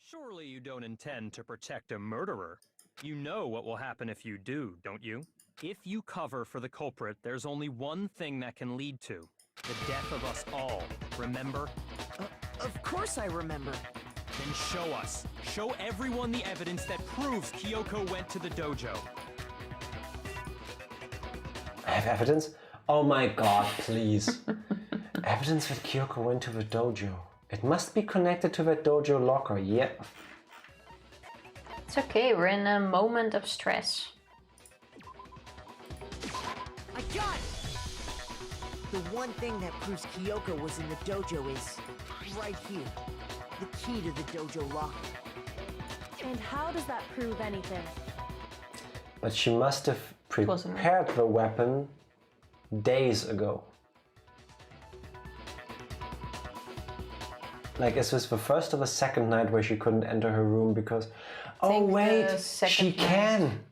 Surely you don't intend to protect a murderer. You know what will happen if you do, don't you? If you cover for the culprit, there's only one thing that can lead to. The death of us all, remember? Of course I remember. Then show us. Show everyone the evidence that proves Kyoko went to the dojo. I have evidence? Oh my god, please. Evidence that Kyoko went to the dojo. It must be connected to that dojo locker, yeah. It's okay, we're in a moment of stress. I got it! The one thing that proves Kyoko was in the dojo is right here. The key to the dojo locker. And how does that prove anything? But she must have prepared the weapon days ago. Like, is this the first or the second night where she couldn't enter her room because... Oh wait, she can!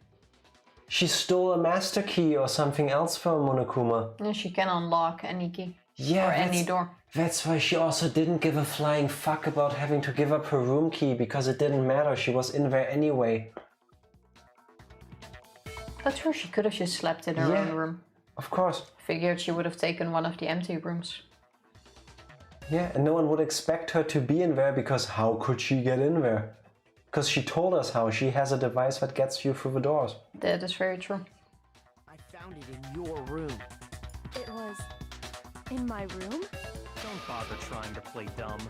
She stole a master key or something else from Monokuma. Yeah, she can unlock any key. Yeah, or any door. That's why she also didn't give a flying fuck about having to give up her room key, because it didn't matter, she was in there anyway. That's true, she could have just slept in her own room. Of course. Figured she would have taken one of the empty rooms. Yeah, and no one would expect her to be in there, because how could she get in there? Because she told us how she has a device that gets you through the doors. That is very true. I found it in your room. It was in my room? Don't bother trying to play dumb.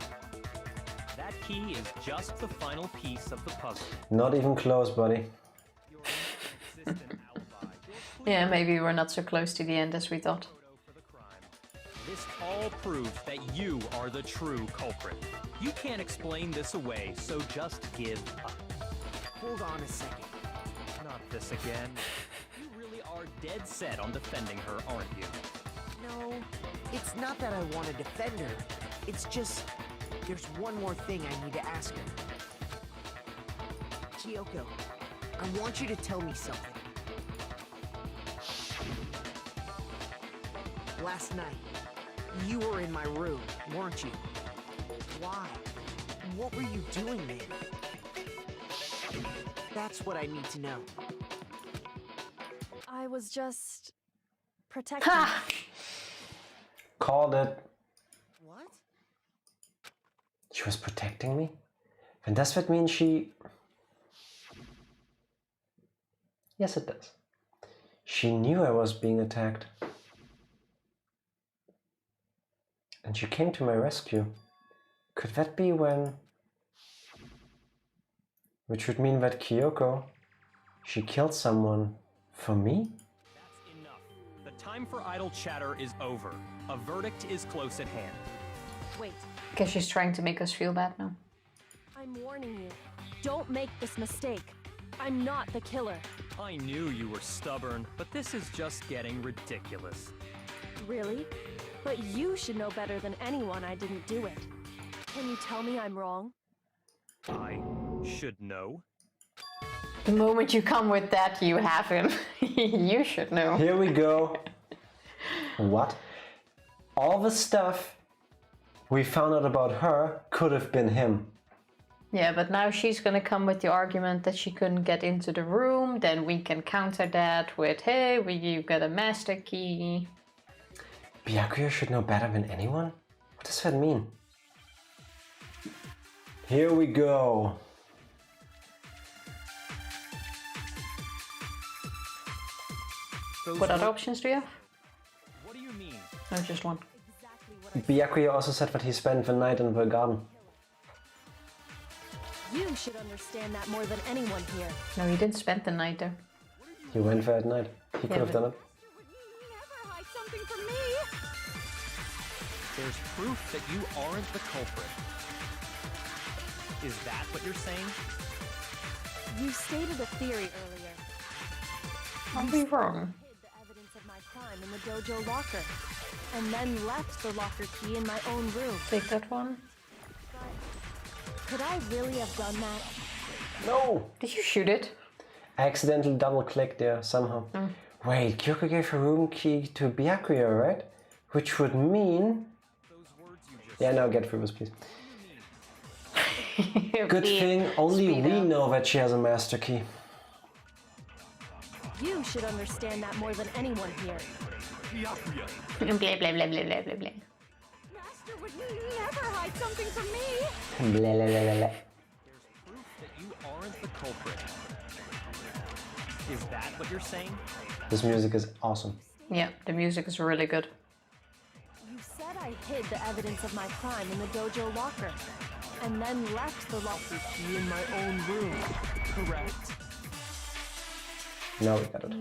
That key is just the final piece of the puzzle. Not even close, buddy. Your inconsistent alibi. Yeah, maybe we're not so close to the end as we thought. This all proves that you are the true culprit. You can't explain this away, so just give up. Hold on a second. Not this again. You really are dead set on defending her, aren't you? No, it's not that I want to defend her. It's just, there's one more thing I need to ask her. Kyoko, I want you to tell me something. Last night, you were in my room, weren't you? Why? What were you doing there? That's what I need to know. I was just protecting. Called it. What? She was protecting me? And does that mean she... Yes, it does. She knew I was being attacked. And she came to my rescue. Could that be when... Which would mean that Kyoko, she killed someone for me? That's enough. The time for idle chatter is over. A verdict is close at hand. Wait, Guess she's trying to make us feel bad now. I'm warning you. Don't make this mistake. I'm not the killer. I knew you were stubborn, but this is just getting ridiculous. Really? But you should know better than anyone I didn't do it. Can you tell me I'm wrong? I should know. The moment you come with that, you have him. You should know. Here we go. What? All the stuff we found out about her could have been him. Yeah, but now she's gonna come with the argument that she couldn't get into the room. Then we can counter that with, hey, you got a master key. Byakuya should know better than anyone? What does that mean? Here we go. What other options do you have? What do you mean? No, just one. Byakuya also said that he spent the night in the garden. You should understand that more than anyone here. No, he didn't spend the night there. He went there at night. He could have done it. Never hide something from me. There's proof that you aren't the culprit. Is that what you're saying? You stated a theory earlier. I'll be wrong. Hid the evidence of my crime in the dojo locker, and then left the locker key in my own room. Take that one. Could I really have done that? No! Did you shoot it? I accidentally double-clicked there somehow. Wait, Kyoko gave a room key to Byakuya, right? Which would mean... Yeah, now get through this, please. Good thing only we know that she has a master key. You should understand that more than anyone here. Byakuya. Blah, blah, blah, blah, blah, blah, blah. Master would never hide something from me. Blah, blah, blah, blah. There's proof that you aren't the culprit. Is that what you're saying? This music is awesome. Yeah, the music is really good. You said I hid the evidence of my crime in the dojo locker, and then left the locker key in my own room, correct? Now we got it.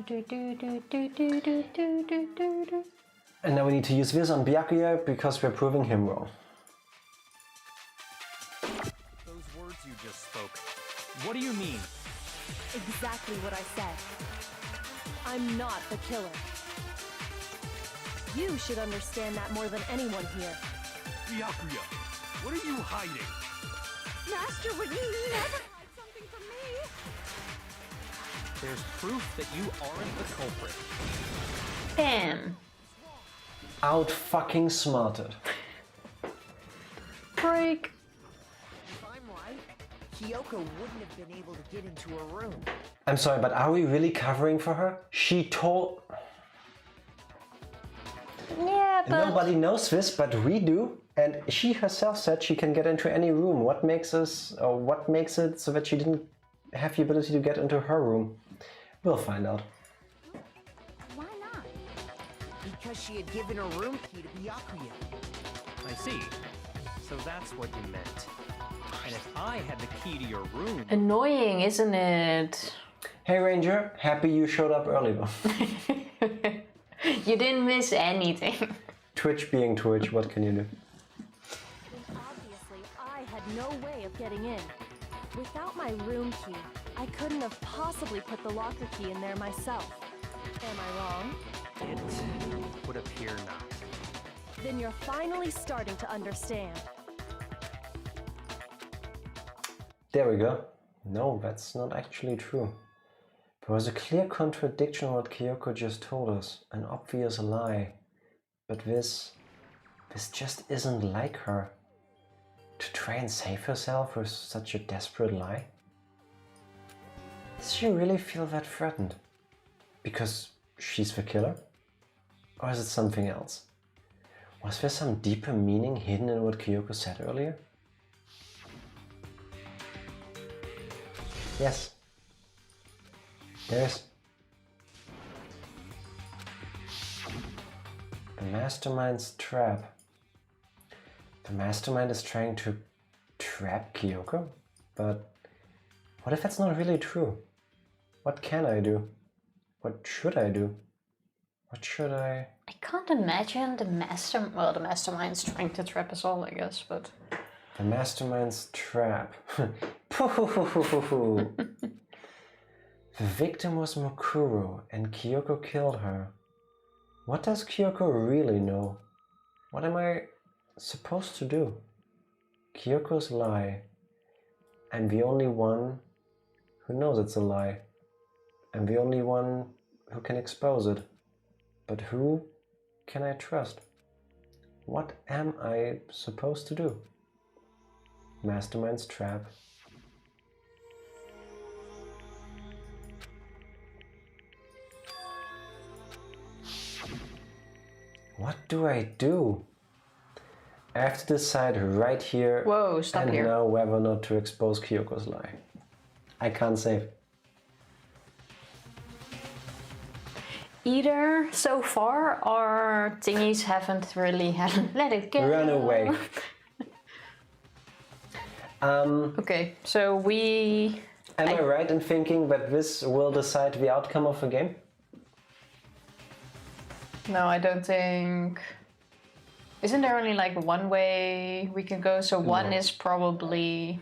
And now we need to use this on Byakuya because we're proving him wrong. Those words you just spoke. What do you mean? Exactly what I said. I'm not the killer. You should understand that more than anyone here. Byakuya, what are you hiding? Master would never hide something from me. There's proof that you aren't the culprit. Bam. Out fucking smarted. Break. If I'm right, Kyoko wouldn't have been able to get into her room. I'm sorry, but are we really covering for her? She told... Yeah, but... Nobody knows this, but we do. And she herself said she can get into any room. What makes it so that she didn't have the ability to get into her room? We'll find out. Why not? Because she had given her room key to Byakuya. I see. So that's what you meant. And if I had the key to your room... Annoying, isn't it? Hey Ranger, happy you showed up early though. You didn't miss anything. Twitch being Twitch, what can you do? Obviously, I had no way of getting in. Without my room key, I couldn't have possibly put the locker key in there myself. Am I wrong? It would appear not. Then you're finally starting to understand. There we go. No, that's not actually true. There was a clear contradiction in what Kyoko just told us. An obvious lie. But this just isn't like her. To try and save herself with such a desperate lie? Does she really feel that threatened? Because she's the killer? Or is it something else? Was there some deeper meaning hidden in what Kyoko said earlier? Yes. There is. The mastermind's trap. The mastermind is trying to trap Kyoko? But what if that's not really true? What can I do? What should I do? What should I... I can't imagine the mastermind's trying to trap us all, I guess, but... The mastermind's trap. The victim was Mukuro, and Kyoko killed her. What does Kyoko really know? What am I supposed to do? Kyoko's lie. I'm the only one who knows it's a lie. I'm the only one who can expose it. But who can I trust? What am I supposed to do? Mastermind's trap. What do I do? I have to decide right here Whoa, stop and here. now whether or not to expose Kyoko's lie. I can't save. Either so far our thingies haven't really let it go. Run away. Okay, so we... Am I right in thinking that this will decide the outcome of the game? No, I don't think... Isn't there only like one way we can go? So one is probably...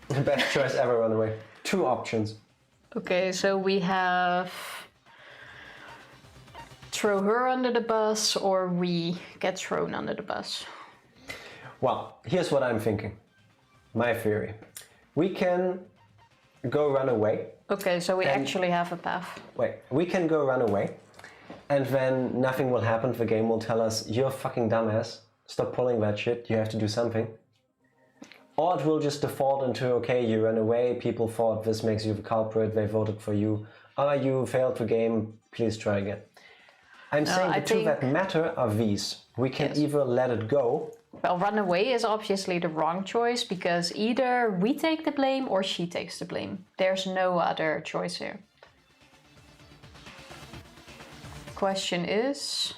The best choice ever, run away. 2 options. Okay, so we have... Throw her under the bus, or we get thrown under the bus. Well, here's what I'm thinking. My theory. We can go run away. Okay, so we actually have a path. Wait, we can go run away. And then nothing will happen. The game will tell us, you're a fucking dumbass. Stop pulling that shit. You have to do something. Or it will just default into, okay, you ran away. People thought this makes you the culprit. They voted for you. You failed the game. Please try again. I'm saying the two that matter are these. We can either let it go. Well, run away is obviously the wrong choice because either we take the blame or she takes the blame. There's no other choice here. Question is...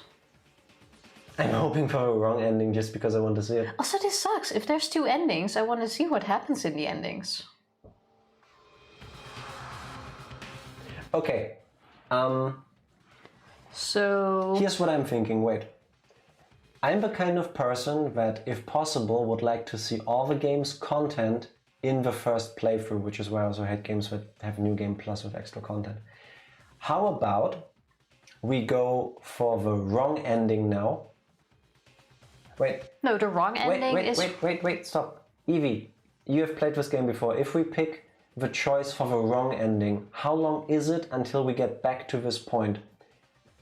I'm hoping for a wrong ending just because I want to see it. Also, this sucks. If there's 2 endings, I want to see what happens in the endings. Okay. So... Here's what I'm thinking, wait. I'm the kind of person that, if possible, would like to see all the game's content in the first playthrough, which is why I also hate games that have New Game Plus with extra content. How about we go for the wrong ending now? Wait. No, the wrong ending is... Wait, stop. Evie, you have played this game before. If we pick the choice for the wrong ending, how long is it until we get back to this point?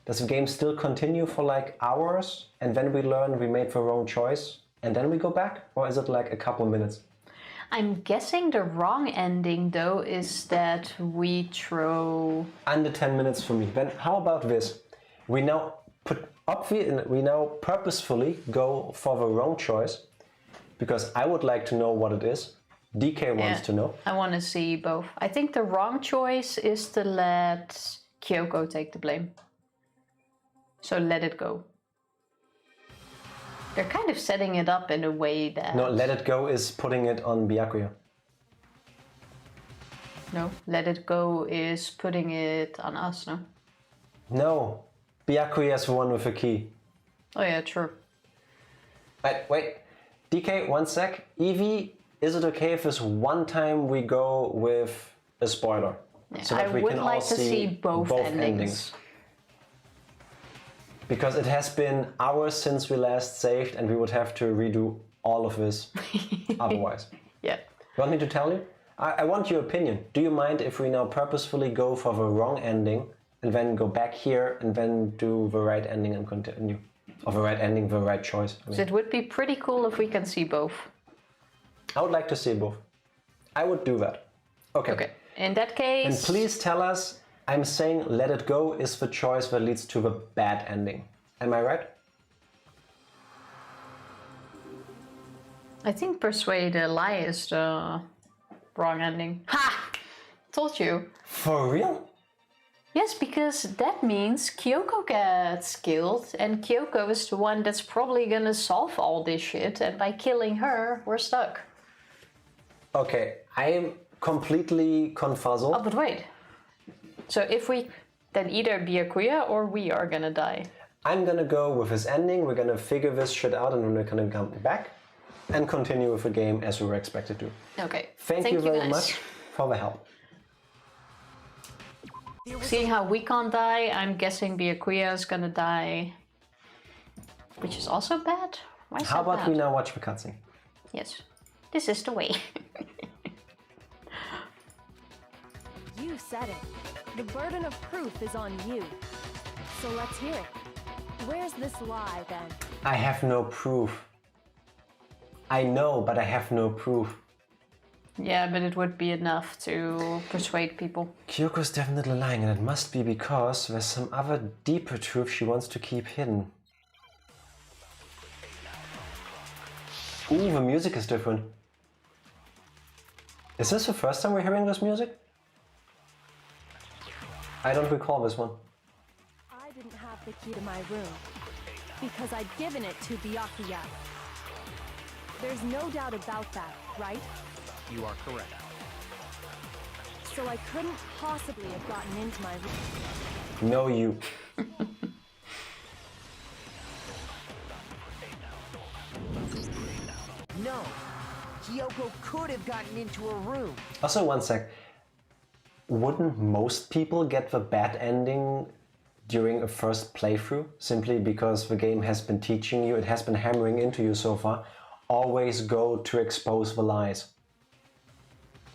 Does the game still continue for like hours and then we learn we made the wrong choice and then we go back? Or is it like a couple minutes? I'm guessing the wrong ending though is that we throw... Under 10 minutes for me. Then how about this? We now purposefully go for the wrong choice because I would like to know what it is. DK wants to know. I want to see both. I think the wrong choice is to let Kyoko take the blame. So let it go. They're kind of setting it up in a way that... No, let it go is putting it on Byakuya. No, let it go is putting it on us, no? No, Byakuya is the one with the key. Oh yeah, true. Wait. DK, one sec. Evie, is it okay if this one time we go with a spoiler? Yeah, so that I we would can like all to see both endings. Because it has been hours since we last saved and we would have to redo all of this otherwise. Yeah. You want me to tell you? I want your opinion. Do you mind if we now purposefully go for the wrong ending and then go back here and then do the right ending and continue? Or the right ending, the right choice. I mean. So it would be pretty cool if we can see both. I would like to see both. I would do that. Okay. In that case... And please tell us, I'm saying let it go is the choice that leads to the bad ending. Am I right? I think persuade a lie is the wrong ending. Ha! Told you. For real? Yes, because that means Kyoko gets killed and Kyoko is the one that's probably gonna solve all this shit and by killing her, we're stuck. Okay, I am completely confuzzled. Oh, but wait. So if we Then either Byakuya or we are gonna die. I'm gonna go with his ending. We're gonna figure this shit out and then we're gonna come back and continue with the game as we were expected to. Okay. Thank you very guys. much for the help. Seeing how we can't die, I'm guessing Byakuya is gonna die. Which is also bad. Why is How that about bad? we now watch the cutscene? Yes. This is the way. You said it. The burden of proof is on you. So let's hear it. Where's this lie, then? I have no proof. I know, but I have no proof. Yeah, but it would be enough to persuade people. Kyoko's definitely lying, and it must be because there's some other deeper truth she wants to keep hidden. Ooh, the music is different. Is this the first time we're hearing this music? I don't recall this one. I didn't have the key to my room because I'd given it to Byakuya. There's no doubt about that, right? You are correct. So I couldn't possibly have gotten into my room. No, you. No. Kyoko could have gotten into her room. Also, one sec. Wouldn't most people get the bad ending during a first playthrough? Simply because the game has been teaching you, it has been hammering into you so far, always go to expose the lies.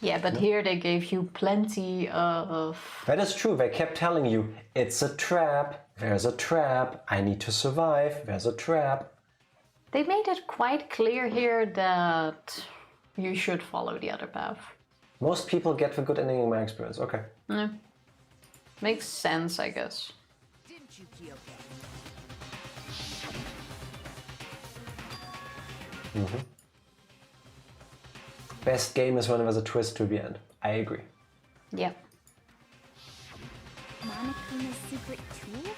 Yeah, but here they gave you plenty of... That is true, they kept telling you, it's a trap, there's a trap, I need to survive, there's a trap. They made it quite clear here that you should follow the other path. Most people get the good ending in my experience, okay. Yeah. Makes sense, I guess. Didn't you, Kyoko? Best game is when there's a twist to the end. I agree. Yeah. Monokuma's secret tool?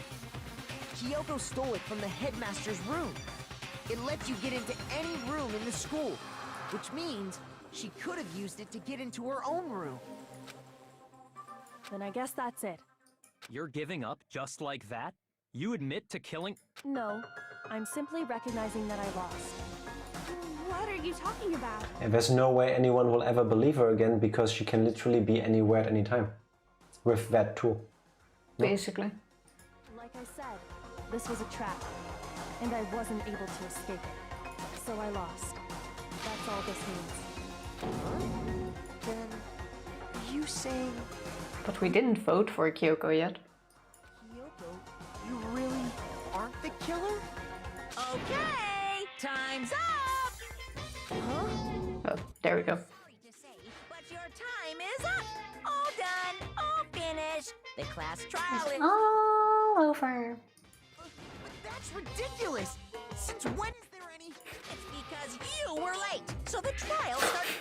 Kyoko stole it from the headmaster's room. It lets you get into any room in the school, which means she could have used it to get into her own room. Then I guess that's it. You're giving up just like that? You admit to killing... No, I'm simply recognizing that I lost. What are you talking about? And there's no way anyone will ever believe her again because she can literally be anywhere at any time with that tool. Basically. Like I said, this was a trap, and I wasn't able to escape it. So I lost. That's all this means. Then, are you saying, But we didn't vote for Kyoko yet. Kyoko, you really aren't the killer? Okay, time's up! Oh, there we go. Sorry to say, but your time is up! All done, all finished! The class trial is... All over. But that's ridiculous! Since when is there any... It's because you were late, so the trial started...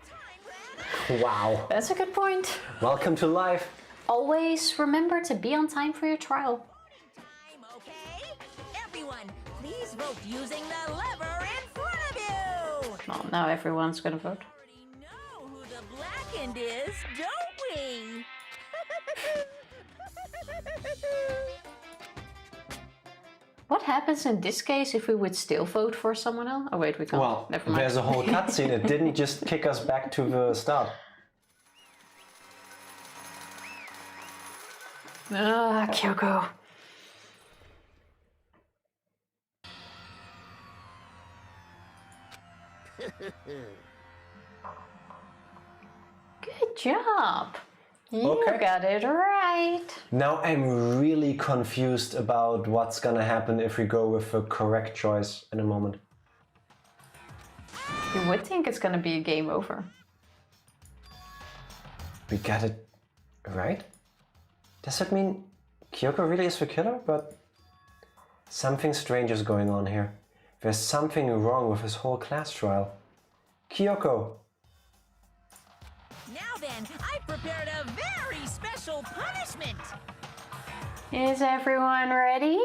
Time ran out! Wow. That's a good point. Welcome to life. Always remember to be on time for your trial. Time, okay? Everyone, please vote using the lever in front of you! Well, now everyone's gonna vote. Already know who the blackened is, don't we? What happens in this case if we would still vote for someone else? Oh wait, we can't. Well, Never mind. there's a whole cutscene. It didn't just kick us back to the start. Ah, Kyoko. Good job. You Okay. got it right. Now I'm really confused about what's gonna happen if we go with the correct choice in a moment. You would think it's gonna be a game over. We got it right? Does that mean Kyoko really is the killer? But something strange is going on here. There's something wrong with this whole class trial. Kyoko! Now then, I prepared a very special punishment! Is everyone ready?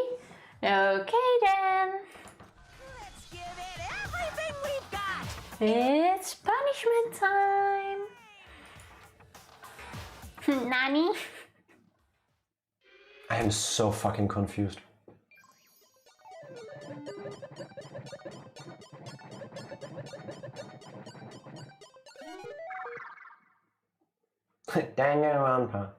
Okay then. Let's give it everything we've got! It's punishment time. Nani? am so fucking confused. Danganronpa.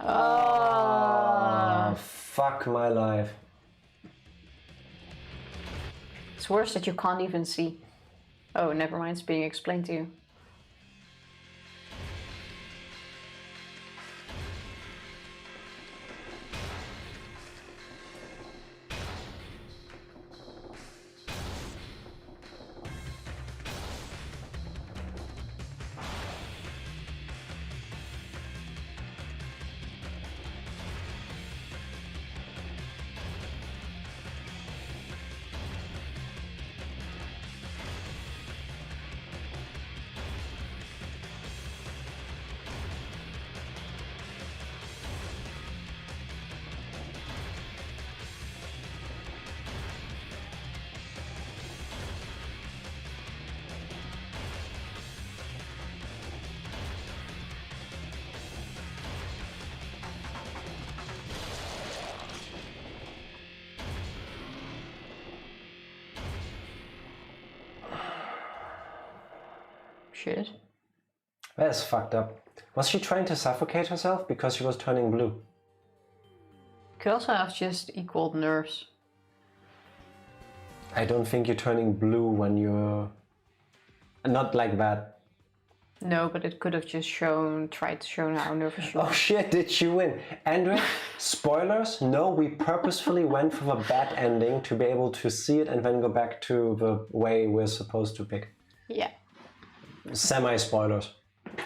Oh, fuck my life. It's worse that you can't even see. Oh, never mind, it's being explained to you. Shit. That's fucked up. Was she trying to suffocate herself because she was turning blue? Could also have just equal nerves. I don't think you're turning blue when you're... Not like that. No, but it could have just tried to show how nervous you Oh are. shit, did you win? Andrew, spoilers? No, we purposefully went for the bad ending to be able to see it and then go back to the way we're supposed to pick. Yeah. Semi-spoilers.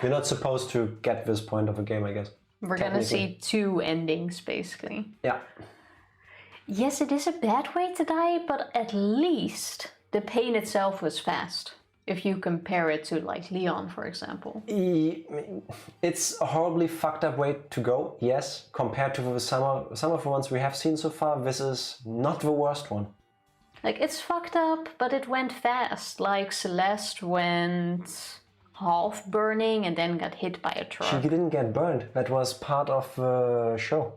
You're not supposed to get this point of a game, I guess. We're gonna see two endings, basically. Yeah. Yes, it is a bad way to die, but at least the pain itself was fast. If you compare it to, like, Leon, for example. It's a horribly fucked up way to go, yes. Compared to some of the ones we have seen so far, this is not the worst one. Like, it's fucked up, but it went fast. Like, Celeste went half burning and then got hit by a truck. She didn't get burned. That was part of the show.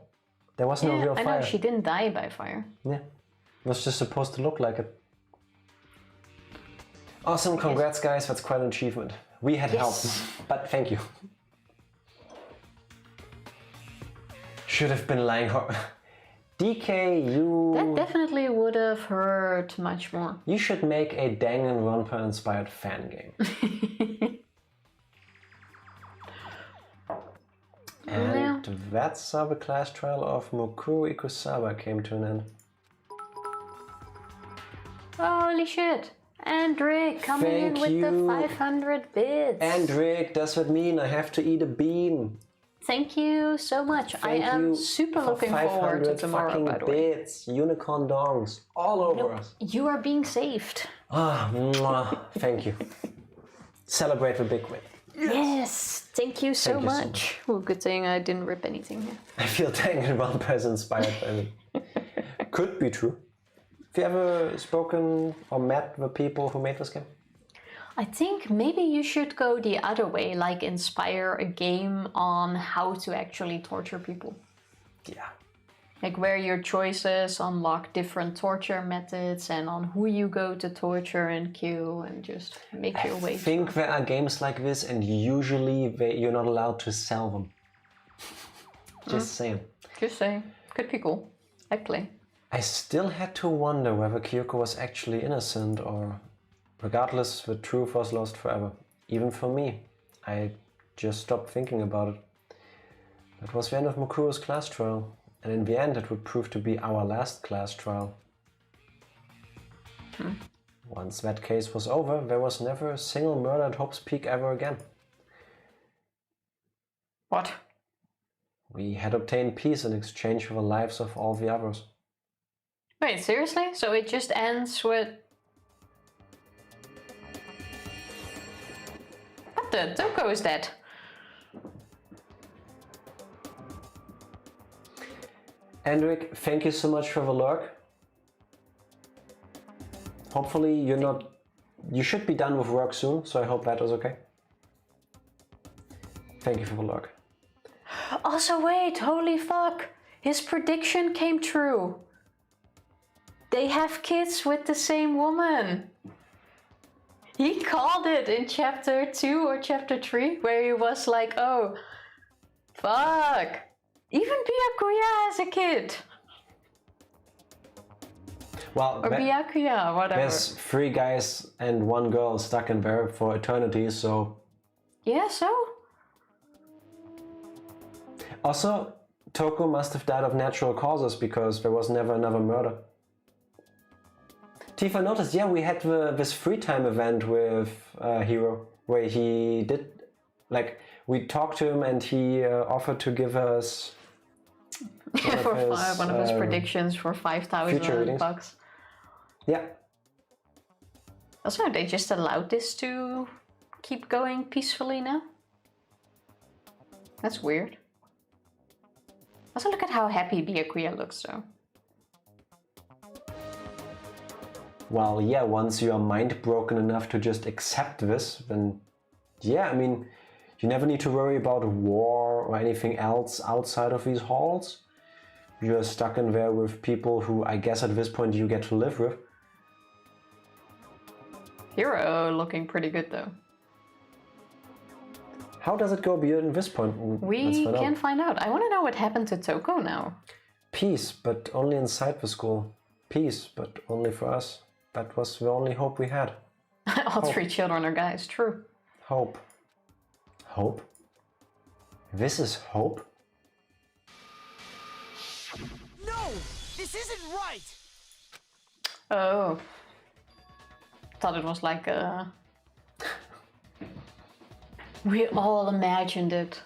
There was no real fire. I know, she didn't die by fire. Yeah. It was just supposed to look like it. Awesome, congrats guys, that's quite an achievement. We had help, but thank you. Should have been lying. DK, you... That definitely would have hurt much more. You should make a Danganronpa inspired fan game. And that's how the class trial of Mukuro Ikusawa came to an end. Holy shit! Andrick coming in with the 500 bits. Andrick, does that mean I have to eat a bean? Thank you so much. I am super looking forward to tomorrow, by the way. Bits, unicorn dongs, all over us. You are being saved. Ah, mwah, thank you. Celebrate the big win. Yes, thank you so much. Well, good thing I didn't rip anything here. I feel Danganronpa is inspired by me. Could be true. Have you ever spoken or met the people who made this game? I think maybe you should go the other way, like inspire a game on how to actually torture people. Yeah. Like where your choices unlock different torture methods and on who you go to torture and kill and just make your way. I think there are games like this and usually you're not allowed to sell them. Just saying. Just saying. Could be cool. I'd play. I still had to wonder whether Kyoko was actually innocent or... Regardless, the truth was lost forever. Even for me. I just stopped thinking about it. That was the end of Mukuro's class trial. And in the end, it would prove to be our last class trial. Once that case was over, there was never a single murder at Hope's Peak ever again. What? We had obtained peace in exchange for the lives of all the others. Wait, seriously? So it just ends with... What the Toko is that? Hendrik, thank you so much for the lurk. hopefully you should be done with work soon, so I hope that is okay. Thank you for the lurk. Also, wait, holy fuck! His prediction came true. They have kids with the same woman. He called it in chapter 2 or chapter 3, where he was like, oh, fuck. Even Byakuya has a kid. Well, or Byakuya, whatever. There's 3 guys and 1 girl stuck in there for eternity, so... Yeah, so? Also, Toko must have died of natural causes because there was never another murder. Tifa noticed, yeah, we had this free time event with Hiro, where he did, like, we talked to him and he offered to give us one of his predictions for 5,000 bucks. Yeah. Also, they just allowed this to keep going peacefully now? That's weird. Also, look at how happy Byakuya looks, though. Well, yeah, once you are mind broken enough to just accept this, then yeah, I mean, you never need to worry about war or anything else outside of these halls. You're stuck in there with people who I guess at this point you get to live with. Hiro looking pretty good, though. How does it go beyond this point? We can find out. I want to know what happened to Toko now. Peace, but only inside the school. Peace, but only for us. That was the only hope we had. All 3 children are guys, true. Hope. Hope? This is hope? No! This isn't right! Oh. Thought it was like a... We all imagined it.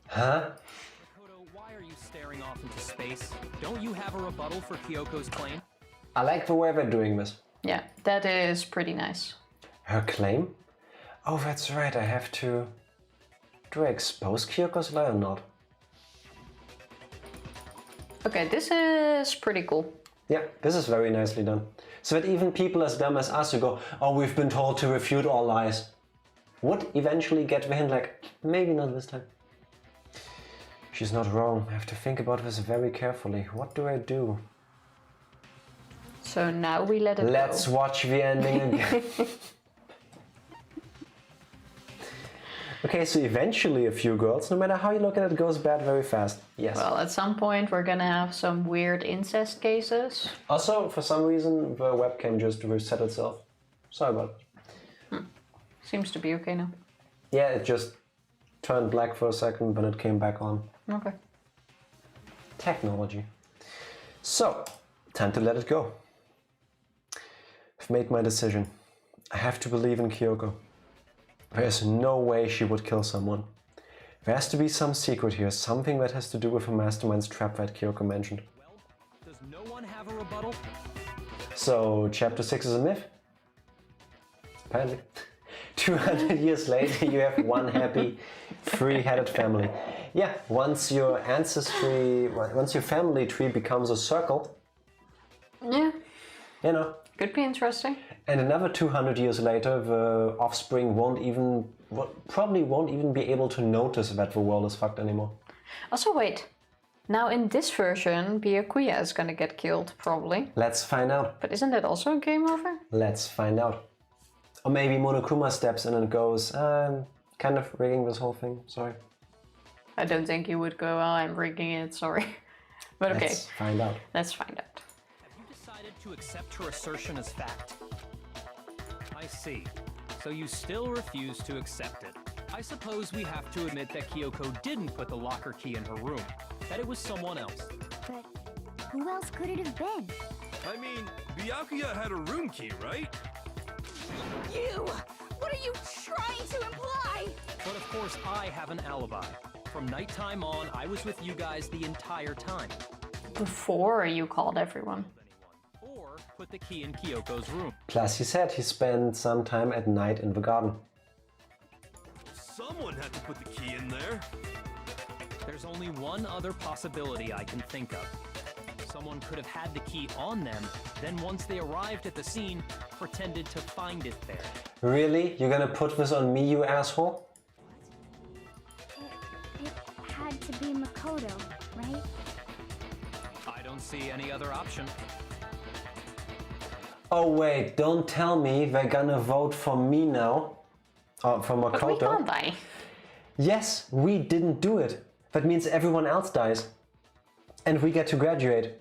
Huh? Kodo, why are you staring off into space? Don't you have a rebuttal for Kyoko's claim? I like the way they're doing this. Yeah, that is pretty nice. Her claim? Oh, that's right, I have to... Do I expose Kyoko's lie or not? Okay, this is pretty cool. Yeah, this is very nicely done. So that even people as dumb as us who go, oh, we've been told to refute all lies, would eventually get the hint like, maybe not this time. She's not wrong. I have to think about this very carefully. What do I do? So now we let it go. Let's watch the ending again. Okay, so eventually a few girls, no matter how you look at it, goes bad very fast. Yes. Well, at some point we're gonna have some weird incest cases. Also, for some reason, the webcam just reset itself. Sorry about it. Seems to be okay now. Yeah, it just turned black for a second, but it came back on. Okay. Technology. So, time to let it go. I've made my decision. I have to believe in Kyoko. There's no way she would kill someone. There has to be some secret here, something that has to do with the mastermind's trap that Kyoko mentioned. Well, does no one have a rebuttal? So, chapter 6 is a myth? Apparently. 200 years later, you have one happy, three-headed family. Yeah, once your family tree becomes a circle, Yeah, you know. could be interesting. And another 200 years later, the offspring probably won't even be able to notice that the world is fucked anymore. Also, wait. Now in this version, Byakuya is gonna get killed, probably. Let's find out. But isn't that also a game over? Let's find out. Or maybe Monokuma steps in and goes, I'm kind of rigging this whole thing, sorry. I don't think you would go, oh, I'm rigging it, sorry. But okay. Let's find out. Let's find out. Have you decided to accept her assertion as fact? I see. So you still refuse to accept it. I suppose we have to admit that Kyoko didn't put the locker key in her room. That it was someone else. But who else could it have been? I mean, Byakuya had a room key, right? You! What are you trying to imply? But of course I have an alibi. From nighttime on, I was with you guys the entire time. Before you called everyone. Or put the key in Kyoko's room. Plus, he said he spent some time at night in the garden. Someone had to put the key in there. There's only one other possibility I can think of. Someone could have had the key on them, then once they arrived at the scene, pretended to find it there. Really? You're gonna put this on me, you asshole? It had to be Makoto, right? I don't see any other option. Oh wait, don't tell me they're gonna vote for me now. For Makoto. But we can't die. Yes, we didn't do it. That means everyone else dies. And we get to graduate.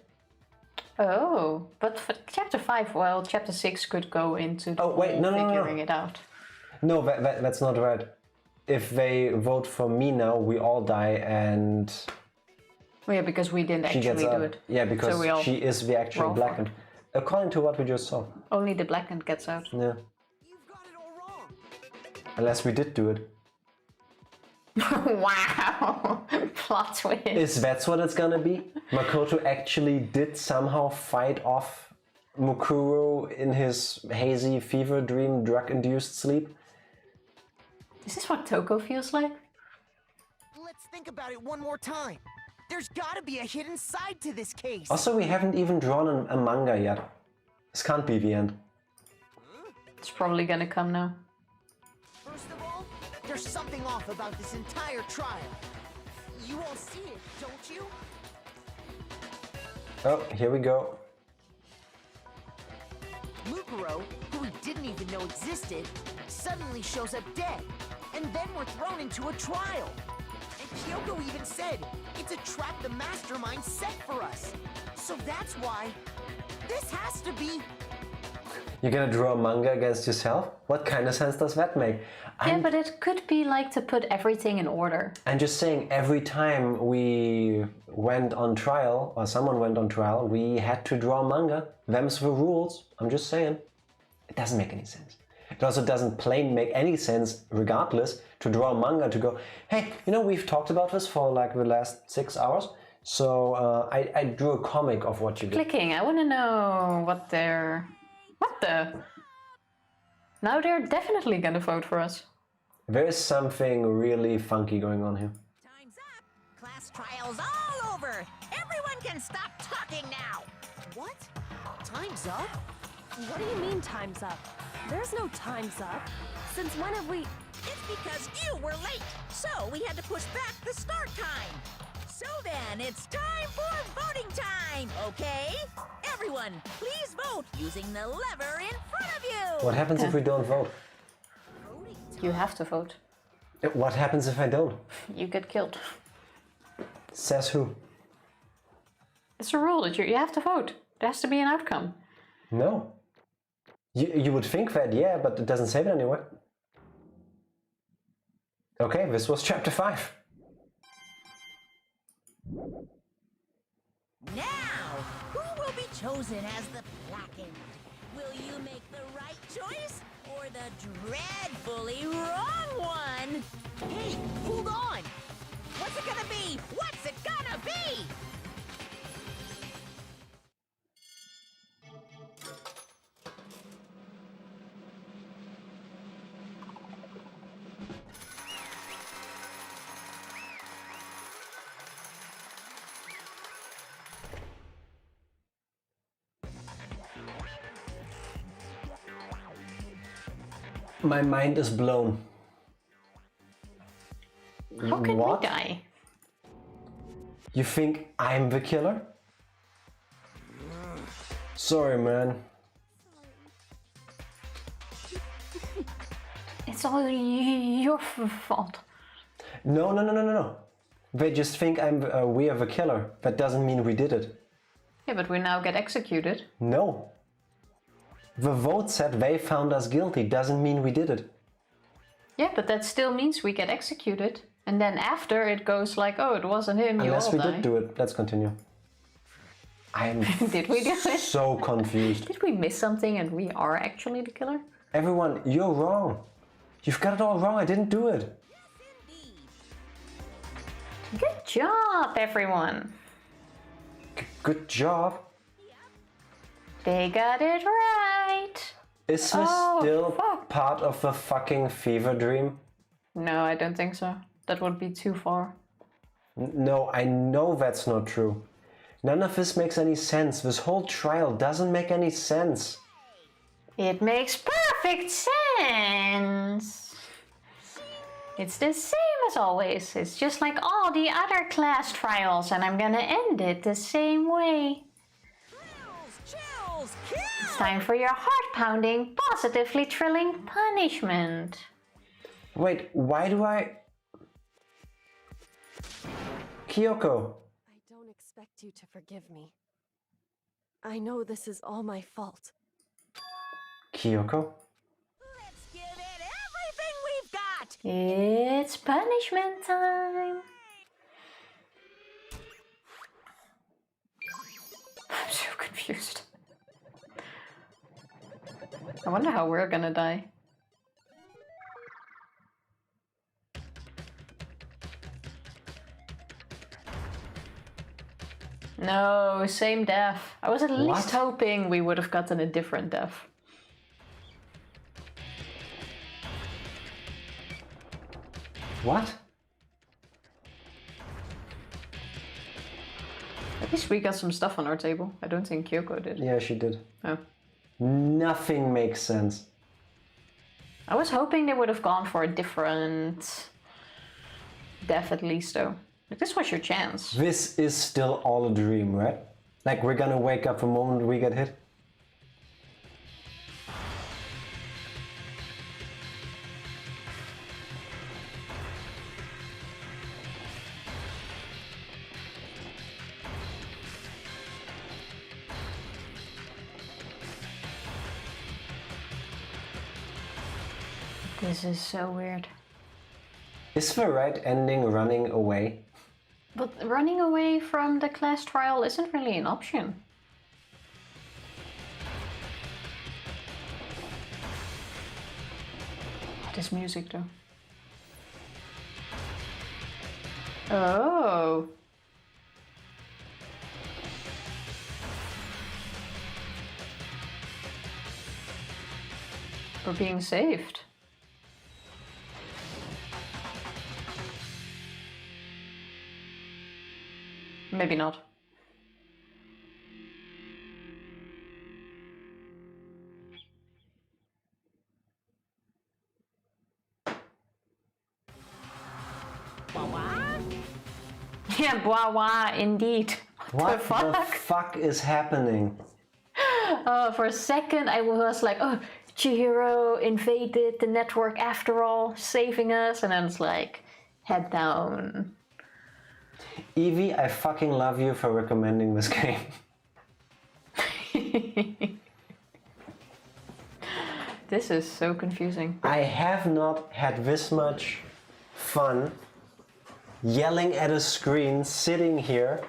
Oh, but for chapter 5, well, chapter 6 could go into the figuring it out. No, that's not right. If they vote for me now, we all die and... Well, yeah, because we didn't she actually gets do it. Yeah, because So she is the actual blackened. According to what we just saw. Only the blackened gets out. Yeah. You've got it all wrong. Unless we did do it. Wow! Plot twist. Is that what it's gonna be? Makoto actually did somehow fight off Mukuro in his hazy fever dream drug-induced sleep? Is this what Toko feels like? Let's think about it one more time. There's gotta be a hidden side to this case. Also, we haven't even drawn a manga yet. This can't be the end. It's probably gonna come now. First of all, there's something off about this entire trial. You all see it, don't you? Oh, here we go. Mukuro, who we didn't even know existed, suddenly shows up dead. And then we're thrown into a trial. And Kyoko even said, it's a trap the mastermind set for us. So that's why this has to be... You're gonna draw a manga against yourself? What kind of sense does that make? Yeah, but it could be like to put everything in order. I'm just saying, every time we went on trial, or someone went on trial, we had to draw a manga. Them's the rules. I'm just saying. It doesn't make any sense. It also doesn't plain make any sense, regardless, to draw a manga to go, hey, you know, we've talked about this for like the last 6 hours, so I drew a comic of what you did. Clicking, I want to know what they're... What the? Now they're definitely gonna vote for us. There is something really funky going on here. Time's up. Class trials all over. Everyone can stop talking now. What? Time's up? What do you mean time's up? There's no time's up. Since when have we... It's because you were late, so we had to push back the start time. So then, it's time for voting time, okay? Everyone, please vote using the lever in front of you. What happens if we don't vote? You have to vote. What happens if I don't? You get killed. Says who? It's a rule that you have to vote. There has to be an outcome. No. You would think that, yeah, but it doesn't say it anywhere. Okay, this was chapter 5. Now, who will be chosen as the blackened? Will you make the right choice or the dreadfully wrong one? Hey, hold on! What's it gonna be? What's it gonna be? My mind is blown. How can What? we die? You think I'm the killer? Sorry, man. It's all your fault. No. They just think we are the killer. That doesn't mean we did it. Yeah, but we now get executed. No. The vote said they found us guilty. Doesn't mean we did it. Yeah, but that still means we get executed. And then after it goes like, oh, it wasn't him, you Unless all we die. did do it. Let's continue. I'm Did we do it? so confused. Did we miss something and we are actually the killer? Everyone, you're wrong. You've got it all wrong. I didn't do it. Good job, everyone. Good job. They got it right. Is this Oh, still fuck. part of the fucking fever dream? No, I don't think so. That would be too far. No, I know that's not true. None of this makes any sense. This whole trial doesn't make any sense. It makes perfect sense. It's the same as always. It's just like all the other class trials, and I'm gonna end it the same way. Chills, kill! It's time for your heart-pounding, positively thrilling punishment. Wait, why do I... Kyoko. I don't expect you to forgive me. I know this is all my fault. Kyoko? Let's give it everything we've got! It's punishment time. I'm so confused. I wonder how we're gonna die. No, same death. I was at least hoping we would have gotten a different death. What? At least we got some stuff on our table. I don't think Kyoko did. Yeah, she did. Oh. Nothing makes sense. I was hoping they would have gone for a different death at least, though. Like, this was your chance. This is still all a dream, right? Like, we're gonna wake up the moment we get hit? This is so weird. Is the right ending running away? But running away from the class trial isn't really an option. This music though. Oh. We're being saved. Maybe not. Yeah, blah blah, indeed. What the fuck is happening? For a second I was like, oh, Chihiro invaded the network after all, saving us, and then it's like, head down. Evie, I fucking love you for recommending this game. This is so confusing. I have not had this much fun yelling at a screen, sitting here,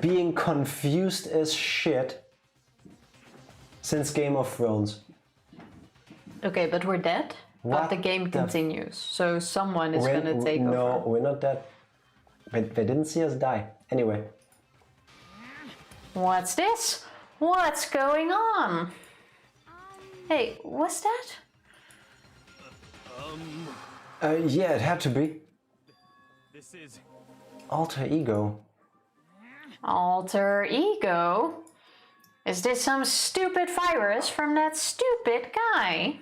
being confused as shit since Game of Thrones. Okay, but we're dead? But the game continues, so someone is gonna take over. No, we're not dead. They didn't see us die. Anyway. What's this? What's going on? Hey, what's that? Yeah, it had to be. This is... Alter ego. Alter ego? Is this some stupid virus from that stupid guy?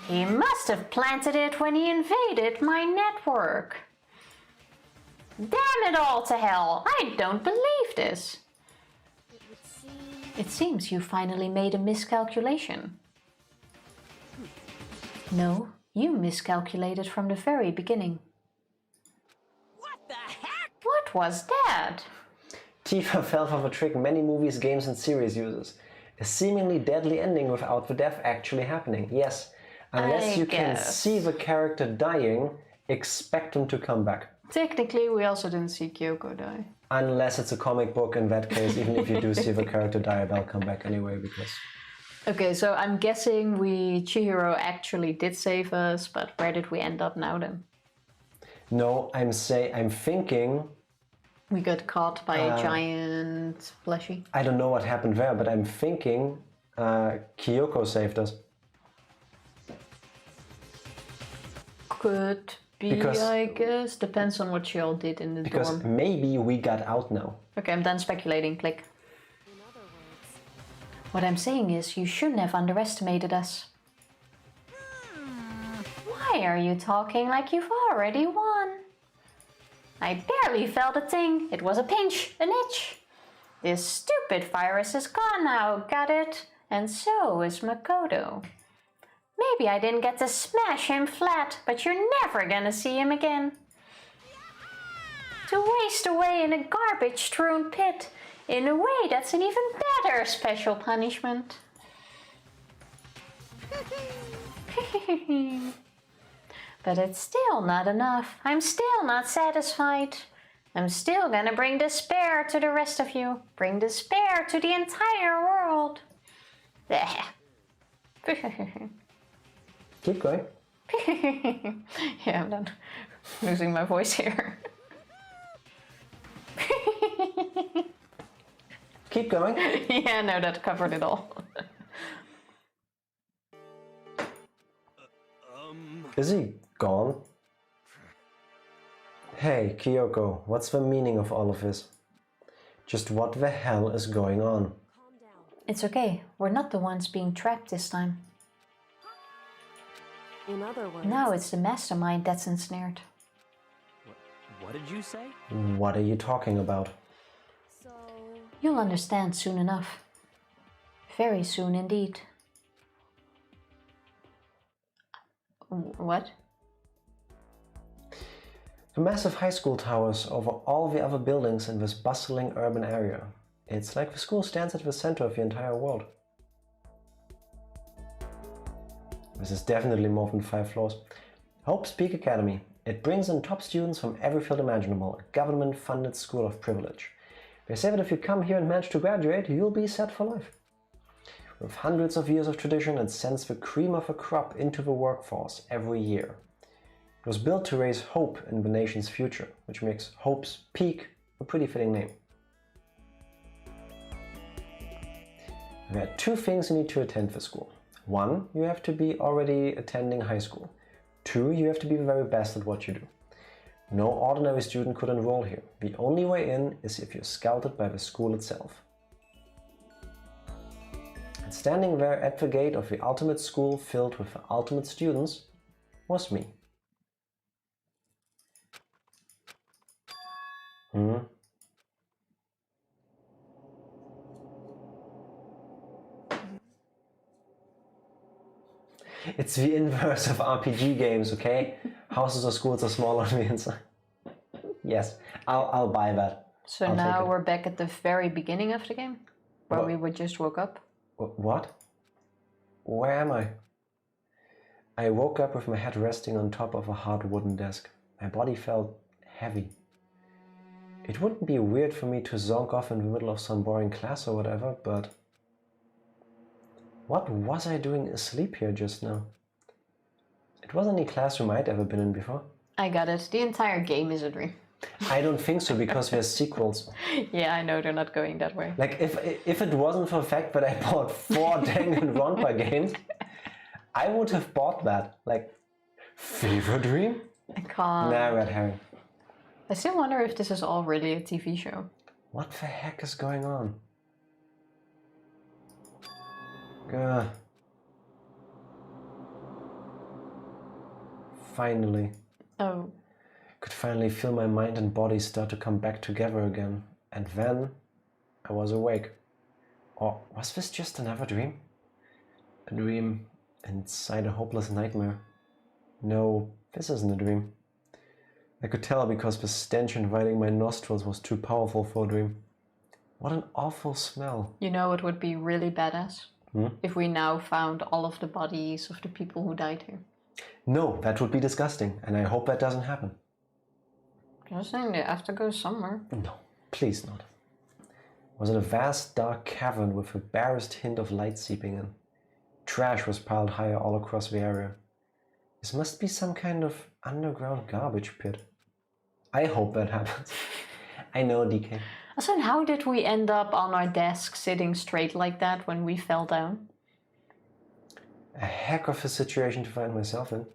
He must have planted it when he invaded my network. Damn it all to hell! I don't believe this. It seems you finally made a miscalculation. No, you miscalculated from the very beginning. What the heck? What was that? Tifa fell for the trick many movies, games and series uses. A seemingly deadly ending without the death actually happening. Yes, unless you can see the character dying, expect them to come back. Technically, we also didn't see Kyoko die. Unless it's a comic book, in that case, even if you do see the character die, they'll come back anyway, because... Okay, so I'm guessing Chihiro actually did save us, but where did we end up now then? No, I'm thinking... We got caught by a giant plushie. I don't know what happened there, but I'm thinking Could Because- I guess. Depends on what you all did in the Because dorm. maybe we got out now. Okay, I'm done speculating. Click. What I'm saying is, you shouldn't have underestimated us. Why are you talking like you've already won? I barely felt a thing. It was a pinch, an itch. This stupid virus is gone now, got it? And so is Makoto. Maybe I didn't get to smash him flat, but you're never gonna see him again. To waste away in a garbage-strewn pit, in a way that's an even better special punishment. But it's still not enough. I'm still not satisfied. I'm still gonna bring despair to the rest of you. Bring despair to the entire world. Bleh. Keep going. Yeah, I'm done. Losing my voice here. Keep going. Yeah, no, that covered it all. Is he gone? Hey, Kyoko, what's the meaning of all of this? Just what the hell is going on? It's okay. We're not the ones being trapped this time. In other words, Now it's the mastermind that's ensnared. What did you say? What are you talking about? so You'll understand soon enough. Very soon indeed. What? The massive high school towers over all the other buildings in this bustling urban area. It's like the school stands at the center of the entire world. This is definitely more than 5 floors. Hope's Peak Academy. It brings in top students from every field imaginable, a government-funded school of privilege. They say that if you come here and manage to graduate, you'll be set for life. With hundreds of years of tradition, it sends the cream of a crop into the workforce every year. It was built to raise hope in the nation's future, which makes Hope's Peak a pretty fitting name. There are 2 things you need to attend the school. 1, you have to be already attending high school. 2, you have to be the very best at what you do. No ordinary student could enroll here. The only way in is if you're scouted by the school itself. And standing there at the gate of the ultimate school filled with the ultimate students was me. It's the inverse of RPG games, okay? Houses or schools are smaller on the inside. Yes, I'll buy that. So I'll now take it. we're back at the very beginning of the game? Where What? we would just woke up? What? Where am I? I woke up with my head resting on top of a hard wooden desk. My body felt heavy. It wouldn't be weird for me to zonk off in the middle of some boring class or whatever, but what was I doing asleep here just now? It wasn't any classroom I'd ever been in before. I got it. The entire game is a dream. I don't think so, because there's sequels. Yeah, I know they're not going that way. Like, if it wasn't for the fact that I bought 4 Danganronpa games, I would have bought that. Like, Fever Dream? I can't. Nah, red herring. I still wonder if this is all really a TV show. What the heck is going on? Gah. Finally. Oh. Could finally feel my mind and body start to come back together again. And then I was awake. Or was this just another dream? A dream inside a hopeless nightmare. No, this isn't a dream. I could tell because the stench inviting my nostrils was too powerful for a dream. What an awful smell. You know it would be really badass? If we now found all of the bodies of the people who died here. No, that would be disgusting, and I hope that doesn't happen. Just saying, they have to go somewhere. No, please not. It was in a vast dark cavern with the barest hint of light seeping in. Trash was piled higher all across the area. This must be some kind of underground garbage pit. I hope that happens. I know, DK. Also, how did we end up on our desk sitting straight like that when we fell down? A heck of a situation to find myself in.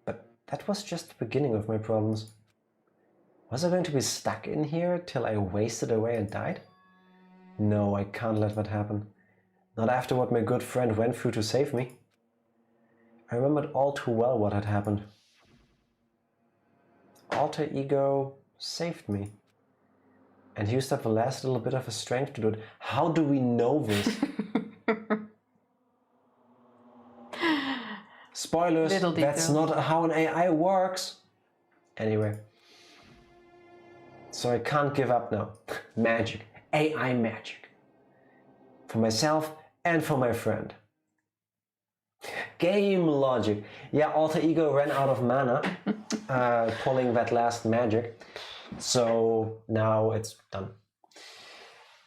But That was just the beginning of my problems. Was I going to be stuck in here till I wasted away and died? No, I can't let that happen. Not after what my good friend went through to save me. I remembered all too well what had happened. Alter Ego saved me. And used up the last little bit of his strength to do it. How do we know this? Spoilers, that's not how an AI works. Anyway. So I can't give up now. Magic. AI magic. For myself and for my friend. Game logic. Yeah, Alter Ego ran out of mana pulling that last magic. So now it's done.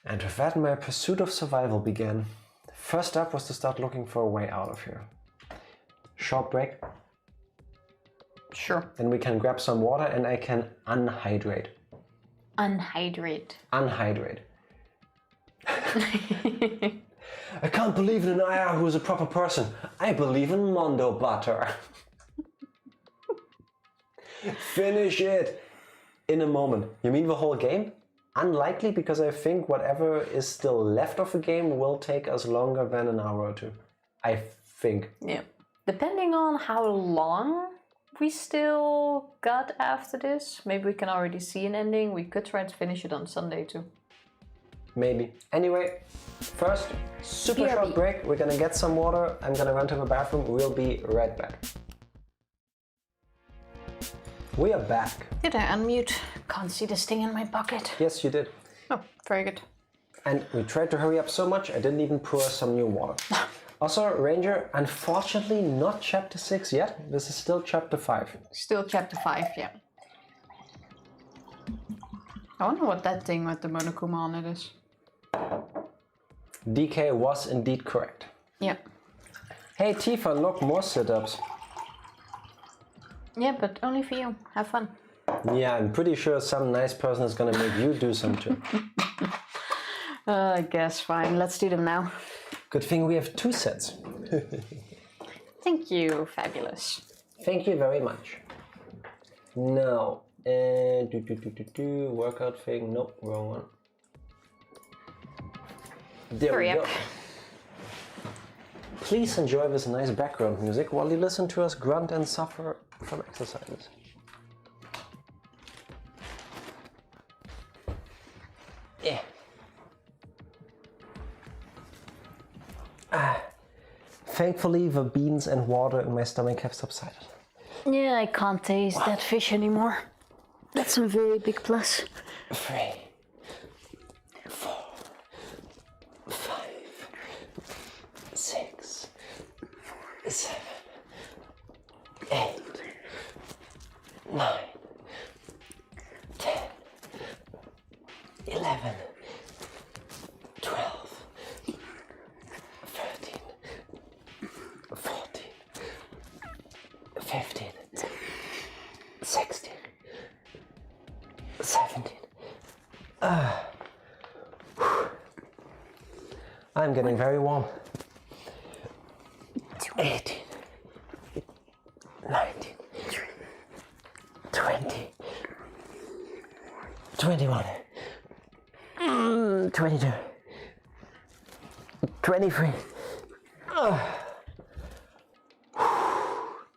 And with that, my pursuit of survival began. First step was to start looking for a way out of here. Short break. Sure. Then we can grab some water and I can unhydrate. Unhydrate. Unhydrate. I can't believe in an AI who's a proper person. I believe in Mondo Butter. Finish it in a moment. You mean the whole game? Unlikely, because I think whatever is still left of the game will take us longer than an hour or two. I think. Yeah. Depending on how long we still got after this, maybe we can already see an ending. We could try to finish it on Sunday too. Maybe. Anyway, first, super short break. We're gonna get some water. I'm gonna run to the bathroom. We'll be right back. We are back. Did I unmute? Can't see this thing in my pocket. Yes, you did. Oh, very good. And we tried to hurry up so much, I didn't even pour some new water. Also, Ranger, unfortunately not chapter 6 yet. This is still chapter 5. Still chapter 5, yeah. I wonder what that thing with the Monokuma on it is. DK was indeed correct. Yeah. Hey Tifa, look, more sit-ups. Yeah, but only for you. Have fun. Yeah, I'm pretty sure some nice person is gonna make you do some too. I guess fine. Let's do them now. Good thing we have 2 sets. Thank you, fabulous. Thank you very much. Now, workout thing. Nope, wrong one. There Hurry we up. go. Please enjoy this nice background music while you listen to us grunt and suffer from exercises. Yeah. Thankfully, the beans and water in my stomach have subsided. Yeah, I can't taste that fish anymore. That's a very big plus. 3, 4, 5, 6, 7, 8, 9, 10, 11, 12, 13, 14, 15, 16, 17. I'm getting very warm. 18, 19, 20, 21, 22, 23.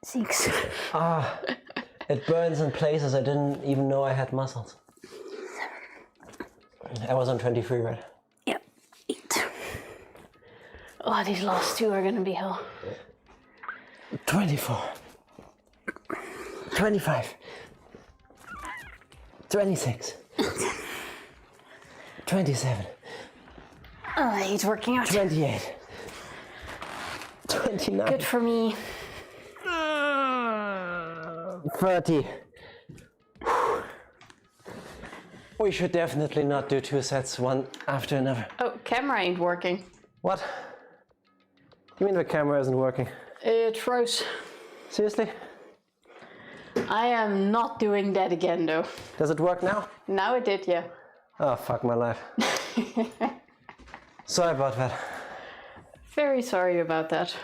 6. It burns in places I didn't even know I had muscles. I was on 23, right? Yep. 8. Oh, these last 2 are gonna be hell. 24, 25, 26, 27, He's working out. 28, 29, Good for me. 30. We should definitely not do 2 sets, one after another. Oh, camera ain't working. What? You mean the camera isn't working? It froze. Seriously? I am not doing that again though. Does it work now? Now it did, yeah. Oh, fuck my life. Sorry about that. Very sorry about that.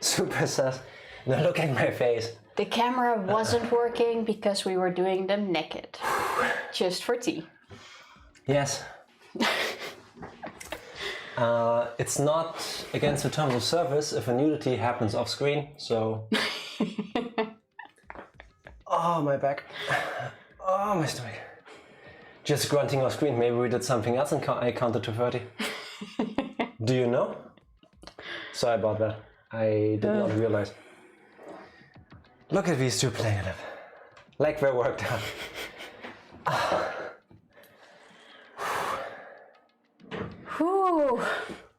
Super says, Now look at my face. The camera wasn't working because we were doing them naked. Just for tea. Yes. It's not against the terms of service if a nudity happens off screen, so... Oh, my back. Oh, my stomach. Just grunting off screen. Maybe we did something else and I counted to 30. Do you know? Sorry about that. I did not realize. Look at these two playing it up. Like they're worked out. Whew,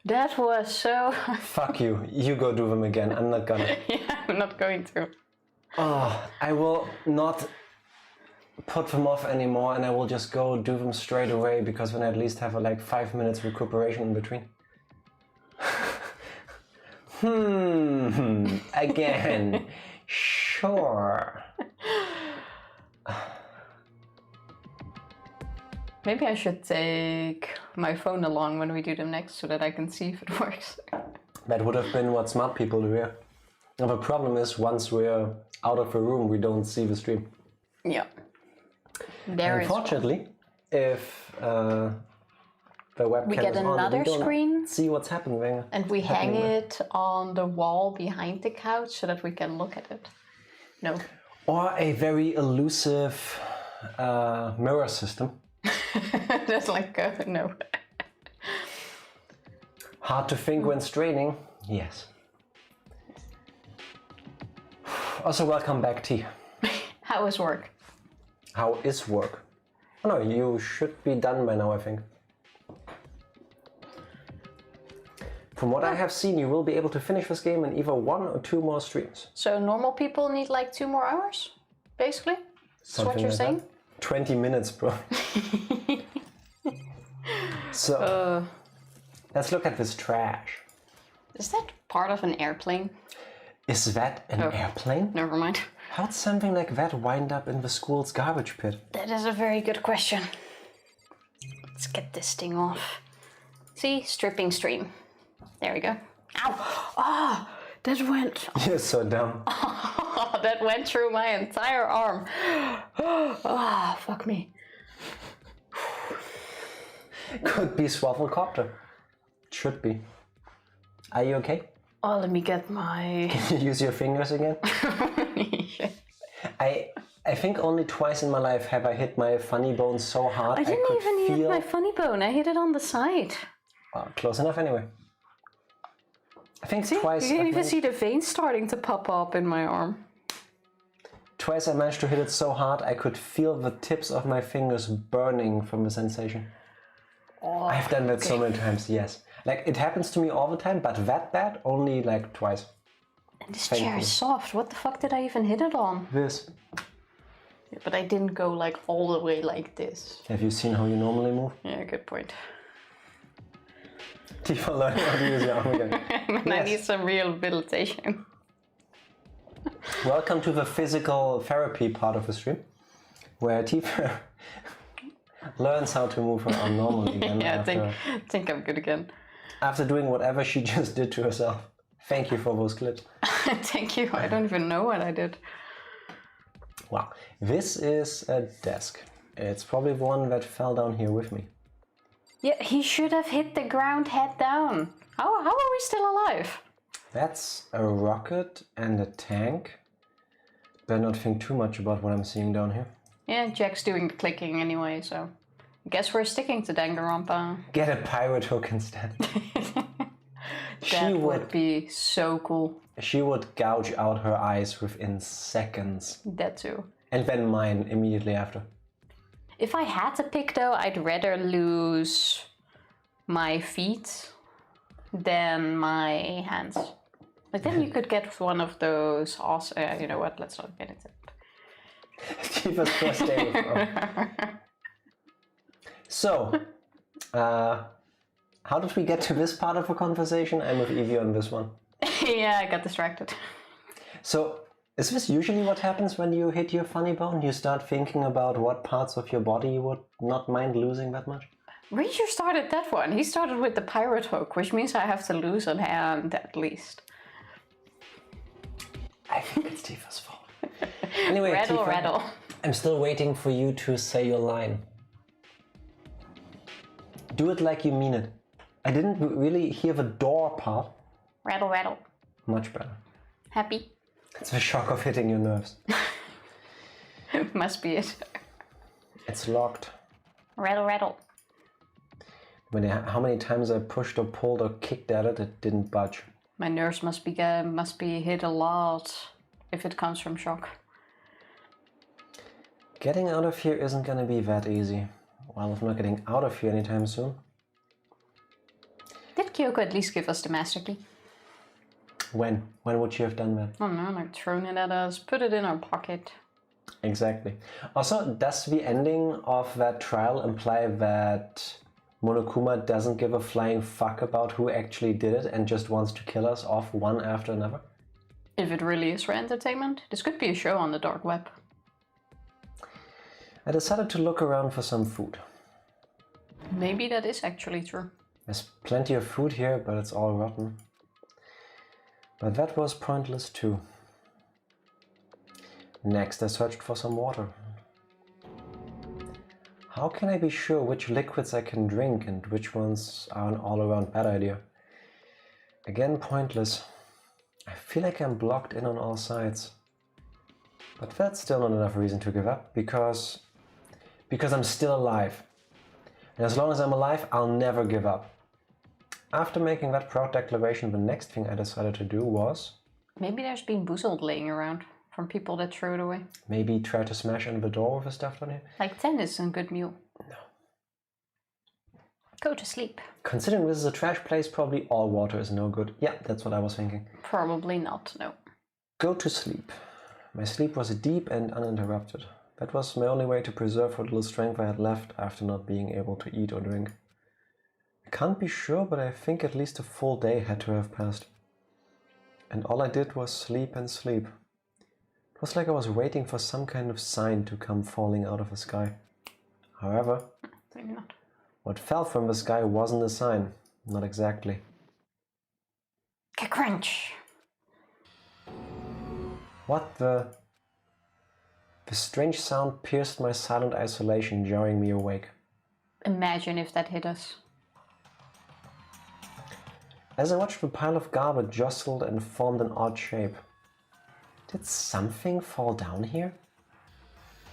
that was so... Fuck you. You go do them again. I'm not gonna. Yeah, I'm not going to. Oh, I will not put them off anymore and I will just go do them straight away because then I at least have like 5 minutes recuperation in between. Again. Sure. Maybe I should take my phone along when we do them next so that I can see if it works. That would have been what smart people do here. Now the problem is once we're out of the room we don't see the stream. Yeah. There Unfortunately, if the webcam we get is on, another we don't screen see what's happening. and we hang it on the wall behind the couch so that we can look at it. No. Or a very elusive mirror system. That's like, no. Hard to think when straining, yes. Also, welcome back, T. How is work? How is work? Oh, no, you should be done by now, I think. From what I have seen, you will be able to finish this game in either 1 or 2 more streams. So normal people need like 2 more hours, basically? That's what you're like saying? That. 20 minutes, bro. So, let's look at this trash. Is that part of an airplane? Is that an airplane? Never mind. How'd something like that wind up in the school's garbage pit? That is a very good question. Let's get this thing off. See, stripping stream. There we go. Ow! Oh, that went... You're so dumb. Oh, that went through my entire arm. Oh, fuck me. Could be Swafflecopter. Should be. Are you okay? Oh, let me get my... Use your fingers again? Yeah. I think only twice in my life have I hit my funny bone so hard I didn't even hit my funny bone. I hit it on the side. Well, close enough anyway. I think twice... You can even see the veins starting to pop up in my arm. Twice I managed to hit it so hard I could feel the tips of my fingers burning from the sensation. Oh, I've done that so many times, yes. Like, it happens to me all the time, but that bad, only like twice. And this chair is soft. What the fuck did I even hit it on? This. Yeah, but I didn't go like all the way like this. Have you seen how you normally move? Yeah, good point. Tifa learning how to use your arm again. And I need some rehabilitation. Welcome to the physical therapy part of the stream, where Tifa learns how to move her arm normally again. Yeah, I think I'm good again. After doing whatever she just did to herself. Thank you for those clips. Thank you. I don't even know what I did. Wow. This is a desk. It's probably the one that fell down here with me. Yeah, he should have hit the ground head down. How are we still alive? That's a rocket and a tank. Better not think too much about what I'm seeing down here. Yeah, Jack's doing the clicking anyway, so I guess we're sticking to Danganronpa. Get a pirate hook instead. That would be so cool. She would gouge out her eyes within seconds. That too. And then mine immediately after. If I had to pick though, I'd rather lose my feet than my hands. But then you could get one of those awesome... you know what, let's not get into it. Tifa's first day with So, how did we get to this part of the conversation? I'm with Evie on this one. Yeah, I got distracted. So, is this usually what happens when you hit your funny bone? You start thinking about what parts of your body you would not mind losing that much? Reacher started that one. He started with the pirate hook, which means I have to lose a hand at least. I think it's Tifa's fault. Anyway, Rattle, Tifa, rattle. I'm still waiting for you to say your line. Do it like you mean it. I didn't really hear the door part. Rattle, rattle. Much better. Happy? It's the shock of hitting your nerves. Must be it. It's locked. Rattle, rattle. How many times I pushed or pulled or kicked at it, it didn't budge. My nerves must be hit a lot if it comes from shock. Getting out of here isn't gonna be that easy. Well, if I'm not getting out of here anytime soon. Did Kyoko at least give us the master key? When? When would you have done that? Oh no, like thrown it at us, put it in our pocket. Exactly. Also, does the ending of that trial imply that Monokuma doesn't give a flying fuck about who actually did it and just wants to kill us off one after another? If it really is for entertainment, this could be a show on the dark web. I decided to look around for some food. Maybe that is actually true. There's plenty of food here, but it's all rotten. But that was pointless too. Next, I searched for some water. How can I be sure which liquids I can drink and which ones are an all-around bad idea? Again, pointless. I feel like I'm blocked in on all sides. But that's still not enough reason to give up, because I'm still alive. And as long as I'm alive, I'll never give up. After making that proud declaration, the next thing I decided to do was... Maybe there's been boozled laying around from people that threw it away. Maybe try to smash in the door with the stuff down here? Like 10 is a good meal. No. Go to sleep. Considering this is a trash place, probably all water is no good. Yeah, that's what I was thinking. Probably not, no. Go to sleep. My sleep was deep and uninterrupted. That was my only way to preserve what little strength I had left after not being able to eat or drink. I can't be sure, but I think at least a full day had to have passed. And all I did was sleep and sleep. It was like I was waiting for some kind of sign to come falling out of the sky. However, Maybe not. What fell from the sky wasn't a sign. Not exactly. Crunch. What the... The strange sound pierced my silent isolation, jarring me awake. Imagine if that hit us. As I watched the pile of garbage jostled and formed an odd shape. Did something fall down here?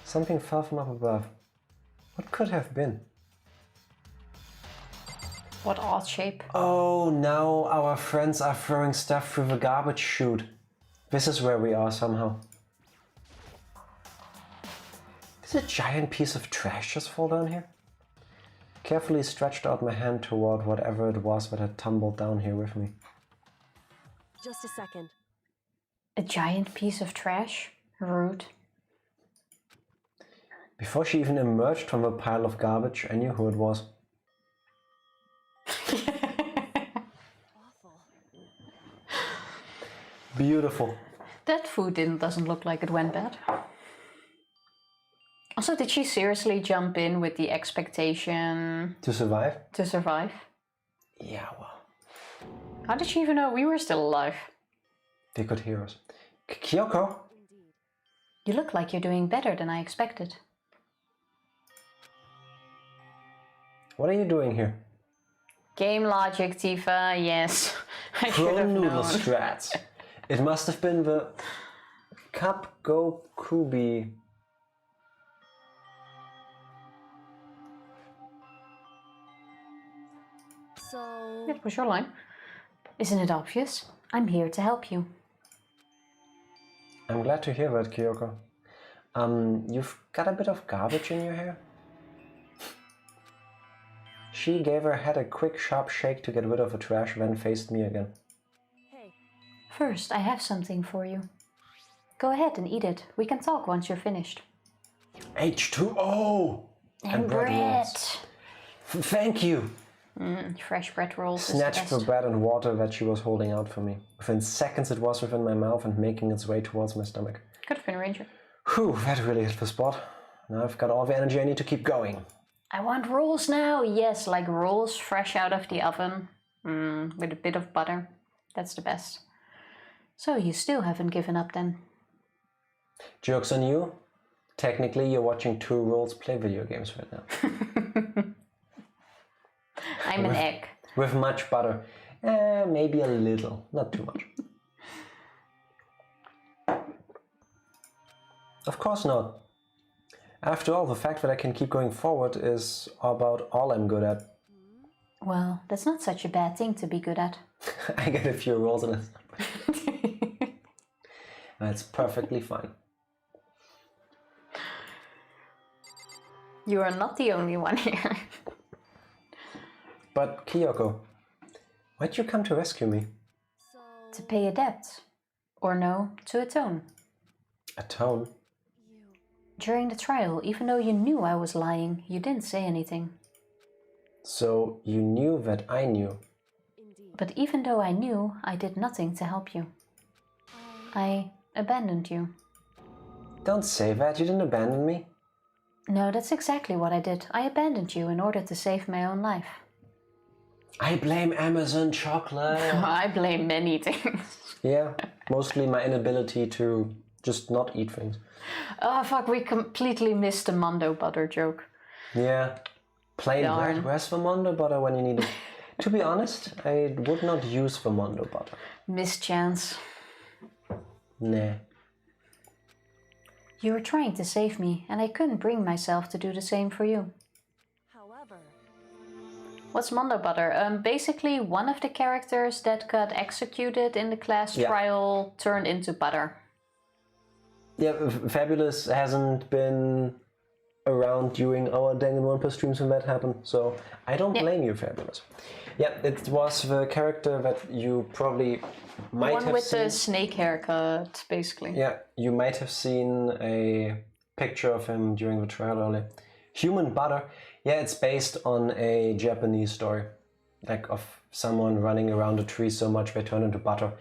Something fell from up above. What could have been? What odd shape. Oh, now our friends are throwing stuff through the garbage chute. This is where we are somehow. Did a giant piece of trash just fall down here? Carefully stretched out my hand toward whatever it was that had tumbled down here with me. Just a second. A giant piece of trash? Rude. Before she even emerged from a pile of garbage, I knew who it was. Awful. Beautiful. That food doesn't look like it went bad. Also, did she seriously jump in with the expectation... To survive? To survive? Yeah, well... How did she even know we were still alive? They could hear us. Kyoko? You look like you're doing better than I expected. What are you doing here? Game logic, Tifa, yes. I should have Pro noodle known. strats. It must have been the... Cup Go Kubi. So... It was your line. Isn't it obvious? I'm here to help you. I'm glad to hear that, Kyoko. You've got a bit of garbage in your hair? She gave her head a quick, sharp shake to get rid of the trash, then faced me again. Hey. First, I have something for you. Go ahead and eat it. We can talk once you're finished. H2O! And bread bread. rolls. Thank you! Fresh bread rolls Snatched is the the best. bread and water that she was holding out for me. Within seconds it was within my mouth and making its way towards my stomach. Could have been Ranger. Whew, that really hit the spot. Now I've got all the energy I need to keep going. I want rolls now. Yes, like rolls fresh out of the oven. With a bit of butter. That's the best. So you still haven't given up then? Joke's on you. Technically, you're watching two roles play video games right now. I'm an egg. With much butter. Maybe a little, not too much. Of course not. After all, the fact that I can keep going forward is about all I'm good at. Well, that's not such a bad thing to be good at. I get a few rolls in it. That's perfectly fine. You are not the only one here. But Kyoko, why'd you come to rescue me? To pay a debt. Or no, to atone. Atone? During the trial, even though you knew I was lying, you didn't say anything. So you knew that I knew? But even though I knew, I did nothing to help you. I abandoned you. Don't say that, you didn't abandon me. No, that's exactly what I did. I abandoned you in order to save my own life. I blame Amazon chocolate. I blame many things. Yeah, mostly my inability to just not eat things. Oh fuck, we completely missed the Mondo butter joke. Yeah, plain Darn. bread. Where's the Mondo butter when you need it? To be honest, I would not use the Mondo butter. Missed chance. Nah. You were trying to save me, and I couldn't bring myself to do the same for you. However, What's Mondo butter? Basically, one of the characters that got executed in the class trial turned into butter. Yeah, Fabulous hasn't been around during our Danganronpa streams when that happened, so I don't blame you, Fabulous. Yeah, it was the character that you probably might have seen. One with the snake haircut, basically. Yeah, you might have seen a picture of him during the trial earlier. Human butter. Yeah, it's based on a Japanese story, like of someone running around a tree so much they turn into butter.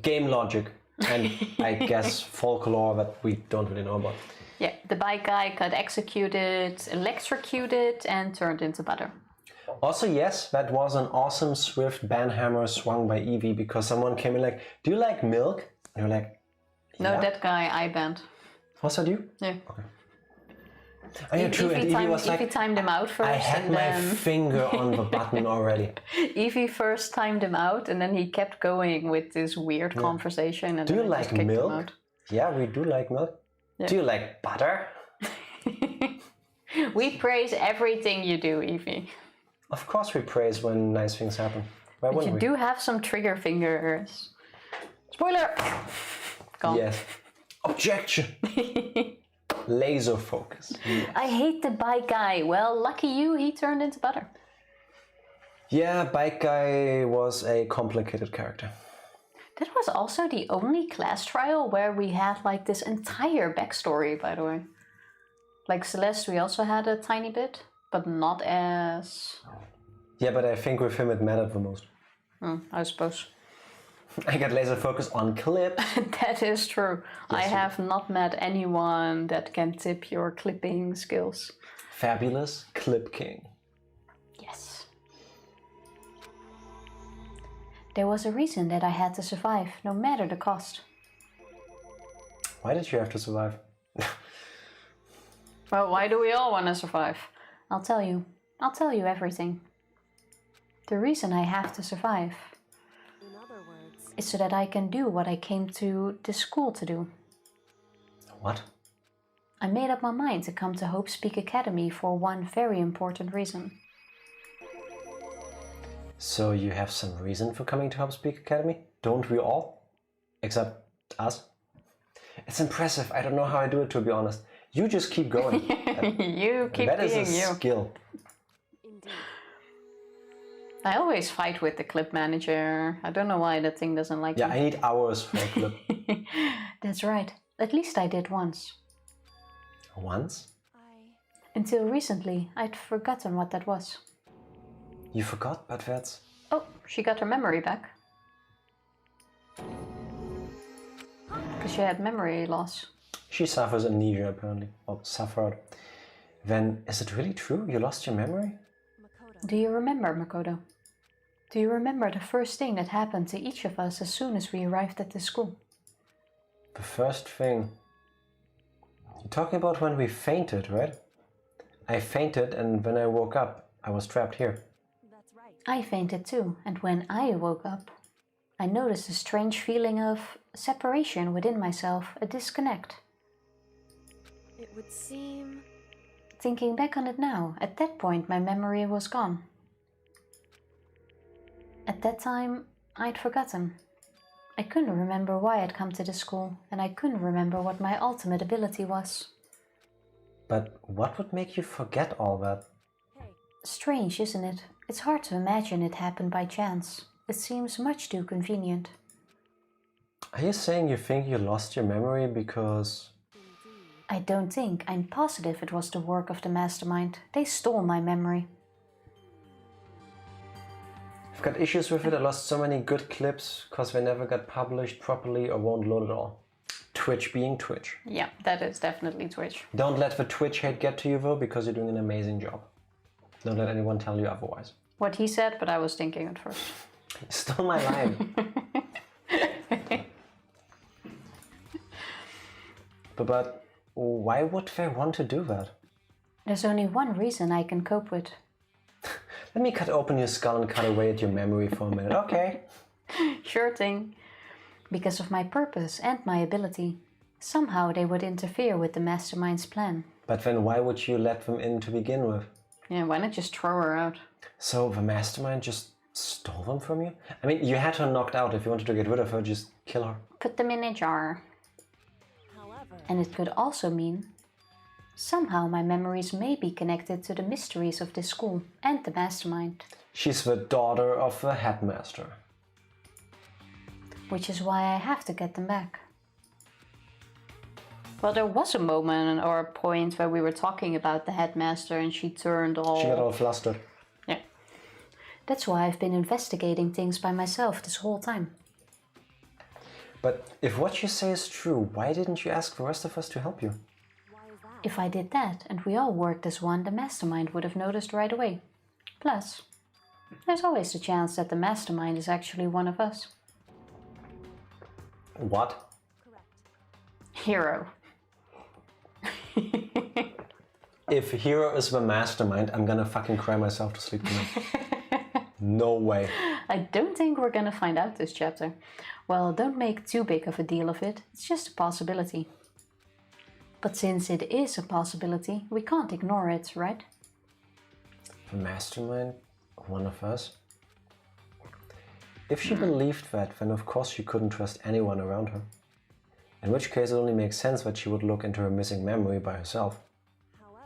Game logic, and I guess folklore that we don't really know about. Yeah, the bike guy got executed, electrocuted, and turned into butter. Also, yes, that was an awesome swift banhammer swung by Evie because someone came in like, "Do you like milk?" And you're like, No, "Yeah." that guy I banned. Was that you? Yeah. Okay. Oh, yeah, true. And Evie was like, Evie timed him out first. I had and my then finger on the button already. Evie first timed him out, and then he kept going with this weird conversation. And Do you then I like just kicked him milk? out. Yeah, we do like milk. Yeah. Do you like butter? We praise everything you do, Evie. Of course we praise when nice things happen. Why But wouldn't you we? do have some trigger fingers. Spoiler! Gone. Yes. Objection! Laser focus. Yes. I hate the bike guy. Well, lucky you, he turned into butter. Yeah, Bike Guy was a complicated character. That was also the only class trial where we had like this entire backstory, by the way. Like Celeste, we also had a tiny bit, but not as... Yeah, but I think with him it mattered the most. I suppose. I got laser focus on clip. That is true. I have not met anyone that can tip your clipping skills. Fabulous Clip King. Yes. There was a reason that I had to survive, no matter the cost. Why did you have to survive? Well, why do we all want to survive? I'll tell you. I'll tell you everything. The reason I have to survive is so that I can do what I came to this school to do. What? I made up my mind to come to Hope Speak Academy for one very important reason. So you have some reason for coming to Hope Speak Academy? Don't we all? Except us? It's impressive. I don't know how I do it, to be honest. You just keep going. You keep that being is a you. skill. I always fight with the clip manager. I don't know why that thing doesn't like Yeah, me. I need hours for a clip. That's right. At least I did once. Once? Until recently, I'd forgotten what that was. You forgot, but that's... Oh, she got her memory back. Because she had memory loss. She suffers amnesia, apparently. Or suffered. Then, is it really true? You lost your memory? Do you remember, Makoto? Do you remember the first thing that happened to each of us as soon as we arrived at the school? The first thing... You're talking about when we fainted, right? I fainted, and when I woke up, I was trapped here. That's right. I fainted too, and when I woke up, I noticed a strange feeling of separation within myself, a disconnect. It would seem... Thinking back on it now, at that point my memory was gone. At that time, I'd forgotten. I couldn't remember why I'd come to the school, and I couldn't remember what my ultimate ability was. But what would make you forget all that? Strange, isn't it? It's hard to imagine it happened by chance. It seems much too convenient. Are you saying you think you lost your memory because... I don't think. I'm positive it was the work of the mastermind. They stole my memory. I've got issues with it. I lost so many good clips because they never got published properly or won't load at all. Twitch being Twitch. Yeah, that is definitely Twitch. Don't let the Twitch hate get to you though, because you're doing an amazing job. Don't let anyone tell you otherwise. What he said, but I was thinking at first. You stole my line. But why would they want to do that? There's only one reason I can cope with. Let me cut open your skull and cut away at your memory for a minute, okay? Sure thing. Because of my purpose and my ability. Somehow they would interfere with the mastermind's plan. But then why would you let them in to begin with? Yeah, why not just throw her out? So the mastermind just stole them from you? I mean, you had her knocked out. If you wanted to get rid of her, just kill her. Put them in a jar. However... And it could also mean somehow my memories may be connected to the mysteries of this school and the mastermind. She's the daughter of the headmaster. Which is why I have to get them back. Well, there was a moment or a point where we were talking about the headmaster and she turned all... She got all flustered. Yeah. That's why I've been investigating things by myself this whole time. But if what you say is true, why didn't you ask the rest of us to help you? If I did that and we all worked as one, the mastermind would have noticed right away. Plus, there's always the chance that the mastermind is actually one of us. What? Hero. If Hero is the mastermind, I'm gonna fucking cry myself to sleep tonight. No way. I don't think we're gonna find out this chapter. Well, don't make too big of a deal of it. It's just a possibility. But since it is a possibility, we can't ignore it, right? The mastermind? One of us? If she believed that, then of course she couldn't trust anyone around her. In which case it only makes sense that she would look into her missing memory by herself.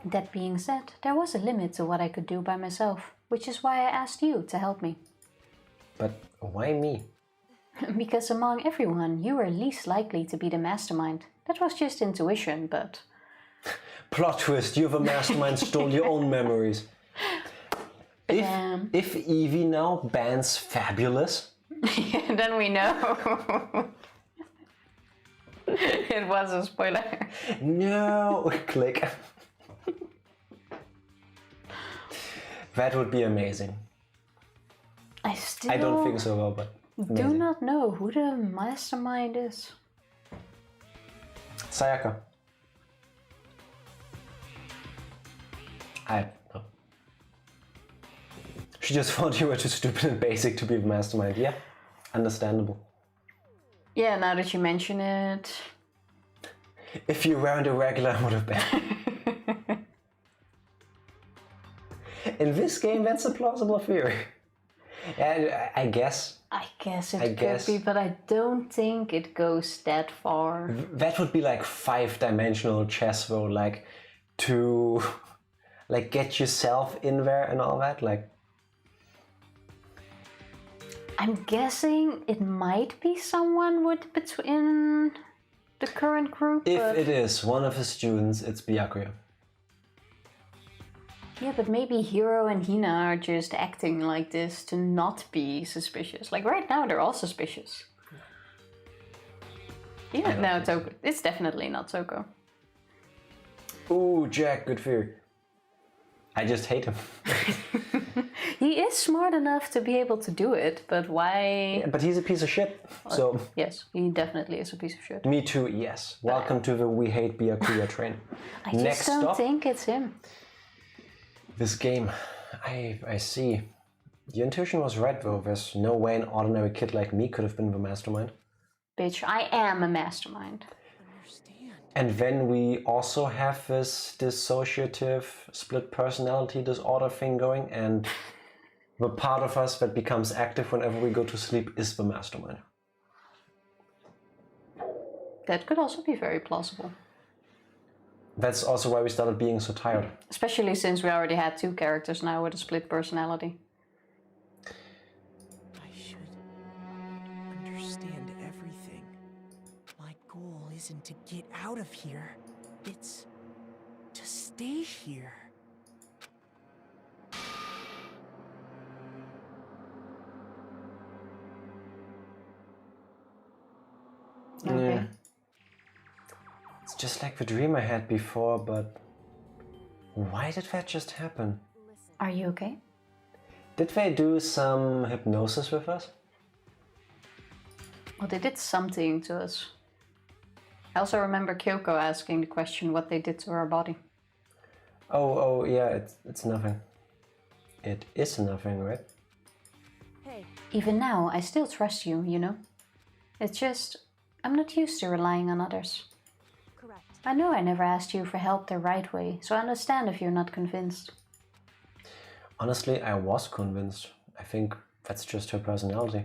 That being said, there was a limit to what I could do by myself, which is why I asked you to help me. But why me? Because among everyone, you were least likely to be the mastermind. That was just intuition, but... Plot twist, you the mastermind stole your own memories. If Evie now bans Fabulous... then we know. It was a spoiler. No! Click. That would be amazing. I don't think so well, but amazing. Do not know who the mastermind is. Sayaka. I don't know. She just thought you were too stupid and basic to be the mastermind. Yeah, understandable. Yeah, now that you mention it... If you weren't a regular, I would have been. In this game, that's a plausible theory. Yeah, I guess. I guess it could be, but I don't think it goes that far. That would be like 5-dimensional chess though, like to like get yourself in there and all that, like. I'm guessing it might be someone between the current group. If it is one of the students, it's Byakuya. Yeah, but maybe Hiro and Hina are just acting like this to not be suspicious. Like right now, they're all suspicious. Yeah, no, Toko. It's definitely not Toko. Ooh, Jack, good theory. I just hate him. He is smart enough to be able to do it, but why? Yeah, but he's a piece of shit. So yes, he definitely is a piece of shit. me too. Yes. Welcome to the We Hate Byakuya train. I just don't think it's him. This game. I see. Your intuition was right though. There's no way an ordinary kid like me could have been the mastermind. Bitch, I am a mastermind. And then we also have this dissociative split personality disorder thing going, and the part of us that becomes active whenever we go to sleep is the mastermind. That could also be very plausible. That's also why we started being so tired. Especially since we already had 2 characters now with a split personality. I should understand everything. My goal isn't to get out of here. It's to stay here. Okay. Yeah. It's just like the dream I had before, but why did that just happen? Are you okay? Did they do some hypnosis with us? Well, they did something to us. I also remember Kyoko asking the question what they did to her body. Oh, yeah, it's nothing. It is nothing, right? Hey, Even now, I still trust you, you know? It's just, I'm not used to relying on others. correct. I know I never asked you for help the right way, so I understand if you're not convinced. Honestly, I was convinced. I think that's just her personality.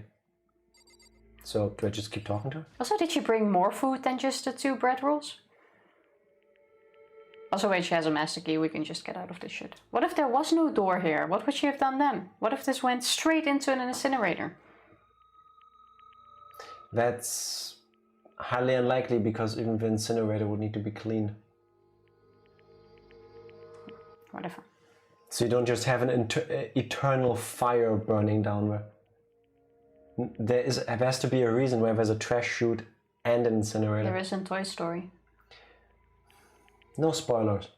So, do I just keep talking to her? Also, did she bring more food than just the 2 bread rolls? Also, wait, she has a master key, we can just get out of this shit. What if there was no door here? What would she have done then? What if this went straight into an incinerator? That's highly unlikely because even the incinerator would need to be cleaned. Whatever. So you don't just have an eternal fire burning down there. There has to be a reason why there's a trash chute and an incinerator. There is in Toy Story. No spoilers.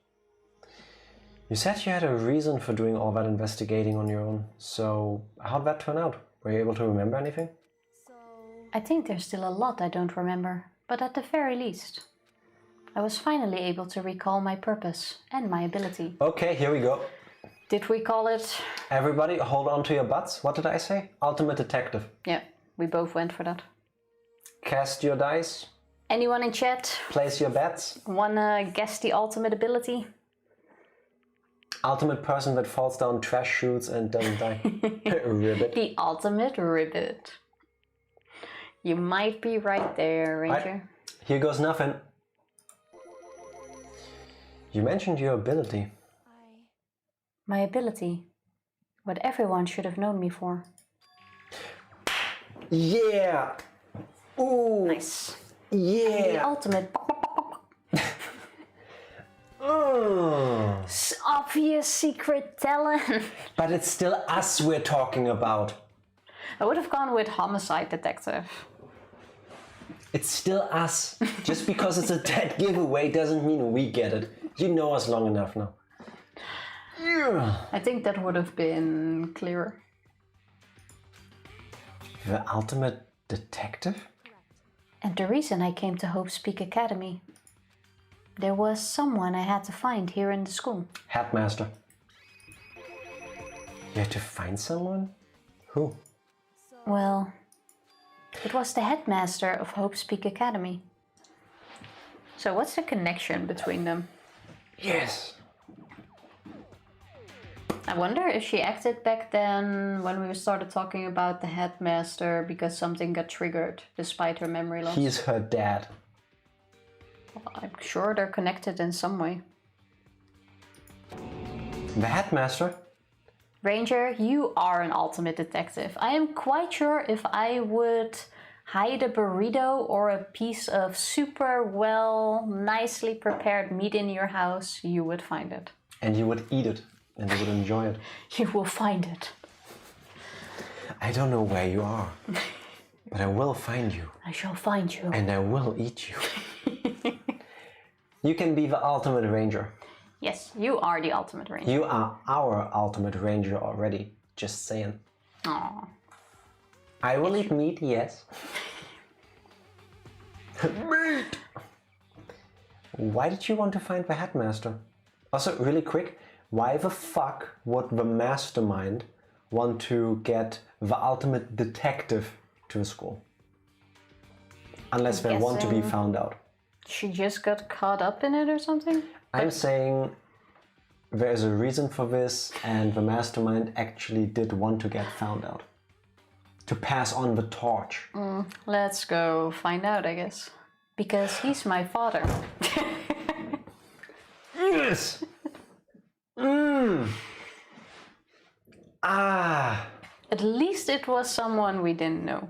You said you had a reason for doing all that investigating on your own. So how'd that turn out? Were you able to remember anything? I think there's still a lot I don't remember, but at the very least, I was finally able to recall my purpose and my ability. Okay, here we go. Did we call it? Everybody hold on to your butts. What did I say? Ultimate Detective. Yeah, we both went for that. Cast your dice. Anyone in chat? Place your bets. Wanna guess the ultimate ability? Ultimate person that falls down trash chutes and doesn't die. Ribbit. The ultimate ribbit. You might be right there, Ranger. Here goes nothing. You mentioned your ability. My ability. What everyone should have known me for. Yeah! Ooh! Nice. Yeah! The ultimate. Obvious secret talent. But it's still us we're talking about. I would have gone with homicide detective. It's still us. Just because it's a dead giveaway doesn't mean we get it. You know us long enough now. I think that would have been clearer. The ultimate detective? And the reason I came to Hope's Peak Academy. There was someone I had to find here in the school. Headmaster. You had to find someone? Who? Well, it was the headmaster of Hope's Peak Academy. So what's the connection between them? Yes. I wonder if she acted back then when we started talking about the headmaster because something got triggered despite her memory loss. He's her dad. Well, I'm sure they're connected in some way. The headmaster? Ranger, you are an ultimate detective. I am quite sure if I would hide a burrito or a piece of super well, nicely prepared meat in your house, you would find it. And you would eat it. And you would enjoy it. You will find it. I don't know where you are, but I will find you. I shall find you. And I will eat you. You can be the ultimate ranger. Yes, you are the ultimate ranger. You are our ultimate ranger already. Just saying. Aww. I will eat meat, yes. Meat! Why did you want to find the headmaster? Also, really quick, why the fuck would the mastermind want to get the ultimate detective to the school? Unless they want to be found out. She just got caught up in it or something? I'm saying there is a reason for this, and the mastermind actually did want to get found out. To pass on the torch. Let's go find out, I guess. Because he's my father. Yes! Ah! At least it was someone we didn't know.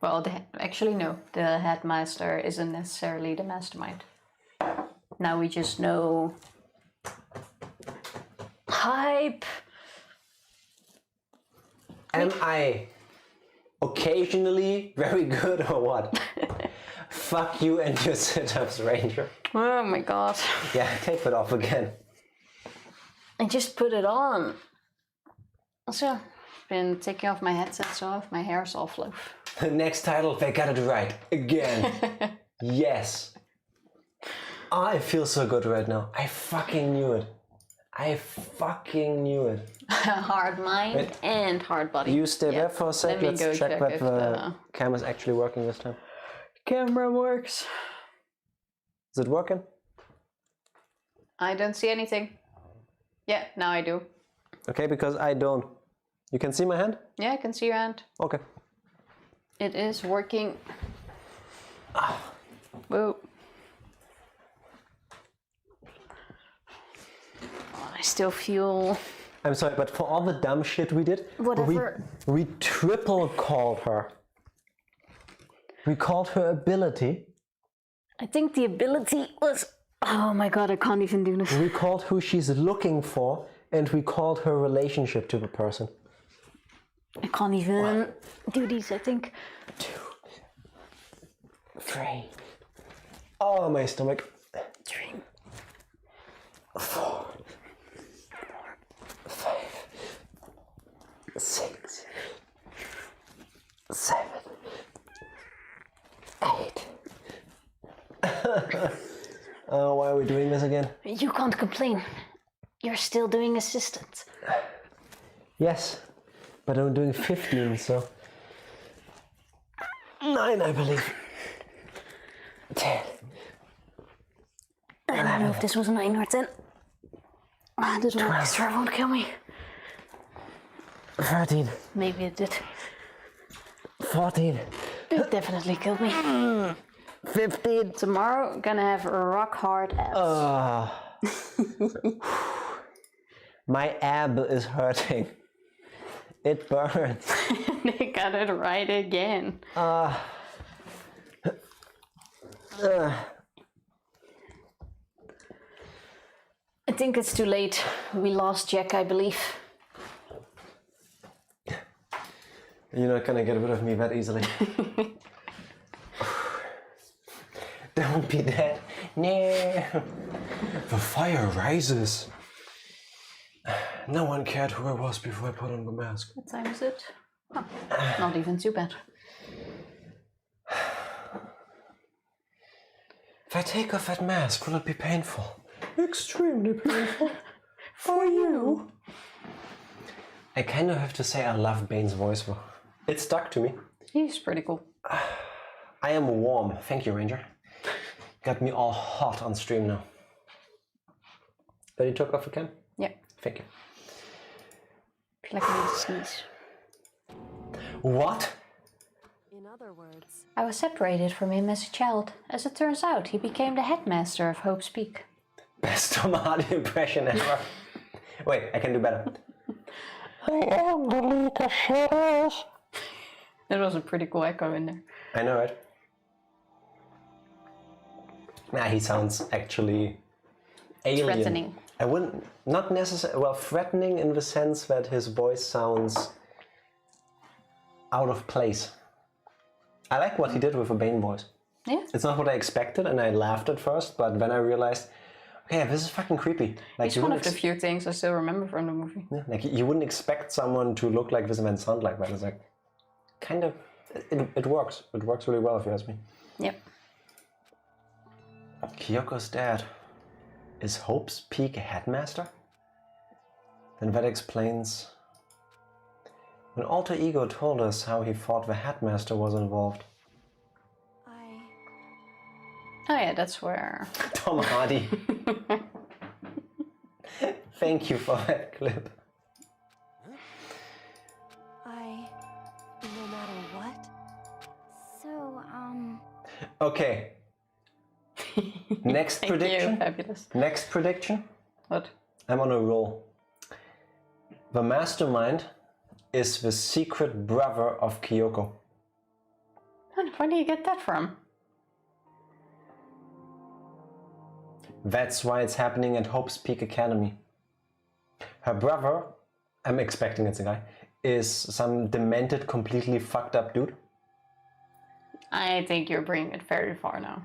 Well, actually no, the headmaster isn't necessarily the mastermind. Now we just know... Hype! Am I occasionally very good or what? Fuck you and your sit-ups, Ranger. Oh my god. Yeah, take that off again. I just put it on. Also, been taking off my headsets off, my hair's all fluff. The next title, they got it right. Again. Yes. I feel so good right now. I fucking knew it. I fucking knew it. Hard mind and hard body. You stay there for a sec. Let's check that the camera's actually working this time. Camera works. Is it working? I don't see anything. Yeah, now I do. Okay, because I don't. You can see my hand? Yeah, I can see your hand. Okay. It is working. Whoa. Oh, I still feel... I'm sorry, but for all the dumb shit we did, whatever. We triple called her. We called her ability. I think the ability was... Oh my god, I can't even do this. We called who she's looking for, and we called her relationship to the person. I can't even do these, I think. 2, 3. Oh, my stomach. 3, 4, 5, 6, 7, 8. Why are we doing this again? You can't complain. You're still doing assistant. Yes, but I'm doing 15, so... 9, I believe. 10. I don't know if this was a 9 or 10. This one extra won't kill me. 13. Maybe it did. 14. It definitely killed me. 15. Tomorrow, gonna have rock hard abs. My ab is hurting. It burns. They got it right again. I think it's too late. We lost Jack, I believe. You're not gonna get rid of me that easily. Don't be dead. No. The fire rises. No one cared who I was before I put on the mask. What time is it? Oh, not even too bad. If I take off that mask, will it be painful? Extremely painful. For you. I kind of have to say I love Bane's voice though. It stuck to me. He's pretty cool. I am warm. Thank you, Ranger. Got me all hot on stream now. But you took off the cam? Yeah. Thank you. Like I need to sneeze. What? In other words, I was separated from him as a child. As it turns out, he became the headmaster of Hope's Peak. Best Tom Hardy impression ever. Wait, I can do better. I am the League of Shadows. There was a pretty cool echo in there. I know, right? Nah, he sounds actually alien. Threatening. I wouldn't, not necessarily, well, threatening in the sense that his voice sounds out of place. I like what he did with the Bane voice. Yeah. It's not what I expected, and I laughed at first, but then I realized, Yeah, this is fucking creepy. Like, It's one of the few things I still remember from the movie. Yeah, like you wouldn't expect someone to look like this and then sound like that. It's like, kind of, it works. It works really well if you ask me. Yep. Kyoko's dad. Is Hope's Peak a headmaster? Then that explains... When Alter Ego told us how he thought the headmaster was involved. Oh yeah, that's where... Tom Hardy. Thank you for that clip. No matter what? So, Okay. Next prediction. You, fabulous. Next prediction. What? I'm on a roll. The mastermind is the secret brother of Kyoko. Where do you get that from? That's why it's happening at Hope's Peak Academy. Her brother, I'm expecting it's a guy, is some demented, completely fucked up dude. I think you're bringing it very far now.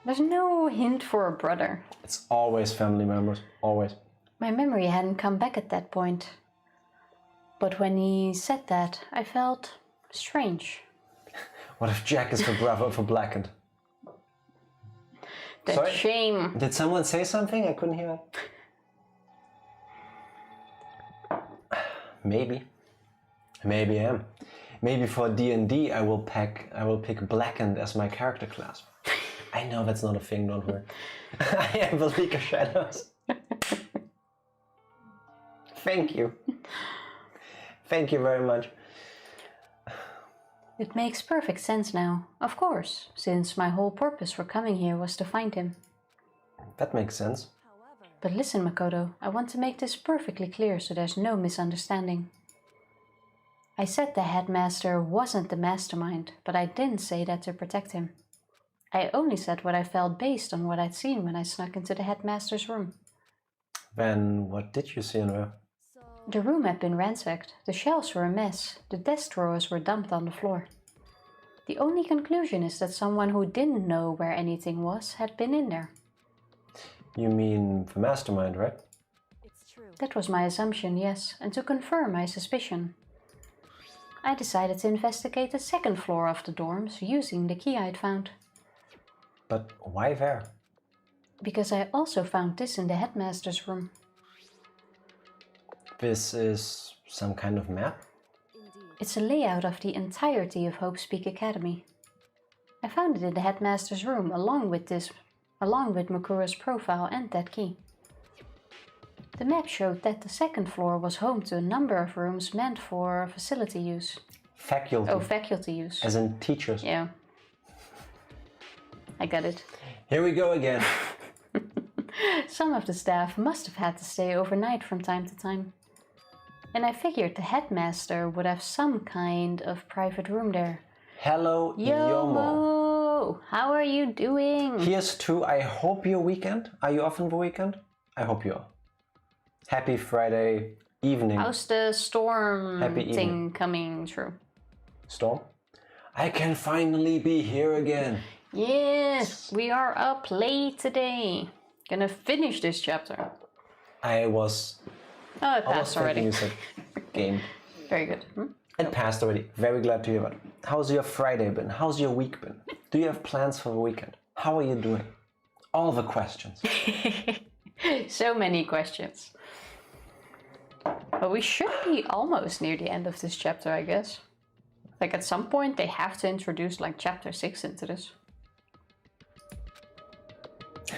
There's no hint for a brother. It's always family members, always. My memory hadn't come back at that point. But when he said that, I felt strange. What if Jack is the brother of a blackened? That Sorry? shame. Did someone say something? I couldn't hear it. Maybe. Maybe I am. Maybe for D&D I will pick blackened as my character class. I know that's not a thing, don't worry. I am the League of Shadows. Thank you. Thank you very much. It makes perfect sense now, of course, since my whole purpose for coming here was to find him. That makes sense. But listen, Makoto, I want to make this perfectly clear so there's no misunderstanding. I said the headmaster wasn't the mastermind, but I didn't say that to protect him. I only said what I felt based on what I'd seen when I snuck into the headmaster's room. Then what did you see in there? The room had been ransacked, the shelves were a mess, the desk drawers were dumped on the floor. The only conclusion is that someone who didn't know where anything was had been in there. You mean the mastermind, right? That was my assumption, yes, and to confirm my suspicion. I decided to investigate the second floor of the dorms using the key I'd found. But why there? Because I also found this in the headmaster's room. This is some kind of map? It's a layout of the entirety of Hope's Peak Academy. I found it in the headmaster's room along with Makura's profile and that key. The map showed that the second floor was home to a number of rooms meant for facility use. Faculty. Oh, faculty use. As in teachers. Yeah. I got it. Here we go again. Some of the staff must have had to stay overnight from time to time. And I figured the headmaster would have some kind of private room there. Hello, Yomo. How are you doing? Here's to I hope your weekend. Are you off on the weekend? I hope you are. Happy Friday evening. How's the storm Happy thing evening. coming through? Storm? I can finally be here again. Yes, we are up late today. Gonna finish this chapter. I was Oh, it almost passed already. thinking you said game. Very good. It passed already. Very glad to hear that. How's your Friday been? How's your week been? Do you have plans for the weekend? How are you doing? All the questions. So many questions. But we should be almost near the end of this chapter, I guess. Like at some point they have to introduce like chapter 6 into this.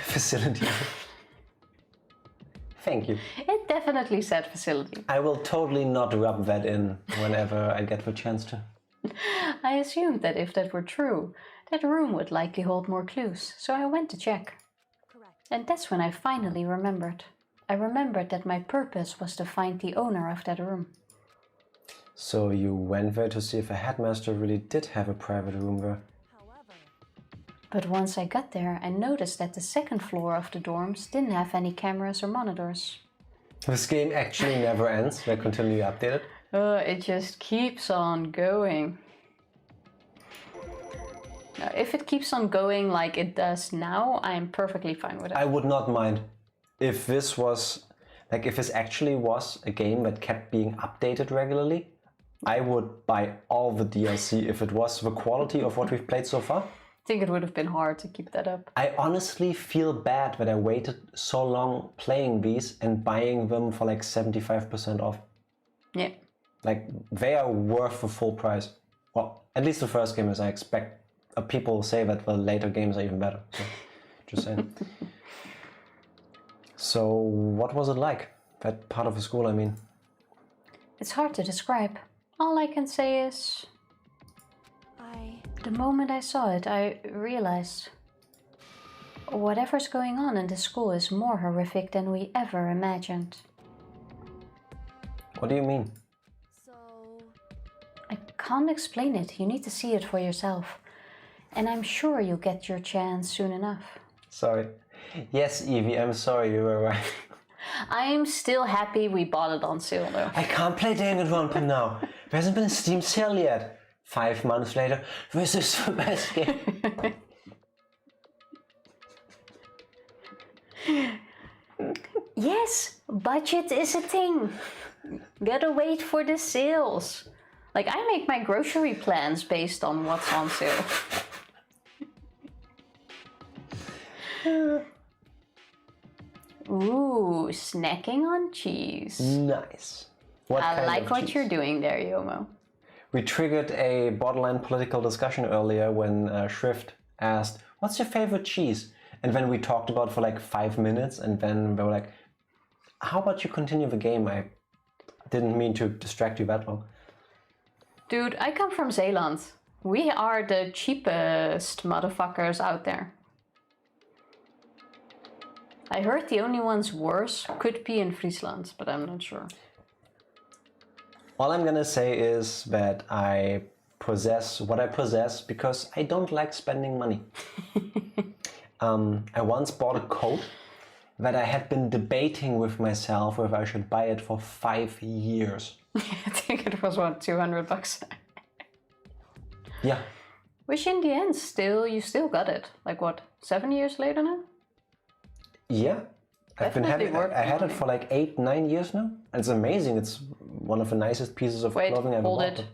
Facility. Thank you. It definitely said facility. I will totally not rub that in whenever I get the chance to. I assumed that if that were true, that room would likely hold more clues, so I went to check. And that's when I finally remembered. I remembered that my purpose was to find the owner of that room. So you went there to see if a headmaster really did have a private room there. But once I got there, I noticed that the second floor of the dorms didn't have any cameras or monitors. This game actually never ends. They continually update it. It just keeps on going. If it keeps on going like it does now, I'm perfectly fine with it. I would not mind if this was, like if this actually was a game that kept being updated regularly. I would buy all the DLC if it was the quality of what we've played so far. I think it would have been hard to keep that up. I honestly feel bad that I waited so long playing these and buying them for like 75% off. Yeah. Like, they are worth the full price. Well, at least the first game is. I expect people say that the later games are even better. So, just saying. So, what was it like? That part of the school, I mean. It's hard to describe. All I can say is... The moment I saw it, I realized... whatever's going on in the school is more horrific than we ever imagined. What do you mean? I can't explain it. You need to see it for yourself. And I'm sure you'll get your chance soon enough. Sorry. Yes, Evie, I'm sorry, you were right. I'm still happy we bought it on sale though. I can't play Danganronpa now. There hasn't been a Steam sale yet. 5 months later, this is the best game. Yes, budget is a thing. Gotta wait for the sales. Like, I make my grocery plans based on what's on sale. Ooh, snacking on cheese. Nice. What I kind like of what cheese? you're doing there, Yomo. We triggered a borderline political discussion earlier when Shrift asked, what's your favorite cheese? And then we talked about it for like 5 minutes, and then they were like, how about you continue the game? I didn't mean to distract you that long. Dude, I come from Zeeland. We are the cheapest motherfuckers out there. I heard the only ones worse could be in Friesland, but I'm not sure. All I'm gonna say is that I possess what I possess because I don't like spending money. I once bought a coat that I had been debating with myself whether I should buy it for 5 years. I think it was, what, $200? Yeah. Which in the end, you still got it. Like what, 7 years later now? Yeah. I've been having, I had it money. for like 8-9 years now. And it's amazing. It's one of the nicest pieces of clothing I've ever hold bought. it.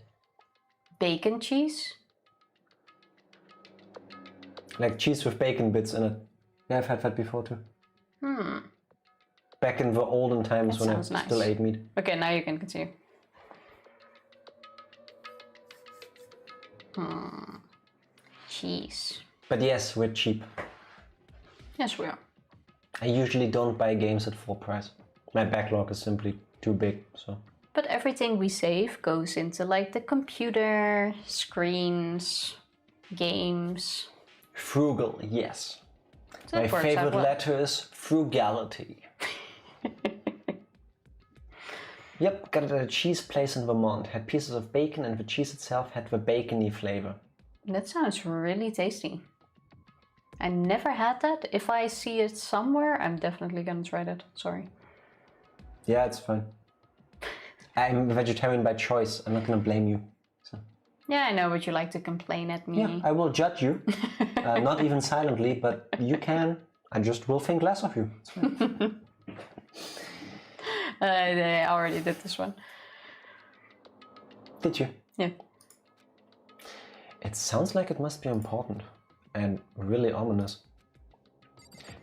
Bacon cheese? Like cheese with bacon bits in it. Yeah, I've had that before too. Back in the olden times That when I sounds still nice. ate meat. Okay, now you can continue. Cheese. But yes, we're cheap. Yes, we are. I usually don't buy games at full price. My backlog is simply too big, so. But everything we save goes into like the computer, screens, games. Frugal, yes. So My it works out favorite well. letter is frugality. Yep, got it at a cheese place in Vermont. Had pieces of bacon and the cheese itself had the bacony flavor. That sounds really tasty. I never had that. If I see it somewhere, I'm definitely gonna try that. Sorry. Yeah, it's fine. I'm a vegetarian by choice. I'm not gonna blame you. So. Yeah, I know, but you like to complain at me. Yeah, I will judge you. Not even silently, but you can. I just will think less of you. It's fine. I already did this one. Did you? Yeah. It sounds like it must be important and really ominous.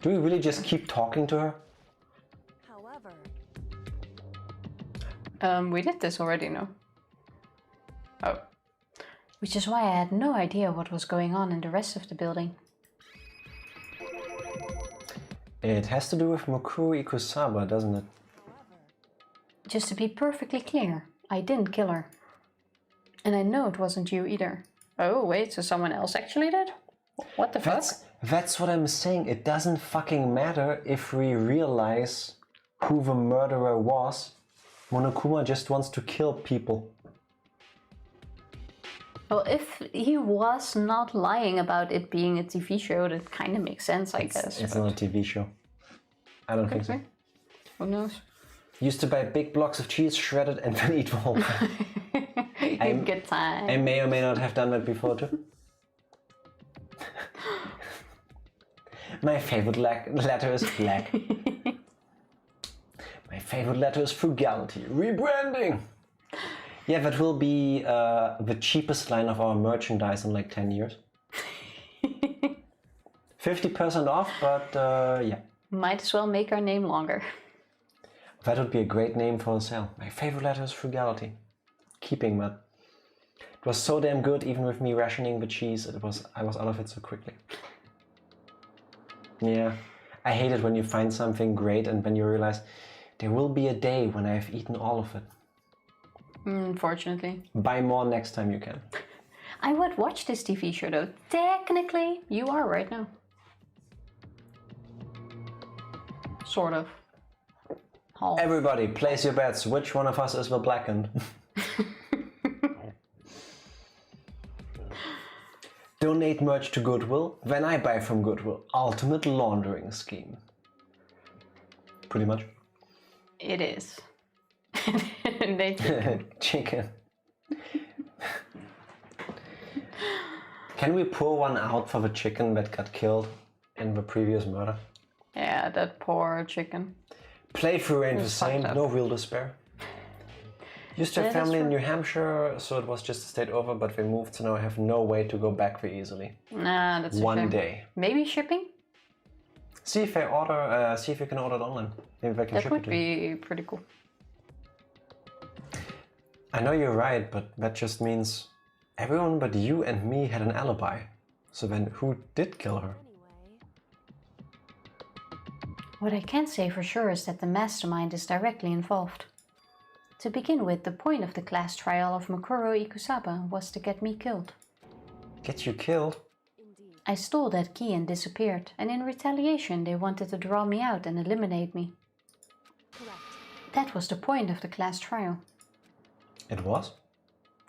Do we really just keep talking to her? However, We did this already, no? Oh. Which is why I had no idea what was going on in the rest of the building. It has to do with Mukuru Ikusaba, doesn't it? Just to be perfectly clear, I didn't kill her. And I know it wasn't you either. Oh, wait, so someone else actually did? What the fuck? That's what I'm saying. It doesn't fucking matter if we realize who the murderer was. Monokuma just wants to kill people. Well, if he was not lying about it being a TV show, that kind of makes sense, I guess. It's not a TV show. I don't think so. Who knows? Used to buy big blocks of cheese, shred it, and then eat the whole thing. Good time. I may or may not have done that before too. My favorite letter is black. My favorite letter is frugality. Rebranding! Yeah, that will be the cheapest line of our merchandise in like 10 years. 50% off, but yeah. Might as well make our name longer. That would be a great name for a sale. My favorite letter is frugality. Keeping that. It was so damn good, even with me rationing the cheese. I was out of it so quickly. Yeah, I hate it when you find something great and then you realize there will be a day when I have eaten all of it. Unfortunately. Buy more next time you can. I would watch this TV show though. Technically, you are right now. Sort of. Oh. Everybody, place your bets. Which one of us is the blackened? Donate merch to Goodwill, then I buy from Goodwill. Ultimate laundering scheme. Pretty much. It is. Chicken. Can we pour one out for the chicken that got killed in the previous murder? Yeah, that poor chicken. Playthrough remained the same, no real despair. Used to have family in New Hampshire, so it was just a state over, but they moved, so now I have no way to go back very easily. Nah, that's a shame. One day. Maybe shipping? See if they order. See if you can order it online. Maybe they can ship it to you. That would be pretty cool. I know you're right, but that just means everyone but you and me had an alibi. So then, who did kill her? What I can say for sure is that the mastermind is directly involved. To begin with, the point of the class trial of Makuro Ikusaba was to get me killed. Get you killed? I stole that key and disappeared, and in retaliation they wanted to draw me out and eliminate me. Correct. That was the point of the class trial. It was?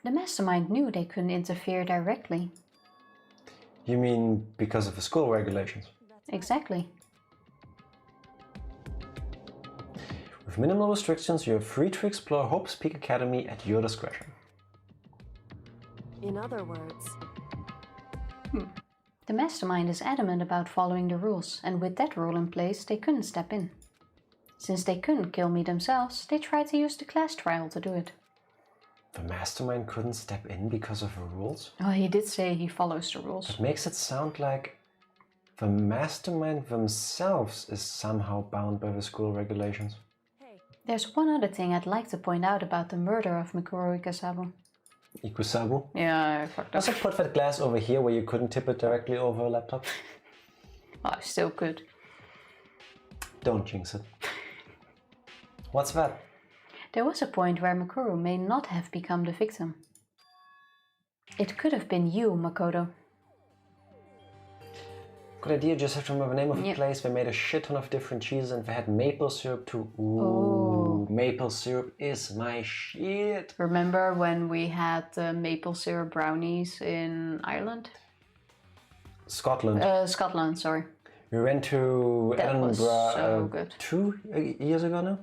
The mastermind knew they couldn't interfere directly. You mean because of the school regulations? Exactly. With minimal restrictions, you're free to explore Hope's Peak Academy at your discretion. In other words... The mastermind is adamant about following the rules, and with that rule in place, they couldn't step in. Since they couldn't kill me themselves, they tried to use the class trial to do it. The mastermind couldn't step in because of the rules? Oh, he did say he follows the rules. It makes it sound like the mastermind themselves is somehow bound by the school regulations. There's one other thing I'd like to point out about the murder of Mikuro Ikusabu. Ikusabu? Yeah, I fucked up. Also put that glass over here where you couldn't tip it directly over a laptop. Oh, I still could. Don't jinx it. What's that? There was a point where Mikuro may not have become the victim. It could have been you, Makoto. Good idea, just have to remember the name of the place. They made a shit ton of different cheeses and they had maple syrup too. Ooh, maple syrup is my shit. Remember when we had maple syrup brownies in Ireland? Scotland. Scotland, sorry. We went to Edinburgh so good. 2 years ago now.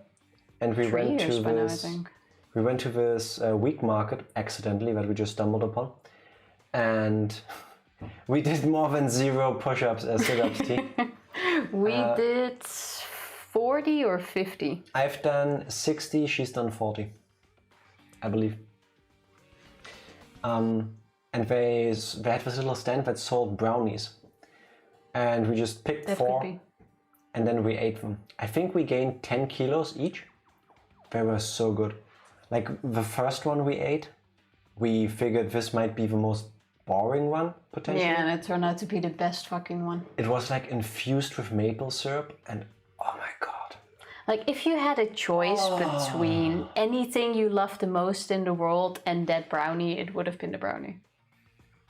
And we went to this. Now, I think. We went to this week market accidentally that we just stumbled upon. And we did more than 0 push-ups as sit-ups, T. We did 40 or 50. I've done 60, she's done 40, I believe. And they had this little stand that sold brownies. And we just picked 4 and then we ate them. I think we gained 10 kilos each. They were so good. Like the first one we ate, we figured this might be the most boring one, potentially. Yeah, and it turned out to be the best fucking one. It was like infused with maple syrup and oh my god. Like if you had a choice between anything you love the most in the world and that brownie, it would have been the brownie.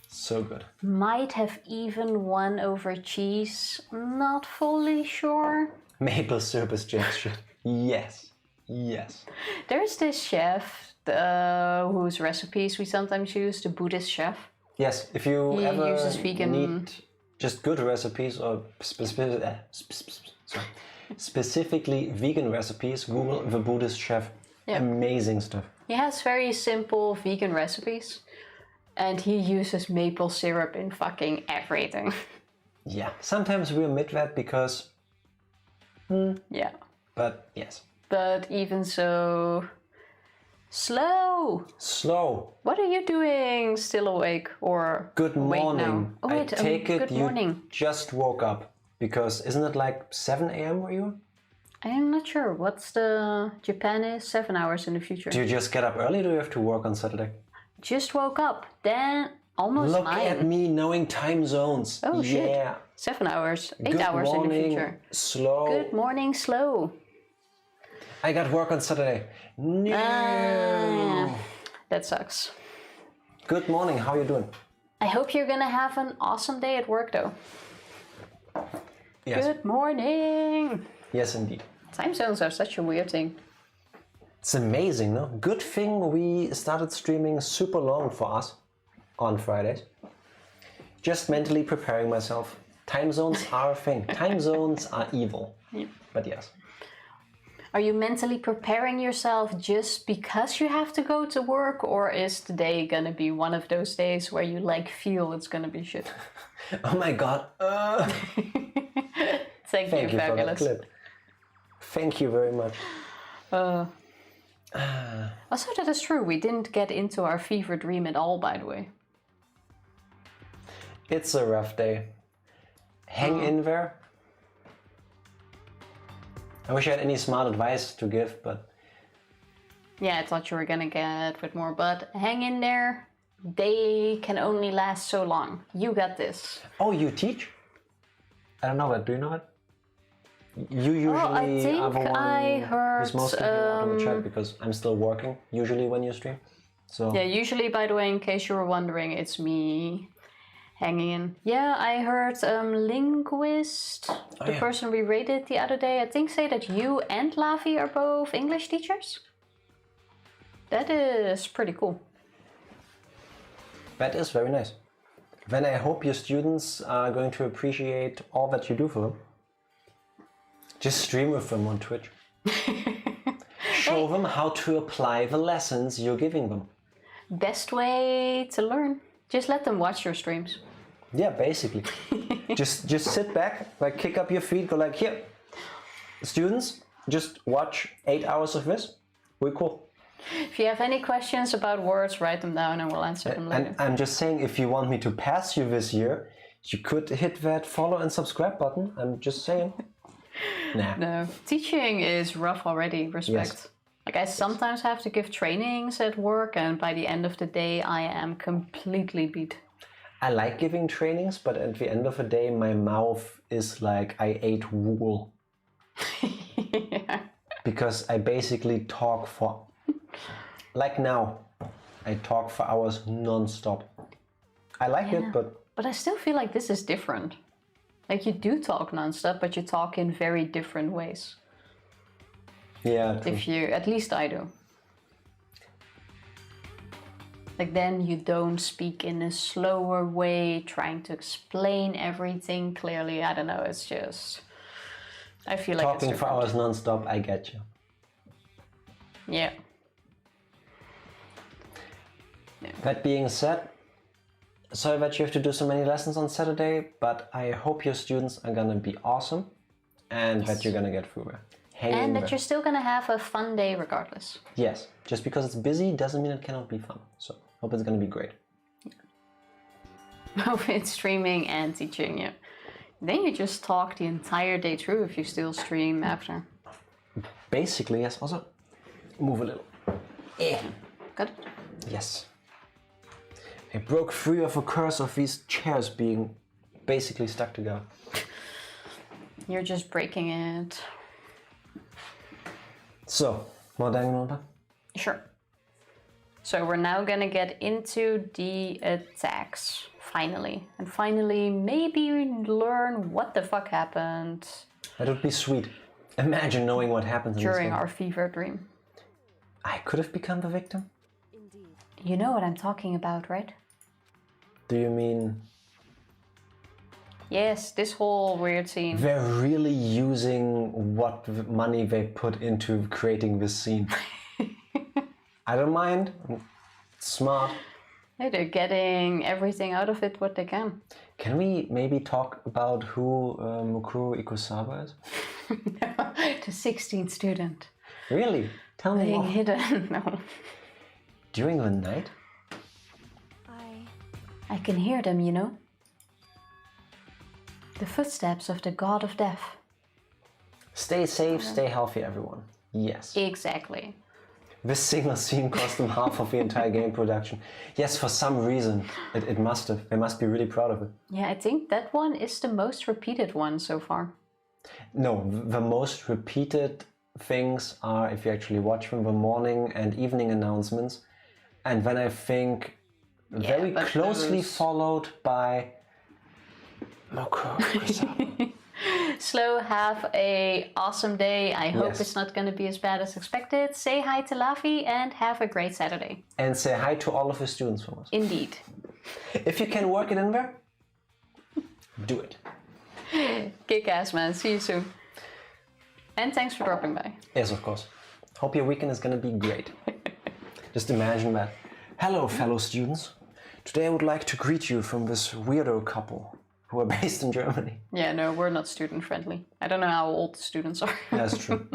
So good. Might have even won over cheese, not fully sure. Maple syrup is just shit. Yes. Yes. There's this chef whose recipes we sometimes use, the Buddhist chef. Yes, if you He ever uses vegan... need just good recipes or specifically vegan recipes, Google the Buddhist chef. Yeah. Amazing stuff. He has very simple vegan recipes and he uses maple syrup in fucking everything. Yeah, sometimes we're mid-vet because... Yeah. But yes. But even so... Slow! Slow. What are you doing? Still awake or Good awake morning. now? Oh, wait, I take it good you morning. just woke up. Because isn't it like 7 a.m. where you are? I'm not sure. What's the... Japan is 7 hours in the future. Do you just get up early or do you have to work on Saturday? Just woke up. Then almost Look 9. at me knowing time zones. Oh shit. Yeah. 7 hours. 8 Good hours morning, in the future. Slow. Good morning, slow. I got work on Saturday. No. That sucks. Good morning. How you doing? I hope you're gonna have an awesome day at work though. Yes. Good morning. Yes, indeed. Time zones are such a weird thing. It's amazing, no? Good thing we started streaming super long for us on Fridays. Just mentally preparing myself. Time zones are a thing. Time zones are evil. Yeah. But yes. Are you mentally preparing yourself just because you have to go to work, or is today gonna be one of those days where you like feel it's gonna be shit? Oh my god. Thank you, for that fabulous. clip. Thank you very much. Also, that is true. We didn't get into our fever dream at all, by the way. It's a rough day. Hang in there. I wish I had any smart advice to give, but... Yeah, I thought you were gonna get with more, but hang in there. They can only last so long. You got this. Oh, you teach? I don't know that. Do you know that? You usually I think are the one I heard, who's mostly here out of the chat because I'm still working usually when you stream. So Yeah, usually, by the way, in case you were wondering, it's me hanging in. Yeah, I heard Linguist, the yeah. person we rated the other day, I think say that you and Lavi are both English teachers. That is pretty cool. that is very nice. Then I hope your students are going to appreciate all that you do for them. Just stream with them on Twitch. Show them how to apply the lessons you're giving them. Best way to learn. Just let them watch your streams. Yeah, basically. just sit back, like kick up your feet, go like, here, students, just watch 8 hours of this. We're cool. If you have any questions about words, write them down and we'll answer them later. And I'm just saying, if you want me to pass you this year, you could hit that follow and subscribe button. I'm just saying. Nah. No, teaching is rough already, respect. Yes. Like I sometimes have to give trainings at work and by the end of the day I am completely beat. I like giving trainings, but at the end of the day, my mouth is like I ate wool. Yeah. Because I basically talk for... Like now, I talk for hours non-stop. I like it, but... But I still feel like this is different. Like you do talk non-stop, but you talk in very different ways. Yeah, true. If you, at least I do. Like then you don't speak in a slower way, trying to explain everything clearly. I don't know, it's just... I feel like Talking it's for different. hours non-stop, I get you. Yeah. That being said, sorry that you have to do so many lessons on Saturday, but I hope your students are gonna be awesome and that you're gonna get through it. Hang in And that there. you're still gonna have a fun day regardless. Yes, just because it's busy doesn't mean it cannot be fun. So, hope it's gonna be great. With streaming and teaching, yeah. Then you just talk the entire day through if you still stream after. Basically, yes. Also, move a little. Got it? Yes. I broke free of a curse of these chairs being basically stuck together. You're just breaking it. So, more Danganronpa? Sure. So we're now gonna get into the attacks, finally. And finally, maybe learn what the fuck happened That would be sweet. Imagine knowing what happens in this during game. our fever dream. I could have become the victim? You know what I'm talking about, right? Do you mean... Yes, this whole weird scene. They're really using what money they put into creating this scene. I don't mind. It's smart. Hey, they're getting everything out of it what they can. Can we maybe talk about who Mukuro Ikusawa is? The 16th student. Really? Tell me Being more. hidden. No. During the night? I can hear them, you know. The footsteps of the god of death. Stay safe, stay healthy, everyone. Yes. Exactly. This single scene cost them half of the entire game production. Yes, for some reason, it must have. They must be really proud of it. Yeah, I think that one is the most repeated one so far. No, the most repeated things are, if you actually watch them, the morning and evening announcements. And then I think very closely followed by Mukuro Ikusawa. Slow, have a awesome day. I hope Yes. it's not going to be as bad as expected. Say hi to Lavi and have a great Saturday. And say hi to all of the students from us. Indeed. If you can work it in there, do it. Kick ass, man. See you soon. And thanks for dropping by. Yes, of course. Hope your weekend is going to be great. Just imagine that. Hello, fellow students. Today I would like to greet you from this weirdo couple who are based in Germany. Yeah, no, we're not student friendly. I don't know how old the students are. That's true.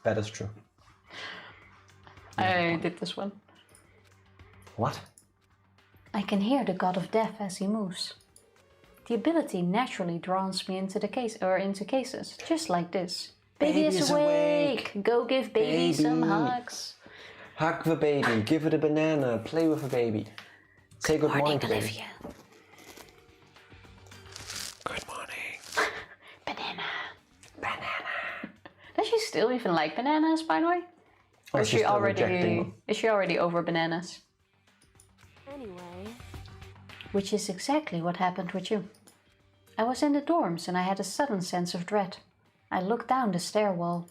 That is true. I did this one. What? I can hear the god of death as he moves. The ability naturally draws me into the case or into cases, just like this. Baby is Baby's awake. Go give baby some Baby. hugs. Hug the baby, give it a banana, play with the baby. Say good morning to baby. Olivia. Good morning. Banana. Banana. Does she still even like bananas, by the way? Or is she's she still rejecting them. already over bananas? Anyway, Which is exactly what happened with you. I was in the dorms and I had a sudden sense of dread. I looked down the stairwell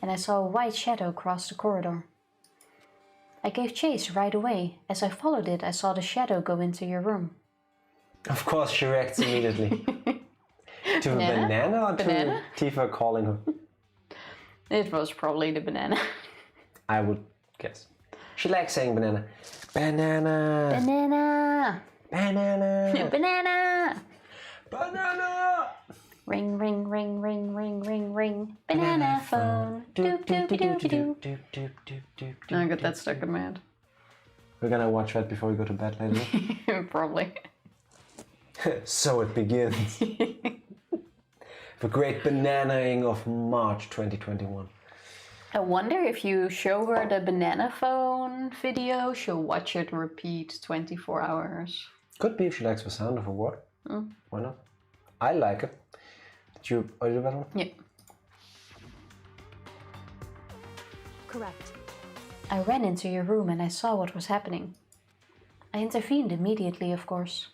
and I saw a white shadow cross the corridor. I gave chase right away. As I followed it, I saw the shadow go into your room. Of course, she reacts immediately. To the Banana? banana or Banana? to Tifa calling her? It was probably the banana. I would guess. She likes saying banana. Banana. Banana! Banana. Banana! Banana. Ring, ring, ring, ring, ring, ring, ring. Banana phone. Doop, doop, doop, doop. I got that stuck in my head. We're gonna watch that before we go to bed later. Probably. So it begins. The great bananaing of March 2021. I wonder if you show her the banana phone video, she'll watch it repeat 24 hours. Could be if she likes the sound of a word. Why not? I like it. Did you do that one? Yeah. correct. I ran into your room and I saw what was happening. I intervened immediately, of course.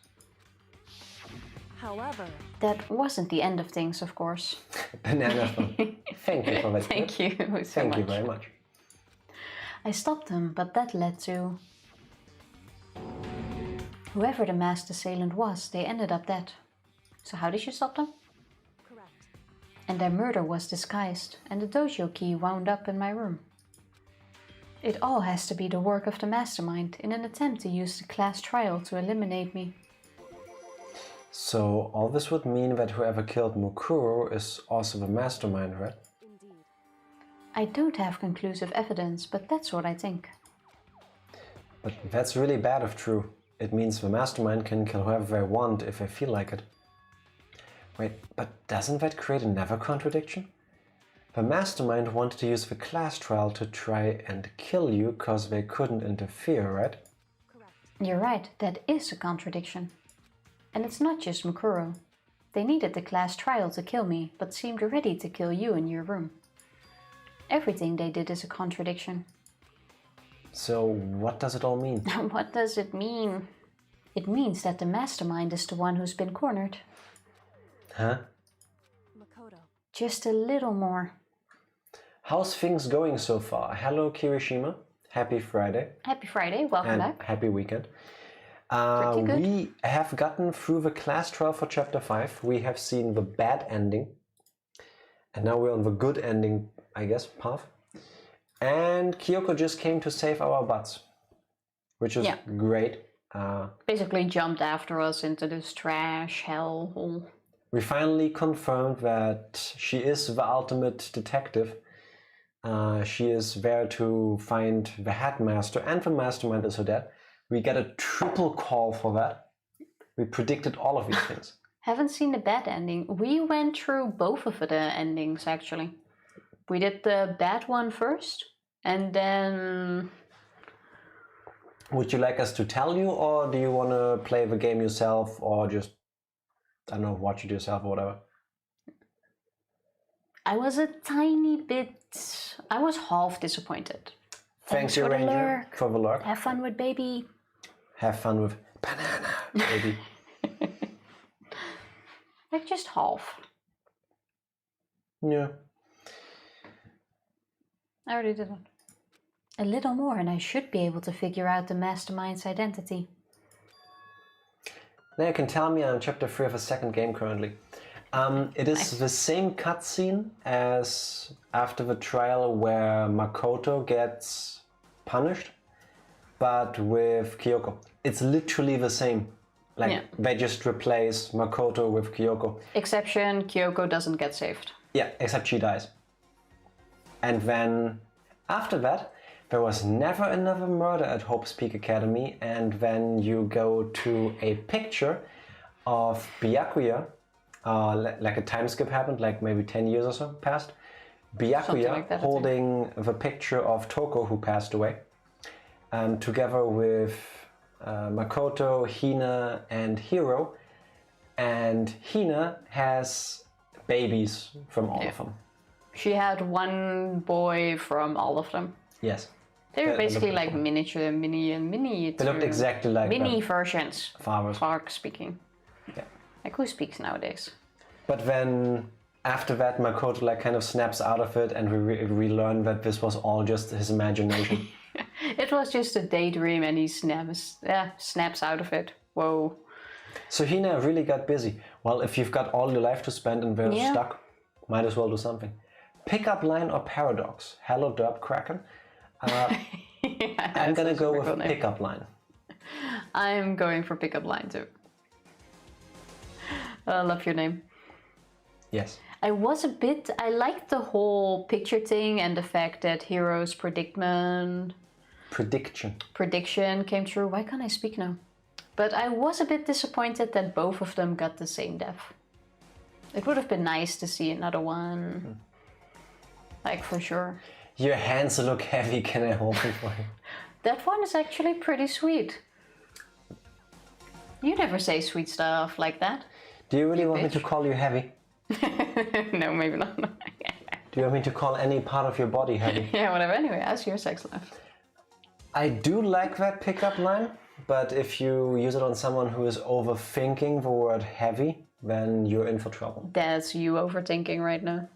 However, That wasn't the end of things, of course. Banana phone. Thank you for that. Thank you so Thank much. you very much. I stopped them, but that led to... Whoever the masked assailant was, they ended up dead. So how did you stop them? correct. And their murder was disguised, and the dojo key wound up in my room. It all has to be the work of the mastermind in an attempt to use the class trial to eliminate me. So all this would mean that whoever killed Mukuro is also the mastermind, right? Indeed. I don't have conclusive evidence, but that's what I think. But that's really bad if true. It means the mastermind can kill whoever they want if they feel like it. Wait, but doesn't that create another contradiction? The mastermind wanted to use the class trial to try and kill you because they couldn't interfere, right? Correct. You're right, that is a contradiction. And it's not just Mukuro. They needed the class trial to kill me, but seemed ready to kill you in your room. Everything they did is a contradiction. So what does it all mean? What does it mean? It means that the mastermind is the one who's been cornered. Huh? Makoto. Just a little more. How's things going so far? Hello Kirishima. Happy Friday. Happy Friday, welcome And back. happy weekend. Pretty good. We have gotten through the class trial for chapter 5. We have seen the bad ending. And now we're on the good ending, I guess, path. And Kyoko just came to save our butts. Which is great. Basically jumped after us into this trash hellhole. We finally confirmed that she is the ultimate detective. She is there to find the headmaster, and the mastermind is her dad. We get a triple call for that. We predicted all of these things. Haven't seen the bad ending. We went through both of the endings actually. We did the bad one first, and then... Would you like us to tell you, or do you want to play the game yourself, or just, I don't know, watch it yourself or whatever? I was a tiny bit... I was half disappointed. Thanks, your ranger, for the lurk. Have fun with baby. Have fun with banana, baby. Like just half. Yeah. I already did one. A little more and I should be able to figure out the mastermind's identity. Now you can tell me I'm chapter 3 of the second game currently. It is the same cutscene as after the trial where Makoto gets punished, but with Kyoko. It's literally the same. Like, they just replace Makoto with Kyoko. Exception, Kyoko doesn't get saved. Yeah, except she dies. And then, after that, there was never another murder at Hope's Peak Academy, and then you go to a picture of Byakuya, like a time skip happened, like maybe 10 years or so passed. Byakuya like that, holding the picture of Toko, who passed away, together with Makoto, Hina, and Hiro. And Hina has babies from all of them. She had one boy from all of them. Yes. They were basically like miniature. They looked exactly like mini them. versions. Fathers. Clark speaking. Yeah. Like who speaks nowadays? But then after that, Makoto like kind of snaps out of it, and we learn that this was all just his imagination. It was just a daydream, and he snaps out of it. Whoa. So Hina really got busy. Well, if you've got all your life to spend and we're stuck, might as well do something. Pickup line or paradox? Hello, Derp Kraken. I'm gonna go with pickup line. I'm going for pickup line too. I love your name. Yes. I liked the whole picture thing and the fact that Hero's prediction came true. Why can't I speak now? But I was a bit disappointed that both of them got the same death. It would have been nice to see another one. Like for sure. Your hands look heavy, can I hold it for you? That one is actually pretty sweet. You never say sweet stuff like that. Do you really want me to call you heavy? No, maybe not. Do you want me to call any part of your body heavy? Yeah, whatever. Anyway, how's your sex life? I do like that pickup line, but if you use it on someone who is overthinking the word heavy, then you're in for trouble. That's you overthinking right now.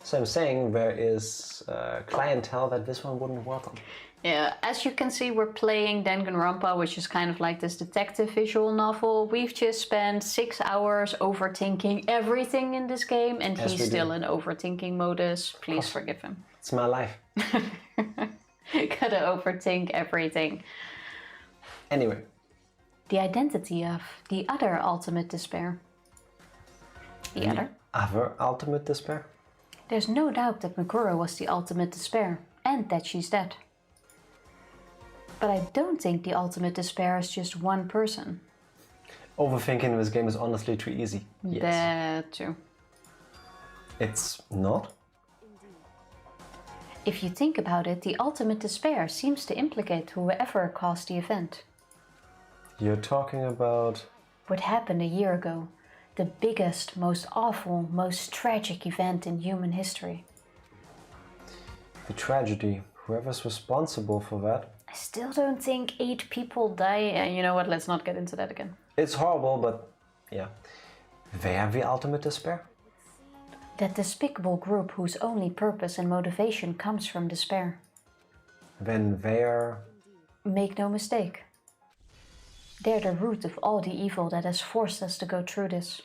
So I'm saying there is clientele that this one wouldn't work on. Yeah, as you can see, we're playing Danganronpa, which is kind of like this detective visual novel. We've just spent 6 hours overthinking everything in this game, and he's still in overthinking modus. Please forgive him. It's my life. Gotta overthink everything. Anyway. The identity of the other ultimate despair. The other ultimate despair? There's no doubt that Meguro was the ultimate despair, and that she's dead. But I don't think the ultimate despair is just one person. Overthinking this game is honestly too easy. Yes. That too. It's not? If you think about it, the ultimate despair seems to implicate whoever caused the event. You're talking about... What happened a year ago. The biggest, most awful, most tragic event in human history. The tragedy. Whoever's responsible for that. I still don't think 8 people die. And you know what, let's not get into that again. It's horrible, but yeah. They have the ultimate despair? That despicable group whose only purpose and motivation comes from despair. Then they're... Make no mistake. They're the root of all the evil that has forced us to go through this.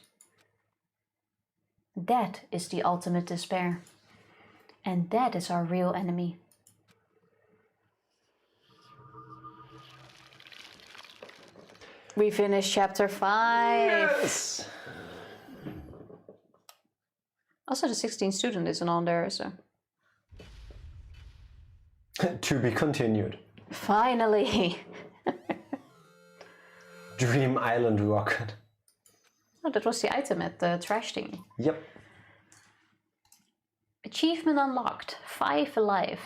That is the ultimate despair. And that is our real enemy. We finished chapter 5. Yes! Also, the 16 student isn't on there, so. To be continued. Finally! Dream Island rocket. Oh, that was the item at the trash thingy. Yep. Achievement unlocked. 5 alive.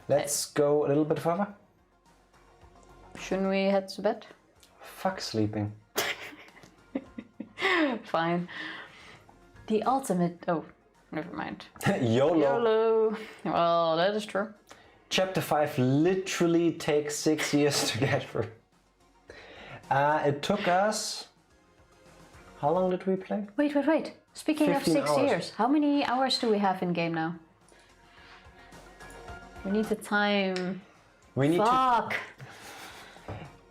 Let's go a little bit further. Shouldn't we head to bed? Fuck sleeping. Fine. The ultimate... Oh, never mind. YOLO. YOLO. Well, that is true. Chapter 5 literally takes 6 years to get through. It took us... How long did we play? Wait. Speaking of 6 hours. years, how many hours do we have in game now? We need the time. We need Fuck!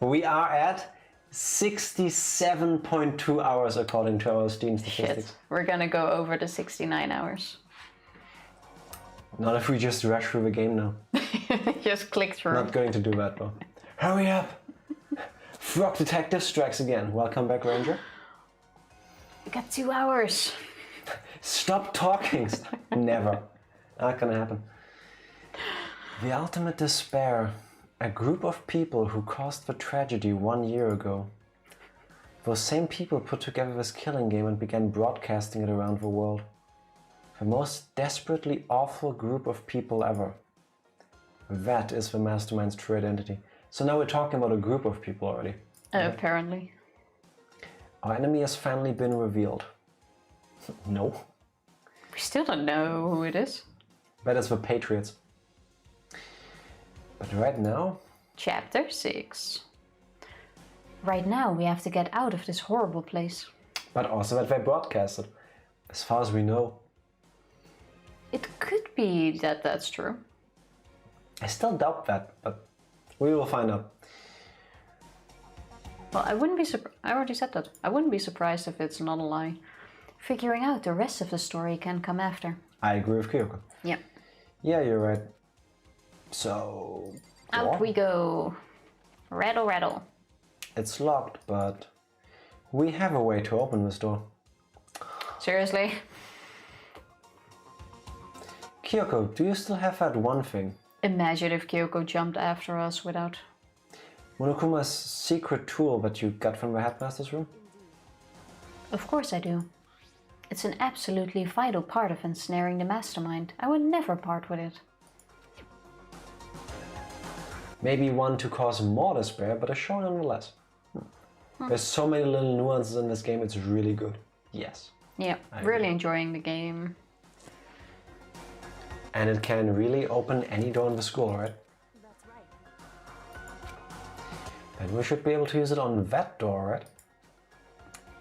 We are at 67.2 hours according to our Steam statistics. Shit, we're gonna go over the 69 hours. Not if we just rush through the game now. Just click through. Not going to do that though. Hurry up! Frog Detective strikes again. Welcome back, Ranger. We got 2 hours. Stop talking! Never. Not gonna happen. The ultimate despair. A group of people who caused the tragedy 1 year ago. Those same people put together this killing game and began broadcasting it around the world. The most desperately awful group of people ever. That is the mastermind's true identity. So now we're talking about a group of people already. Apparently. Our enemy has finally been revealed. No. We still don't know who it is. That is the Patriots. But right now... Chapter 6. Right now we have to get out of this horrible place. But also that they broadcast it. As far as we know. It could be that that's true. I still doubt that, but we will find out. Well, I wouldn't be I already said that. I wouldn't be surprised if it's not a lie. Figuring out the rest of the story can come after. I agree with Kyoko. Yeah. Yeah, you're right. So... Out we go. Rattle, rattle. It's locked, but we have a way to open this door. Seriously? Kyoko, do you still have that one thing? Imagine if Kyoko jumped after us without... Monokuma's secret tool that you got from the headmaster's room? Of course I do. It's an absolutely vital part of ensnaring the mastermind. I would never part with it. Maybe one to cause more despair, but a show nonetheless. There's so many little nuances in this game, it's really good. Yes. Yeah, really enjoying the game. And it can really open any door in the school, right? That's right. And we should be able to use it on that door, right?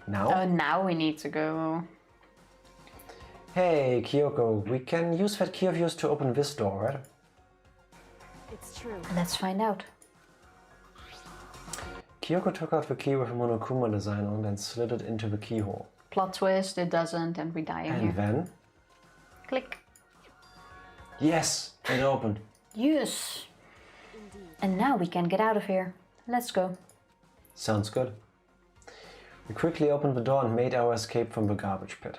Now? Oh, now we need to go. Hey, Kyoko, we can use that key of yours to open this door, right? It's true. Let's find out. Kyoko took out the key with a Monokuma design on and slid it into the keyhole. Plot twist, it doesn't, and we die in here. And then? Click. Yes, it opened. Yes. And now we can get out of here. Let's go. Sounds good. We quickly opened the door and made our escape from the garbage pit.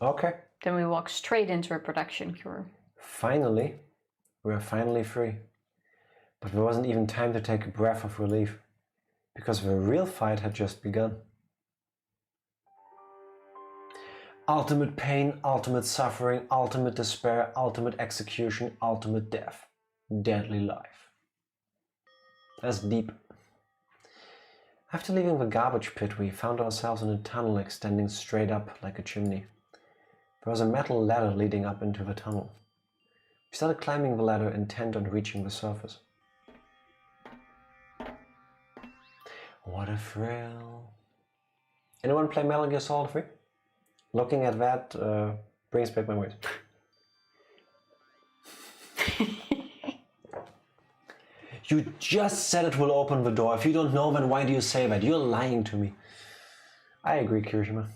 Okay. Then we walk straight into a production queue. Finally, we're finally free. But there wasn't even time to take a breath of relief, because the real fight had just begun. Ultimate pain, ultimate suffering, ultimate despair, ultimate execution, ultimate death. Deadly life. That's deep. After leaving the garbage pit, we found ourselves in a tunnel extending straight up like a chimney. There was a metal ladder leading up into the tunnel. We started climbing the ladder, intent on reaching the surface. What a thrill. Anyone play Metal Gear Solid 3? Looking at that brings back memories. You just said it will open the door. If you don't know, then why do you say that? You're lying to me. I agree, Kirishima.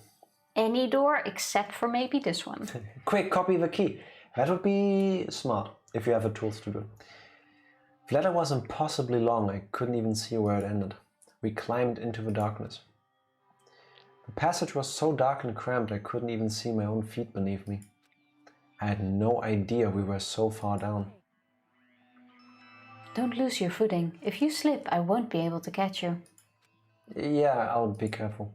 Any door except for maybe this one. Quick, copy the key. That would be smart, if you have the tools to do it. The ladder was impossibly long. I couldn't even see where it ended. We climbed into the darkness. The passage was so dark and cramped I couldn't even see my own feet beneath me. I had no idea we were so far down. Don't lose your footing. If you slip, I won't be able to catch you. Yeah, I'll be careful.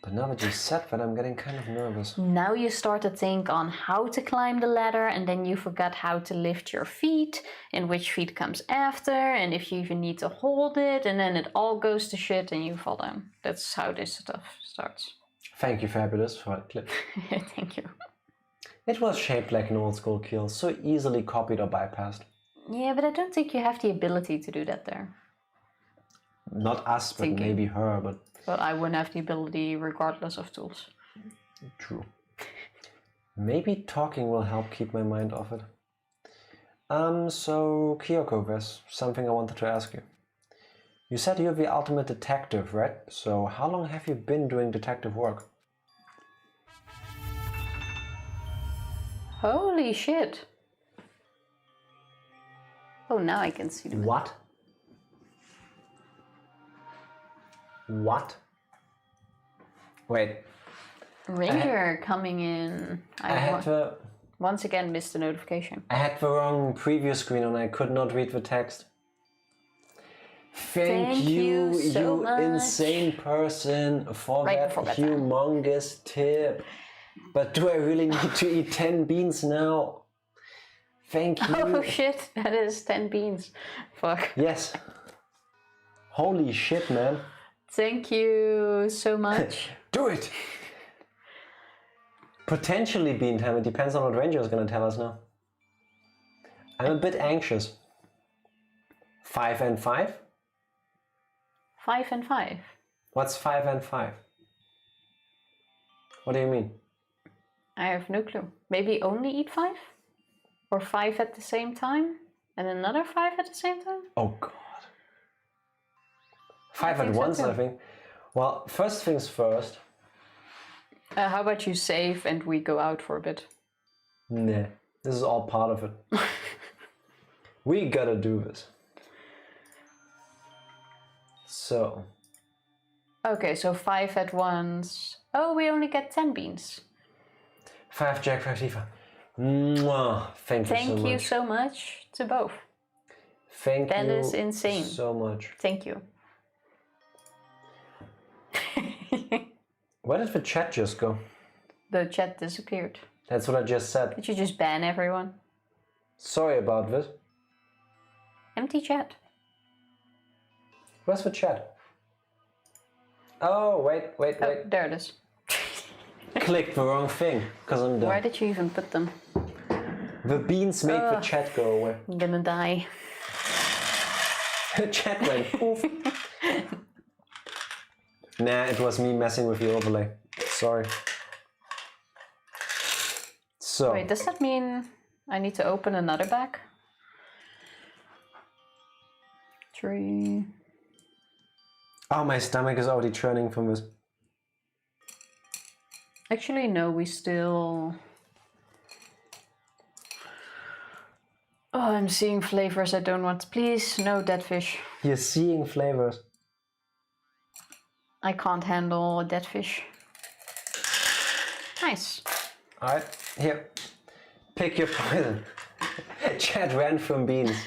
But now that you said that, I'm getting kind of nervous. Now you start to think on how to climb the ladder, and then you forgot how to lift your feet, and which feet comes after, and if you even need to hold it, and then it all goes to shit and you fall down. That's how this stuff starts. Thank you, Fabulous, for that clip. Thank you. It was shaped like an old school kill, so easily copied or bypassed. Yeah, but I don't think you have the ability to do that there. Not us, but maybe her, but... But I wouldn't have the ability regardless of tools. True. Maybe talking will help keep my mind off it. So Kyoko, there's something I wanted to ask you. You said you're the ultimate detective, right? So how long have you been doing detective work? Holy shit. Oh, now I can see them. What? What? Wait. Ranger coming in. Once again missed the notification. I had the wrong preview screen and I could not read the text. Thank you so much. insane person, for that humongous tip. But do I really need to eat 10 beans now? Thank you. Oh shit, that is 10 beans. Fuck. Yes. Holy shit, man. Thank you so much. Do it! Potentially bean time, it depends on what Ranger is going to tell us now. I'm a bit anxious. 5 and 5? 5 and 5. What's 5 and 5? What do you mean? I have no clue. Maybe only eat 5? Or 5 at the same time? And another 5 at the same time? Oh god. 5 at once, I think. Well, first things first. How about you save and we go out for a bit? Nah, this is all part of it. We gotta do this. So. Okay, so 5 at once. Oh, we only get 10 beans. 5 Jack, 5 Tifa. Mwah. Thank you so much. Thank you so much to both. Thank you. That is insane. So much. Thank you. Where did the chat just go? The chat disappeared. That's what I just said. Did you just ban everyone? Sorry about this. Empty chat. Where's the chat? Oh, wait. Oh, there it is. Clicked the wrong thing, because I'm done. Where did you even put them? The beans made the chat go away. I'm gonna die. The chat went poof. Nah, it was me messing with the overlay. Sorry. So. Wait, does that mean I need to open another bag? 3. Oh, my stomach is already churning from this. Actually, no, we still... Oh, I'm seeing flavors I don't want. Please, no dead fish. You're seeing flavors. I can't handle a dead fish. Nice. Alright, here. Pick your poison. Chat ran from beans.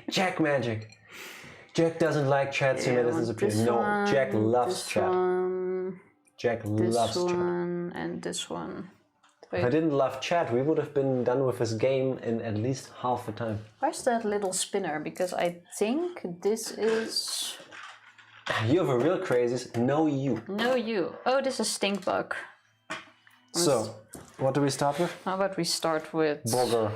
Jack magic. Jack doesn't like chat, so he made it disappear. No, Jack loves chat. Jack loves chat. And this one. Wait. If I didn't love chat, we would have been done with this game in at least half the time. Where's that little spinner? Because I think this is... You're the real crazies. No you. No you. Oh, this is stink bug. So, what do we start with? How about we start with... Bogger.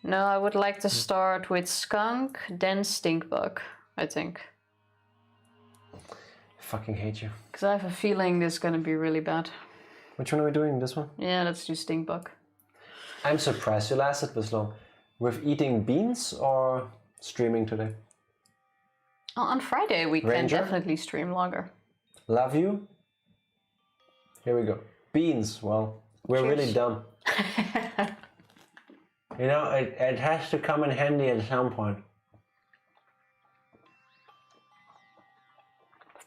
No, I would like to start with skunk, then stink bug, I think. I fucking hate you. Because I have a feeling this is going to be really bad. Which one are we doing? This one? Yeah, let's do stink bug. I'm surprised you lasted this long. With eating beans or streaming today? On Friday we Ranger? can definitely stream longer. Love you. Here we go. Beans. Well, we're Cheers. really dumb. You know, it has to come in handy at some point.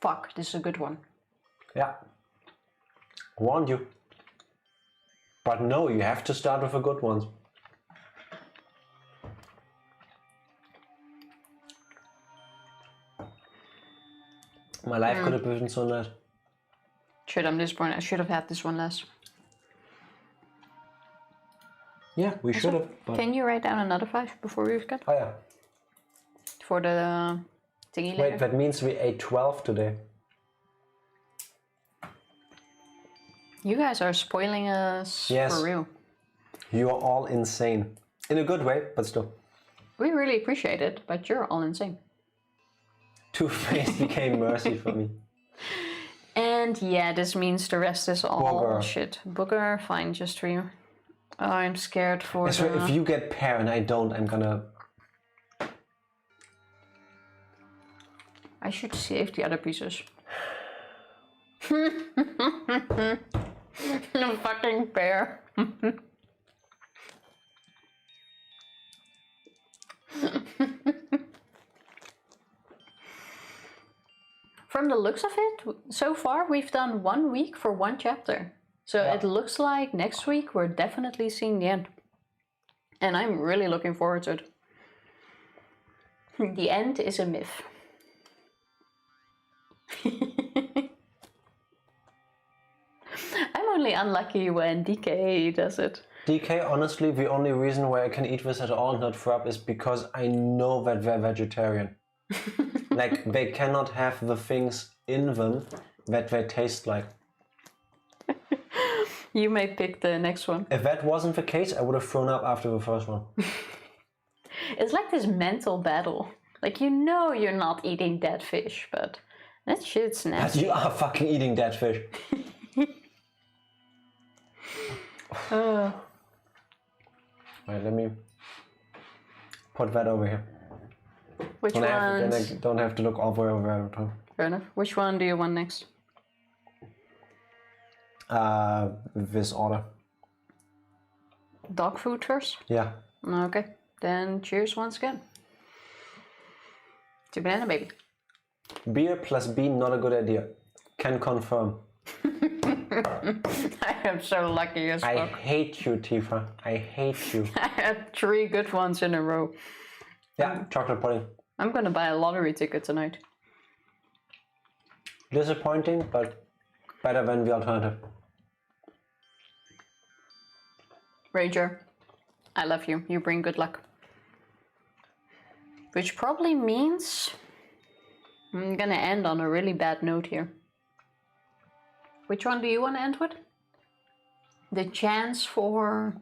Fuck, this is a good one. Yeah. Warned you. But no, you have to start with a good one. My life could have been so nice. Shit, I'm disappointed. I should have had this one last. Yeah, we should have. But... Can you write down another 5 before we forget? Oh yeah. For the thingy later? Wait, that means we ate 12 today. You guys are spoiling us for real. You are all insane. In a good way, but still. We really appreciate it, but you're all insane. Two-Face became mercy for me. And yeah, this means the rest is all Booger. shit. Booger, fine, just for you. Oh, I'm scared for I swear, if you get pear and I don't, I'm gonna... I should save the other pieces. No fucking pear. From the looks of it, so far we've done 1 week for 1 chapter. So it looks like next week we're definitely seeing the end. And I'm really looking forward to it. The end is a myth. I'm only unlucky when DK does it. DK, honestly, the only reason why I can eat this at all and not throw up is because I know that they're vegetarian. Like, they cannot have the things in them that they taste like. You may pick the next one. If that wasn't the case, I would have thrown up after the first one. It's like this mental battle. Like, you know you're not eating dead fish, but that shit's nasty. But you are fucking eating dead fish. Wait, let me put that over here. Which one? Then I don't have to look all the way over there. Fair enough. Which one do you want next? This order. Dog food first? Yeah. Okay. Then cheers once again. To banana baby. Beer plus bean, not a good idea. Can confirm. I am so lucky as fuck. I hate you, Tifa. I hate you. I had 3 good ones in a row. Yeah, chocolate pudding. I'm gonna buy a lottery ticket tonight. Disappointing, but better than the alternative. Ranger, I love you. You bring good luck. Which probably means I'm gonna end on a really bad note here. Which one do you want to end with? The chance for...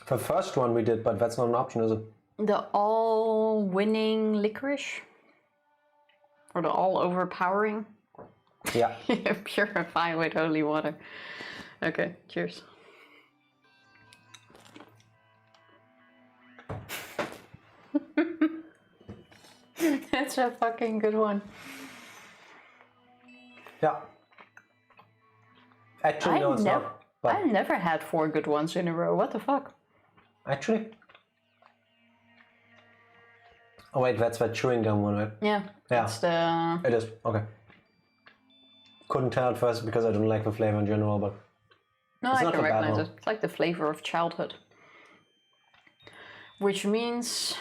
The first one we did, but that's not an option, is it? The all-winning licorice? Or the all-overpowering? Yeah. Purify with holy water. Okay, cheers. That's a fucking good one. Yeah. Actually, no, it's not. But I've never had 4 good ones in a row. What the fuck? actually... Oh wait, that's that chewing gum one, right? Yeah, that's the... It is, okay. Couldn't tell at first because I don't like the flavor in general, but... No, it's I not can a bad recognize one. it. It's like the flavor of childhood. Which means...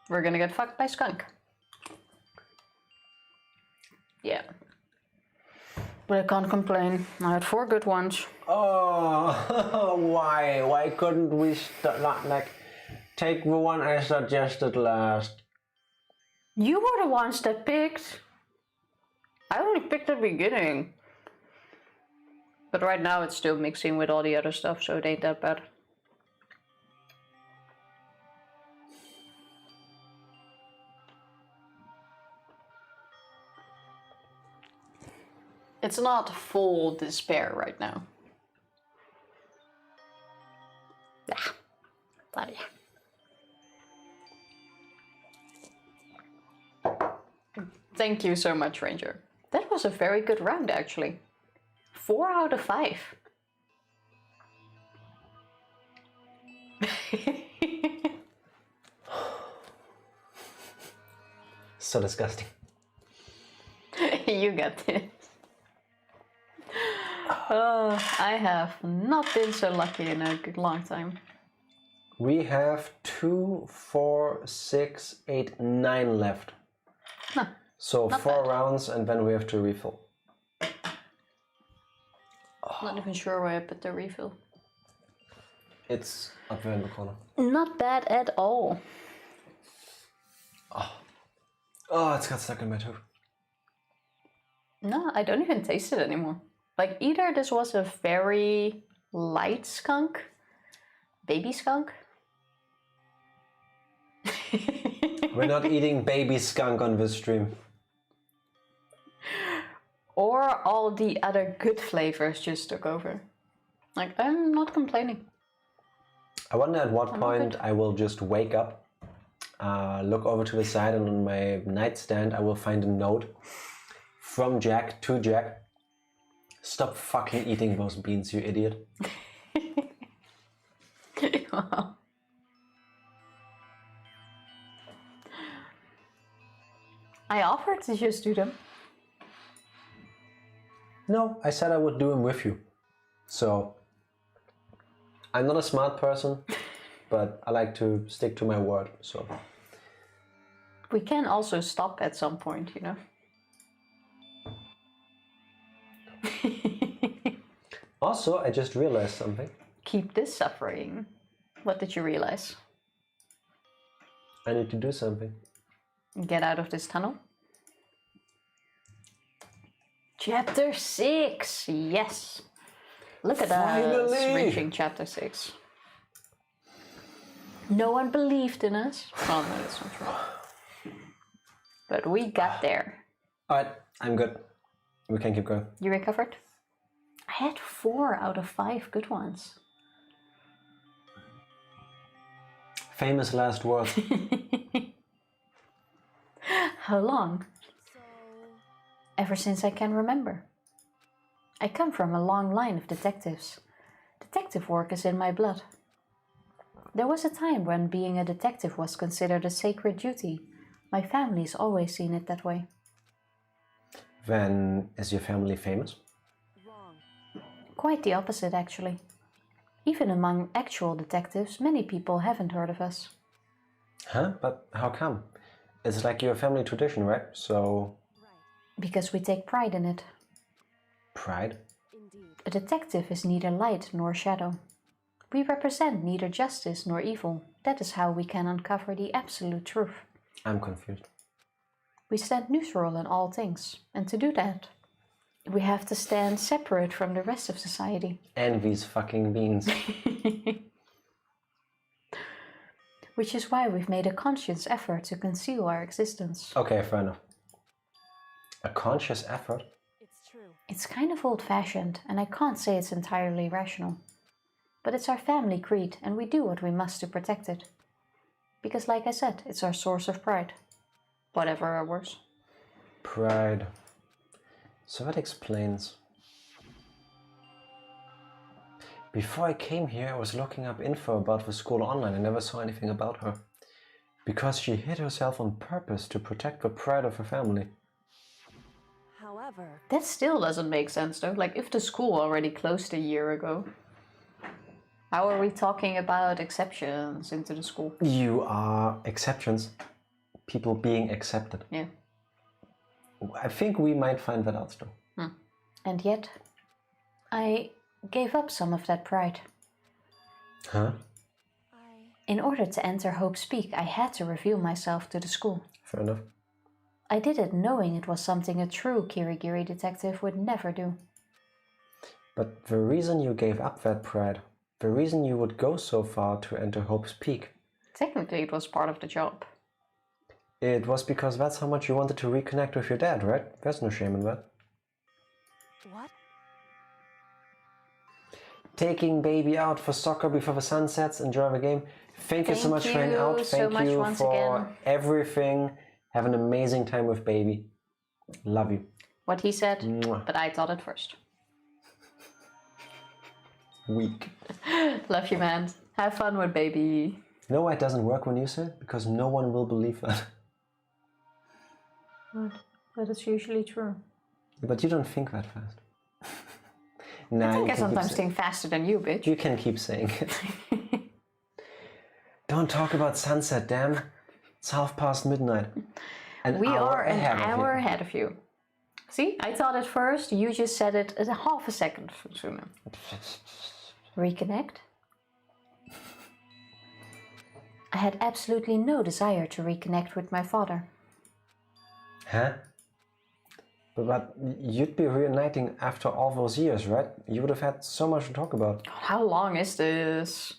we're gonna get fucked by skunk. Yeah. But I can't complain. I had 4 good ones. Oh, why? Why couldn't we like take the one I suggested last? You were the ones that picked. I only picked the beginning. But right now it's still mixing with all the other stuff, so it ain't that bad. It's not full despair right now. Yeah. But yeah. Thank you so much, Ranger. That was a very good round, actually. 4 out of 5. So disgusting. You got this. Oh, I have not been so lucky in a long time. We have 2, 4, 6, 8, 9 left. Huh, so not 4 bad. rounds and then we have to refill. Not even sure where I put the refill. It's up there in the corner. Not bad at all. Oh, it's got stuck in my tooth. No, I don't even taste it anymore. Like, either this was a very light skunk, baby skunk. We're not eating baby skunk on this stream. Or all the other good flavors just took over. Like, I'm not complaining. I wonder at what I'm point good. I will just wake up, look over to the side, and on my nightstand I will find a note from Jack to Jack. Stop fucking eating those beans, you idiot. Wow. I offered to just do them. No, I said I would do them with you. So, I'm not a smart person, but I like to stick to my word, so. We can also stop at some point, you know. Also, I just realized something. Keep this suffering. What did you realize? I need to do something. Get out of this tunnel. Chapter 6! Yes! Look at us Finally! reaching chapter 6. No one believed in us. Oh no, that's not true. But we got there. Alright, I'm good. We can keep going. You recovered? I had 4 out of 5 good ones. Famous last words. How long? Ever since I can remember. I come from a long line of detectives. Detective work is in my blood. There was a time when being a detective was considered a sacred duty. My family's always seen it that way. Then, is your family famous? Quite the opposite, actually. Even among actual detectives, many people haven't heard of us. Huh? But how come? It's like your family tradition, right? So... Because we take pride in it. Pride? A detective is neither light nor shadow. We represent neither justice nor evil. That is how we can uncover the absolute truth. I'm confused. We stand neutral in all things, and to do that, we have to stand separate from the rest of society. And these fucking beans. Which is why we've made a conscious effort to conceal our existence. Okay, fair enough. A conscious effort? It's kind of old-fashioned, and I can't say it's entirely rational. But it's our family creed, and we do what we must to protect it. Because, like I said, it's our source of pride. Whatever our words. Pride. So that explains. Before I came here, I was looking up info about the school online. I never saw anything about her. Because she hid herself on purpose to protect the pride of her family. However, That still doesn't make sense, though. Like, if the school already closed a year ago, how are we talking about exceptions into the school? You are exceptions. People being accepted. Yeah. I think we might find that out still. And yet, I gave up some of that pride. Huh? In order to enter Hope's Peak, I had to reveal myself to the school. Fair enough. I did it knowing it was something a true Kirigiri detective would never do. But the reason you gave up that pride, the reason you would go so far to enter Hope's Peak, Technically, it was part of the job. it was because that's how much you wanted to reconnect with your dad, right? There's no shame in that. what? Taking baby out for soccer before the sun sets, enjoy the game. Thank you so much for hanging out. so Thank much you once for again. everything. Have an amazing time with baby. Love you. What he said, Mwah. but I thought it first. Weak. Love you, man. Have fun with baby. You know why it doesn't work when you say it? Because no one will believe that. But it's usually true. But you don't think that fast. I Nah, think you I can sometimes keep think faster than you, bitch. You can keep saying it. Don't talk about sunset, damn. It's midnight. We are an hour of ahead of you. See, I thought at first you just said it a half a second sooner. Reconnect? I had absolutely no desire to reconnect with my father. Huh? But you'd be reuniting after all those years, right? You would have had so much to talk about. How long is this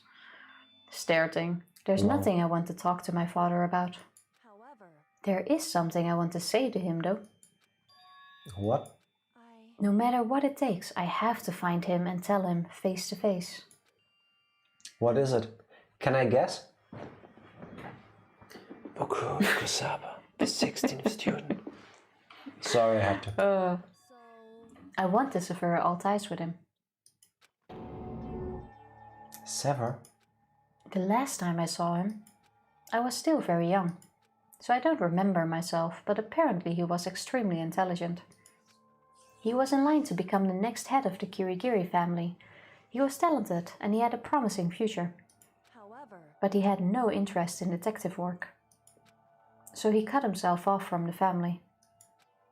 stare thing? There's Long. nothing I want to talk to my father about. However, There is something I want to say to him, though. What? No matter what it takes, I have to find him and tell him face to face. What is it? Can I guess? Bokuro Kusaba, the 16th student. Sorry, I had to. I want to sever all ties with him. Sever? The last time I saw him, I was still very young, so I don't remember myself, but apparently he was extremely intelligent. He was in line to become the next head of the Kirigiri family. He was talented and he had a promising future, however, but he had no interest in detective work. So he cut himself off from the family.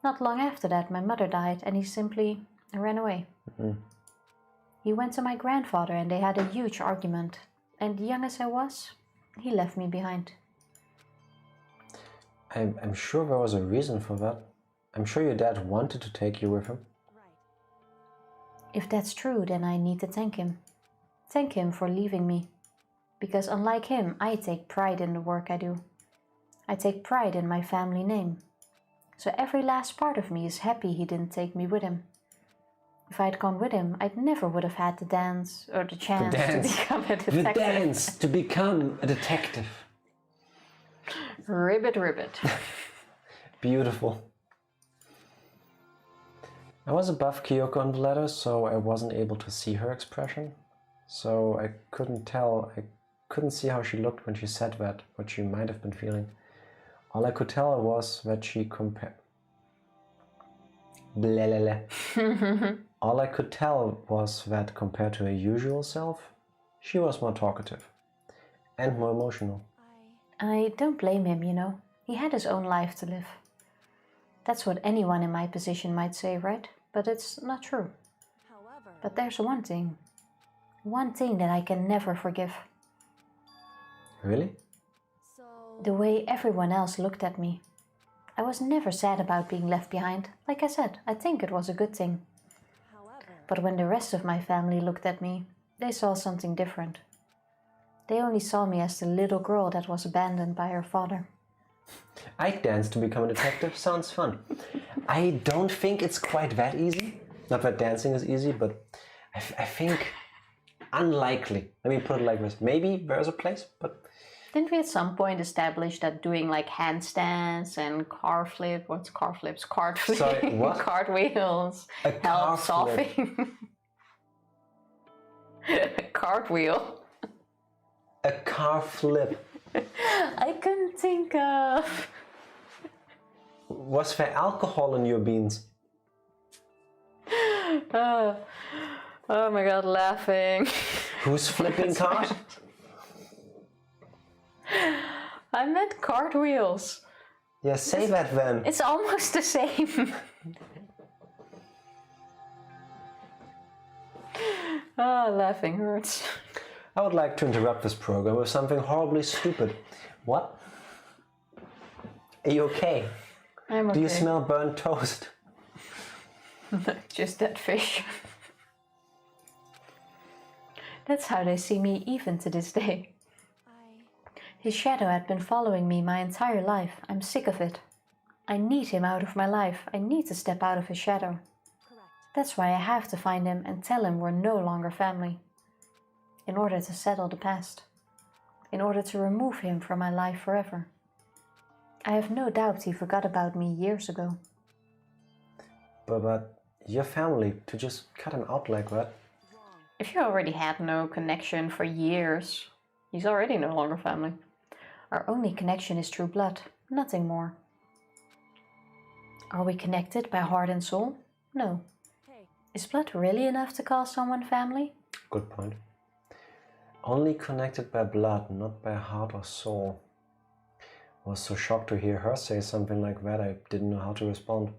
Not long after that, my mother died and he simply ran away. He went to my grandfather and they had a huge argument. And young as I was, he left me behind. I'm sure there was a reason for that. I'm sure your dad wanted to take you with him. If that's true, then I need to thank him. Thank him for leaving me. Because unlike him, I take pride in the work I do. I take pride in my family name. So every last part of me is happy he didn't take me with him. If I'd gone with him, I never would have had the dance or the chance to become a detective. The dance to become a detective. Ribbit, ribbit. Beautiful. I was above Kyoko on the ladder, so I wasn't able to see her expression. So I couldn't tell, I couldn't see how she looked when she said that, what she might have been feeling. All I could tell was that she compared... All I could tell was that compared to her usual self, she was more talkative and more emotional. I don't blame him, you know. He had his own life to live. That's what anyone in my position might say, right? But it's not true. however, But there's one thing that I can never forgive. Really? so The way everyone else looked at me. I was never sad about being left behind. Like I said, I think it was a good thing. however, But when the rest of my family looked at me, they saw something different. They only saw me as the little girl that was abandoned by her father. I'd dance to become a detective, sounds fun. I don't think it's quite that easy. Not that dancing is easy, but I think unlikely. Let me put it like this. Maybe there's a place, but... Didn't we at some point establish that doing like handstands and car flip, what's car flips? Cartwheels. Sorry, what? Cartwheels. A Help car flip. solving. Cartwheel. A car flip. I couldn't think of... Was there alcohol in your beans? Oh my god, laughing. Who's flipping cars? I meant cartwheels. Yeah, say that then. It's almost the same. Laughing hurts. I would like to interrupt this program with something horribly stupid. What? Are you okay? I'm okay. Do you smell burnt toast? Just that fish. That's how they see me even to this day. His shadow had been following me my entire life. I'm sick of it. I need him out of my life. I need to step out of his shadow. That's why I have to find him and tell him we're no longer family. In order to settle the past. In order to remove him from my life forever. I have no doubt he forgot about me years ago. But your family, to just cut him out like that? If you already had no connection for years, he's already no longer family. Our only connection is through blood, nothing more. Are we connected by heart and soul? No. Is blood really enough to call someone family? Good point. Only connected by blood, not by heart or soul. I was so shocked to hear her say something like that, I didn't know how to respond.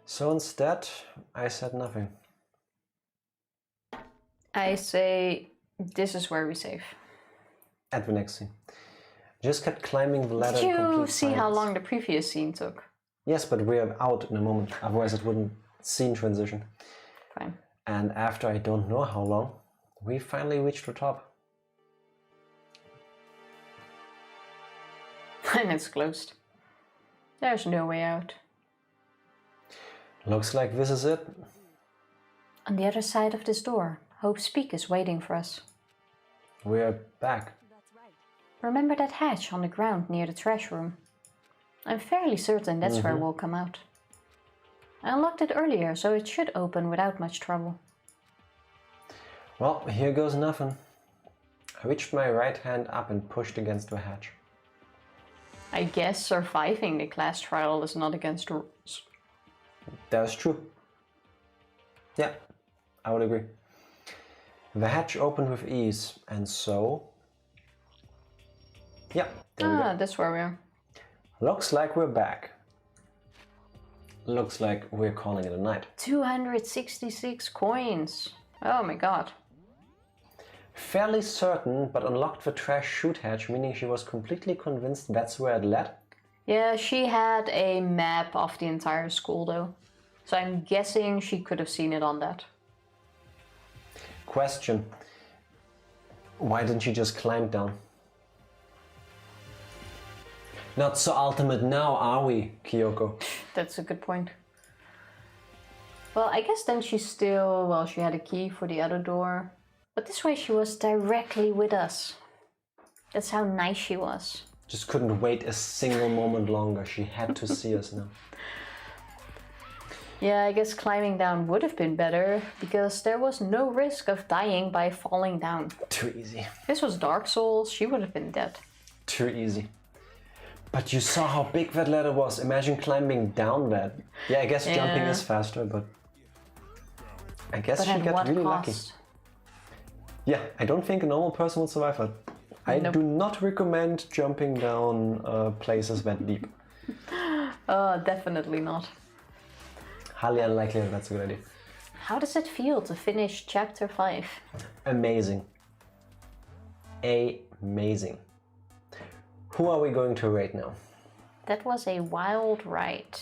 So instead, I said nothing. I say, this is where we save. At the next scene. Just kept climbing the ladder. Did in you complete see how silence. long the previous scene took? Yes, but we're out in a moment, otherwise it wouldn't scene transition. Fine. And after I don't know how long, we finally reached the top. And it's closed. There's no way out. Looks like this is it. On the other side of this door, Hope's Peak is waiting for us. We're back. Remember that hatch on the ground near the trash room? I'm fairly certain that's where we'll come out. I unlocked it earlier, so it should open without much trouble. Well, here goes nothing. I reached my right hand up and pushed against the hatch. I guess surviving the class trial is not against rules. That's true. Yeah, I would agree. The hatch opened with ease, and so... Yeah, there we go. That's where we are. Looks like we're back. Looks like we're calling it a night. 266 coins. Oh my god. Fairly certain, but unlocked the trash chute hatch, meaning she was completely convinced that's where it led. Yeah, she had a map of the entire school though. So I'm guessing she could have seen it on that. Question. Why didn't she just climb down? Not so ultimate now, are we, Kyoko? That's a good point. Well, I guess then she still... Well, she had a key for the other door. But this way she was directly with us. That's how nice she was. Just couldn't wait a single moment longer. She had to see us now. Yeah, I guess climbing down would have been better, because there was no risk of dying by falling down. Too easy. If this was Dark Souls, she would have been dead. Too easy. But you saw how big that ladder was. Imagine climbing down that. Yeah, I guess jumping is faster, but... I guess she got really lucky. Yeah, I don't think a normal person would survive that. I do not recommend jumping down places that deep. Definitely not. Highly unlikely that that's a good idea. How does it feel to finish chapter 5? Amazing. Amazing. Who are we going to rate now? That was a wild ride.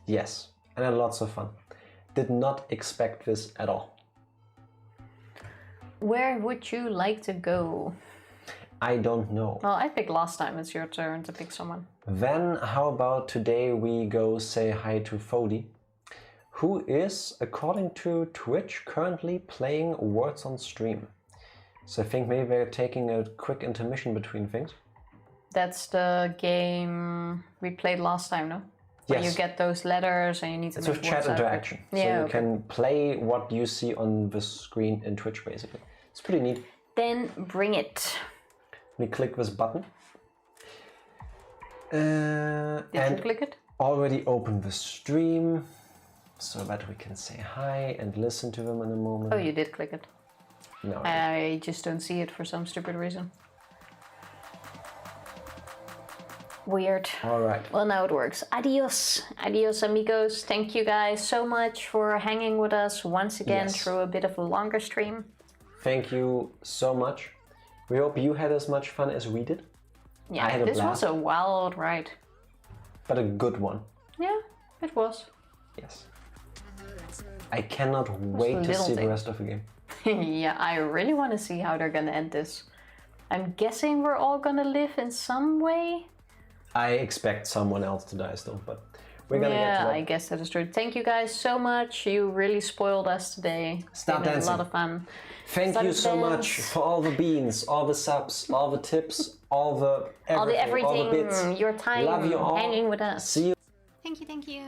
Yes, and had lots of fun. Did not expect this at all. Where would you like to go? I don't know. Well, I picked last time. It's your turn to pick someone. Then how about today we go say hi to Fody, who is, according to Twitch, currently playing Words on Stream. So I think maybe they're taking a quick intermission between things. That's the game we played last time, no? Where you get those letters and you need to It's make with chat words out of it. interaction. So Yeah, you can play what you see on the screen in Twitch, basically. It's pretty neat. Then bring it. We click this button. Did you click it? Already opened the stream so that we can say hi and listen to them in a moment. Oh, you did click it. No. I just don't see it for some stupid reason. Weird. All right. Well, now it works. Adios. Adios, amigos. Thank you guys so much for hanging with us once again through a bit of a longer stream. Thank you so much. We hope you had as much fun as we did. Yeah, I had a this blast. was a wild ride. But a good one. Yeah, it was. Yes. I cannot wait to see the rest of the game. Yeah, I really want to see how they're gonna end this. I'm guessing we're all gonna live in some way. I expect someone else to die still, but we're gonna get to that. I guess that is true. Thank you guys so much. You really spoiled us today. Stop It's been dancing. a lot of fun. Thank you so much for all the beans, all the subs, all the tips, all the everything, all the bits. Your time Love you all. hanging with us. See you. Thank you, thank you.